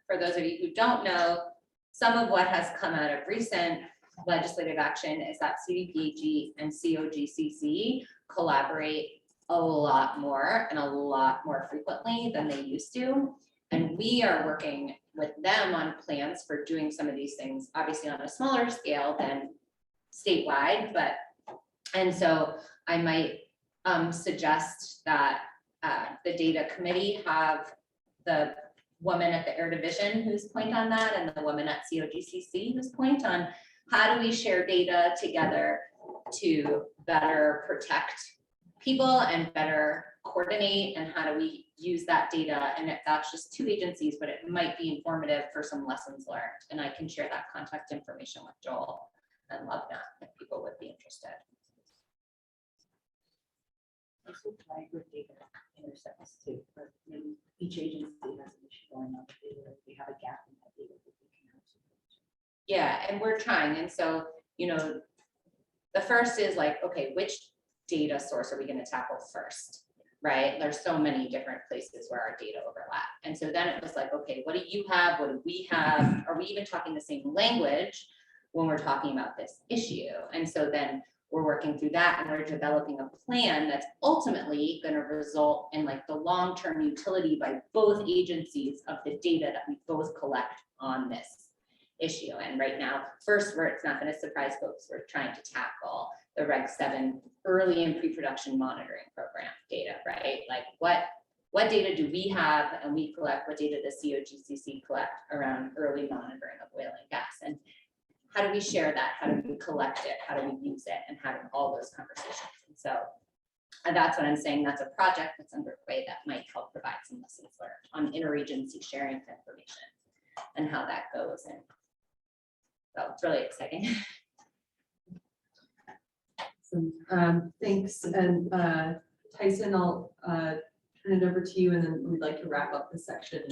for those of you who don't know, some of what has come out of recent legislative action is that CDPHE and COGCC collaborate a lot more and a lot more frequently than they used to. And we are working with them on plans for doing some of these things, obviously on a smaller scale than statewide, but, and so I might suggest that the data committee have the woman at the Air Division who's point on that, and the woman at COGCC who's point on how do we share data together to better protect people and better coordinate, and how do we use that data? And if that's just two agencies, but it might be informative for some lessons learned. And I can share that contact information with Joel and LoveNet if people would be interested. Also try with data intercepts too, but maybe each agency has an issue going on with data, if we have a gap in that data. That we can have support. Yeah, and we're trying. And so, you know, the first is like, okay, which data source are we going to tackle first? Right? There's so many different places where our data overlap. And so then it was like, okay, what do you have? What do we have? Are we even talking the same language when we're talking about this issue? And so then we're working through that, and we're developing a plan that's ultimately going to result in like the long-term utility by both agencies of the data that we both collect on this issue. And right now, first, where it's not going to surprise folks, we're trying to tackle the Reg 7 early and pre-production monitoring program data, right? Like what data do we have, and we collect, what data does COGCC collect around early monitoring of oil and gas? And how do we share that? How do we collect it? How do we use it? And having all those conversations. And so that's what I'm saying. That's a project that's underway that might help provide some lessons learned on interagency sharing of information and how that goes. And so it's really exciting. Thanks. And Tyson, I'll turn it over to you, and then we'd like to wrap up this section.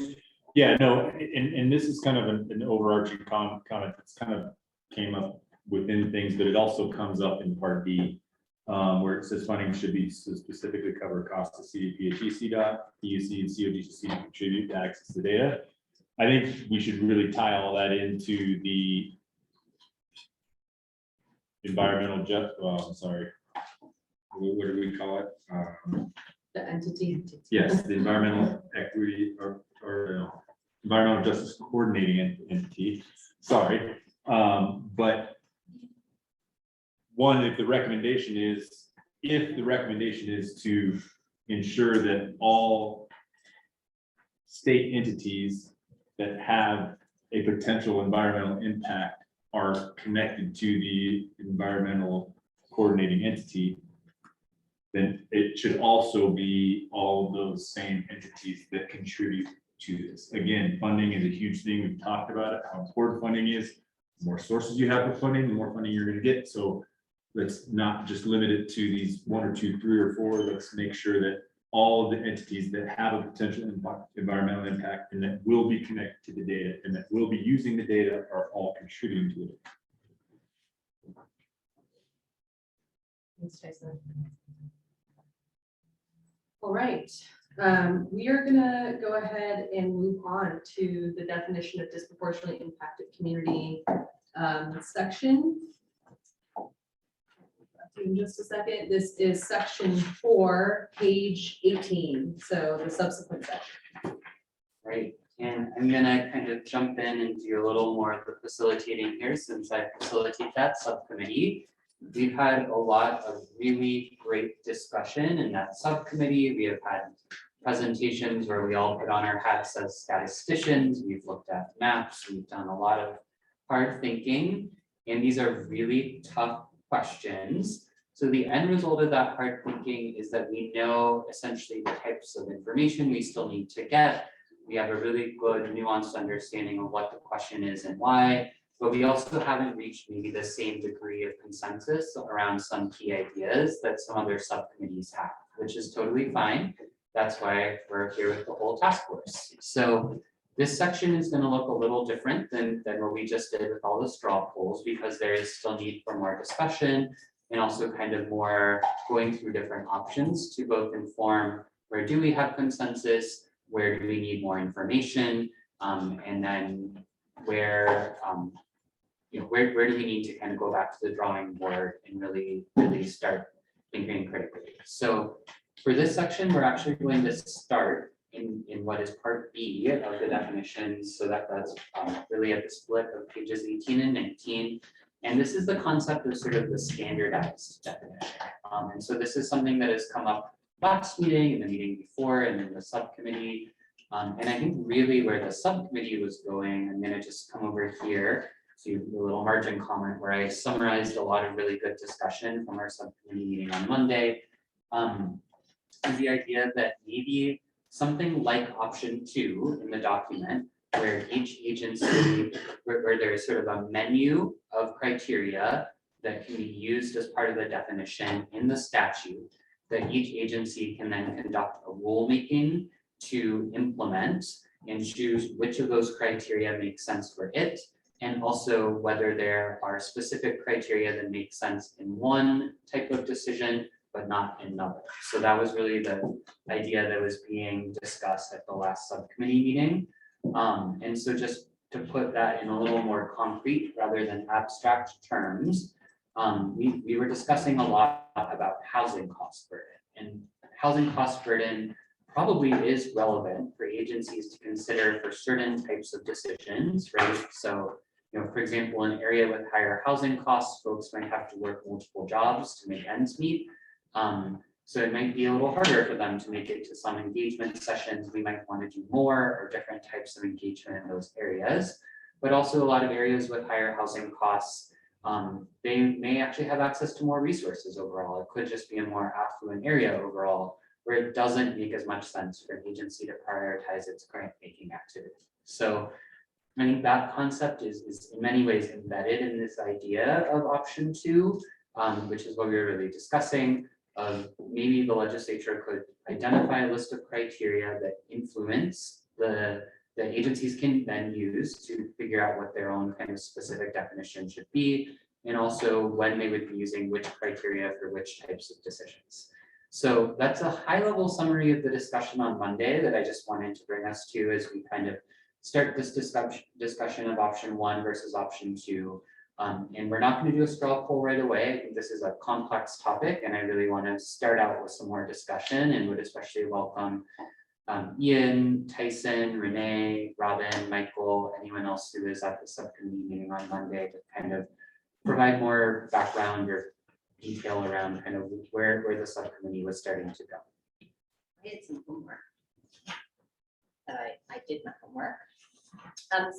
Yeah, no, and this is kind of an overarching comment that's kind of came up within things, but it also comes up in part B, where it says funding should be specifically cover costs of CDPHE, CDOT, PUC, and COGCC to contribute to access to data. I think we should really tie all that into the environmental what do we call it? The entity. Yes, the environmental equity or environmental justice coordinating entity. Sorry, but one, if the recommendation is to ensure that all state entities that have a potential environmental impact are connected to the environmental coordinating entity, then it should also be all of those same entities that contribute to this. Again, funding is a huge thing. We've talked about it, how important funding is. The more sources you have for funding, the more funding you're going to get. So let's not just limit it to these 1 or 2, 3 or 4. Let's make sure that all of the entities that have a potential environmental impact and that will be connected to the data and that will be using the data are all contributing to it. Thanks, Tyson. All right, we are gonna go ahead and move on to the definition of disproportionately impacted community section. In just a second, this is section 4, page 18, so the subsequent section. Right, and I'm gonna kind of jump in and do a little more of the facilitating here since I facilitate that subcommittee. We've had a lot of really great discussion in that subcommittee. We have had presentations where we all put on our hats as statisticians. We've looked at maps. We've done a lot of hard thinking. And these are really tough questions. So the end result of that hard thinking is that we know essentially the types of information we still need to get. We have a really good nuanced understanding of what the question is and why, but we also haven't reached maybe the same degree of consensus around some key ideas that some other subcommittees have, which is totally fine. That's why we're here with the whole task force. So this section is going to look a little different than what we just did with all the straw polls, because there is still need for more discussion and also kind of more going through different options to both inform where do we have consensus, where do we need more information, and then where, where do we need to kind of go back to the drawing board and really start thinking critically. So for this section, we're actually going to start in what is part B of the definitions. So that's really at the split of pages 18 and 19. And this is the concept of sort of the standardized definition. And so this is something that has come up last meeting and the meeting before and then the subcommittee. And I think really where the subcommittee was going, I'm going to just come over here to a little margin comment where I summarized a lot of really good discussion from our subcommittee meeting on Monday. Is the idea that maybe something like option 2 in the document, where each agency, where there's sort of a menu of criteria that can be used as part of the definition in the statute, that each agency can then conduct a rulemaking to implement and choose which of those criteria make sense for it, and also whether there are specific criteria that make sense in one type of decision but not in another. So that was really the idea that was being discussed at the last subcommittee meeting. And so just to put that in a little more concrete rather than abstract terms, we were discussing a lot about housing cost burden, and housing cost burden probably is relevant for agencies to consider for certain types of decisions, right? So, for example, an area with higher housing costs, folks might have to work multiple jobs to make ends meet. So it might be a little harder for them to make it to some engagement sessions. We might want to do more or different types of engagement in those areas, but also a lot of areas with higher housing costs, they may actually have access to more resources overall. It could just be a more affluent area overall, where it doesn't make as much sense for an agency to prioritize its grant making activity. So I think that concept is in many ways embedded in this idea of option 2, which is what we were really discussing. Of maybe the legislature could identify a list of criteria that influence the agencies can then use to figure out what their own kind of specific definition should be, and also when they would be using which criteria for which types of decisions. So that's a high-level summary of the discussion on Monday that I just wanted to bring us to as we kind of start this discussion of option 1 versus option 2. And we're not going to do a straw poll right away. I think this is a complex topic, and I really want to start out with some more discussion, and would especially welcome Ian, Tyson, Renee, Robin, Michael, anyone else who is at the subcommittee meeting on Monday to kind of provide more background or detail around kind of where the subcommittee was starting to go. I did some homework. I did my homework.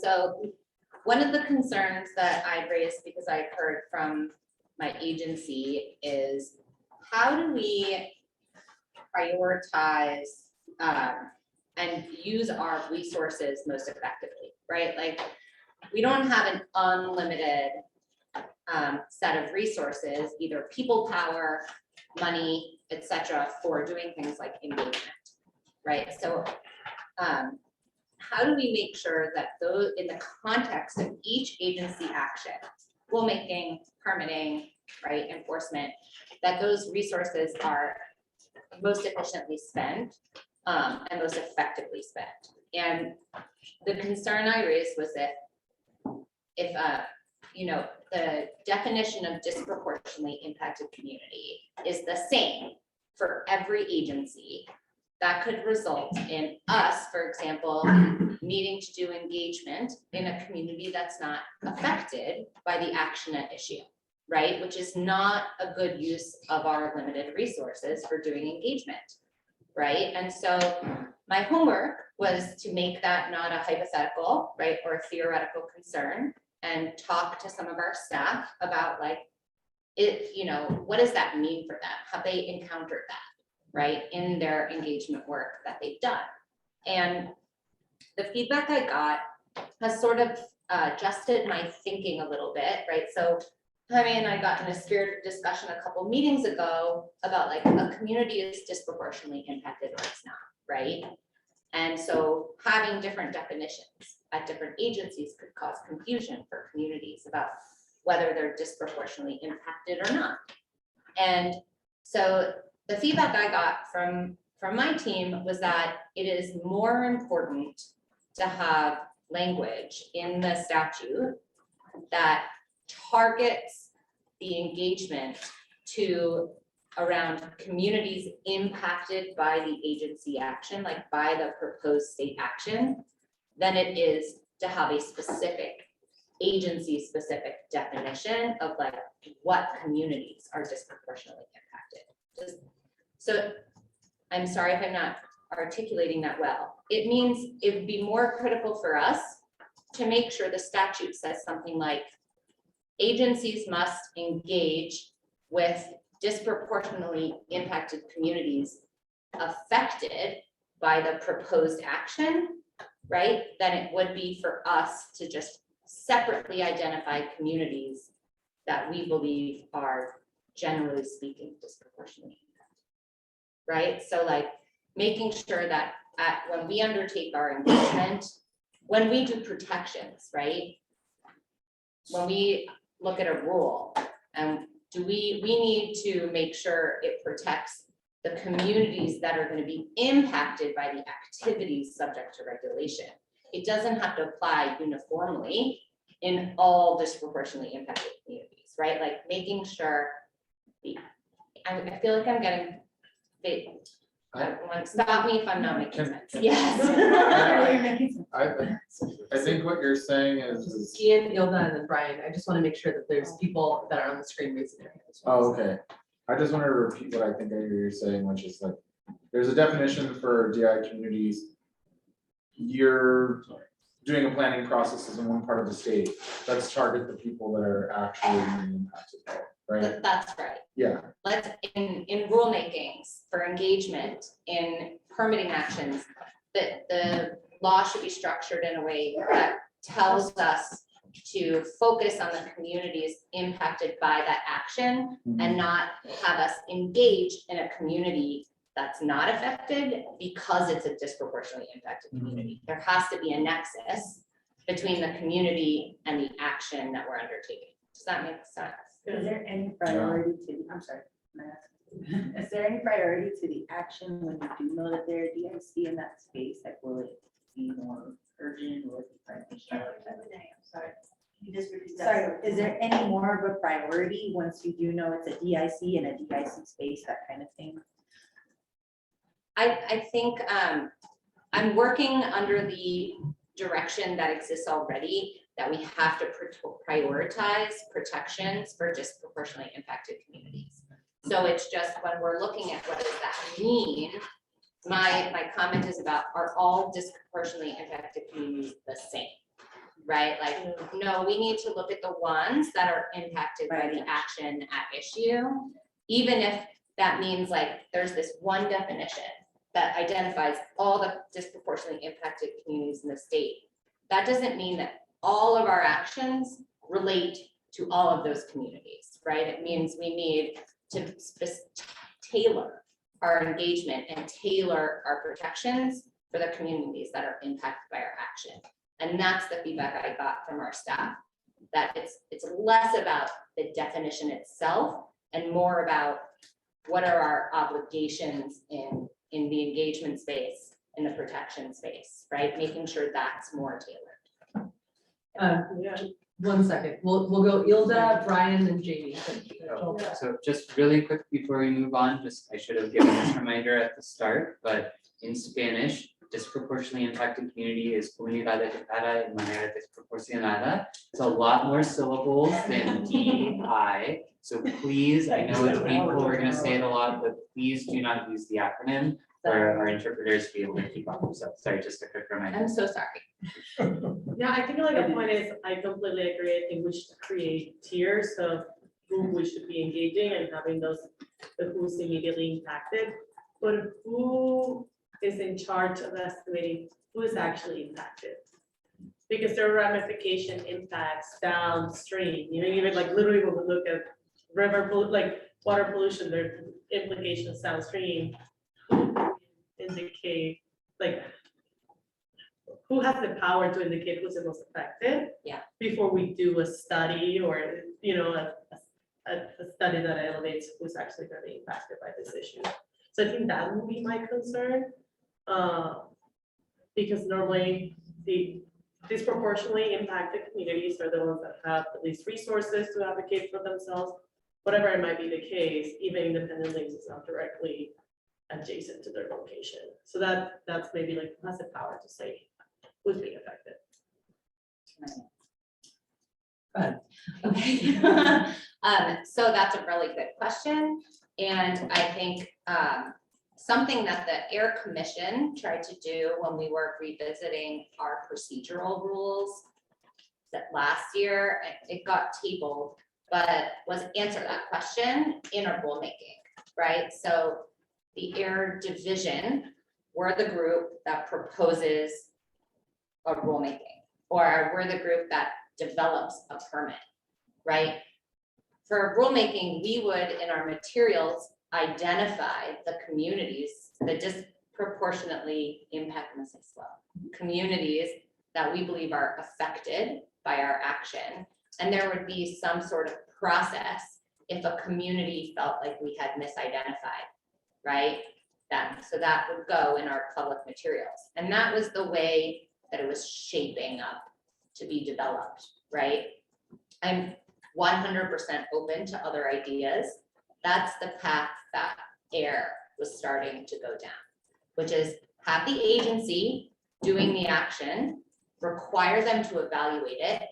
So one of the concerns that I raised, because I heard from my agency, is how do we prioritize and use our resources most effectively, right? Like, we don't have an unlimited set of resources, either people power, money, etc., for doing things like engagement, right? So how do we make sure that those, in the context of each agency action, rulemaking, permitting, right, enforcement, that those resources are most efficiently spent and most effectively spent? And the concern I raised was that if the definition of disproportionately impacted community is the same for every agency, that could result in us, for example, needing to do engagement in a community that's not affected by the action at issue, right? Which is not a good use of our limited resources for doing engagement, right? And so my homework was to make that not a hypothetical, right, or a theoretical concern, and talk to some of our staff about like, what does that mean for them? Have they encountered that, right, in their engagement work that they've done? And the feedback I got has sort of adjusted my thinking a little bit, right? So Jaime and I got in a spirited discussion a couple meetings ago about like a community is disproportionately impacted or it's not, right? And so having different definitions at different agencies could cause confusion for communities about whether they're disproportionately impacted or not. And so the feedback I got from my team was that it is more important to have language in the statute that targets the engagement to around communities impacted by the agency action, like by the proposed state action, than it is to have a specific agency specific definition of like what communities are disproportionately impacted. So I'm sorry if I'm not articulating that well. It means it would be more critical for us to make sure the statute says something like agencies must engage with disproportionately impacted communities affected by the proposed action, right? Than it would be for us to just separately identify communities that we believe are generally speaking disproportionately impacted, right? So like making sure that when we undertake our engagement, when we do protections, right? When we look at a rule and we need to make sure it protects the communities that are going to be impacted by the activities subject to regulation. It doesn't have to apply uniformly in all disproportionately impacted communities, right? Like making sure I feel like I'm getting big. Stop me if I'm not making sense. Yes. I think what you're saying is. Ian, Ilda, and then Brian, I just want to make sure that there's people that are on the screen raising their hands. Oh, okay. I just want to repeat what I think I hear you saying, which is like, there's a definition for DI communities. You're doing a planning process in one part of the state. Let's target the people that are actually being impacted, right? That's right. Yeah. Let's in rulemakings for engagement in permitting actions, that the law should be structured in a way that tells us to focus on the communities impacted by that action and not have us engage in a community that's not affected because it's a disproportionately impacted community. There has to be a nexus between the community and the action that we're undertaking. Does that make sense? Is there any priority to, I'm sorry, is there any priority to the action when you do know that there are DIC in that space? Like, will it be more urgent or? Sorry. You just repeat that. Sorry, is there any more of a priority once you do know it's a DIC and a DIC space, that kind of thing? I think I'm working under the direction that exists already, that we have to prioritize protections for disproportionately impacted communities. So it's just when we're looking at what does that mean, my comment is about, are all disproportionately impacted communities the same? Right? Like, no, we need to look at the ones that are impacted by the action at issue, even if that means like there's this one definition that identifies all the disproportionately impacted communities in the state. That doesn't mean that all of our actions relate to all of those communities, right? It means we need to tailor our engagement and tailor our protections for the communities that are impacted by our action. And that's the feedback I got from our staff, that it's less about the definition itself and more about what are our obligations in the engagement space, in the protection space, right? Making sure that's more tailored. One second, we'll go Ilda, Brian, and Jamie. So just really quick before we move on, I should have given this reminder at the start, but in Spanish, disproportionately impacted community is comunidad afectada de manera desproporcionada. It's a lot more syllables than DI. So please, I know it's painful, we're gonna say it a lot, but please do not use the acronym. for our interpreters to be able to keep up. So sorry, just a quick reminder. I'm so sorry. Yeah, I think like the point is, I completely agree. I think we should create tiers of who we should be engaging and having those, the who's immediately impacted. But who is in charge of estimating who is actually impacted? Because there are ramification impacts downstream, you know, even like literally when we look at like water pollution, there are implications downstream. Who indicate, like, who has the power to indicate who's the most affected? Yeah. Before we do a study or, you know, a study that elevates who's actually going to be impacted by this issue. So I think that would be my concern. Because normally the disproportionately impacted communities are the ones that have the least resources to advocate for themselves. Whatever it might be the case, even independent links is not directly adjacent to their location. So that's maybe like who has the power to say who's being affected. Okay. So that's a really good question. And I think something that the Air Commission tried to do when we were revisiting our procedural rules that last year, it got tabled, but was answer that question in a rulemaking, right? So the Air Division were the group that proposes a rulemaking, or we're the group that develops a permit, right? For rulemaking, we would, in our materials, identify the communities that disproportionately impact, I'm gonna say slow, communities that we believe are affected by our action. And there would be some sort of process if a community felt like we had misidentified, right? So that would go in our public materials. And that was the way that it was shaping up to be developed, right? I'm 100% open to other ideas. That's the path that AIR was starting to go down, which is have the agency doing the action, require them to evaluate it.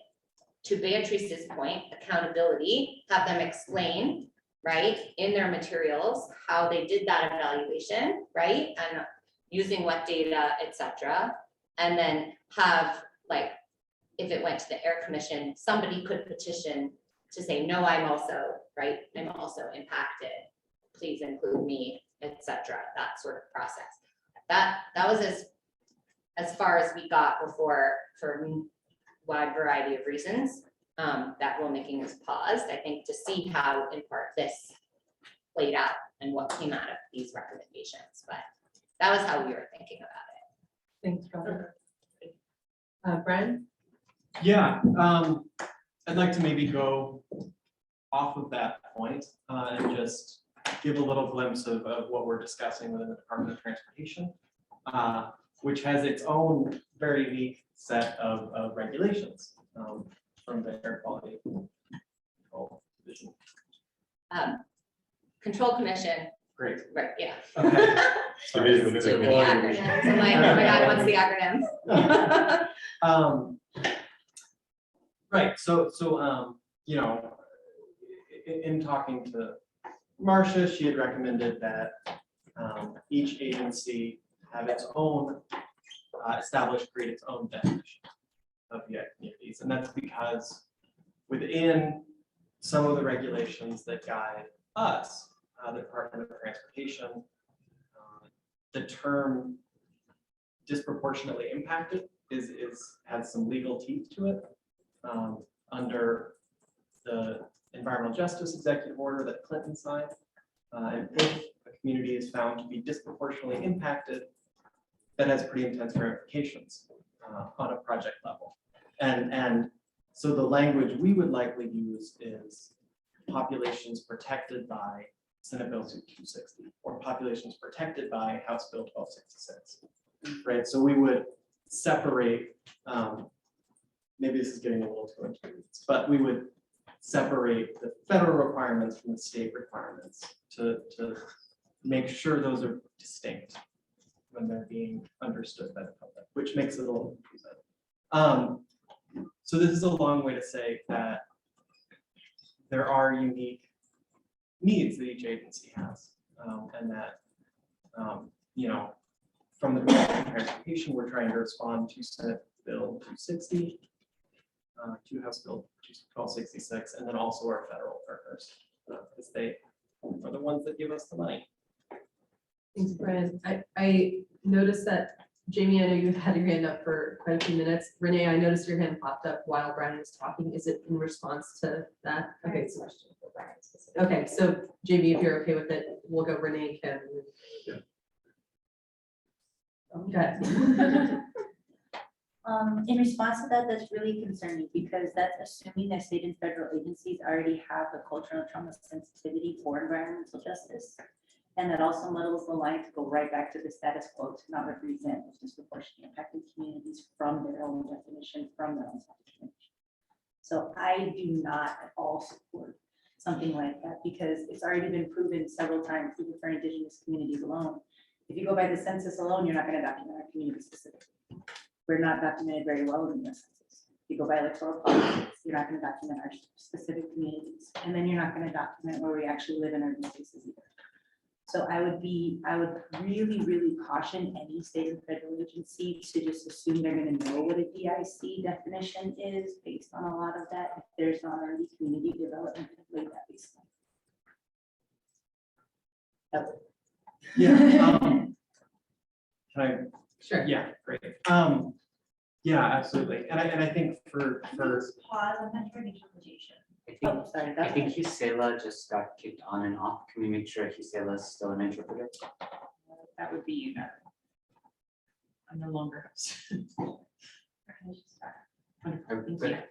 To Beatrice's point, accountability, have them explain, right, in their materials, how they did that evaluation, right? And using what data, et cetera. And then have, like, if it went to the Air Commission, somebody could petition to say, no, I'm also, right, I'm also impacted. Please include me, et cetera, that sort of process. That was as far as we got before, for a wide variety of reasons, that rulemaking was paused, I think, to see how in part this played out and what came out of these recommendations. But that was how we were thinking about it. Thanks, Robert. Brian? Yeah, I'd like to maybe go off of that point and just give a little glimpse of what we're discussing within the Department of Transportation, which has its own very unique set of regulations from the Air Quality Control Division. Control Commission. Great. Right, yeah. Okay. Too many acronyms. I'm like, oh my God, what's the acronyms? Right, so you know, in talking to Marcia, she had recommended that each agency have its own create its own definition of VI communities, and that's because within some of the regulations that guide us, the Department of Transportation, the term disproportionately impacted has some legal teeth to it. Under the Environmental Justice Executive Order that Clinton signed. And if a community is found to be disproportionately impacted, that has pretty intense ramifications on a project level. And so the language we would likely use is populations protected by Senate Bill 260 or populations protected by House Bill 1266, right? So we would separate, maybe this is getting a little too into it, but we would separate the federal requirements from the state requirements to make sure those are distinct when they're being understood by the public, which makes it a little confusing. So this is a long way to say that there are unique needs that each agency has, and that you know, from the Department of Transportation, we're trying to respond to Senate Bill 260, to House Bill 1266, and then also our federal partners, because they are the ones that give us the money. Thanks, Brian. I noticed that, Jamie, I know you've had your hand up for quite a few minutes. Renee, I noticed your hand popped up while Brian was talking. Is it in response to that? Okay, so, okay, so Jamie, if you're okay with it, we'll go Renee, Kim. Okay. In response to that, that's really concerning because that's assuming that state and federal agencies already have the cultural trauma sensitivity for environmental justice. And that also muddles the line to go right back to the status quo to not represent disproportionately impacted communities from their own definition, from their own self-determination. So I do not at all support something like that because it's already been proven several times, even for indigenous communities alone. If you go by the census alone, you're not going to document our community specifically. We're not documented very well in the census. If you go by electoral politics, you're not going to document our specific communities. And then you're not going to document where we actually live in urban spaces either. So I would really, really caution any state and federal agency to just assume they're going to know what a DIC definition is based on a lot of that. If there's not already community development laid that baseline. Yeah. Can I? Sure. Yeah, great. Yeah, absolutely. And I think for Pause, I'm not hearing interpretation. I think Gisela just got kicked on and off. Can we make sure Gisela is still an interpreter? That would be you now. I'm no longer. Are we good?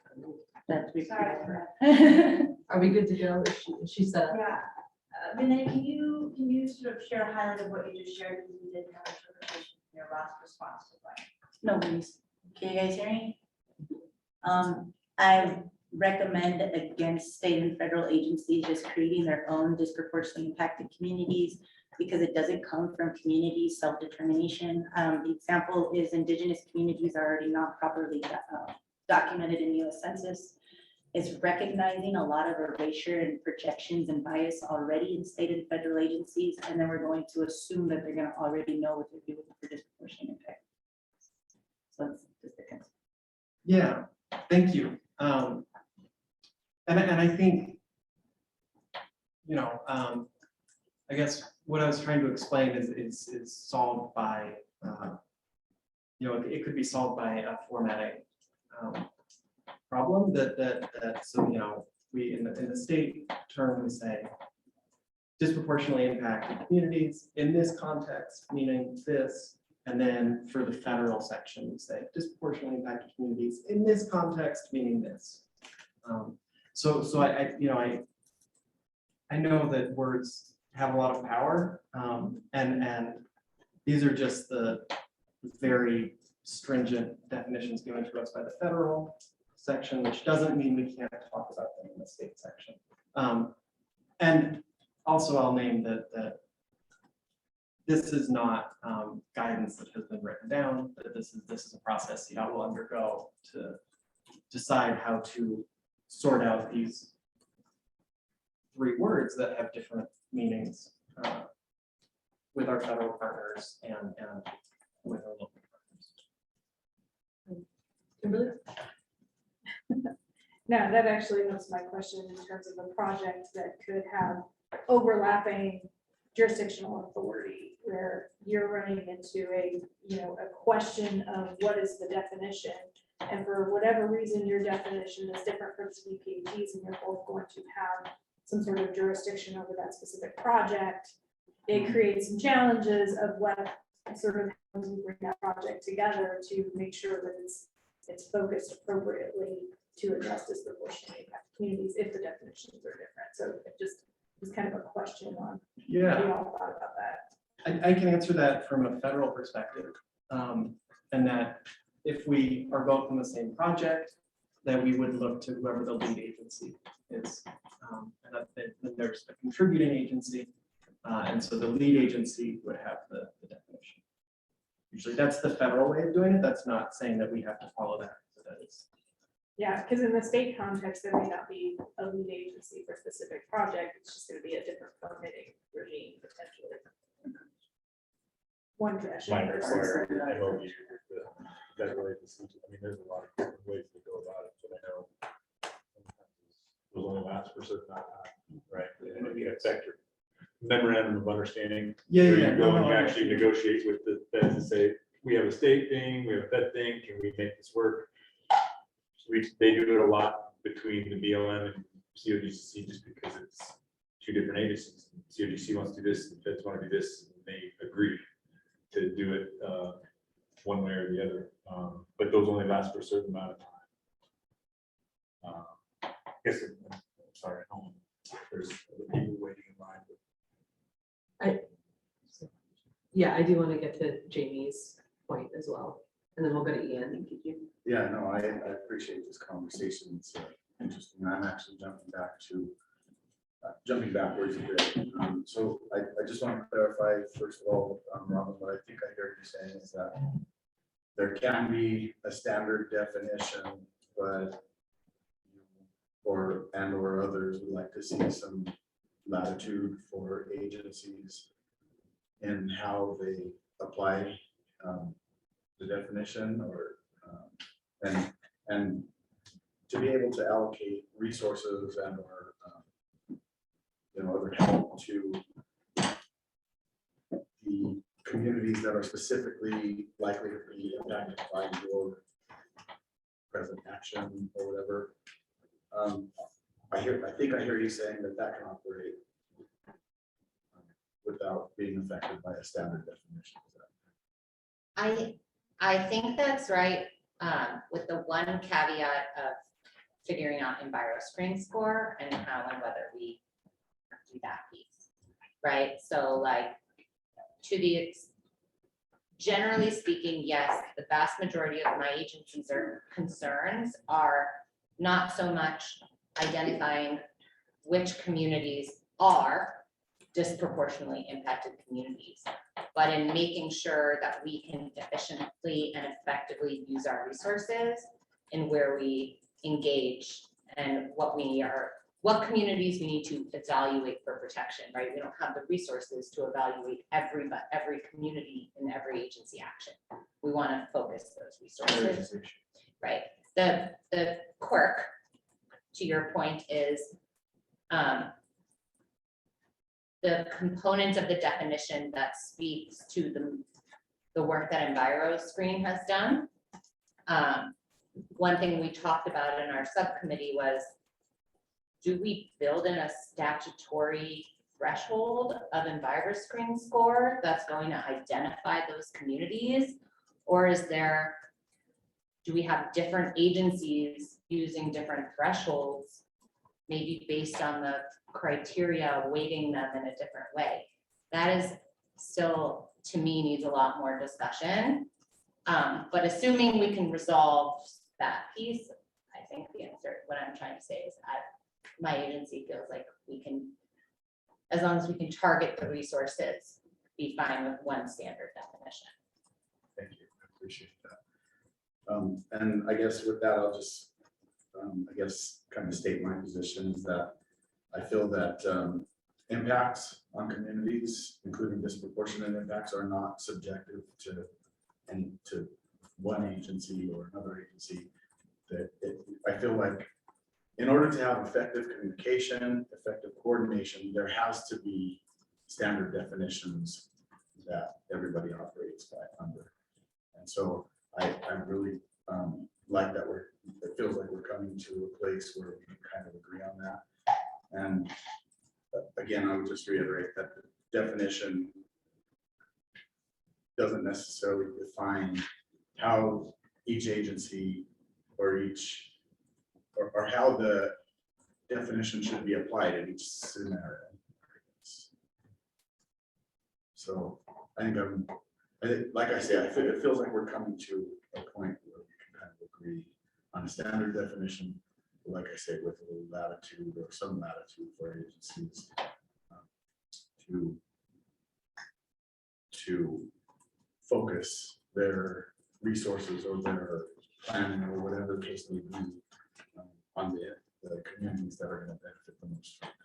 Are we good to go? She said. Yeah. Renee, can you sort of share a highlight of what you just shared, because we didn't have interpretation in your last response to Brian? No worries. Can you guys hear me? I recommend against state and federal agencies just creating their own disproportionately impacted communities because it doesn't come from community self-determination. The example is indigenous communities are already not properly documented in the US Census. It's recognizing a lot of erasure and projections and bias already in state and federal agencies, and then we're going to assume that they're going to already know what they're doing for disproportionate impact. So it's just a concern. Yeah, thank you. And I think, you know, I guess what I was trying to explain is solved by, you know, it could be solved by a formatting problem that so, you know, we in the state term, we say disproportionately impacted communities in this context, meaning this. And then for the federal section, we say disproportionately impacted communities in this context, meaning this. So I you know, I know that words have a lot of power, and these are just the very stringent definitions given to us by the federal section, which doesn't mean we can't talk about them in the state section. And also I'll name that this is not guidance that has been written down, that this is a process CDOT will undergo to decide how to sort out these 3 words that have different meanings with our federal partners and with our local partners. Kimberly? No, that actually was my question in terms of a project that could have overlapping jurisdictional authority where you're running into a question of what is the definition, and for whatever reason your definition is different from CDPHE's and you're both going to have some sort of jurisdiction over that specific project. It creates some challenges of what sort of how we bring that project together to make sure that it's focused appropriately to address disproportionately impacted communities if the definitions are different. So it just was kind of a question on what you all thought about that. I can answer that from a federal perspective, and that if we are both in the same project, that we would look to whoever the lead agency is, and that then there's a contributing agency, and so the lead agency would have the definition. Usually that's the federal way of doing it. That's not saying that we have to follow that. So that is. Yeah, because in the state context, there may not be a lead agency for a specific project. It's just going to be a different permitting regime potentially. one direction. might versus require the other. MOU with the federal agencies. I mean, there's a lot of different ways to go about it, but I know sometimes those only last for a certain amount of time, right? And it can affect your memorandum of understanding. Yeah, where yeah, You go no, and no, you I actually negotiate with the feds and say, we have a state thing, we have a fed thing, can we make this work? They do it a lot between the BLM and CODC just because it's two different agencies. CODC wants to do this, the feds want to do this, and they agree to do it one way or the other. But those only last for a certain amount of time. I guess, I'm sorry, I don't know if there's other people waiting in line. Yeah, I do want to get to Jamie's point as well, and then we'll go to Ian. Yeah, no, I appreciate this conversation. It's interesting. I'm actually jumping backwards a bit. So I just want to clarify, first of all, Robin, what I think I heard you saying is that there can be a standard definition, but or others would like to see some latitude for agencies in how they apply the definition, or and to be able to allocate resources and or other help to the communities that are specifically likely to be impacted by your present action or whatever. I think I hear you saying that can operate without being affected by a standard definition. I think that's right, with the one caveat of figuring out EnviroScreen score and how and whether we do that piece, right? So like, generally speaking, yes, the vast majority of my agencies or concerns are not so much identifying which communities are disproportionately impacted communities, but in making sure that we can efficiently and effectively use our resources in where we engage and what communities we need to evaluate for protection, right? We don't have the resources to evaluate every community in every agency action. We want to focus those resources, right? The quirk, to your point, is the component of the definition that speaks to the work that EnviroScreen has done. One thing we talked about in our subcommittee was, do we build in a statutory threshold of EnviroScreen score that's going to identify those communities? Or do we have different agencies using different thresholds, maybe based on the criteria, weighting them in a different way? That is still, to me, needs a lot more discussion. But assuming we can resolve that piece, I think the answer, what I'm trying to say is my agency feels like we can, as long as we can target the resources, be fine with one standard definition. Thank you, I appreciate that. And I guess with that, I'll just, kind of state my position is that I feel that impacts on communities, including disproportionate impacts, are not subjective to one agency or another agency. I feel like in order to have effective communication, effective coordination, there has to be standard definitions that everybody operates under. And so I really like that it feels like we're coming to a place where we can kind of agree on that. And again, I would just reiterate that the definition doesn't necessarily define how each agency or how the definition should be applied in each scenario. So I think like I say, it feels like we're coming to a point where we can kind of agree on a standard definition, like I say, with a little latitude or some latitude for agencies to focus their resources or their planning or whatever the case may be on the communities that are going to benefit the most from it.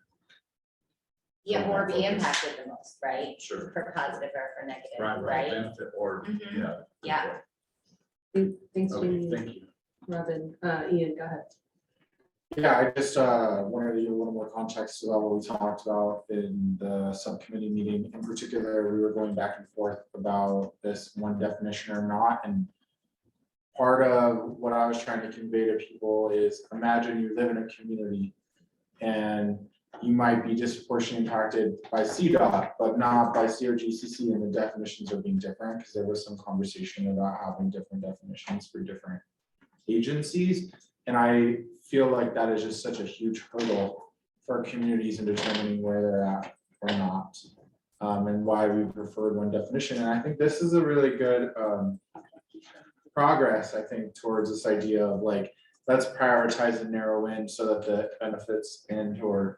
Yeah, or be impacted the most, right? Sure. For positive or for negative, Right, right? benefit or, Mhm. yeah. Yeah. Thanks, Okay, Jamie. thank you. Robin, Ian, go ahead. Yeah, I just wanted to give a little more context about what we talked about in the subcommittee meeting. In particular, we were going back and forth about this one definition or not, and part of what I was trying to convey to people is imagine you live in a community and you might be disproportionately impacted by CDOT, but not by CRGCC, and the definitions are being different, because there was some conversation about having different definitions for different agencies. And I feel like that is just such a huge hurdle for communities in determining where they're at or not. And why we preferred one definition. And I think this is a really good progress, I think, towards this idea of like, let's prioritize and narrow in so that the benefits and or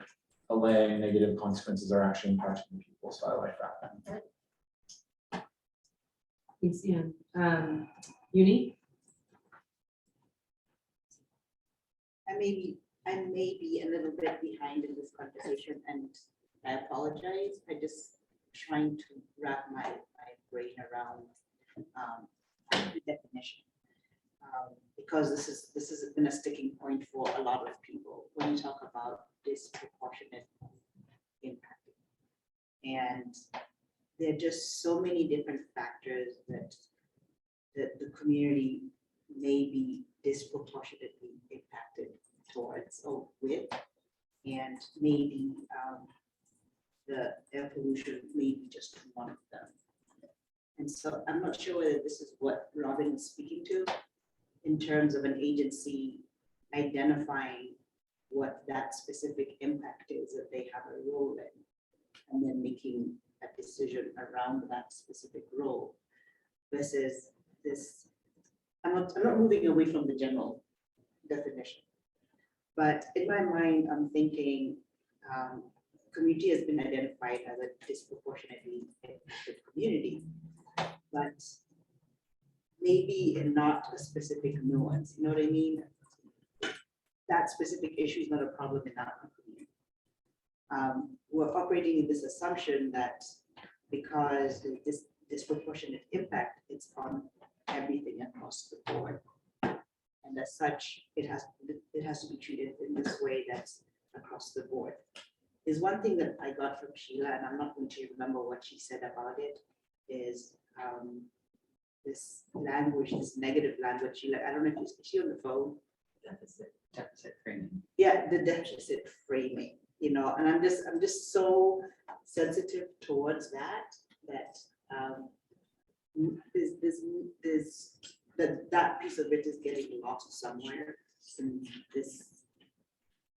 allaying negative consequences are actually impacting people. So I like that. Thanks, Ian. Uni? I may be a little bit behind in this conversation, and I apologize. I just trying to wrap my brain around the definition. Because this has been a sticking point for a lot of people when you talk about disproportionate impact. And there are just so many different factors that the community may be disproportionately impacted towards or with, and maybe the air pollution may be just one of them. And so I'm not sure whether this is what Robin is speaking to in terms of an agency identifying what that specific impact is that they have a role in, and then making a decision around that specific role versus this. I'm not moving away from the general definition, but in my mind, I'm thinking community has been identified as a disproportionately impacted community, but maybe not a specific nuance. You know what I mean? That specific issue is not a problem in our community. We're operating in this assumption that because this disproportionate impact, it's on everything across the board. And as such, it has to be treated in this way that's across the board. Is one thing that I got from Sheila, and I'm not going to remember what she said about it, is this language, this negative language. Sheila, I don't know if is she on the phone? Deficit framing. Yeah, the deficit framing, you know, and I'm just so sensitive towards that that piece of it is getting lost somewhere in this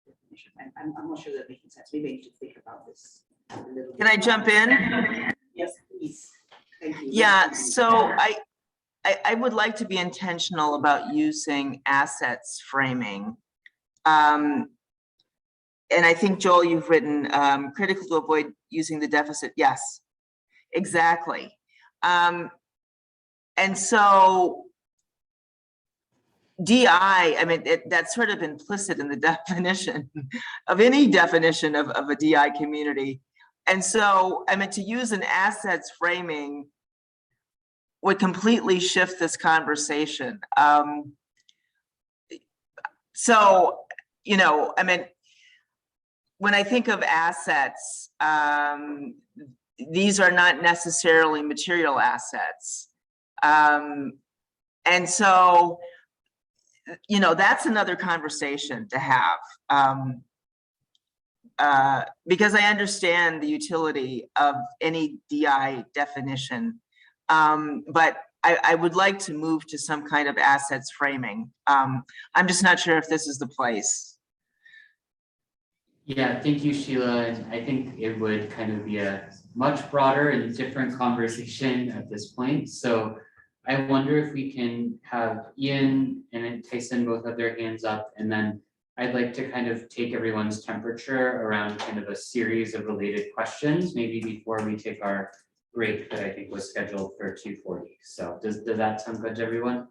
definition. I'm not sure that making sense. Maybe I need to think about this a little. Can I jump in? Yes, please. Thank you. Yeah, so I would like to be intentional about using assets framing. And I think, Joel, you've written critical to avoid using the deficit. Yes, exactly. And so DI, I mean, that's sort of implicit in the definition of any definition of a DI community. And so, I mean, to use an assets framing would completely shift this conversation. So, you know, I mean, when I think of assets, these are not necessarily material assets. And so, you know, that's another conversation to have. Because I understand the utility of any DI definition. But I would like to move to some kind of assets framing. I'm just not sure if this is the place. Yeah, thank you, Sheila. And I think it would kind of be a much broader and different conversation at this point. So I wonder if we can have Ian and Tyson both have their hands up, and then I'd like to kind of take everyone's temperature around kind of a series of related questions, maybe before we take our break that I think was scheduled for 2:40. So does that sound good to everyone?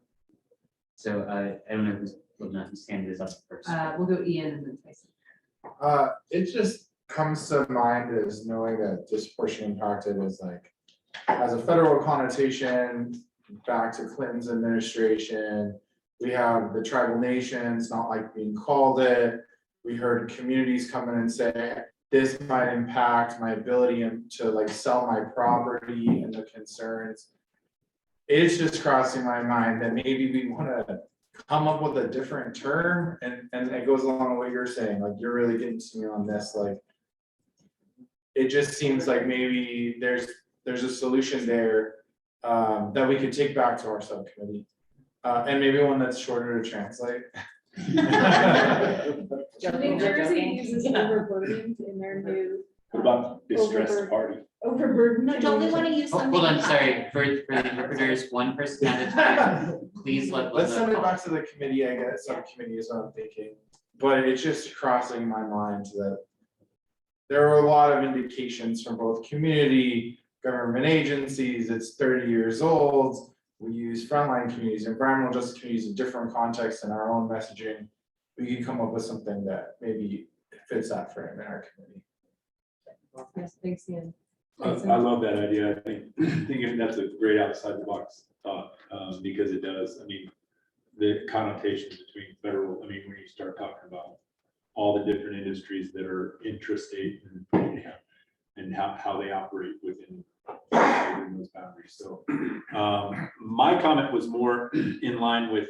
So I don't know whose hand is up first. We'll go Ian and then Tyson. It just comes to mind is knowing that disproportionately impacted is like, as a federal connotation, back to Clinton's administration, we have the tribal nations not like being called it. We heard communities come in and say, this might impact my ability to like sell my property and the concerns. It's just crossing my mind that maybe we want to come up with a different term, and it goes along with what you're saying, like you're really getting to me on this, like it just seems like maybe there's a solution there that we could take back to our subcommittee, and maybe one that's shorter to translate. New Jersey uses overburdened in their new. What about distressed Overburdened. party? Overburdened. No, don't we want to use Oh, something? hold on, sorry, for the interpreters, one person at a time, please let. Let's send it Linda back to the committee, I guess, subcommittee is what I'm thinking, but it's just crossing my mind that there are a lot of indications from both community, government agencies, it's 30 years old. We use frontline communities, environmental justice communities in different contexts in our own messaging. We can come up with something that maybe fits that frame in our committee. Yes, thanks, Ian. I love that idea. I think that's a great outside the box thought, because it does, I mean, the connotations between federal, I mean, when you start talking about all the different industries that are intrastate and how they operate within those boundaries. So my comment was more in line with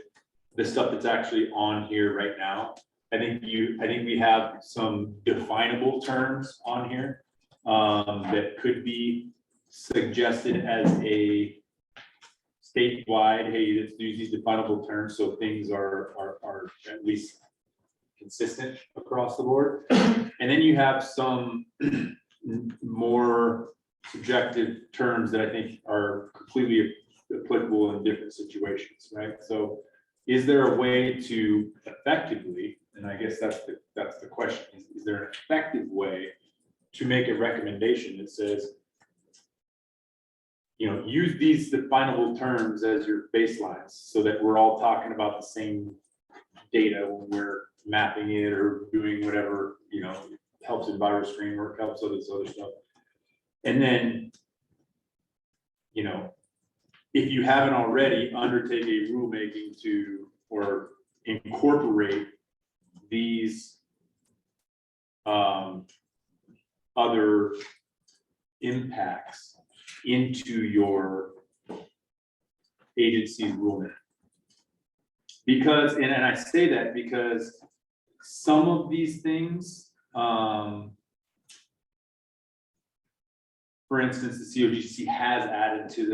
the stuff that's actually on here right now. I think we have some definable terms on here that could be suggested as a statewide, hey, let's use these definable terms so things are at least consistent across the board. And then you have some more subjective terms that I think are completely applicable in different situations, right? So is there a way to effectively, and I guess that's the question, is there an effective way to make a recommendation that says, you know, use these definable terms as your baselines so that we're all talking about the same data when we're mapping it or doing whatever, you know, helps EnviroScreen or helps all this other stuff. And then, you know, if you haven't already, undertake a rulemaking to, or incorporate these other impacts into your agency's rulemaking. Because, and I say that because some of these things, for instance, the COGC has added to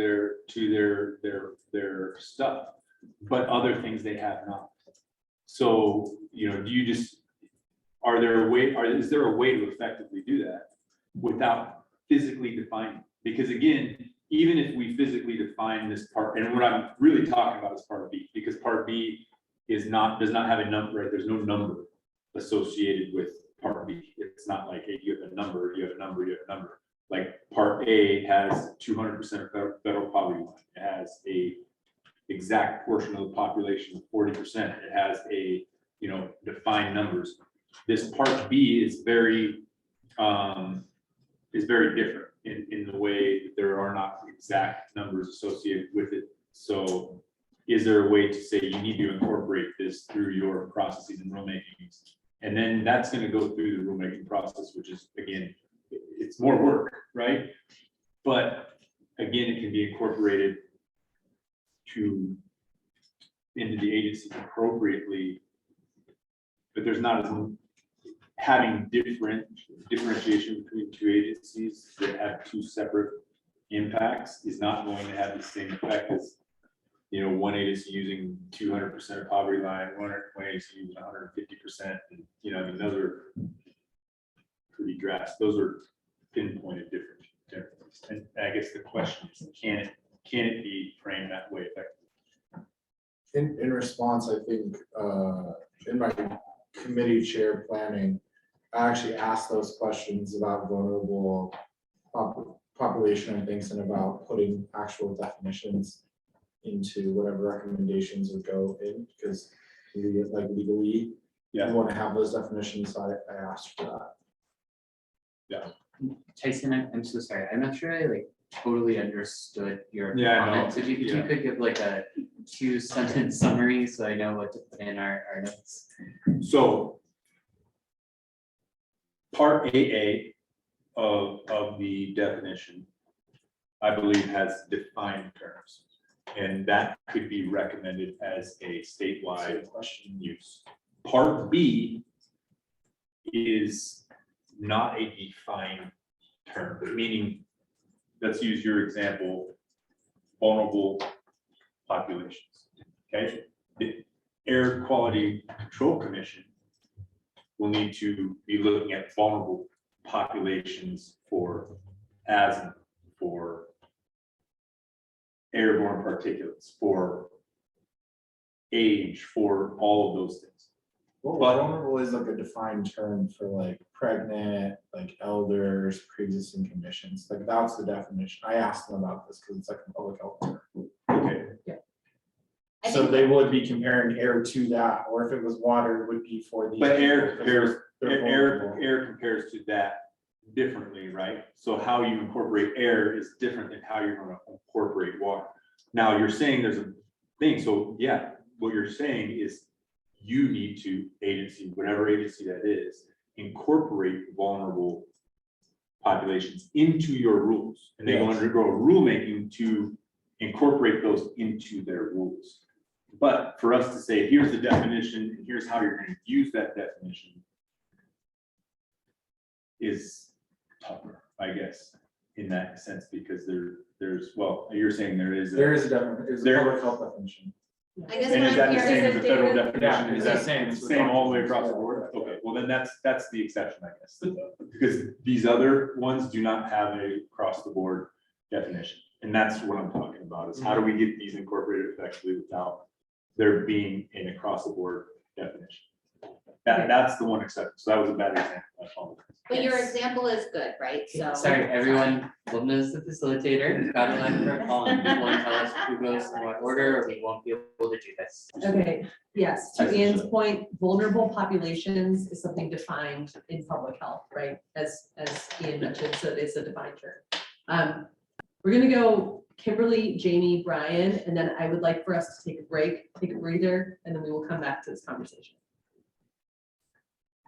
their stuff, but other things they have not. So, you know, do you just, is there a way to effectively do that without physically defining? Because again, even if we physically define this part, and what I'm really talking about is part B, because part B does not have a number, right? There's no number associated with part B. It's not like, hey, you have a number, you have a number, you have a number. Like part A has 200% of federal poverty line. It has a exact portion of the population of 40%. It has a, you know, defined numbers. This part B is very different in the way that there are not exact numbers associated with it. So is there a way to say you need to incorporate this through your processes and rulemakings? And then that's going to go through the rulemaking process, which is, again, it's more work, right? But again, it can be incorporated into the agency appropriately, but there's not as having differentiation between two agencies that have two separate impacts is not going to have the same effect as, you know, one agency using 200% of poverty line, one agency using 150%, and, you know, I mean, those are pretty drastic. Those are pinpointed differences. And I guess the question is, can it be framed that way effectively? In response, I think in my committee chair planning, I actually asked those questions about vulnerable population and things, and about putting actual definitions into whatever recommendations would go in, because like legally, you want to have those definitions. So I asked for that. Tyson, I'm so sorry. I'm not sure I like totally understood your Yeah, I know. comments. If you Yeah. could give like a 2-sentence summary, so I know what to put in our notes. So part AA of the definition, I believe, has defined terms. And that could be recommended as a statewide use. Part B is not a defined term, meaning, let's use your example, vulnerable populations, okay? The Air Quality Control Commission will need to be looking at vulnerable populations for asthma, for airborne particulates, for age, for all of those things. Well, But- vulnerable is like a defined term for like pregnant, like elders, pre-existing conditions, like that's the definition. I asked them about this because it's like a public health term. Okay, I So think- they would be comparing air to that, or if it was water, it would be for the. but air compares, They're vulnerable. air compares to that differently, right? So how you incorporate air is different than how you're gonna incorporate water. Now, you're saying there's a thing, so yeah, what you're saying is you need to agency, whatever agency that is, incorporate vulnerable populations into your rules. And they will Yes. undergo rulemaking to incorporate those into their rules. But for us to say, here's the definition, and here's how you're gonna use that definition is tougher, I guess, in that sense, because there's, well, you're saying there is. There is a definition, it's a There- public health definition. I guess And what is that I'm the hearing same as is the federal David- definition? Yeah, Is it's that the same. It's same all the way the across the same. board? Okay, well then that's the exception, I guess. Because these other ones do not have a across the board definition. And that's what I'm talking about, is how do we get these incorporated effectively without there being an across the board definition? That's the one exception. So that was a bad example. I apologize. But your example is good, right? So. Sorry, everyone, Lubna is the facilitator. Got a line for a call and people want to tell us who goes in what order, or we won't be able to do this. Okay, yes, to Ian's point, vulnerable populations is something defined in public health, right? As Ian mentioned, so it's a defined term. We're gonna go Kimberly, Jamie, Brian, and then I would like for us to take a break, take a breather, and then we will come back to this conversation.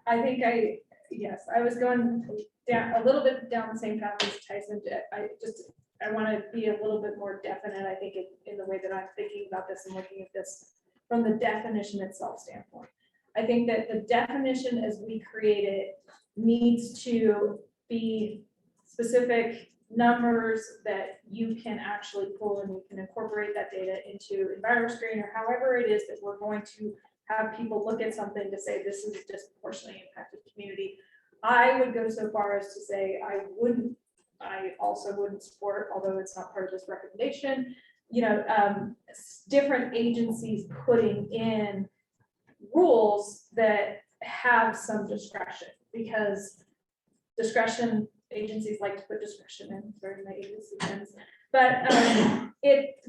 I think yes, I was going down, a little bit down the same path as Tyson. I want to be a little bit more definite, I think, in the way that I'm thinking about this and looking at this from the definition itself standpoint. I think that the definition as we create it needs to be specific numbers that you can actually pull, and you can incorporate that data into EnviroScreen or however it is that we're going to have people look at something to say this is a disproportionately impacted community. I would go so far as to say I also wouldn't support, although it's not part of this recommendation, different agencies putting in rules that have some discretion, because discretion, agencies like to put discretion in, very negative sense. But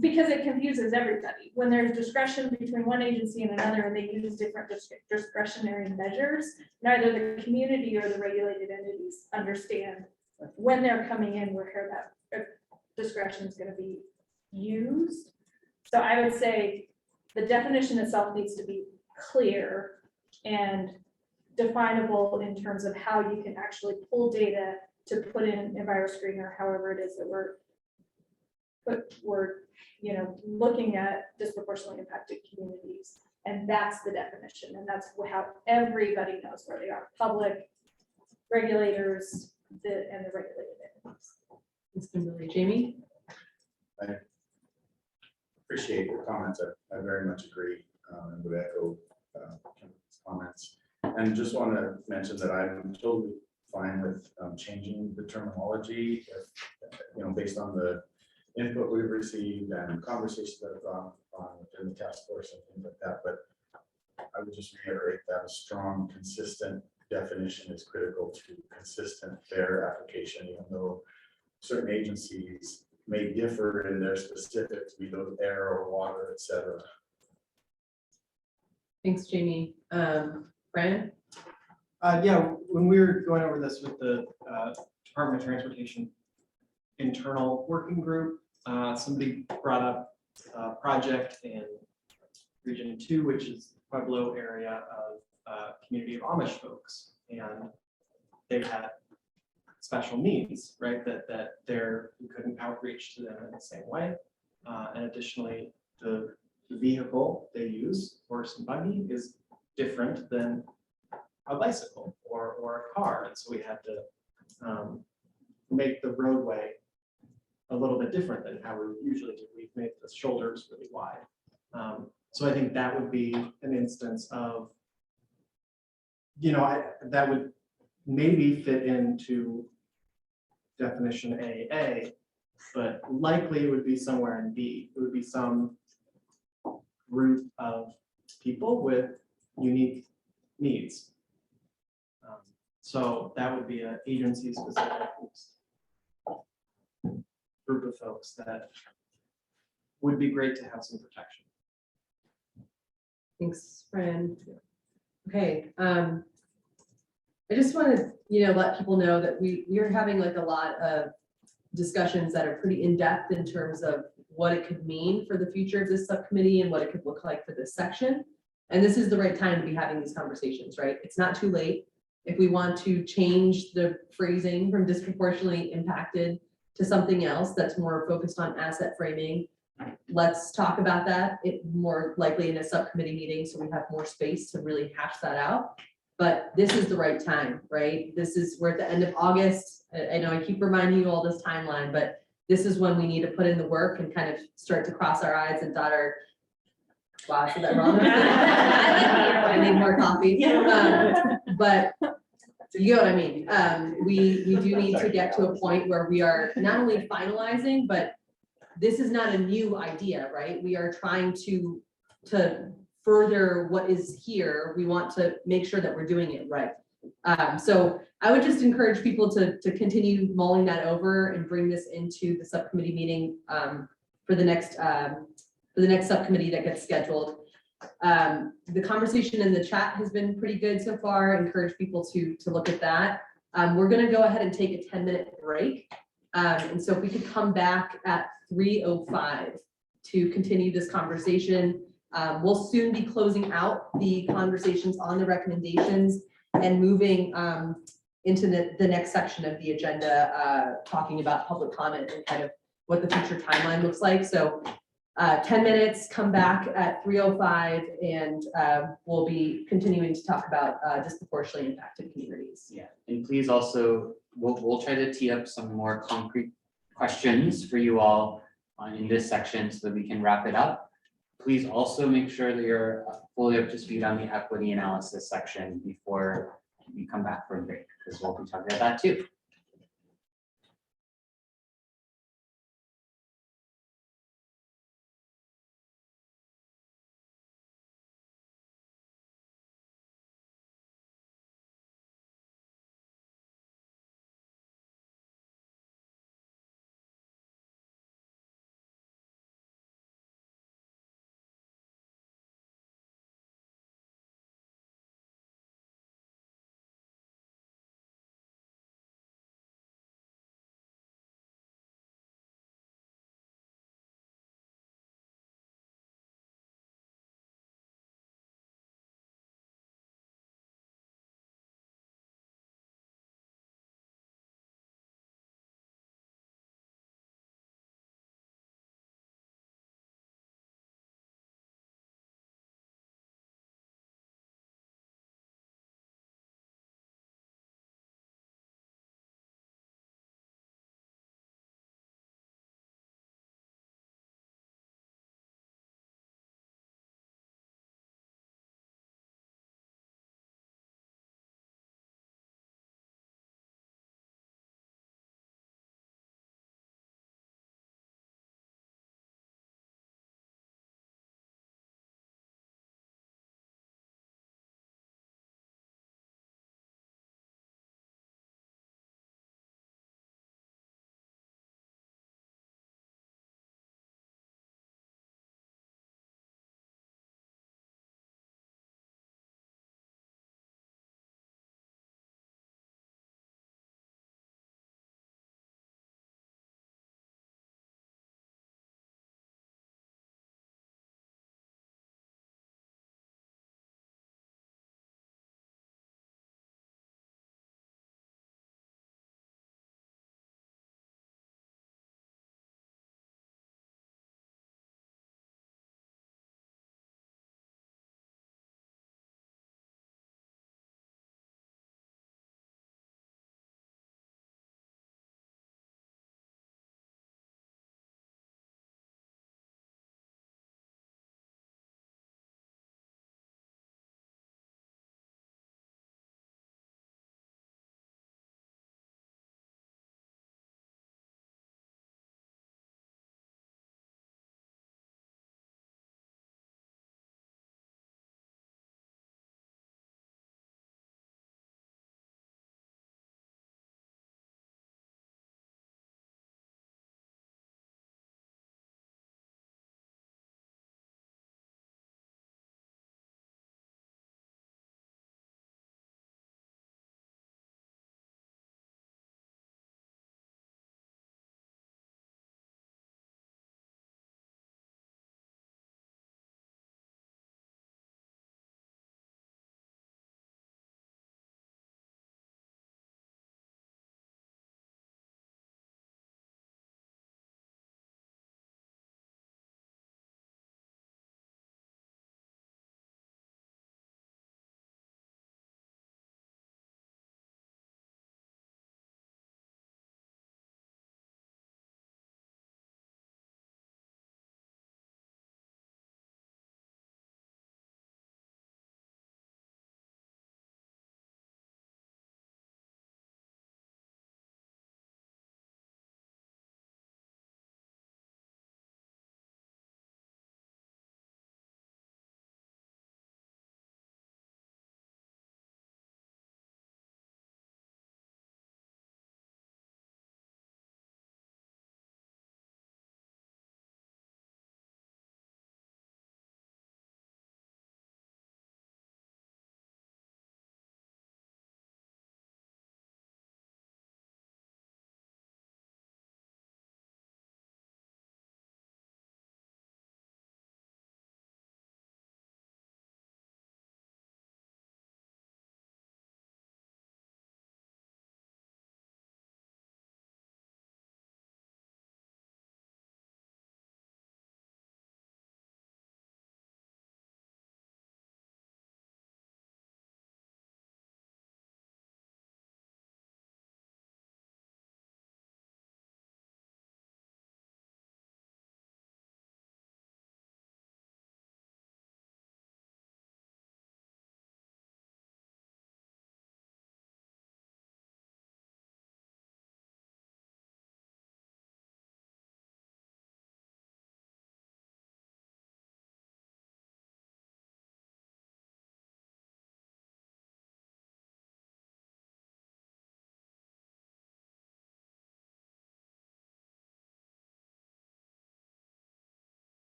because it confuses everybody. When there's discretion between one agency and another and they use different discretionary measures, neither the community or the regulated entities understand when they're coming in where that discretion is going to be used. So I would say the definition itself needs to be clear and definable in terms of how you can actually pull data to put in EnviroScreen or however it is that we're looking at disproportionately impacted communities. And that's the definition. And that's how everybody knows where they are: public, regulators, and the regulated entities. Ms. Kimberly, Jamie? I appreciate your comments. I very much agree and would echo Kimberly's comments. And just want to mention that I'm totally fine with changing the terminology, based on the input we've received and conversations that have gone on within the task force and things like that. But I would just reiterate that a strong, consistent definition is critical to consistent, fair application, even though certain agencies may differ in their specifics, be those air or water, et cetera. Thanks, Jamie. Brian? Yeah, when we were going over this with the Department of Transportation internal working group, somebody brought up a project in Region 2, which is Pueblo area of community of Amish folks. And they had special needs, right, that we couldn't outreach to them in the same way. And additionally, the vehicle they use, horse and buggy, is different than a bicycle or a car. And so we had to make the roadway a little bit different than how we would usually do. We've made the shoulders really wide. So I think that would be an instance of, that would maybe fit into definition AA, but likely it would be somewhere in B. It would be some group of people with unique needs. So that would be an agency specific group of folks that would be great to have some protection. Thanks, Fran. Okay, I just want to, let people know that we're having like a lot of discussions that are pretty in-depth in terms of what it could mean for the future of this subcommittee and what it could look like for this section. And this is the right time to be having these conversations, right? It's not too late. If we want to change the phrasing from disproportionately impacted to something else that's more focused on asset framing, let's talk about that. It more likely in a subcommittee meeting, so we have more space to really hash that out. But this is the right time, right? We're at the end of August. I know I keep reminding you all this timeline, but this is when we need to put in the work and kind of start to cross our I's and dot our. Wow, I said that wrong. I need more coffee. But you know what I mean? We do need to get to a point where we are not only finalizing, but this is not a new idea, right? We are trying to further what is here. We want to make sure that we're doing it right. So I would just encourage people to continue mulling that over and bring this into the subcommittee meeting for the next subcommittee that gets scheduled. The conversation in the chat has been pretty good so far. Encourage people to look at that. We're going to go ahead and take a 10-minute break. And so if we could come back at 3:05 to continue this conversation. We'll soon be closing out the conversations on the recommendations and moving into the next section of the agenda, talking about public comment and kind of what the future timeline looks like. So 10 minutes, come back at 3:05, and we'll be continuing to talk about disproportionately impacted communities. Yeah, and please also, we'll try to tee up some more concrete questions for you all in this section so that we can wrap it up. Please also make sure that you're fully up to speed on the equity analysis section before we come back from break, because we'll be talking about that too.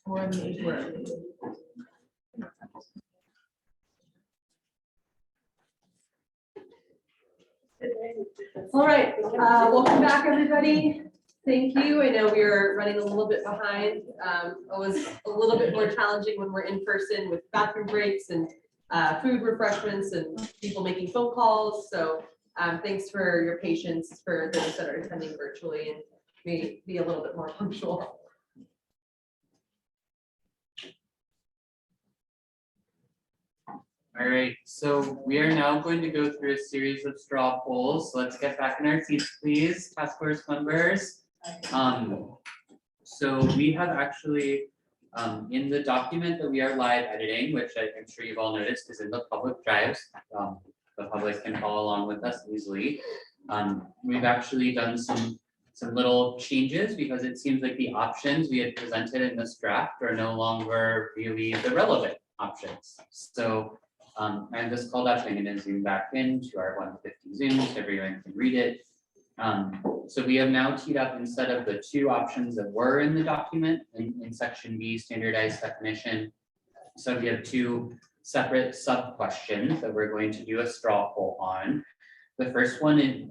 Or in the word. All right, welcome back, everybody. Thank you. I know we are running a little bit behind. It was a little bit more challenging when we're in person with bathroom breaks and food refreshments and people making phone calls. So thanks for your patience for those that are attending virtually and may be a little bit more punctual. All right, so we are now going to go through a series of straw polls. So let's get back in our seats, please, task force members. So we have actually, in the document that we are live editing, which I'm sure you've all noticed is in the public drives, the public can follow along with us easily. We've actually done some little changes because it seems like the options we had presented in this draft are no longer really the relevant options. So I'm just called up, I'm gonna zoom back into our 150 Zoom so everyone can read it. So we have now teed up, instead of the two options that were in the document in section B, standardized definition. So we have two separate sub questions that we're going to do a straw poll on. The first one is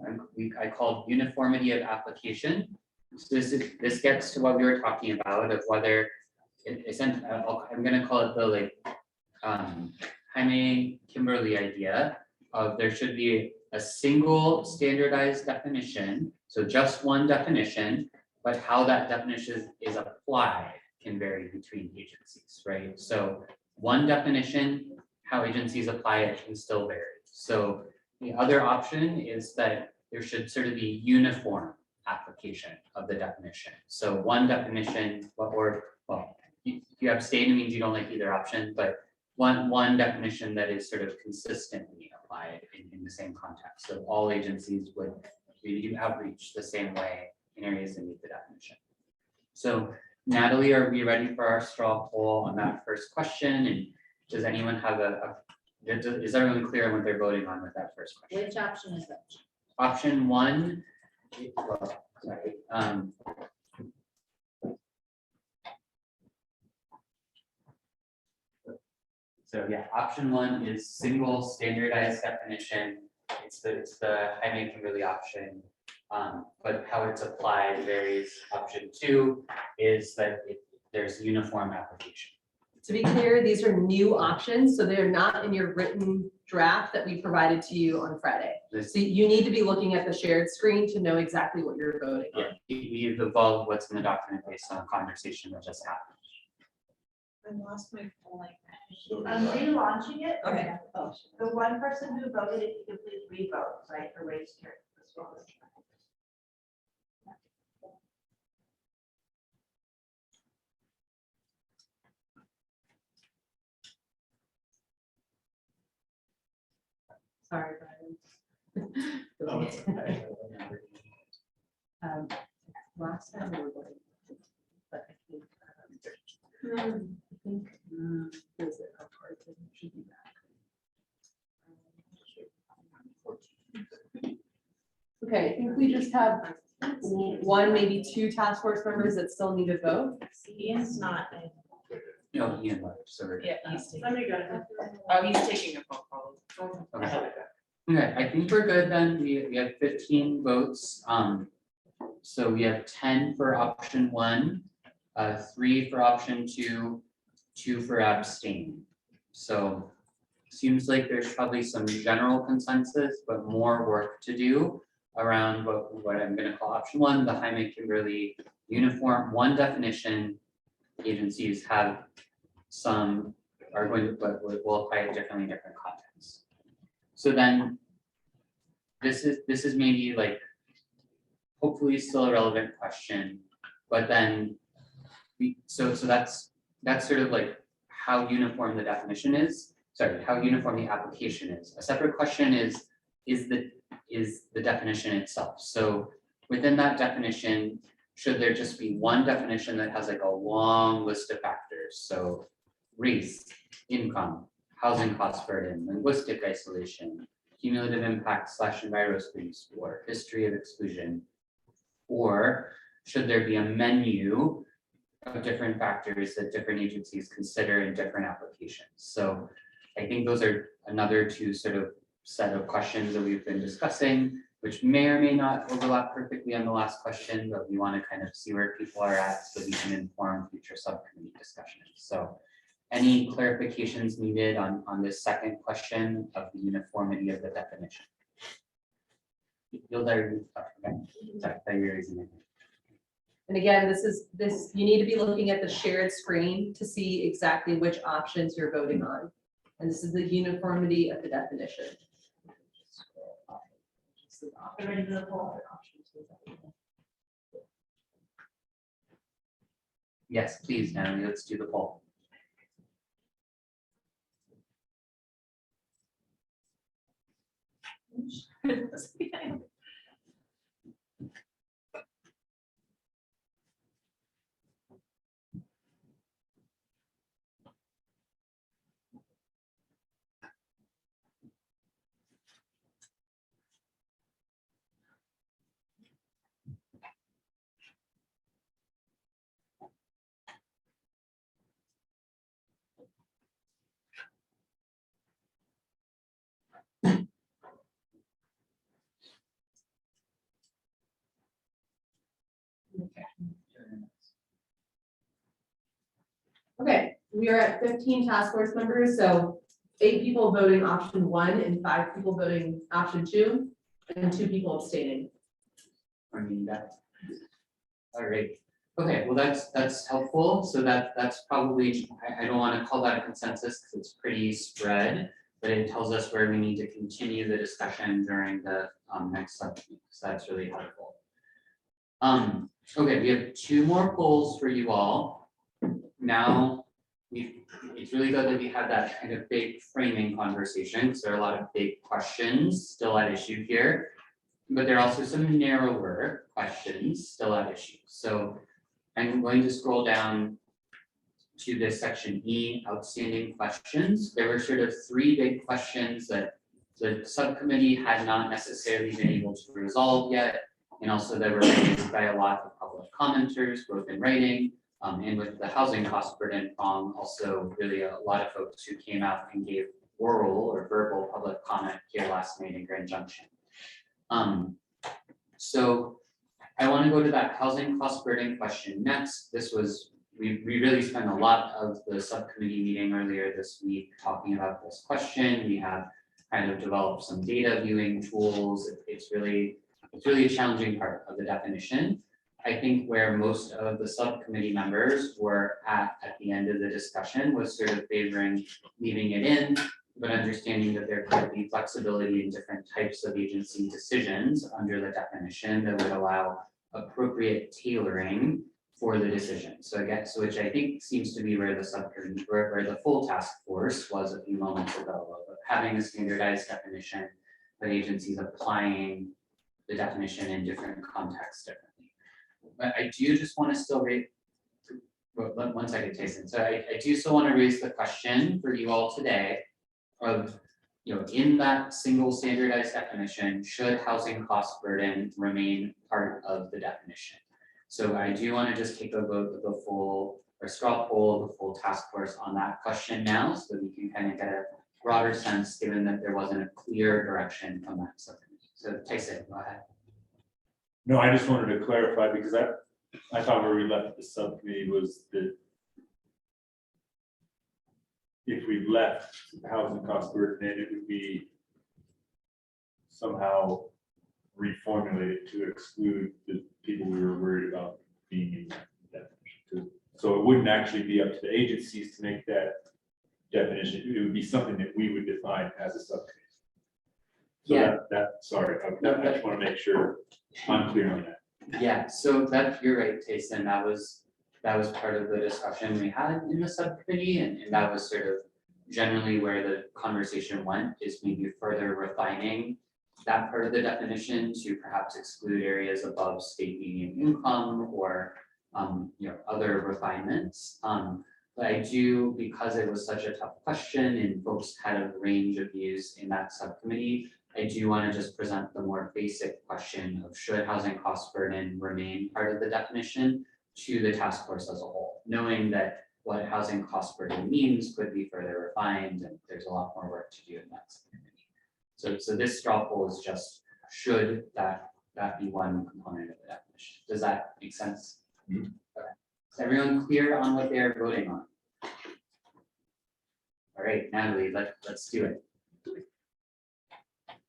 I called uniformity of application. So this gets to what we were talking about of whether I'm gonna call it the Jaime Kimberly idea of there should be a single standardized definition, so just one definition, but how that definition is applied can vary between agencies, right? So one definition, how agencies apply it can still vary. So the other option is that there should sort of be uniform application of the definition. So one definition, if you abstain, it means you don't like either option, but one definition that is sort of consistently applied in the same context. So all agencies would do outreach the same way in areas that meet the definition. So Natalie, are we ready for our straw poll on that first question? And does anyone have is everyone clear on what they're voting on with that first question? Which option is that? Option one, so yeah, option one is single standardized definition. It's the Jaime Kimberly option, but how it's applied varies. Option two is that there's uniform application. To be clear, these are new options, so they're not in your written draft that we provided to you on Friday. So you need to be looking at the shared screen to know exactly what you're voting on. We've evolved what's in the document based on a conversation that just happened. I lost my phone like that. I'm relaunching it. Okay. The one person who voted, if you could please re-vote, right, or raise your. Sorry, Brian. Oh, it's okay. Last time we were voting, but I think, is it our part that should be back? Okay, I think we just have one, maybe two task force members that still need to vote. Ian's not. No, Ian left, so. Yeah, he's taking. He's taking a phone call. Okay, I think we're good then. We have 15 votes. So we have 10 for option one, 3 for option two, 2 for abstain. So seems like there's probably some general consensus, but more work to do around what I'm gonna call option one, the Jaime Kimberly uniform one definition. Agencies have some are going to, but will apply it differently in different contexts. So then this is maybe like hopefully still a relevant question, but then so that's sort of like how uniform the definition is. Sorry, how uniform the application is. A separate question is the definition itself. So within that definition, should there just be one definition that has like a long list of factors? So race, income, housing cost burden, linguistic isolation, cumulative impact / environmental score, history of exclusion. Or should there be a menu of different factors that different agencies consider in different applications. So I think those are another two sort of set of questions that we've been discussing, which may or may not overlap perfectly on the last question, but we want to kind of see where people are at so we can inform future subcommittee discussions. So any clarifications needed on this second question of the uniformity of the definition? You'll there. And again, you need to be looking at the shared screen to see exactly which options you're voting on. And this is the uniformity of the definition. Ready to the poll. Yes, please, Natalie, let's do the poll. Okay, we are at 15 task force members, so 8 people voting option 1 and 5 people voting option 2, and 2 people abstaining. I mean, that. All right, okay, well, that's helpful. So that's probably, I don't want to call that a consensus because it's pretty spread, but it tells us where we need to continue the discussion during the next subcommittee. So that's really helpful. Okay, we have 2 more polls for you all. Now, it's really good that we had that kind of big framing conversation. So there are a lot of big questions still at issue here, but there are also some narrower questions still at issue. So I'm going to scroll down to this section E, outstanding questions. There were sort of 3 big questions that the subcommittee had not necessarily been able to resolve yet. And also they were raised by a lot of public commenters, both in writing, and with the housing cost burden prong, also really a lot of folks who came out and gave oral or verbal public comment here last night in Grand Junction. So I want to go to that housing cost burden question next. This was, we really spent a lot of the subcommittee meeting earlier this week talking about this question. We have kind of developed some data viewing tools. It's really a challenging part of the definition. I think where most of the subcommittee members were at the end of the discussion was sort of favoring leaving it in, but understanding that there could be flexibility in different types of agency decisions under the definition that would allow appropriate tailoring for the decision. So again, so which I think seems to be where the subcommittee, where the full task force was a few moments ago, of having a standardized definition, but agencies applying the definition in different contexts differently. But I do just want to still raise, one second, Tyson. So I do still want to raise the question for you all today of, in that single standardized definition, should housing cost burden remain part of the definition? So I do want to just take a vote of the full, or straw poll of the full task force on that question now, so that we can kind of get a broader sense, given that there wasn't a clear direction from that subcommittee. So Tyson, go ahead. No, I just wanted to clarify because I thought where we left the subcommittee was that if we left housing cost burden in, it would be somehow reformulated to exclude the people we were worried about being in that definition. So it wouldn't actually be up to the agencies to make that definition. It would be something that we would define as a subcommittee. So Yeah. Sorry, I just want to make sure I'm clear on that. Yeah, so you're right, Tyson, that was part of the discussion we had in the subcommittee, and that was sort of generally where the conversation went, is maybe further refining that part of the definition to perhaps exclude areas above state median income or other refinements. But I do, because it was such a tough question and folks had a range of views in that subcommittee, I do want to just present the more basic question of should housing cost burden remain part of the definition, to the task force as a whole, knowing that what housing cost burden means could be further refined, and there's a lot more work to do in that subcommittee. So this straw poll is just, should that be one component of the definition? Does that make sense? Okay. Is everyone clear on what they're voting on? All right, Natalie, let's do it.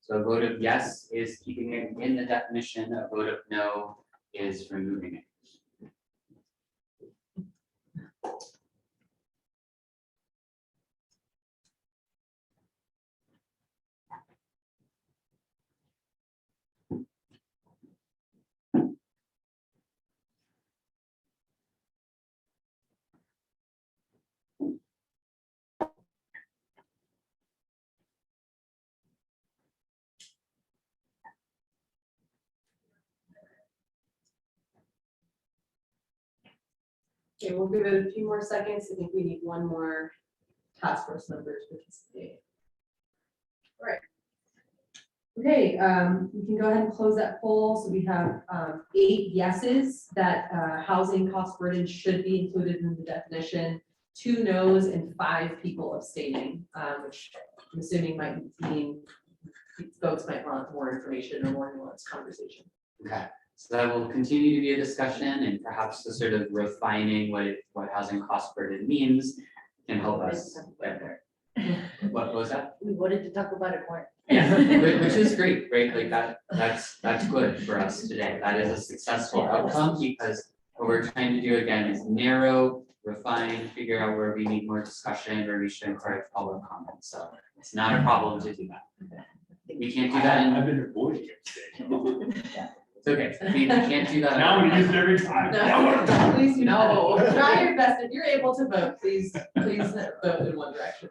So a vote of yes is keeping it in the definition, a vote of no is removing it. Okay, we'll give it a few more seconds. I think we need one more task force member to participate. All right. Okay, we can go ahead and close that poll. So we have 8 yeses that housing cost burden should be included in the definition, 2 no's and 5 people abstaining, which I'm assuming might mean folks might want more information or more nuanced conversation. Okay, so that will continue to be a discussion, and perhaps the sort of refining what housing cost burden means can help us get there. What was that? We wanted to talk about it more. Yeah, which is great, right? Like that's good for us today. That is a successful outcome, because what we're trying to do again is narrow, refine, figure out where we need more discussion, where we should encourage public comment. So it's not a problem to do that. We can't do that. I've been avoiding it today. It's okay. We can't do that. Now I'm gonna use it every time. No, please, no, try your best. If you're able to vote, please vote in one direction.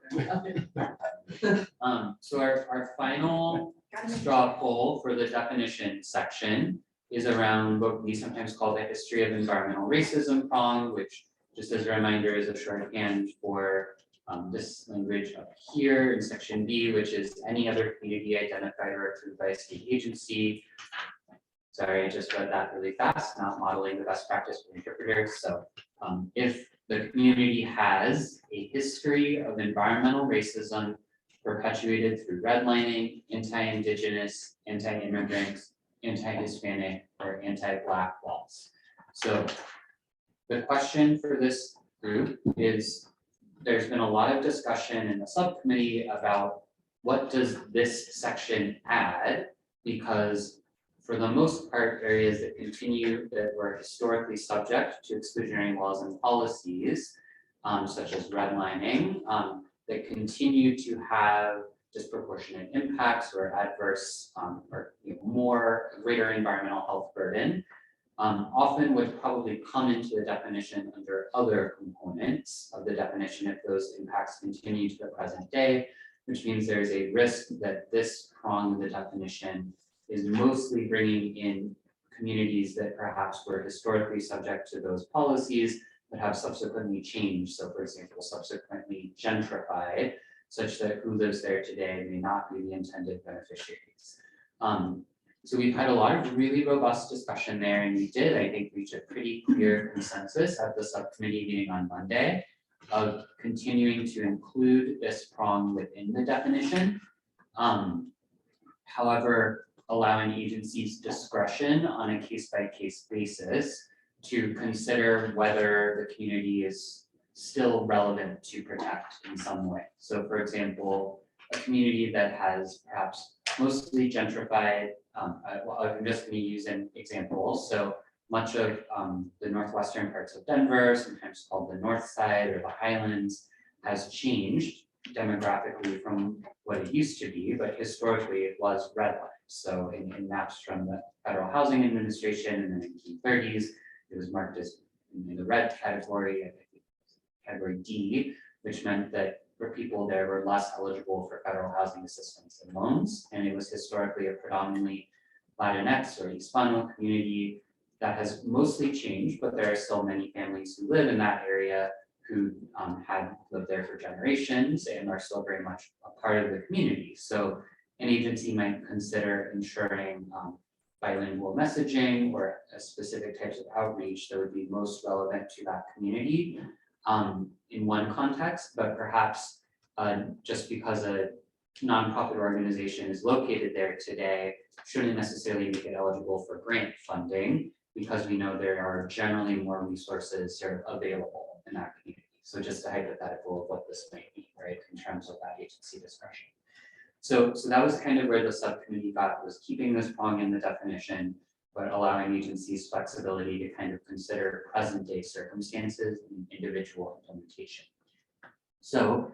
So our final straw poll for the definition section is around what we sometimes call the history of environmental racism prong, which, just as a reminder, is a shorthand for this language up here in section B, which is any other community identified or approved by a state agency. Sorry, I just read that really fast, not modeling the best practice for interpreters. So if the community has a history of environmental racism perpetuated through redlining, anti-Indigenous, anti-immigrant, anti-Hispanic, or anti-Black laws. So the question for this group is, there's been a lot of discussion in the subcommittee about what does this section add, because for the most part, areas that were historically subject to exclusionary laws and policies, such as redlining, that continue to have disproportionate impacts or adverse or greater environmental health burden, often would probably come into the definition under other components of the definition if those impacts continue to the present day, which means there's a risk that this prong of the definition is mostly bringing in communities that perhaps were historically subject to those policies but have subsequently changed. So for example, subsequently gentrified, such that who lives there today may not be the intended beneficiaries. So we've had a lot of really robust discussion there, and we did, I think, reach a pretty clear consensus at the subcommittee meeting on Monday of continuing to include this prong within the definition. However, allowing agencies discretion on a case-by-case basis to consider whether the community is still relevant to protect in some way. So for example, a community that has perhaps mostly gentrified, I'm just going to use an example. So much of the northwestern parts of Denver, sometimes called the North Side or the Highlands, has changed demographically from what it used to be, but historically it was redlined. So in maps from the Federal Housing Administration in the 1930s, it was marked as in the red category, I think category D, which meant that for people there were less eligible for federal housing assistance and loans. And it was historically a predominantly Latinx or Hispano community that has mostly changed, but there are still many families who live in that area who had lived there for generations and are still very much a part of the community. So an agency might consider ensuring bilingual messaging or a specific types of outreach that would be most relevant to that community in one context, but perhaps just because a nonprofit organization is located there today shouldn't necessarily make it eligible for grant funding, because we know there are generally more resources sort of available in that community. So just a hypothetical of what this might be, right, in terms of that agency discretion. So that was kind of where the subcommittee got, was keeping this prong in the definition, but allowing agencies flexibility to kind of consider present day circumstances and individual implementation. So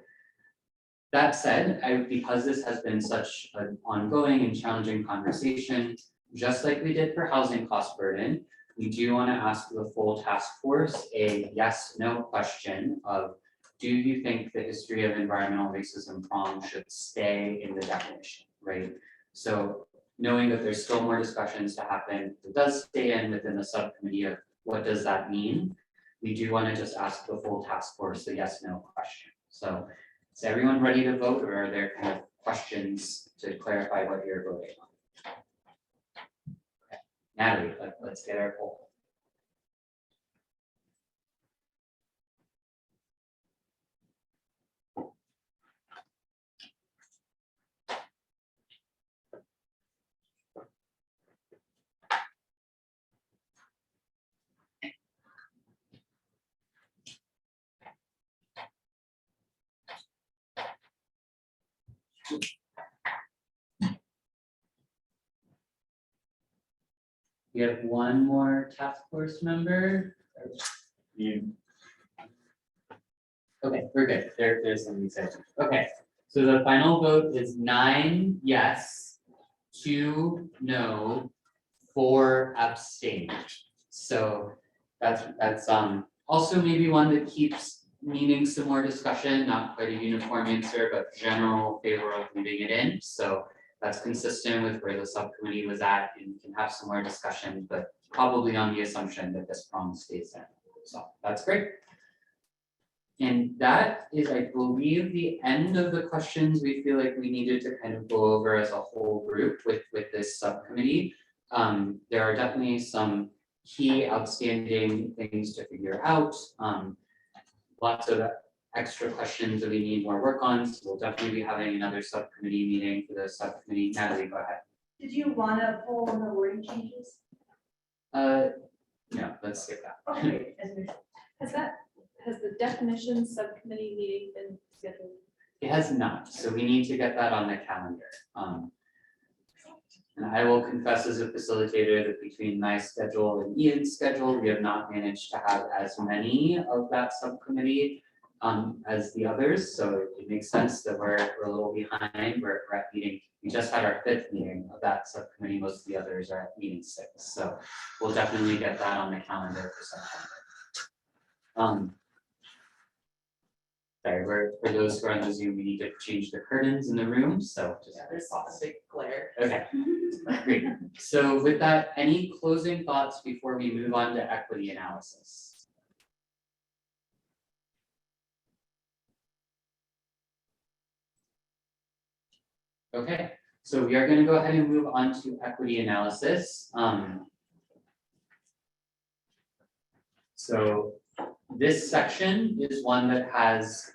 that said, because this has been such an ongoing and challenging conversation, just like we did for housing cost burden, we do want to ask the full task force a yes/no question of, do you think the history of environmental racism prong should stay in the definition, right? So knowing that there's still more discussions to happen, it does stay in within the subcommittee of what does that mean? We do want to just ask the full task force the yes/no question. So is everyone ready to vote, or are there kind of questions to clarify what you're voting on? Okay. Natalie, let's get our poll. We have one more task force member. Okay, we're good. There's something said. Okay, so the final vote is 9 yes, 2 no, 4 abstain. So that's also maybe one that keeps needing some more discussion, not quite a uniform answer, but general favor of leaving it in. So that's consistent with where the subcommittee was at, and can have some more discussion, but probably on the assumption that this prong stays in. So that's great. And that is, I believe, the end of the questions we feel like we needed to kind of go over as a whole group with this subcommittee. There are definitely some key outstanding things to figure out. Lots of extra questions that we need more work on. So we'll definitely be having another subcommittee meeting for the subcommittee. Natalie, go ahead. Did you want to pull on the wording changes? No, let's skip that. Okay. Has the definition subcommittee meeting been scheduled? It has not, so we need to get that on the calendar. And I will confess as a facilitator that between my schedule and Ian's schedule, we have not managed to have as many of that subcommittee as the others. So it makes sense that we're a little behind. We're at meeting, we just had our 5th meeting of that subcommittee. Most of the others are at meeting 6. So we'll definitely get that on the calendar for September. Sorry, for those who are on the Zoom, we need to change the curtains in the room, so just. Yeah, there's a big glare. Okay, great. So with that, any closing thoughts before we move on to equity analysis? Okay, so we are going to go ahead and move on to equity analysis. So this section is one that it's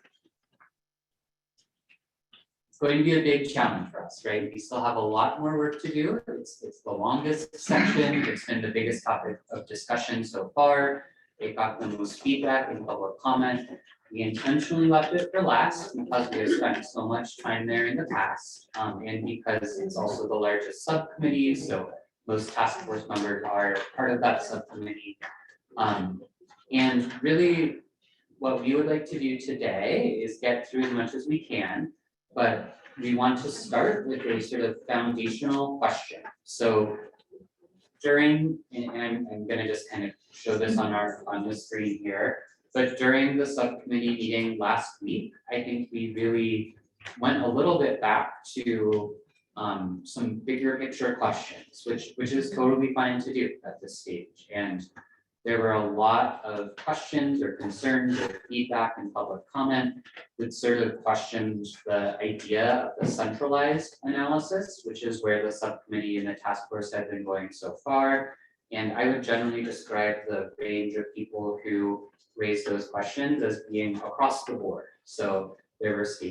going to be a big challenge for us, right? We still have a lot more work to do. It's the longest section. It's been the biggest topic of discussion so far. It got the most feedback and public comment. We intentionally left it for last because we have spent so much time there in the past, and because it's also the largest subcommittee, so most task force members are part of that subcommittee. And really, what we would like to do today is get through as much as we can, but we want to start with a sort of foundational question. So during, and I'm going to just kind of show this on the screen here, but during the subcommittee meeting last week, I think we really went a little bit back to some bigger picture questions, which is totally fine to do at this stage. And there were a lot of questions or concerns or feedback and public comment that sort of questioned the idea of the centralized analysis, which is where the subcommittee and the task force have been going so far. And I would generally describe the range of people who raised those questions as being across the board. So there were